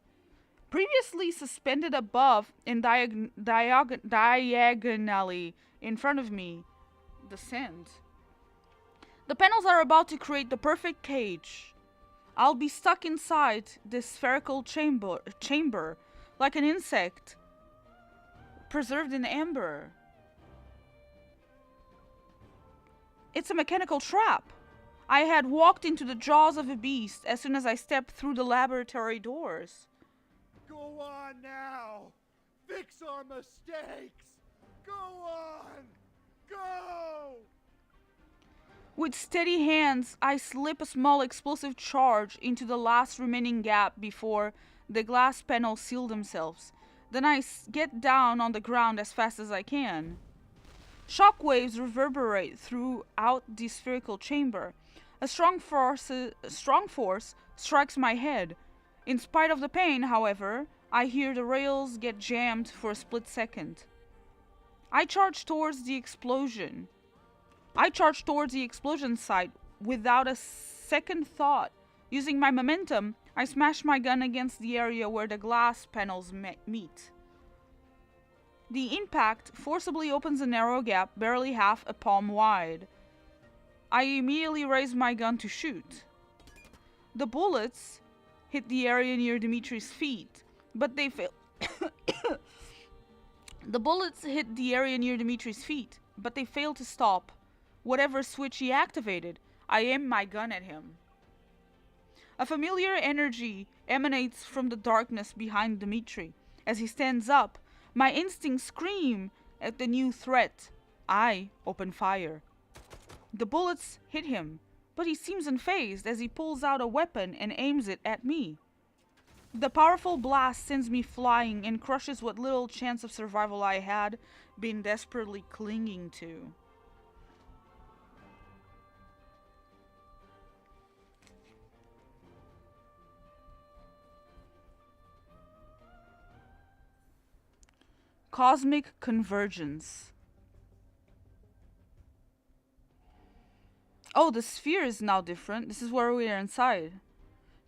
previously suspended above and diagonally in front of me, descend. The panels are about to create the perfect cage. I'll be stuck inside this spherical chamber like an insect preserved in amber. It's a mechanical trap. I had walked into the jaws of a beast as soon as I stepped through the laboratory doors. Go on now! Fix our mistakes! Go on! Go! With steady hands, I slip a small explosive charge into the last remaining gap before the glass panels seal themselves. Then I get down on the ground as fast as I can. Shockwaves reverberate throughout the spherical chamber. A strong force strikes my head. In spite of the pain, however, I hear the rails get jammed for a split second. I charge towards the explosion site without a second thought. Using my momentum, I smash my gun against the area where the glass panels meet. The impact forcibly opens a narrow gap barely half a palm wide. I immediately raise my gun to shoot. The bullets hit the area near Dimitri's feet, but they fail. The bullets hit the area near Dimitri's feet, but they failed to stop whatever switch he activated. I aim my gun at him. A familiar energy emanates from the darkness behind Dimitri. As he stands up, my instincts scream at the new threat. I open fire. The bullets hit him, but he seems unfazed as he pulls out a weapon and aims it at me. The powerful blast sends me flying and crushes what little chance of survival I had been desperately clinging to. Cosmic convergence. Oh, the sphere is now different. This is where we are inside.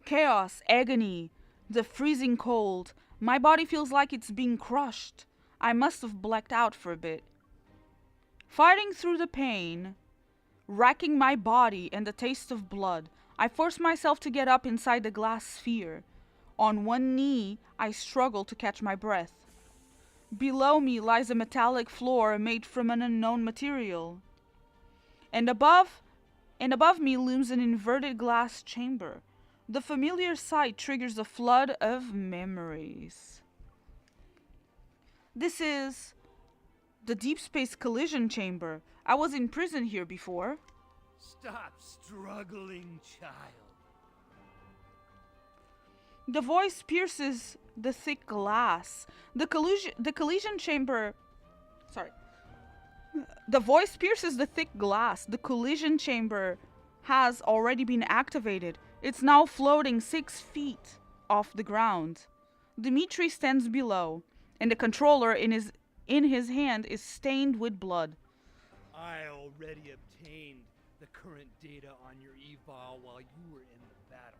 Chaos, agony, the freezing cold. My body feels like it's being crushed. I must have blacked out for a bit. Fighting through the pain, racking my body and the taste of blood, I force myself to get up inside the glass sphere. On one knee, I struggle to catch my breath. Below me lies a metallic floor made from an unknown material. And above me looms an inverted glass chamber. The familiar sight triggers a flood of memories. This is the deep space collision chamber. I was in prison here before. Stop struggling, child. The voice pierces the thick glass. The collision chamber... Sorry. The voice pierces the thick glass. The collision chamber has already been activated. It's now floating 6 feet off the ground. Dimitri stands below, and the controller in his hand is stained with blood. I already obtained the current data on your eval while you were in the battle.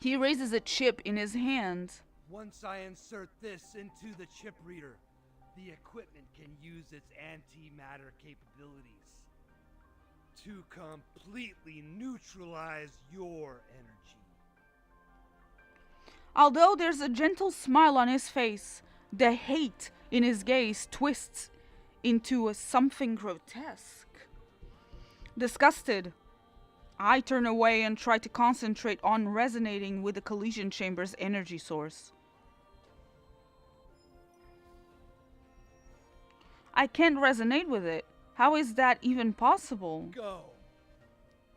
He raises a chip in his hand. Once I insert this into the chip reader, the equipment can use its antimatter capabilities to completely neutralize your energy. Although there's a gentle smile on his face, the hate in his gaze twists into something grotesque. Disgusted, I turn away and try to concentrate on resonating with the collision chamber's energy source. I can't resonate with it. How is that even possible? Go.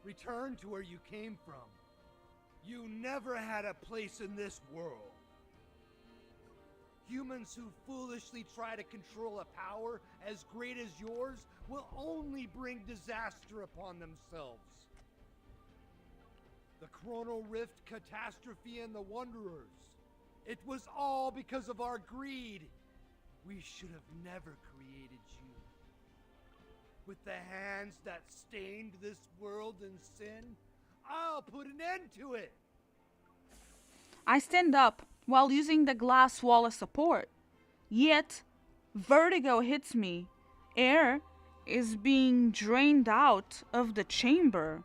Return to where you came from. You never had a place in this world. Humans who foolishly try to control a power as great as yours will only bring disaster upon themselves. The Chrono Rift catastrophe and the Wanderers. It was all because of our greed. We should have never created you. With the hands that stained this world in sin, I'll put an end to it. I stand up while using the glass wall as support. Yet, vertigo hits me. Air is being drained out of the chamber.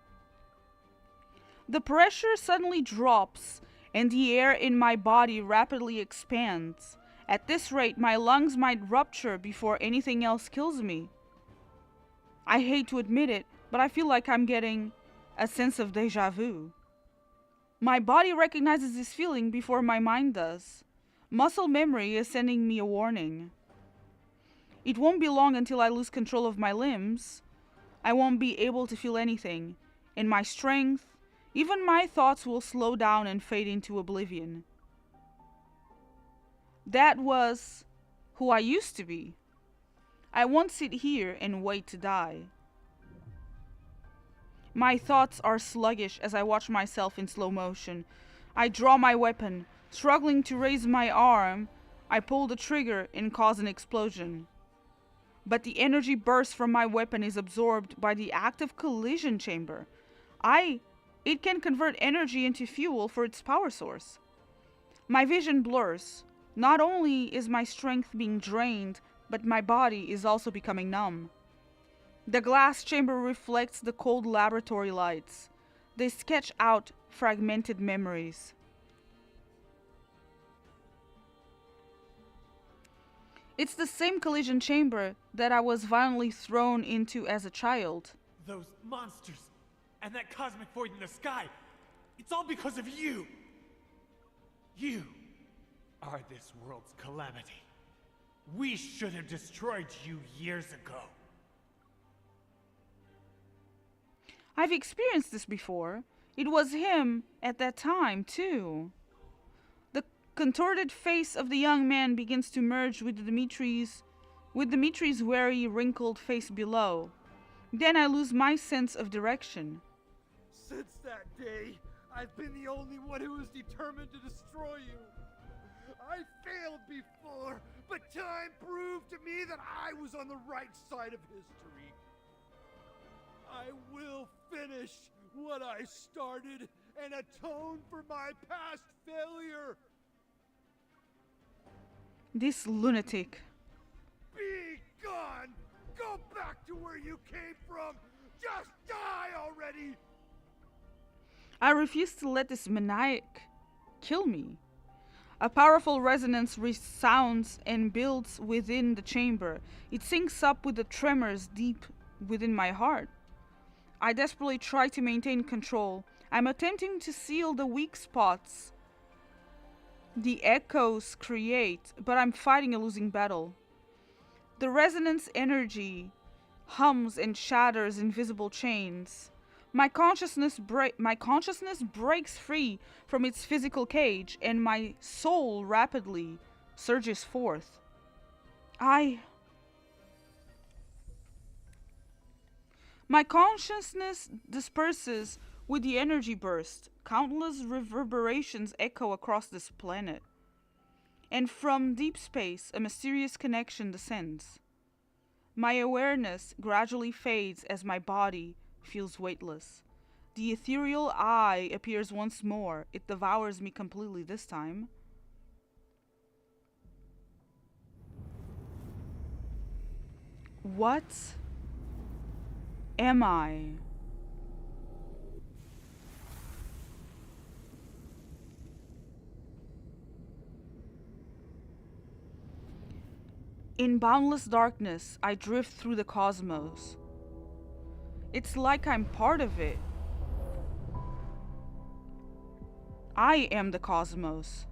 The pressure suddenly drops, and the air in my body rapidly expands. At this rate, my lungs might rupture before anything else kills me. I hate to admit it, but I feel like I'm getting a sense of déjà vu. My body recognizes this feeling before my mind does. Muscle memory is sending me a warning. It won't be long until I lose control of my limbs. I won't be able to feel anything, and my strength, even my thoughts will slow down and fade into oblivion. That was who I used to be. I won't sit here and wait to die. My thoughts are sluggish as I watch myself in slow motion. I draw my weapon. Struggling to raise my arm, I pull the trigger and cause an explosion. But the energy burst from my weapon is absorbed by the active collision chamber. It can convert energy into fuel for its power source. My vision blurs. Not only is my strength being drained, but my body is also becoming numb. The glass chamber reflects the cold laboratory lights. They sketch out fragmented memories. It's the same collision chamber that I was violently thrown into as a child. Those monsters and that cosmic void in the sky. It's all because of you. You are this world's calamity. We should have destroyed you years ago. I've experienced this before. It was him at that time, too. The contorted face of the young man begins to merge with Dimitri's weary, wrinkled face below. Then I lose my sense of direction. Since that day, I've been the only one who is determined to destroy you. I failed before, but time proved to me that I was on the right side of history. I will finish what I started and atone for my past failure. This lunatic. Be gone! Go back to where you came from! Just die already! I refuse to let this maniac kill me. A powerful resonance resounds and builds within the chamber. It syncs up with the tremors deep within my heart. I desperately try to maintain control. I'm attempting to seal the weak spots the echoes create, but I'm fighting a losing battle. The resonance energy hums and shatters invisible chains. My consciousness breaks free from its physical cage, and my soul rapidly surges forth. My consciousness disperses with the energy burst. Countless reverberations echo across this planet. And from deep space, a mysterious connection descends. My awareness gradually fades as my body feels weightless. The ethereal eye appears once more. It devours me completely this time. What am I? In boundless darkness, I drift through the cosmos. It's like I'm part of it. I am the cosmos.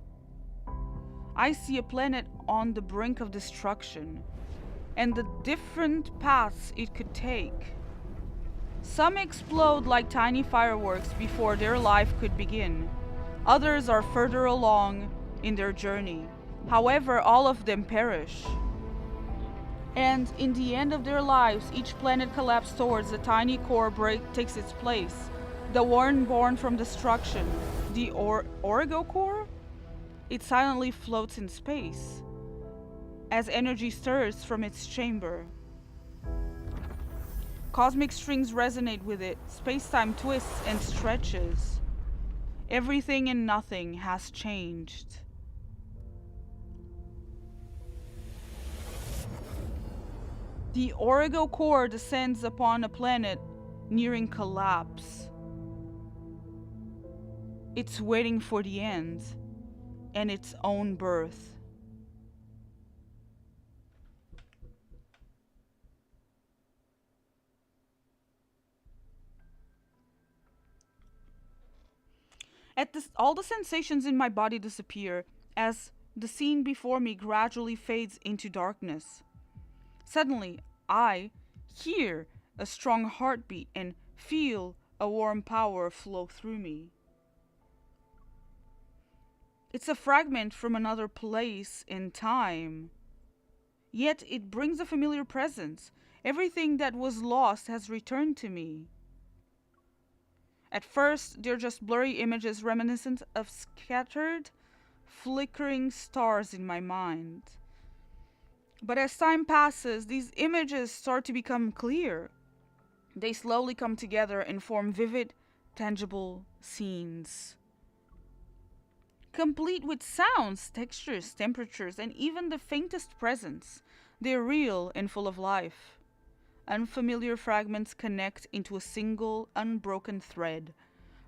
I see a planet on the brink of destruction, and the different paths it could take. Some explode like tiny fireworks before their life could begin. Others are further along in their journey. However, all of them perish. And in the end of their lives, each planet collapses towards a tiny core break takes its place. The one born from destruction, the Origo core? It silently floats in space as energy stirs from its chamber. Cosmic strings resonate with it, space-time twists and stretches. Everything and nothing has changed. The Origo core descends upon a planet nearing collapse. It's waiting for the end and its own birth. All the sensations in my body disappear as the scene before me gradually fades into darkness. Suddenly, I hear a strong heartbeat and feel a warm power flow through me. It's a fragment from another place in time. Yet it brings a familiar presence. Everything that was lost has returned to me. At first, they're just blurry images reminiscent of scattered, flickering stars in my mind. But as time passes, these images start to become clear. They slowly come together and form vivid, tangible scenes. Complete with sounds, textures, temperatures, and even the faintest presence, they're real and full of life. unfamiliar fragments connect into a single, unbroken thread.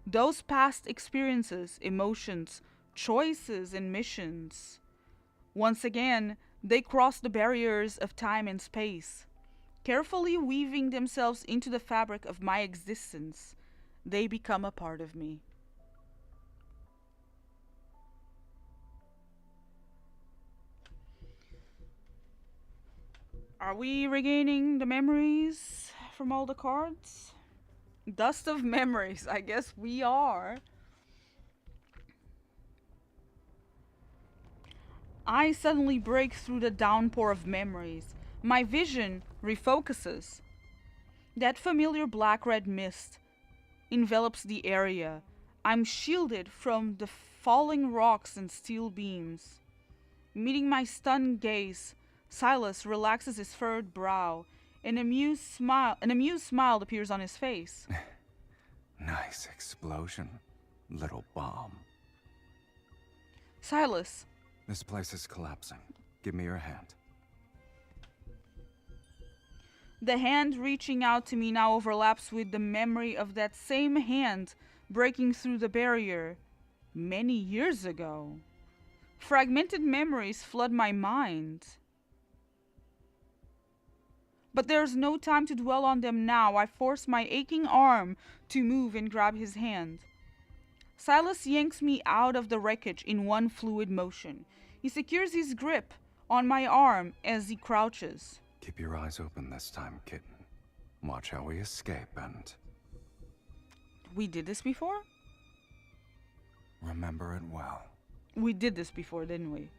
Those past experiences, emotions, choices, and missions. Once again, they cross the barriers of time and space, carefully weaving themselves into the fabric of my existence. They become a part of me. Are we regaining the memories from all the cards? Dust of memories, I guess we are. I suddenly break through the downpour of memories. My vision refocuses. That familiar black-red mist envelops the area. I'm shielded from the falling rocks and steel beams. Meeting my stunned gaze, Silas relaxes his furrowed brow. An amused smile appears on his face. Nice explosion, little bomb. Silas. This place is collapsing. Give me your hand. The hand reaching out to me now overlaps with the memory of that same hand breaking through the barrier many years ago. Fragmented memories flood my mind. But there's no time to dwell on them now. I force my aching arm to move and grab his hand. Silas yanks me out of the wreckage in one fluid motion. He secures his grip on my arm as he crouches. Keep your eyes open this time, kitten. Watch how we escape and... We did this before? remember it well. We did this before, didn't we?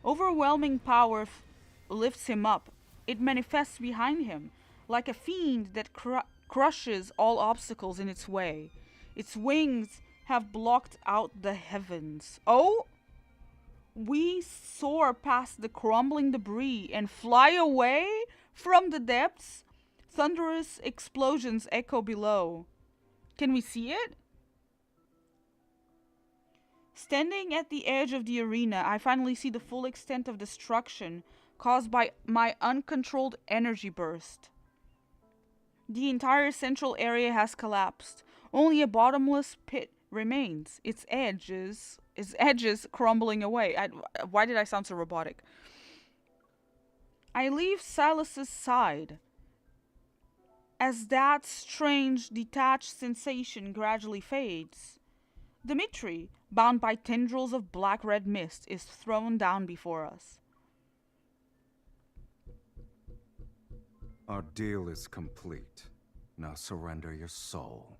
Overwhelming power lifts him up. It manifests behind him, like a fiend that crushes all obstacles in its way. Its wings have blocked out the heavens. Oh! We soar past the crumbling debris and fly away from the depths. Thunderous explosions echo below. Can we see it? Standing at the edge of the arena, I finally see the full extent of destruction caused by my uncontrolled energy burst. The entire central area has collapsed. Only a bottomless pit remains, its edges crumbling away. Why did I sound so robotic? I leave Silas's side as that strange, detached sensation gradually fades. Dimitri, bound by tendrils of black-red mist, is thrown down before us. Our deal is complete. Now surrender your soul.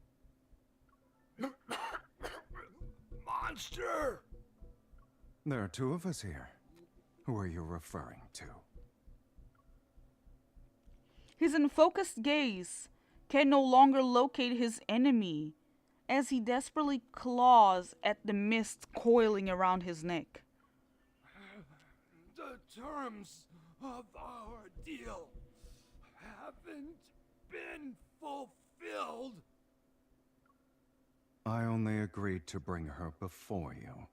Monster! There are two of us here. Who are you referring to? His unfocused gaze can no longer locate his enemy as he desperately claws at the mist coiling around his neck. The terms of our deal haven't been fulfilled. I only agreed to bring her before you.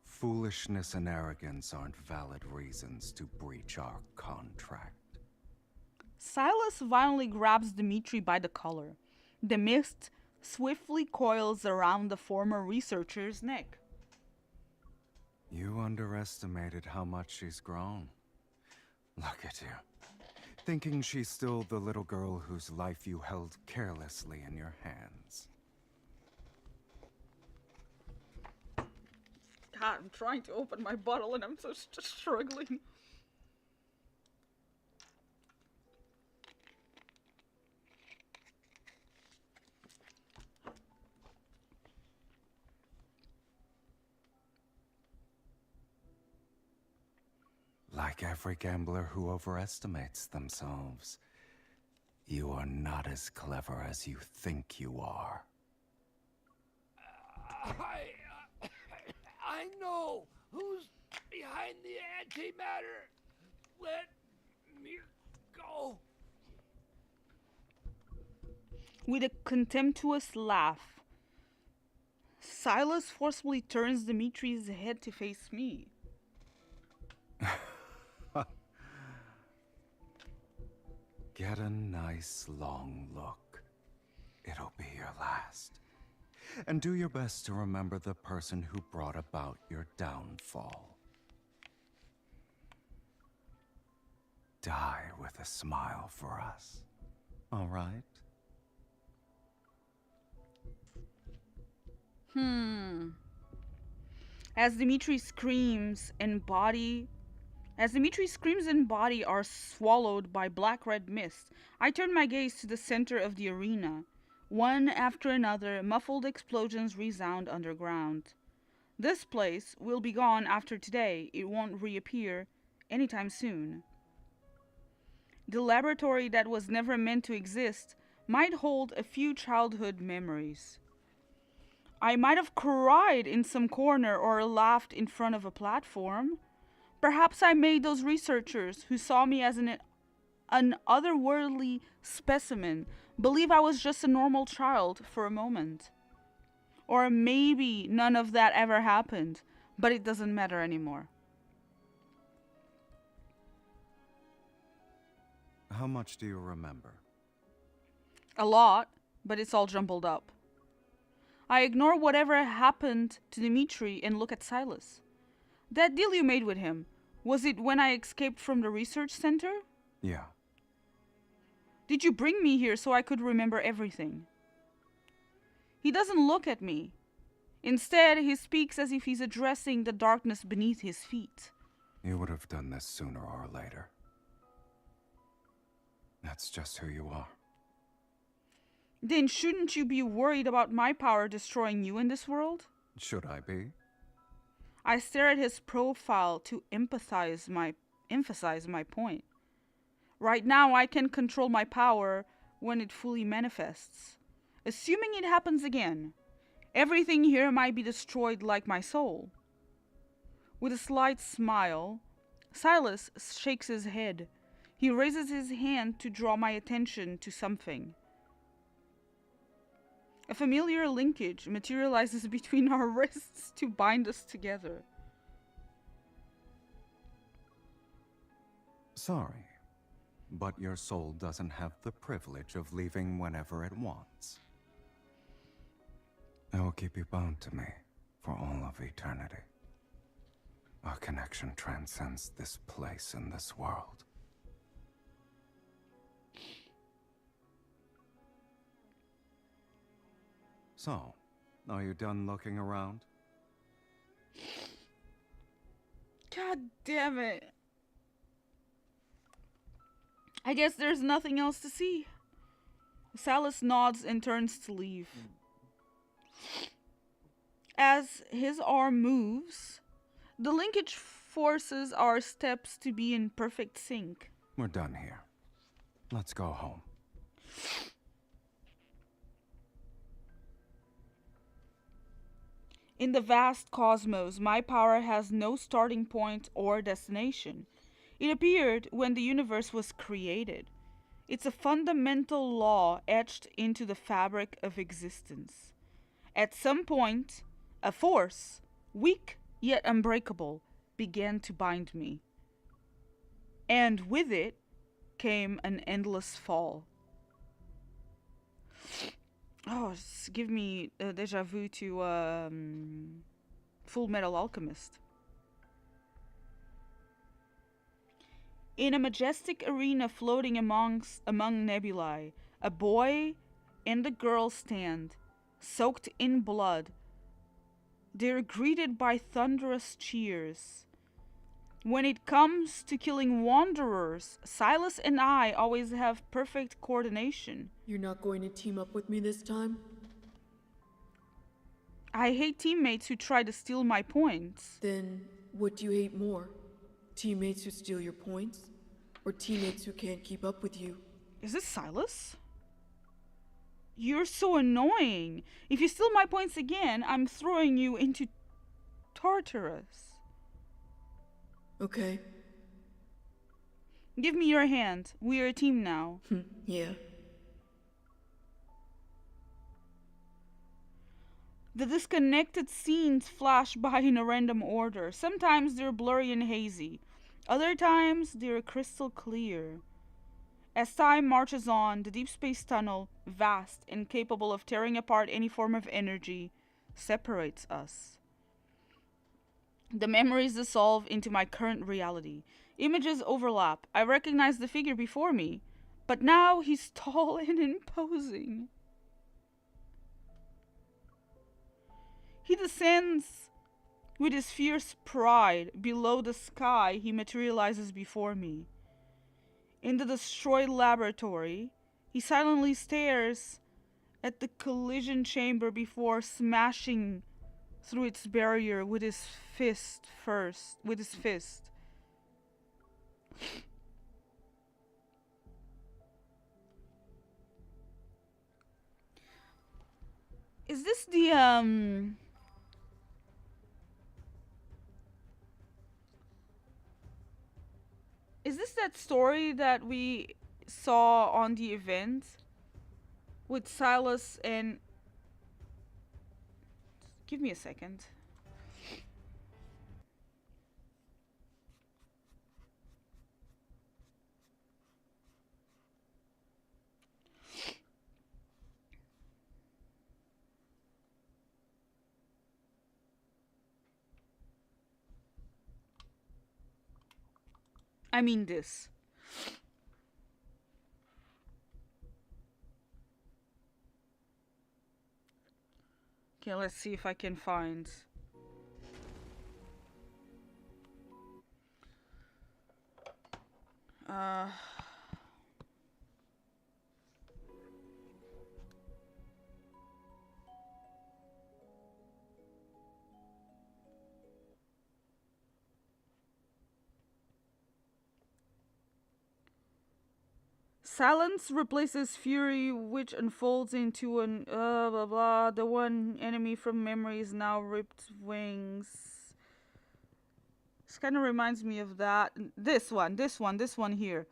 Foolishness and arrogance aren't valid reasons to breach our contract. Silas violently grabs Dimitri by the collar. The mist swiftly coils around the former researcher's neck. You underestimated how much she's grown. Look at you. Thinking she's still the little girl whose life you held carelessly in your hands. God, I'm trying to open my bottle and I'm so struggling. Like every gambler who overestimates themselves, you are not as clever as you think you are. I know who's behind the antimatter. Let me go. With a contemptuous laugh, Silas forcibly turns Dimitri's head to face me. Get a nice long look. It'll be your last. And do your best to remember the person who brought about your downfall. Die with a smile for us. All right? As Dimitri screams and body are swallowed by black-red mist, I turn my gaze to the center of the arena. One after another, muffled explosions resound underground. This place will be gone after today. It won't reappear anytime soon. The laboratory that was never meant to exist might hold a few childhood memories. I might have cried in some corner or laughed in front of a platform. Perhaps I made those researchers who saw me as an otherworldly specimen believe I was just a normal child for a moment. Or maybe none of that ever happened, but it doesn't matter anymore. How much do you remember? A lot, but it's all jumbled up. I ignore whatever happened to Dimitri and look at Silas. That deal you made with him, was it when I escaped from the research center? Yeah. Did you bring me here so I could remember everything? He doesn't look at me. Instead, he speaks as if he's addressing the darkness beneath his feet. You would have done this sooner or later. That's just who you are. Then shouldn't you be worried about my power destroying you in this world? Should I be? I stare at his profile to emphasize my point. Right now, I can control my power when it fully manifests. Assuming it happens again, everything here might be destroyed like my soul. With a slight smile, Silas shakes his head. He raises his hand to draw my attention to something. A familiar linkage materializes between our wrists to bind us together. Sorry, but your soul doesn't have the privilege of leaving whenever it wants. I will keep you bound to me for all of eternity. Our connection transcends this place and this world. So, are you done looking around? God damn it. I guess there's nothing else to see. Silas nods and turns to leave. As his arm moves, the linkage forces our steps to be in perfect sync. We're done here. Let's go home. In the vast cosmos, my power has no starting point or destination. It appeared when the universe was created. It's a fundamental law etched into the fabric of existence. At some point, a force, weak yet unbreakable, began to bind me. And with it came an endless fall. Oh, give me a deja vu to Full Metal Alchemist. In a majestic arena floating among nebulae, a boy and a girl stand, soaked in blood. They're greeted by thunderous cheers. When it comes to killing wanderers, Silas and I always have perfect coordination. You're not going to team up with me this time? I hate teammates who try to steal my points. Then what do you hate more? Teammates who steal your points? Or teammates who can't keep up with you? Is this Silas? You're so annoying. If you steal my points again, I'm throwing you into Tartarus. Okay. Give me your hand. We are a team now. Yeah. The disconnected scenes flash by in a random order. Sometimes they're blurry and hazy. Other times they're crystal clear. As time marches on, the deep space tunnel, vast and capable of tearing apart any form of energy, separates us. The memories dissolve into my current reality. Images overlap. I recognize the figure before me, but now he's tall and imposing. He descends with his fierce pride. Below the sky, he materializes before me. In the destroyed laboratory, he silently stares at the collision chamber before smashing through its barrier with his fist. Is this the Is this that story that we saw on the event with Silas and... Give me a second. I mean this. Okay, let's see if I can find... Silence replaces fury, which unfolds into an blah blah. The one enemy from memory is now ripped wings. This kind of reminds me of that. This one here.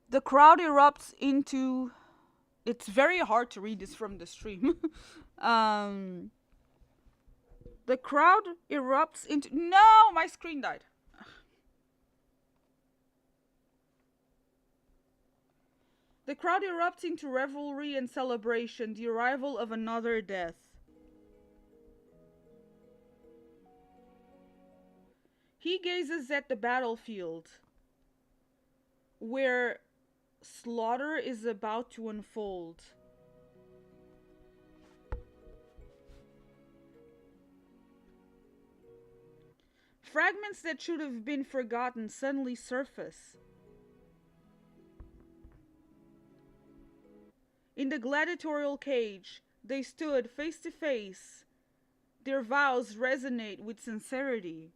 The crowd erupts into... It's very hard to read this from the stream. The crowd erupts into... No! My screen died. The crowd erupts into revelry and celebration, the arrival of another death. He gazes at the battlefield, where slaughter is about to unfold. Fragments that should have been forgotten suddenly surface. In the gladiatorial cage, they stood face to face. Their vows resonate with sincerity.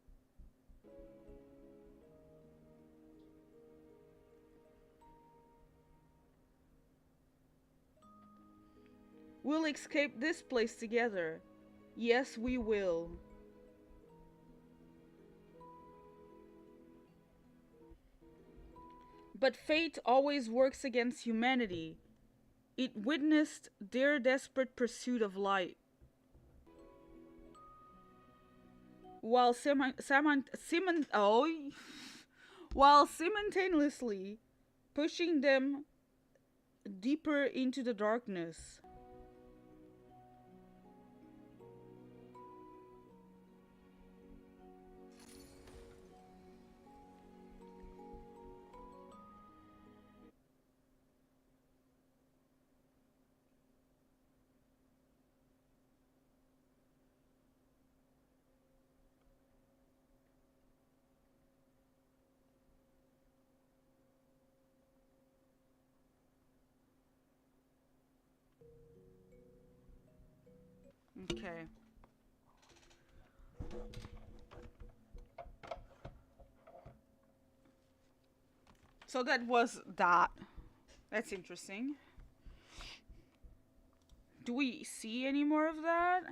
We'll escape this place together. Yes, we will. But fate always works against humanity. It witnessed their desperate pursuit of light. While simultaneously pushing them deeper into the darkness. Okay. So that was that. That's interesting. Do we see any more of that?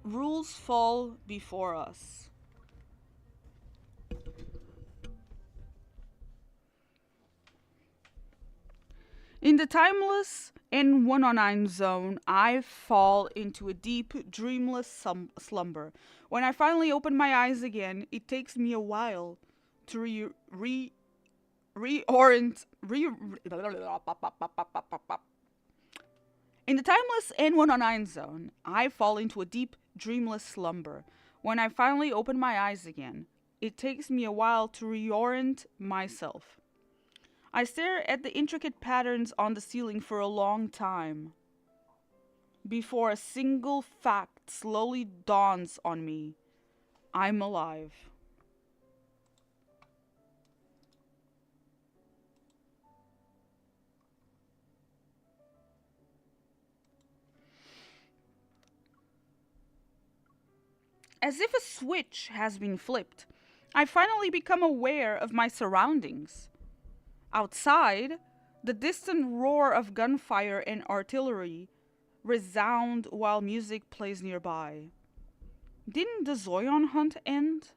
Rules fall before us. In the timeless N109 zone, I fall into a deep, dreamless slumber. When I finally open my eyes again, it takes me a while to reorient. In the timeless N109 zone, I fall into a deep, dreamless slumber. When I finally open my eyes again, it takes me a while to reorient myself. I stare at the intricate patterns on the ceiling for a long time before a single fact slowly dawns on me. I'm alive. As if a switch has been flipped, I finally become aware of my surroundings. Outside, the distant roar of gunfire and artillery resound while music plays nearby. Didn't the Zoyon hunt end?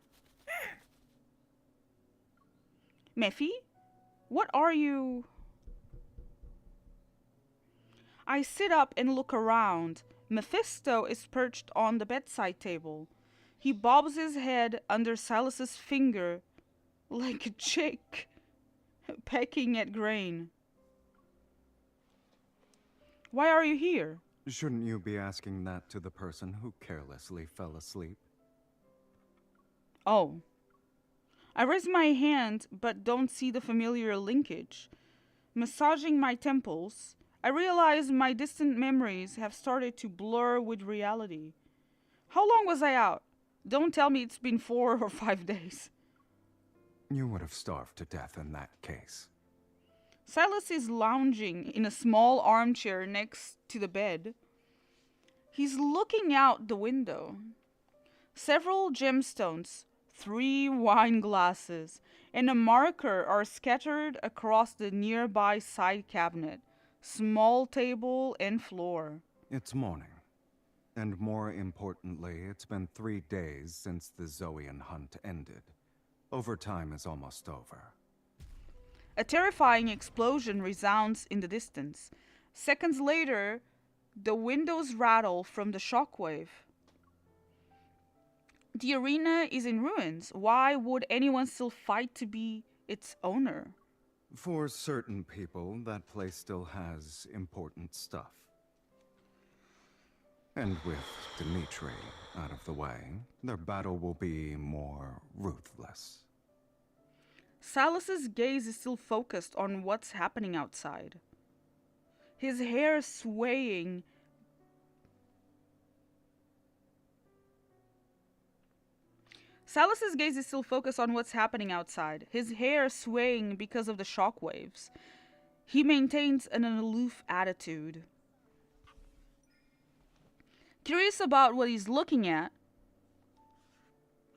Mephi, what are you? I sit up and look around. Mephisto is perched on the bedside table. He bobs his head under Silas's finger like a chick pecking at grain. Why are you here? Shouldn't you be asking that to the person who carelessly fell asleep? Oh. I raise my hand but don't see the familiar linkage. Massaging my temples, I realize my distant memories have started to blur with reality. How long was I out? Don't tell me it's been 4 or 5 days. You would have starved to death in that case. Silas is lounging in a small armchair next to the bed. He's looking out the window. Several gemstones, 3 wine glasses, and a marker are scattered across the nearby side cabinet, small table, and floor. It's morning. And more importantly, it's been 3 days since the Zoian hunt ended. Overtime is almost over. A terrifying explosion resounds in the distance. Seconds later, the windows rattle from the shockwave. The arena is in ruins. Why would anyone still fight to be its owner? For certain people, that place still has important stuff. And with Dimitri out of the way, their battle will be more ruthless. Silas's gaze is still focused on what's happening outside. His hair swaying Silas's gaze is still focused on what's happening outside, his hair swaying because of the shockwaves. He maintains an aloof attitude. Curious about what he's looking at,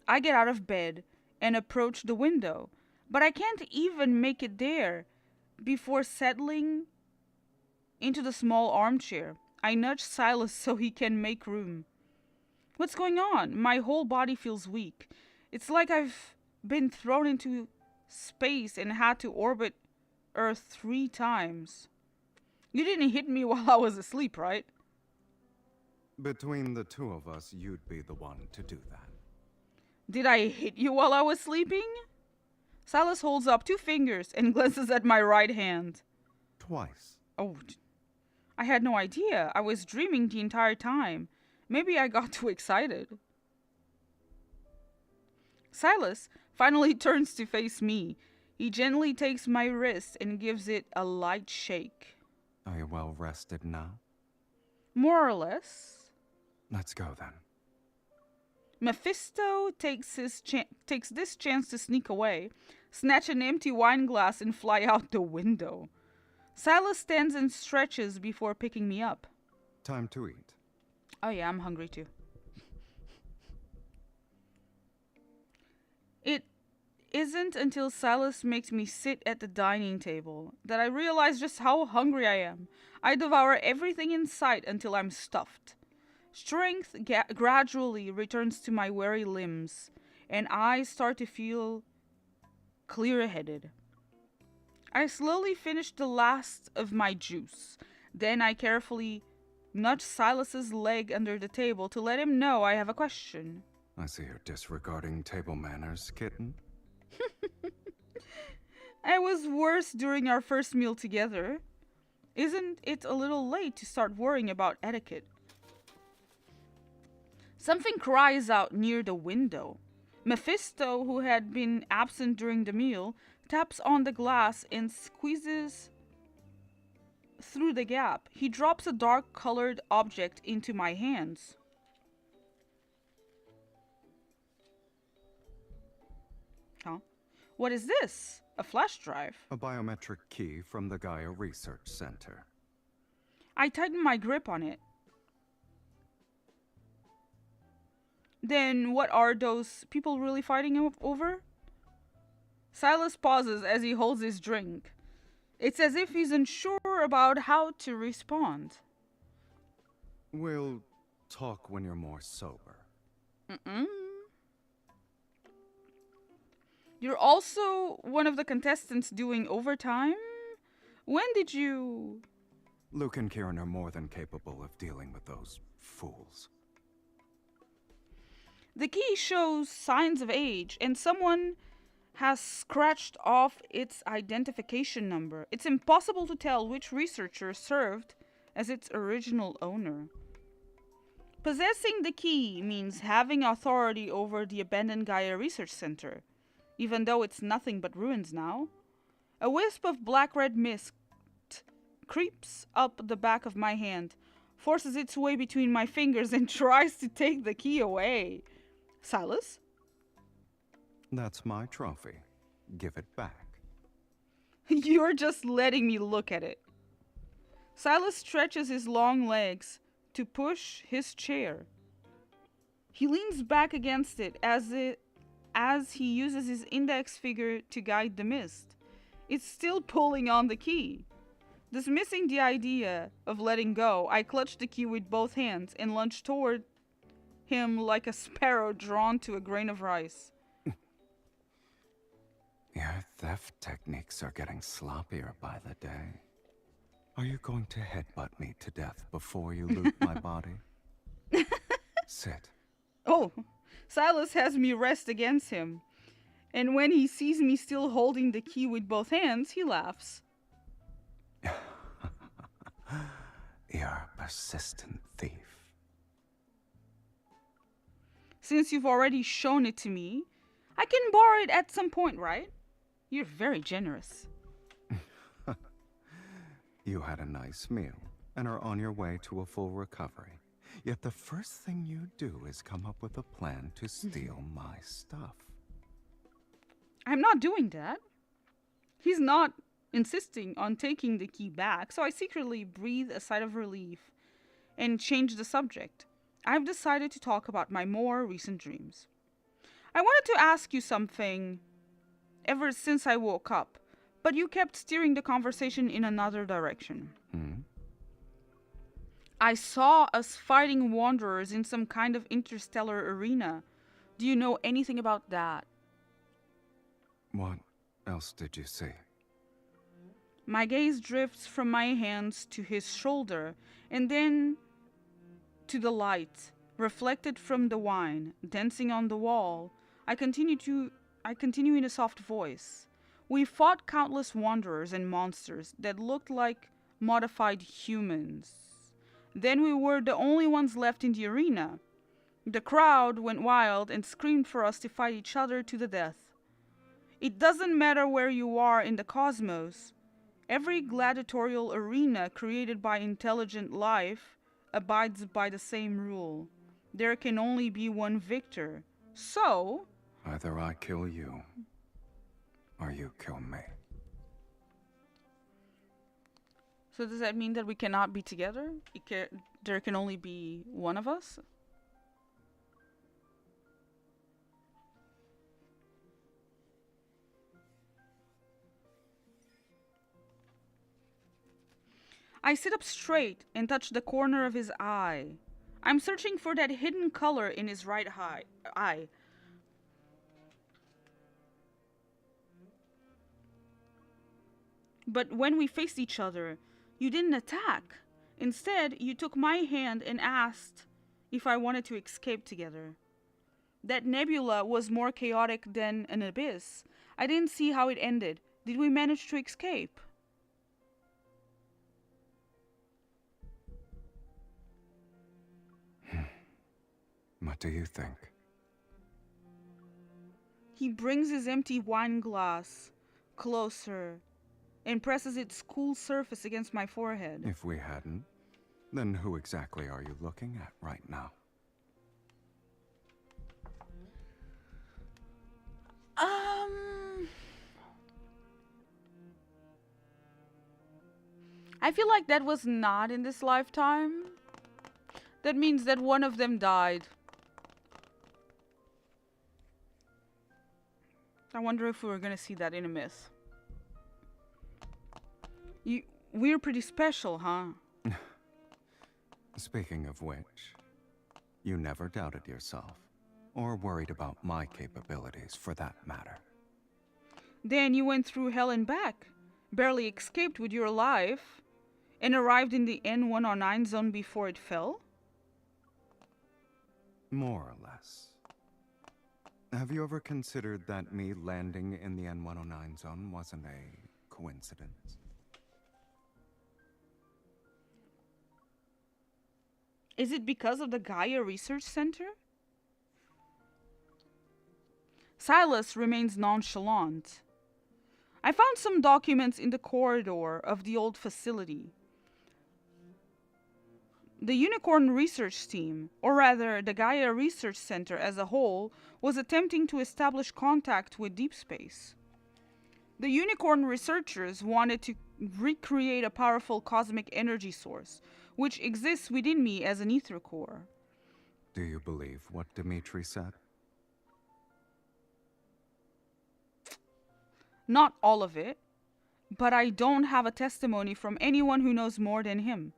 I get out of bed and approach the window, but I can't even make it there before settling into the small armchair. I nudge Silas so he can make room. What's going on? My whole body feels weak. It's like I've been thrown into space and had to orbit Earth 3 times. You didn't hit me while I was asleep, right? Between the two of us, you'd be the one to do that. Did I hit you while I was sleeping? Silas holds up 2 fingers and glances at my right hand. Twice. Oh, I had no idea. I was dreaming the entire time. Maybe I got too excited. Silas finally turns to face me. He gently takes my wrist and gives it a light shake. Are you well rested now? More or less. Let's go then. Mephisto takes this chance to sneak away, snatch an empty wine glass, and fly out the window. Silas stands and stretches before picking me up. Time to eat. Oh yeah, I'm hungry too. It isn't until Silas makes me sit at the dining table that I realize just how hungry I am. I devour everything in sight until I'm stuffed. Strength gradually returns to my weary limbs, and I start to feel clear-headed. I slowly finished the last of my juice. Then I carefully nudged Silas's leg under the table to let him know I have a question. I see you're disregarding table manners, kitten. I was worse during our first meal together. Isn't it a little late to start worrying about etiquette? Something cries out near the window. Mephisto, who had been absent during the meal, taps on the glass and squeezes through the gap. He drops a dark-colored object into my hands. Huh? What is this? A flash drive? A biometric key from the Gaia Research Center. I tighten my grip on it. Then what are those people really fighting over? Silas pauses as he holds his drink. It's as if he's unsure about how to respond. We'll talk when you're more sober. You're also one of the contestants doing overtime? When did you... Luke and Kieran are more than capable of dealing with those fools. The key shows signs of age, and someone has scratched off its identification number. It's impossible to tell which researcher served as its original owner. Possessing the key means having authority over the abandoned Gaia Research Center, even though it's nothing but ruins now. A wisp of black-red mist creeps up the back of my hand, forces its way between my fingers, and tries to take the key away. Silas? That's my trophy. Give it back. You're just letting me look at it. Silas stretches his long legs to push his chair. He leans back against it as he uses his index finger to guide the mist. It's still pulling on the key. Dismissing the idea of letting go, I clutch the key with both hands and lunge toward him like a sparrow drawn to a grain of rice. Your theft techniques are getting sloppier by the day. Are you going to headbutt me to death before you loot my body? Sit. Oh, Silas has me rest against him. And when he sees me still holding the key with both hands, he laughs. You're a persistent thief. Since you've already shown it to me, I can borrow it at some point, right? You're very generous. You had a nice meal and are on your way to a full recovery. Yet the first thing you do is come up with a plan to steal my stuff. I'm not doing that. He's not insisting on taking the key back, so I secretly breathe a sigh of relief and change the subject. I've decided to talk about my more recent dreams. I wanted to ask you something ever since I woke up, but you kept steering the conversation in another direction. I saw us fighting wanderers in some kind of interstellar arena. Do you know anything about that? What else did you see? My gaze drifts from my hands to his shoulder, and then to the light, reflected from the wine, dancing on the wall. I continue in a soft voice. We fought countless wanderers and monsters that looked like modified humans. Then we were the only ones left in the arena. The crowd went wild and screamed for us to fight each other to the death. It doesn't matter where you are in the cosmos. Every gladiatorial arena created by intelligent life abides by the same rule. There can only be one victor. So... either I kill you, or you kill me. So does that mean that we cannot be together? There can only be one of us? I sit up straight and touch the corner of his eye. I'm searching for that hidden color in his right eye. But when we faced each other, you didn't attack. Instead, you took my hand and asked if I wanted to escape together. That nebula was more chaotic than an abyss. I didn't see how it ended. Did we manage to escape? What do you think? He brings his empty wine glass closer and presses its cool surface against my forehead. If we hadn't, then who exactly are you looking at right now? I feel like that was not in this lifetime. That means that one of them died. I wonder if we were gonna see that in a myth. We're pretty special, huh? Speaking of which, you never doubted yourself, or worried about my capabilities for that matter. Then you went through hell and back, barely escaped with your life, and arrived in the N109 zone before it fell? More or less. Have you ever considered that me landing in the N109 zone wasn't a coincidence? Is it because of the Gaia Research Center? Silas remains nonchalant. I found some documents in the corridor of the old facility. The Unicorn Research Team, or rather the Gaia Research Center as a whole, was attempting to establish contact with DEEPSPACE. The Unicorn researchers wanted to recreate a powerful cosmic energy source, which exists within me as an ether core. Do you believe what Dimitri said? Not all of it, but I don't have a testimony from anyone who knows more than him.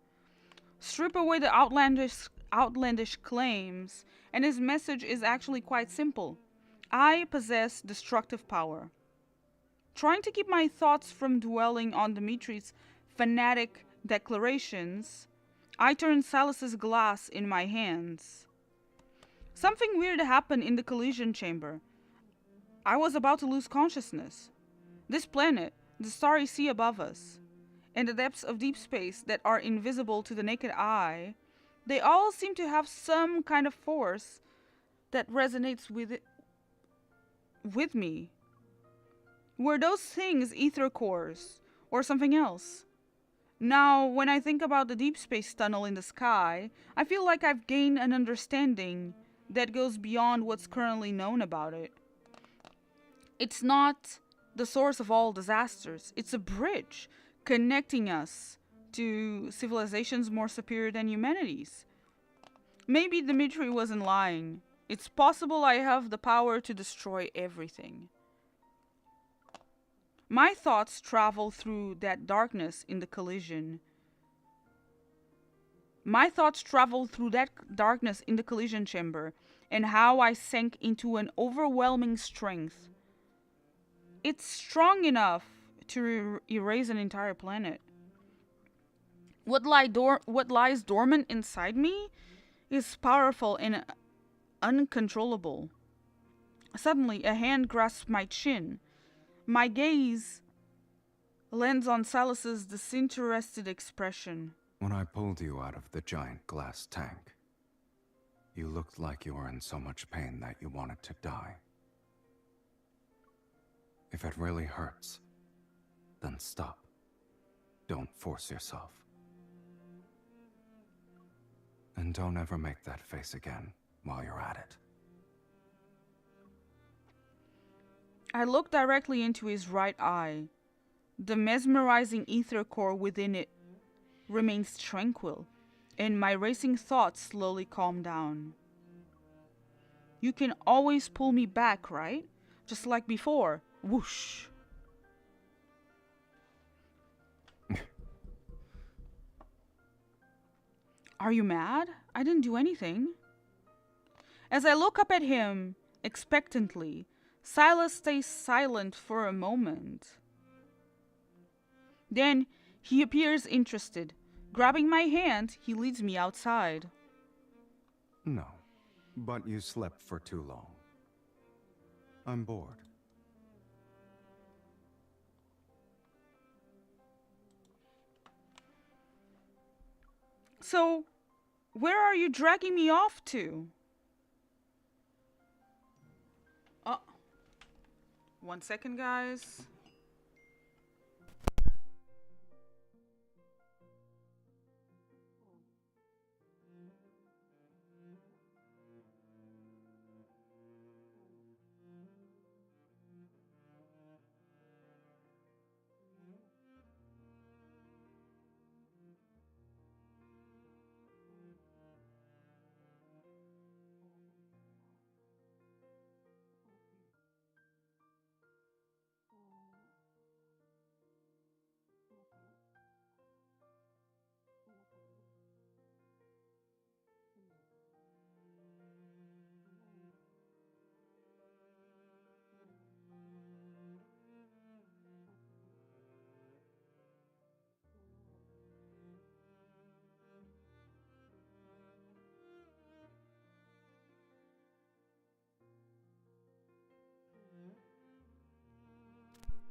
Strip away the outlandish claims, and his message is actually quite simple. I possess destructive power. Trying to keep my thoughts from dwelling on Dimitri's fanatic declarations, I turned Silas's glass in my hands. Something weird happened in the collision chamber. I was about to lose consciousness. This planet, the starry sea above us, and the depths of deep space that are invisible to the naked eye, they all seem to have some kind of force that resonates with me. Were those things ether cores or something else? Now, when I think about the deep space tunnel in the sky, I feel like I've gained an understanding that goes beyond what's currently known about it. It's not the source of all disasters. It's a bridge connecting us to civilizations more superior than humanity's. Maybe Dimitri wasn't lying. It's possible I have the power to destroy everything. My thoughts travel through that darkness in the collision. My thoughts traveled through that darkness in the collision chamber, and how I sank into an overwhelming strength. It's strong enough to erase an entire planet. What lies dormant inside me is powerful and uncontrollable. Suddenly, a hand grasps my chin. My gaze lands on Silas's disinterested expression. When I pulled you out of the giant glass tank, you looked like you were in so much pain that you wanted to die. If it really hurts, then stop. Don't force yourself. And don't ever make that face again while you're at it. I look directly into his right eye. The mesmerizing ether core within it remains tranquil, and my racing thoughts slowly calm down. You can always pull me back, right? Just like before. Whoosh. Are you mad? I didn't do anything. As I look up at him expectantly, Silas stays silent for a moment. Then he appears interested. Grabbing my hand, he leads me outside. No, but you slept for too long. I'm bored. So, where are you dragging me off to? Oh. 1 second, guys.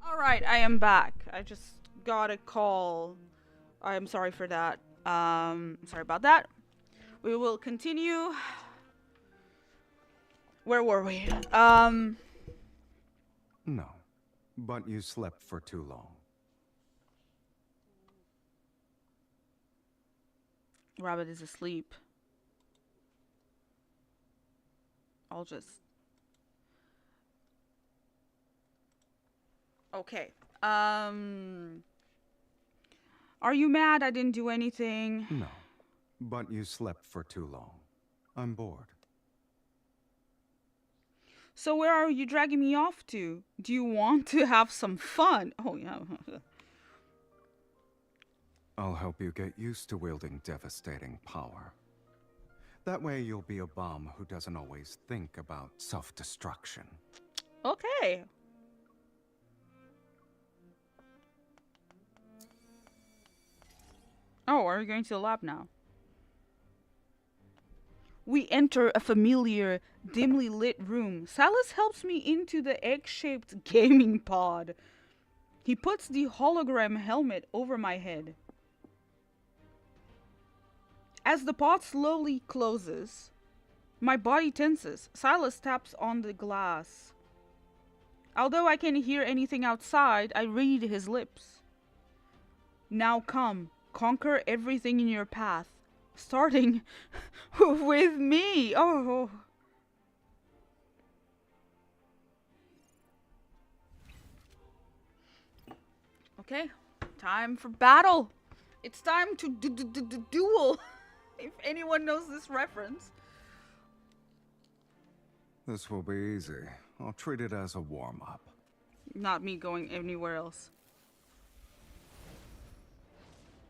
Alright, I am back. I just got a call. I am sorry for that. Sorry about that. We will continue. Where were we? No, but you slept for too long. Rabbit is asleep. I'll just... Okay. Are you mad I didn't do anything? No, but you slept for too long. I'm bored. So where are you dragging me off to? Do you want to have some fun? Oh, yeah. I'll help you get used to wielding devastating power. That way you'll be a bomb who doesn't always think about self-destruction. Okay. Oh, are we going to the lab now? We enter a familiar, dimly lit room. Silas helps me into the egg-shaped gaming pod. He puts the hologram helmet over my head. As the pod slowly closes, my body tenses. Silas taps on the glass. Although I can't hear anything outside, I read his lips. Now come, conquer everything in your path. Starting with me. Oh. Okay, time for battle. It's time to duel. If anyone knows this reference. This will be easy. I'll treat it as a warm-up. Not me going anywhere else.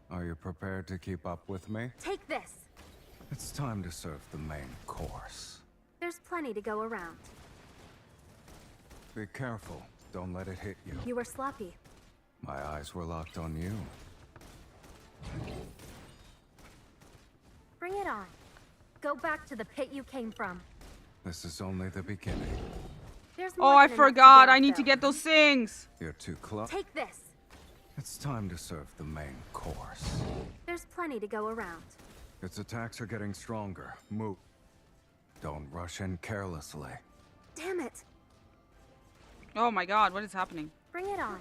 Are you prepared to keep up with me? Take this. It's time to serve the main course. There's plenty to go around. Be careful. Don't let it hit you. You were sloppy. My eyes were locked on you. Bring it on. Go back to the pit you came from. This is only the beginning. There's Oh, more I than enough forgot. to I need go, to get those things. You're too close. Take this. It's time to serve the main course. There's plenty to go around. Its attacks are getting stronger. Move. Don't rush in carelessly. Damn it. Oh my god, what is happening? Bring it on.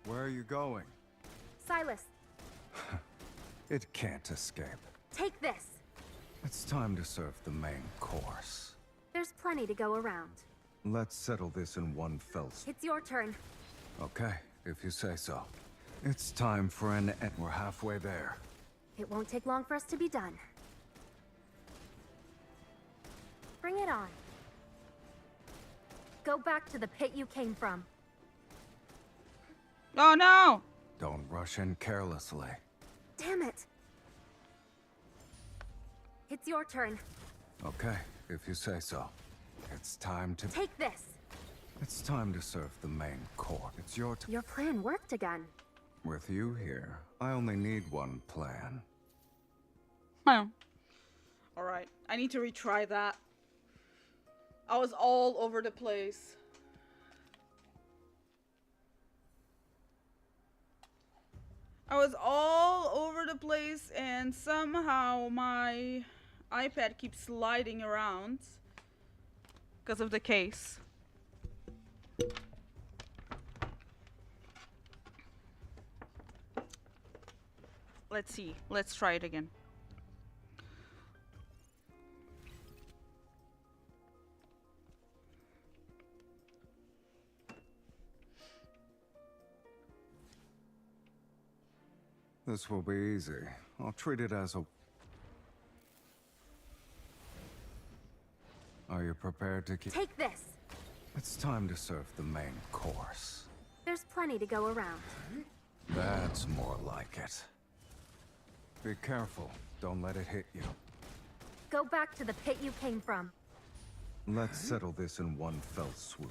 Where are you going? Silas, It can't escape. take this. It's time to serve the main course. There's plenty to go around. Let's settle this in one fell swoop. It's your turn. Okay, if you say so. It's time for an end. We're halfway there. It won't take long for us to be done. Bring it on. Go back to the pit you came from. Oh no! Don't rush in carelessly. Damn it. It's your turn. Okay, if you say so. It's time to... Take this. It's time to serve the main court. It's your turn. Your plan worked again. With you here, I only need one plan. Oh. Alright, I need to retry that. I was all over the place. I was all over the place and somehow my iPad keeps sliding around because of the case. Let's see. Let's try it again. This will be easy. I'll treat it as a... Are you prepared to keep... Take this. It's time to serve the main course. There's plenty to go around. That's more like it. Be careful. Don't let it hit you. Go back to the pit you came from. Let's settle this in one fell swoop.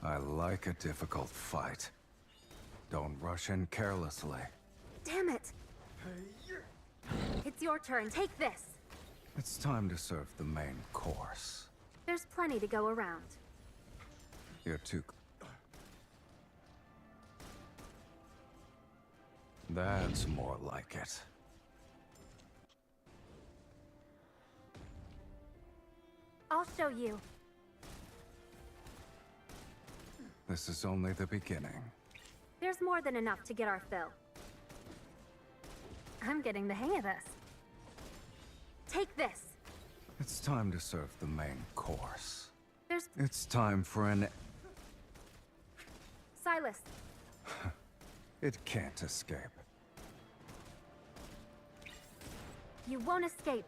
I like a difficult fight. Don't rush in carelessly. Damn it. It's your turn. Take this. It's time to serve the main course. There's plenty to go around. You're too... That's more like it. I'll show you. This is only the beginning. There's more than enough to get our fill. I'm getting the hang of this. Take this. It's time to serve the main course. There's... It's time for an... Silas. It can't escape. You won't escape.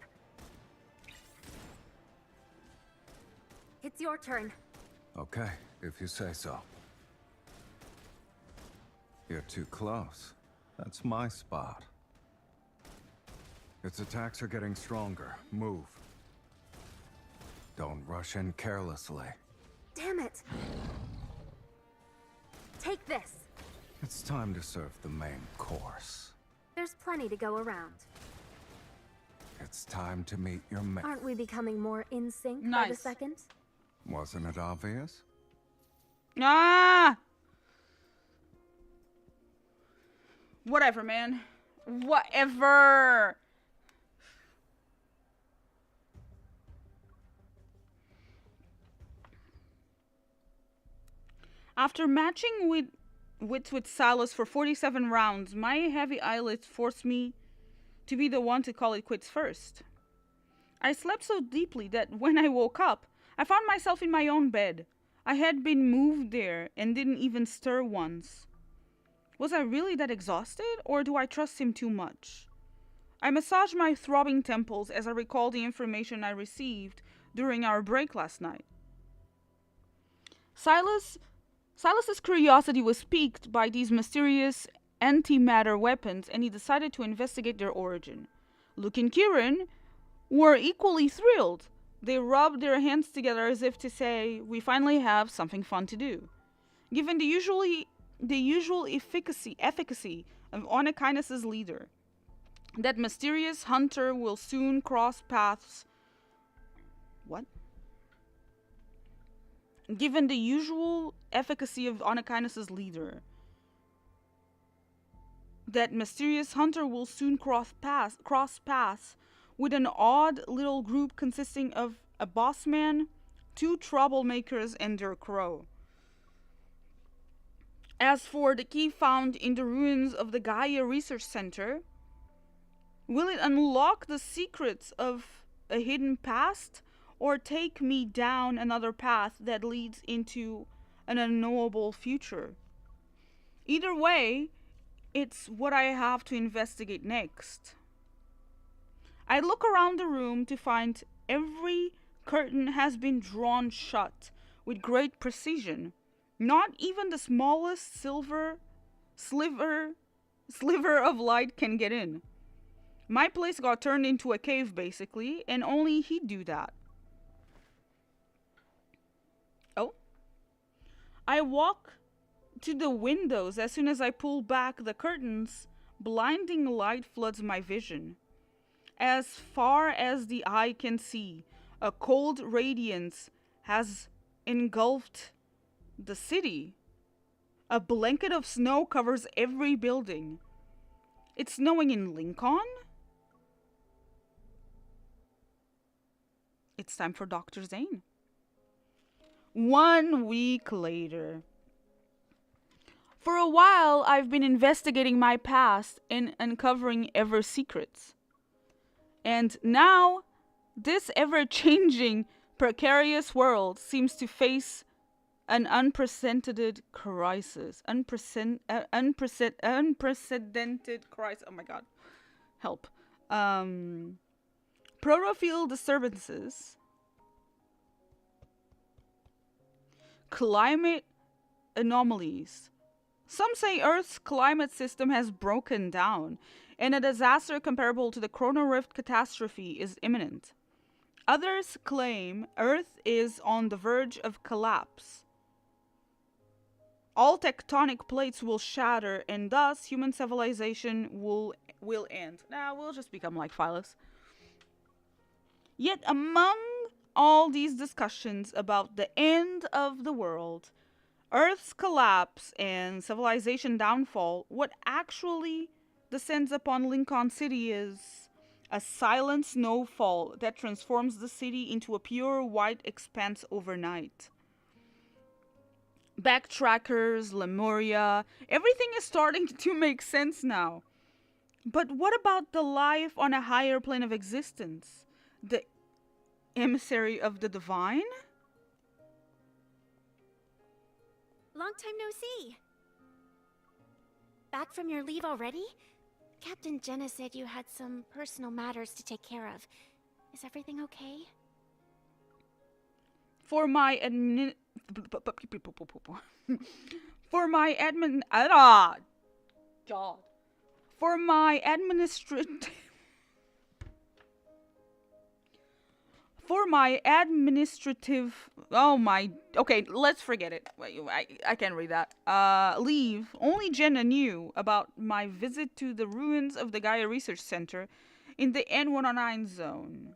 It's your turn. Okay, if you say so. You're too close. That's my spot. Its attacks are getting stronger. Move. Don't rush in carelessly. Damn it. Take this. It's time to serve the main course. There's plenty to go around. It's time to meet your mate. Aren't we becoming more in sync by the Nice. second? Wasn't it obvious? Ah! Whatever, man. Whatever. After matching with Silas for 47 rounds, my heavy eyelids forced me to be the one to call it quits first. I slept so deeply that when I woke up, I found myself in my own bed. I had been moved there and didn't even stir once. Was I really that exhausted, or do I trust him too much? I massaged my throbbing temples as I recalled the information I received during our break last night. Silas's curiosity was piqued by these mysterious antimatter weapons, and he decided to investigate their origin. Luke and Kieran were equally thrilled. They rubbed their hands together as if to say, "We finally have something fun to do." Given the usual efficacy of Onykinus' leader, that mysterious hunter will soon cross paths. What? Given the usual efficacy of Onykinus' leader, that mysterious hunter will soon cross paths with an odd little group consisting of a boss man, two troublemakers, and their crow. As for the key found in the ruins of the Gaia Research Center, will it unlock the secrets of a hidden past, or take me down another path that leads into an unknowable future? Either way, it's what I have to investigate next. I look around the room to find every curtain has been drawn shut with great precision. Not even the smallest sliver of light can get in. My place got turned into a cave, basically, and only he'd do that. I walk to the windows. As soon as I pull back the curtains, blinding light floods my vision. As far as the eye can see, a cold radiance has engulfed the city. A blanket of snow covers every building. It's snowing in Lincoln? It's time for Dr. Zane. 1 week later. For a while, I've been investigating my past and uncovering ever secrets. And now, this ever-changing, precarious world seems to face an unprecedented crisis. Unprecedented crisis. Oh my god. Help. Protofield disturbances. Climate anomalies. Some say Earth's climate system has broken down, and a disaster comparable to the Chrono Rift catastrophe is imminent. Others claim Earth is on the verge of collapse. All tectonic plates will shatter, and thus human civilization will end. Nah, we'll just become like Phyllis. Yet among all these discussions about the end of the world, Earth's collapse and civilization downfall, what actually descends upon Lincoln City is a silent snowfall that transforms the city into a pure white expanse overnight. Backtrackers, Lemuria, everything is starting to make sense now. But what about the life on a higher plane of existence? The emissary of the divine? Long time no see. Back from your leave already? Captain Jenna said you had some personal matters to take care of. Is everything okay? For my administrative, okay, let's forget it. I can't read that. Leave. Only Jenna knew about my visit to the ruins of the Gaia Research Center in the N109 zone.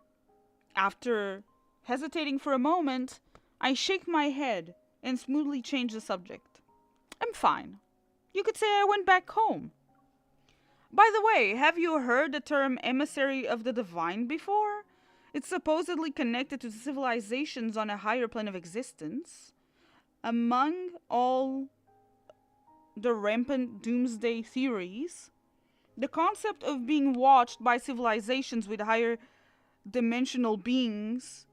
After hesitating for a moment, I shake my head and smoothly change the subject. I'm fine. You could say I went back home. By the way, have you heard the term emissary of the divine before? It's supposedly connected to civilizations on a higher plane of existence. Among all the rampant doomsday theories, the concept of being watched by civilizations with higher dimensional beings,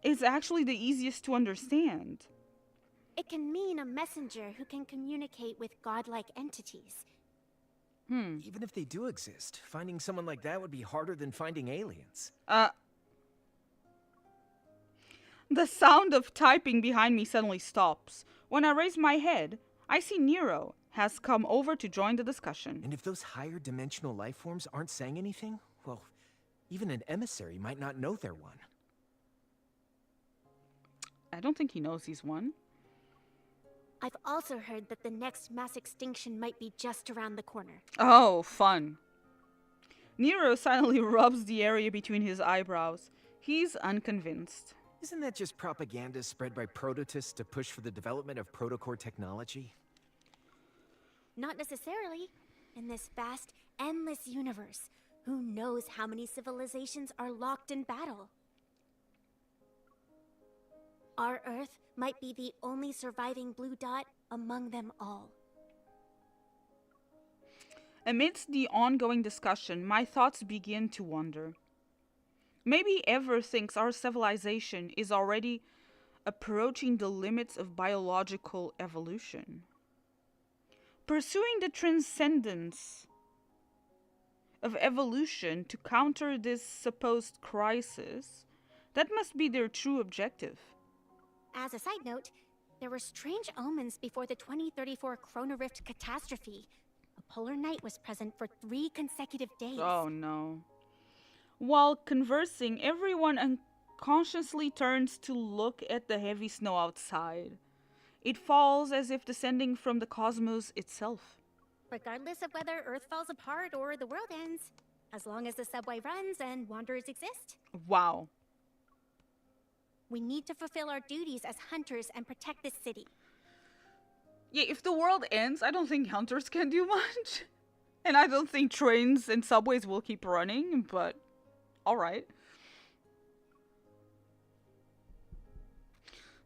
is actually the easiest to understand. It can mean a messenger who can communicate with godlike entities. Even if they do exist, finding someone like that would be harder than finding aliens. The sound of typing behind me suddenly stops. When I raise my head, I see Nero has come over to join the discussion. And if those higher dimensional life forms aren't saying anything, well, even an emissary might not know they're one. I don't think he knows he's one. I've also heard that the next mass extinction might be just around the corner. Oh, fun. Nero silently rubs the area between his eyebrows. He's unconvinced. Isn't that just propaganda spread by prototists to push for the development of protocore technology? Not necessarily. In this vast, endless universe, who knows how many civilizations are locked in battle? Our Earth might be the only surviving blue dot among them all. Amidst the ongoing discussion, my thoughts begin to wander. Maybe Ever thinks our civilization is already approaching the limits of biological evolution. Pursuing the transcendence of evolution to counter this supposed crisis, that must be their true objective. As a side note, there were strange omens before the 2034 Chrono Rift catastrophe. A polar night was present for 3 consecutive days. Oh no. While conversing, everyone unconsciously turns to look at the heavy snow outside. It falls as if descending from the cosmos itself. Regardless of whether Earth falls apart or the world ends, as long as the subway runs and wanderers exist. Wow. We need to fulfill our duties as hunters and protect this city. Yeah, if the world ends, I don't think hunters can do much. And I don't think trains and subways will keep running, but alright.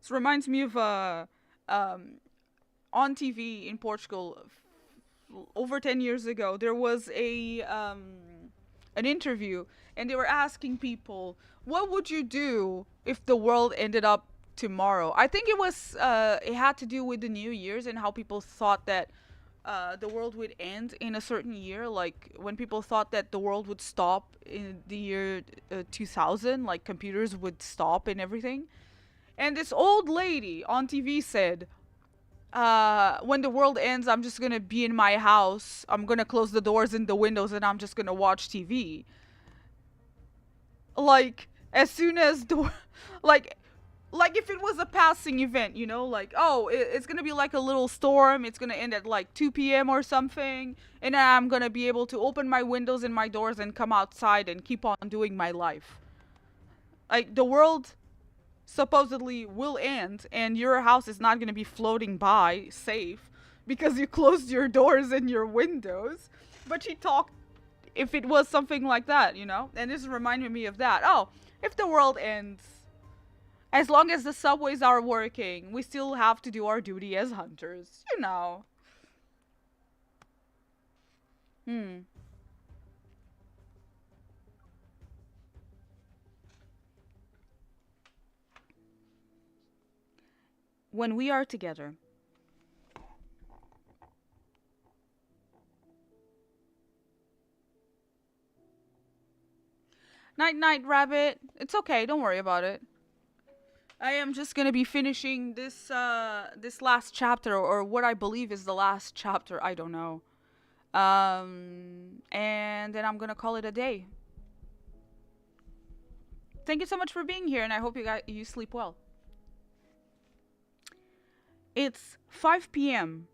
This reminds me of on TV in Portugal over 10 years ago, there was an interview, and they were asking people, what would you do if the world ended up tomorrow? I think it was it had to do with the New Year's and how people thought that the world would end in a certain year, like when people thought that the world would stop in the year 2000, like computers would stop and everything. And this old lady on TV said, when the world ends, I'm just gonna be in my house. I'm gonna close the doors and the windows, and I'm just gonna watch TV. Like, as soon as the, like if it was a passing event, you know, like, oh, it's gonna be like a little storm. It's gonna end at like 2 p.m. or something, and then I'm gonna be able to open my windows and my doors and come outside and keep on doing my life. Like, the world supposedly will end, and your house is not going to be floating by safe because you closed your doors and your windows. But she talked if it was something like that, you know? And this reminded me of that. Oh, if the world ends, as long as the subways are working, we still have to do our duty as hunters, you know? When we are together. Night night, rabbit. It's okay, don't worry about it. I am just gonna be finishing this this last chapter, or what I believe is the last chapter, I don't know. And then I'm gonna call it a day. Thank you so much for being here, and I hope you sleep well. It's 5 p.m.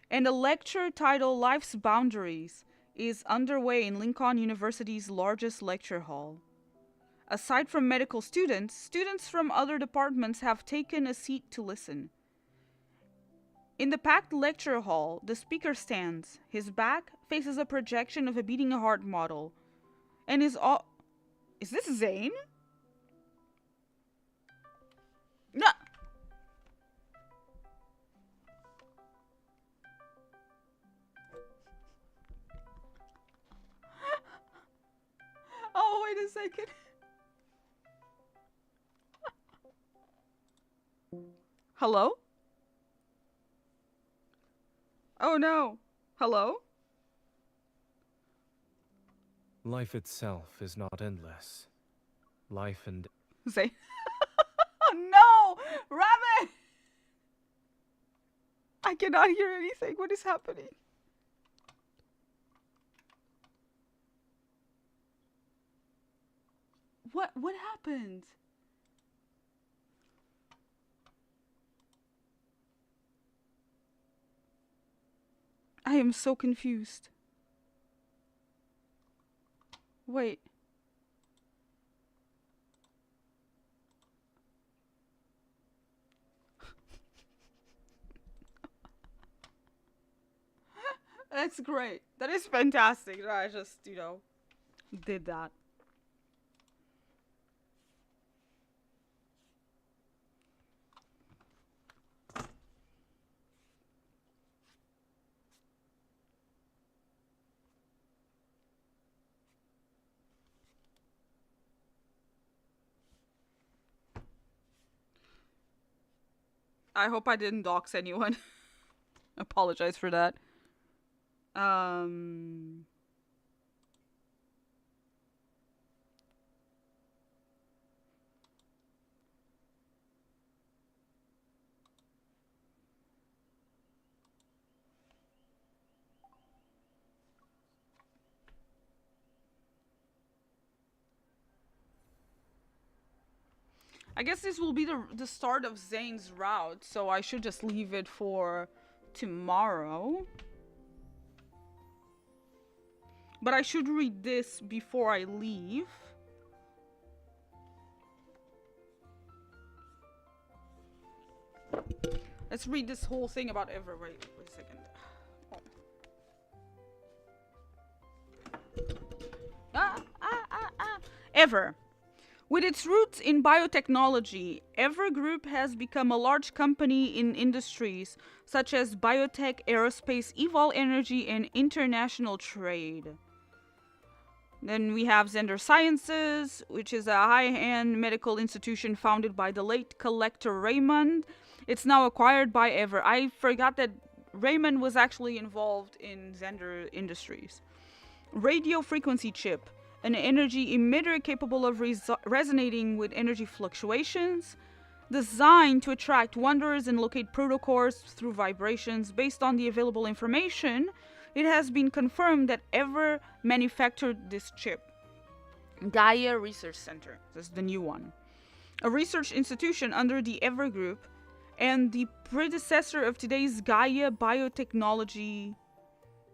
and a lecture titled Life's Boundaries is underway in Lincoln University's largest lecture hall. Aside from medical students, students from other departments have taken a seat to listen. In the packed lecture hall, the speaker stands. His back faces a projection of a beating heart model. And is this Zane? No. Oh, wait a second. Hello? Oh no. Hello? Life itself is not endless. Life and... Say. Oh no! Rabbit! I cannot hear anything. What is happening? What happened? I am so confused. Wait. That's great. That is fantastic. I just, you know, did that. I hope I didn't dox anyone. Apologize for that. I guess this will be the start of Zane's route, so I should just leave it for tomorrow. But I should read this before I leave. Let's read this whole thing about Ever. Wait a second. Ever. With its roots in biotechnology, Ever Group has become a large company in industries such as biotech, aerospace, evol energy, and international trade. Then we have Zender Sciences, which is a high-end medical institution founded by the late collector Raymond. It's now acquired by Ever. I forgot that Raymond was actually involved in Zender Industries. Radio frequency chip, an energy emitter capable of resonating with energy fluctuations, designed to attract wanderers and locate protocores through vibrations. Based on the available information, it has been confirmed that Ever manufactured this chip. Gaia Research Center, this is the new one. A research institution under the Ever Group and the predecessor of today's Gaia Biotechnology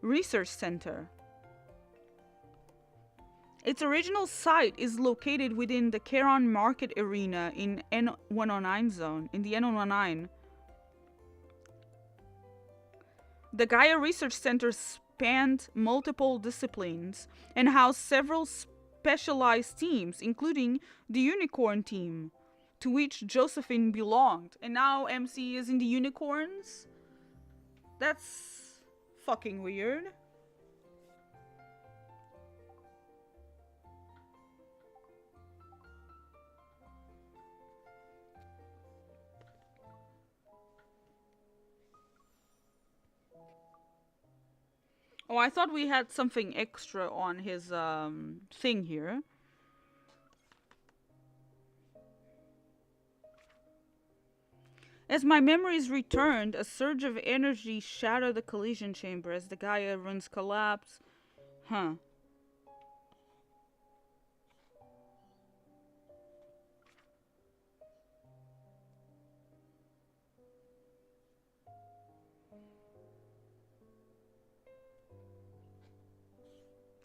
Research Center. Its original site is located within the Charon Market Arena in N109 zone, in the N109. The Gaia Research Center spanned multiple disciplines and housed several specialized teams, including the Unicorn team, to which Josephine belonged. And now MC is in the Unicorns? That's fucking weird. Oh, I thought we had something extra on his thing here. As my memories returned, a surge of energy shattered the collision chamber as the Gaia runes collapsed. Huh.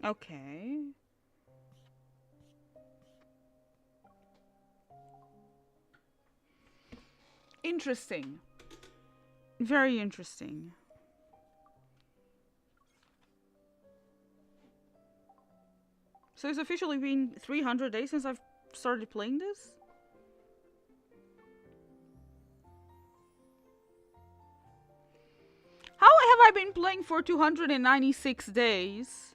Okay. Interesting. Very interesting. So it's officially been 300 days since I've started playing this? How have I been playing for 296 days?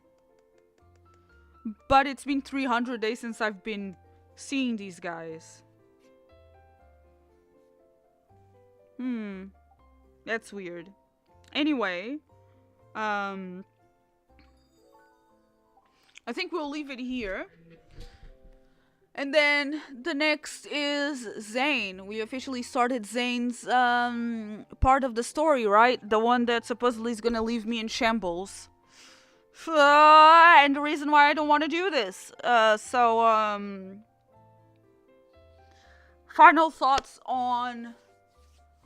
But it's been 300 days since I've been seeing these guys. That's weird. Anyway, I think we'll leave it here. And then the next is Zane. We officially started Zane's part of the story, right? The one that supposedly is gonna leave me in shambles. And the reason why I don't want to do this. Final thoughts on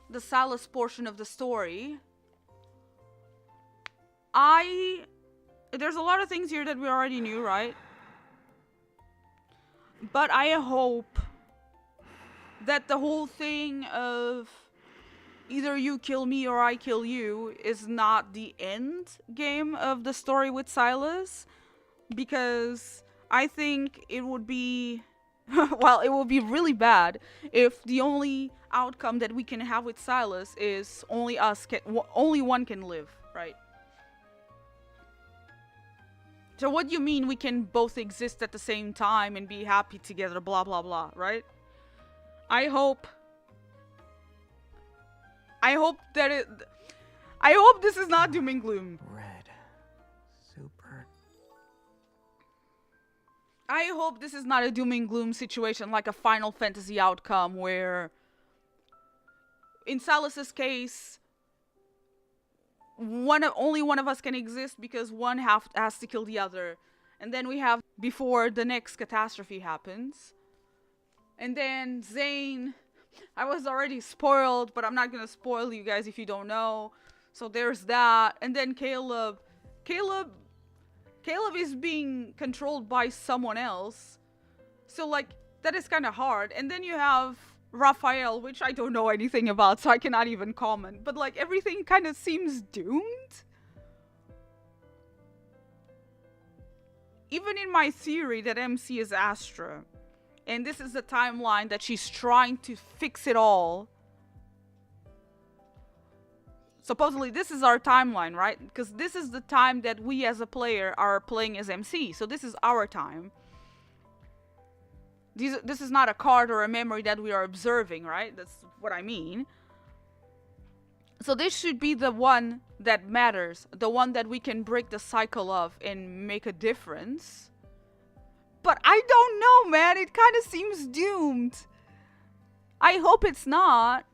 the Silas portion of the story. There's a lot of things here that we already knew, right? But I hope that the whole thing of either you kill me or I kill you is not the end game of the story with Silas. Because I think it would be... well, it would be really bad if the only outcome that we can have with Silas is only one can live, right? So what do you mean we can both exist at the same time and be happy together, blah blah blah, right? I hope this is not doom and gloom. Red. Super. I hope this is not a doom and gloom situation like a Final Fantasy outcome where, in Silas's case, only one of us can exist because one has to kill the other. And then we have before the next catastrophe happens. And then Zane, I was already spoiled, but I'm not gonna spoil you guys if you don't know. So there's that. And then Caleb is being controlled by someone else. So like, that is kind of hard. And then you have Raphael, which I don't know anything about, so I cannot even comment. But like, everything kind of seems doomed. Even in my theory that MC is Astra, and this is the timeline that she's trying to fix it all. Supposedly this is our timeline, right? Because this is the time that we as a player are playing as MC. So this is our time. This is not a card or a memory that we are observing, right? That's what I mean. So this should be the one that matters. The one that we can break the cycle of and make a difference. But I don't know, man. It kind of seems doomed. I hope it's not.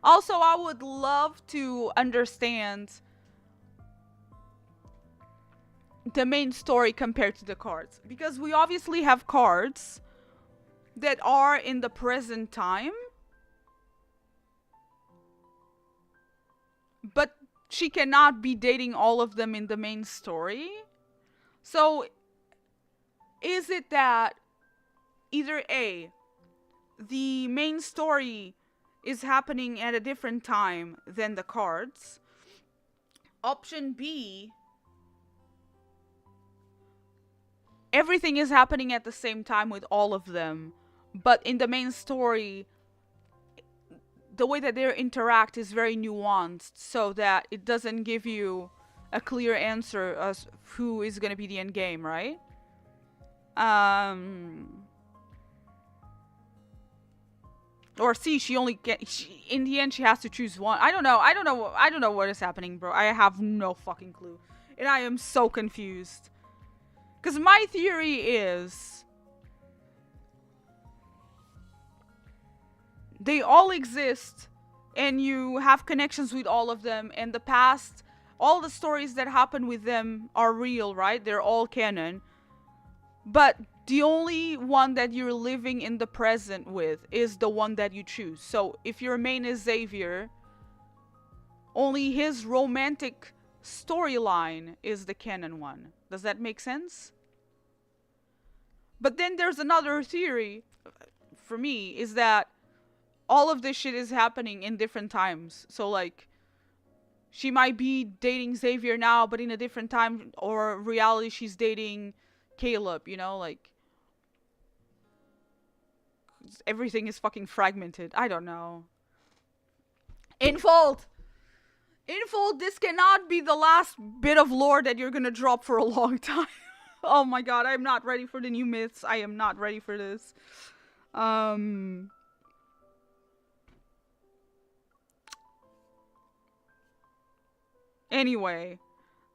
Also, I would love to understand the main story compared to the cards. Because we obviously have cards that are in the present time. But she cannot be dating all of them in the main story. So, is it that either A, the main story is happening at a different time than the cards? Option B, everything is happening at the same time with all of them, but in the main story, the way that they interact is very nuanced, so that it doesn't give you a clear answer as who is going to be the end game, right? Or C, she only in the end she has to choose one. I don't know what is happening, bro. I have no fucking clue. And I am so confused. Cuz my theory is they all exist and you have connections with all of them, and the past, all the stories that happen with them are real, right? They're all canon. But the only one that you're living in the present with is the one that you choose. So if your main is Xavier, only his romantic storyline is the canon one. Does that make sense? But then there's another theory, for me, is that all of this shit is happening in different times. So like, she might be dating Xavier now, but in a different time, or reality she's dating Caleb, you know, like, everything is fucking fragmented. I don't know. Infold, this cannot be the last bit of lore that you're gonna drop for a long time. Oh my god, I'm not ready for the new myths. I am not ready for this. Anyway,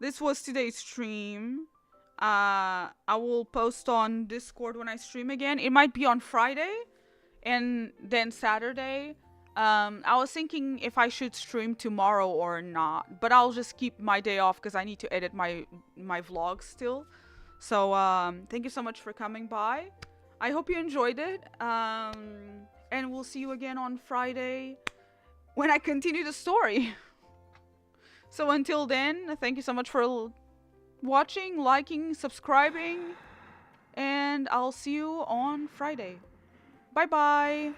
this was today's stream. I will post on Discord when I stream again. It might be on Friday and then Saturday. I was thinking if I should stream tomorrow or not, but I'll just keep my day off because I need to edit my vlogs still. So thank you so much for coming by. I hope you enjoyed it. And we'll see you again on Friday when I continue the story. So until then, thank you so much for watching, liking, subscribing, and I'll see you on Friday. Bye bye.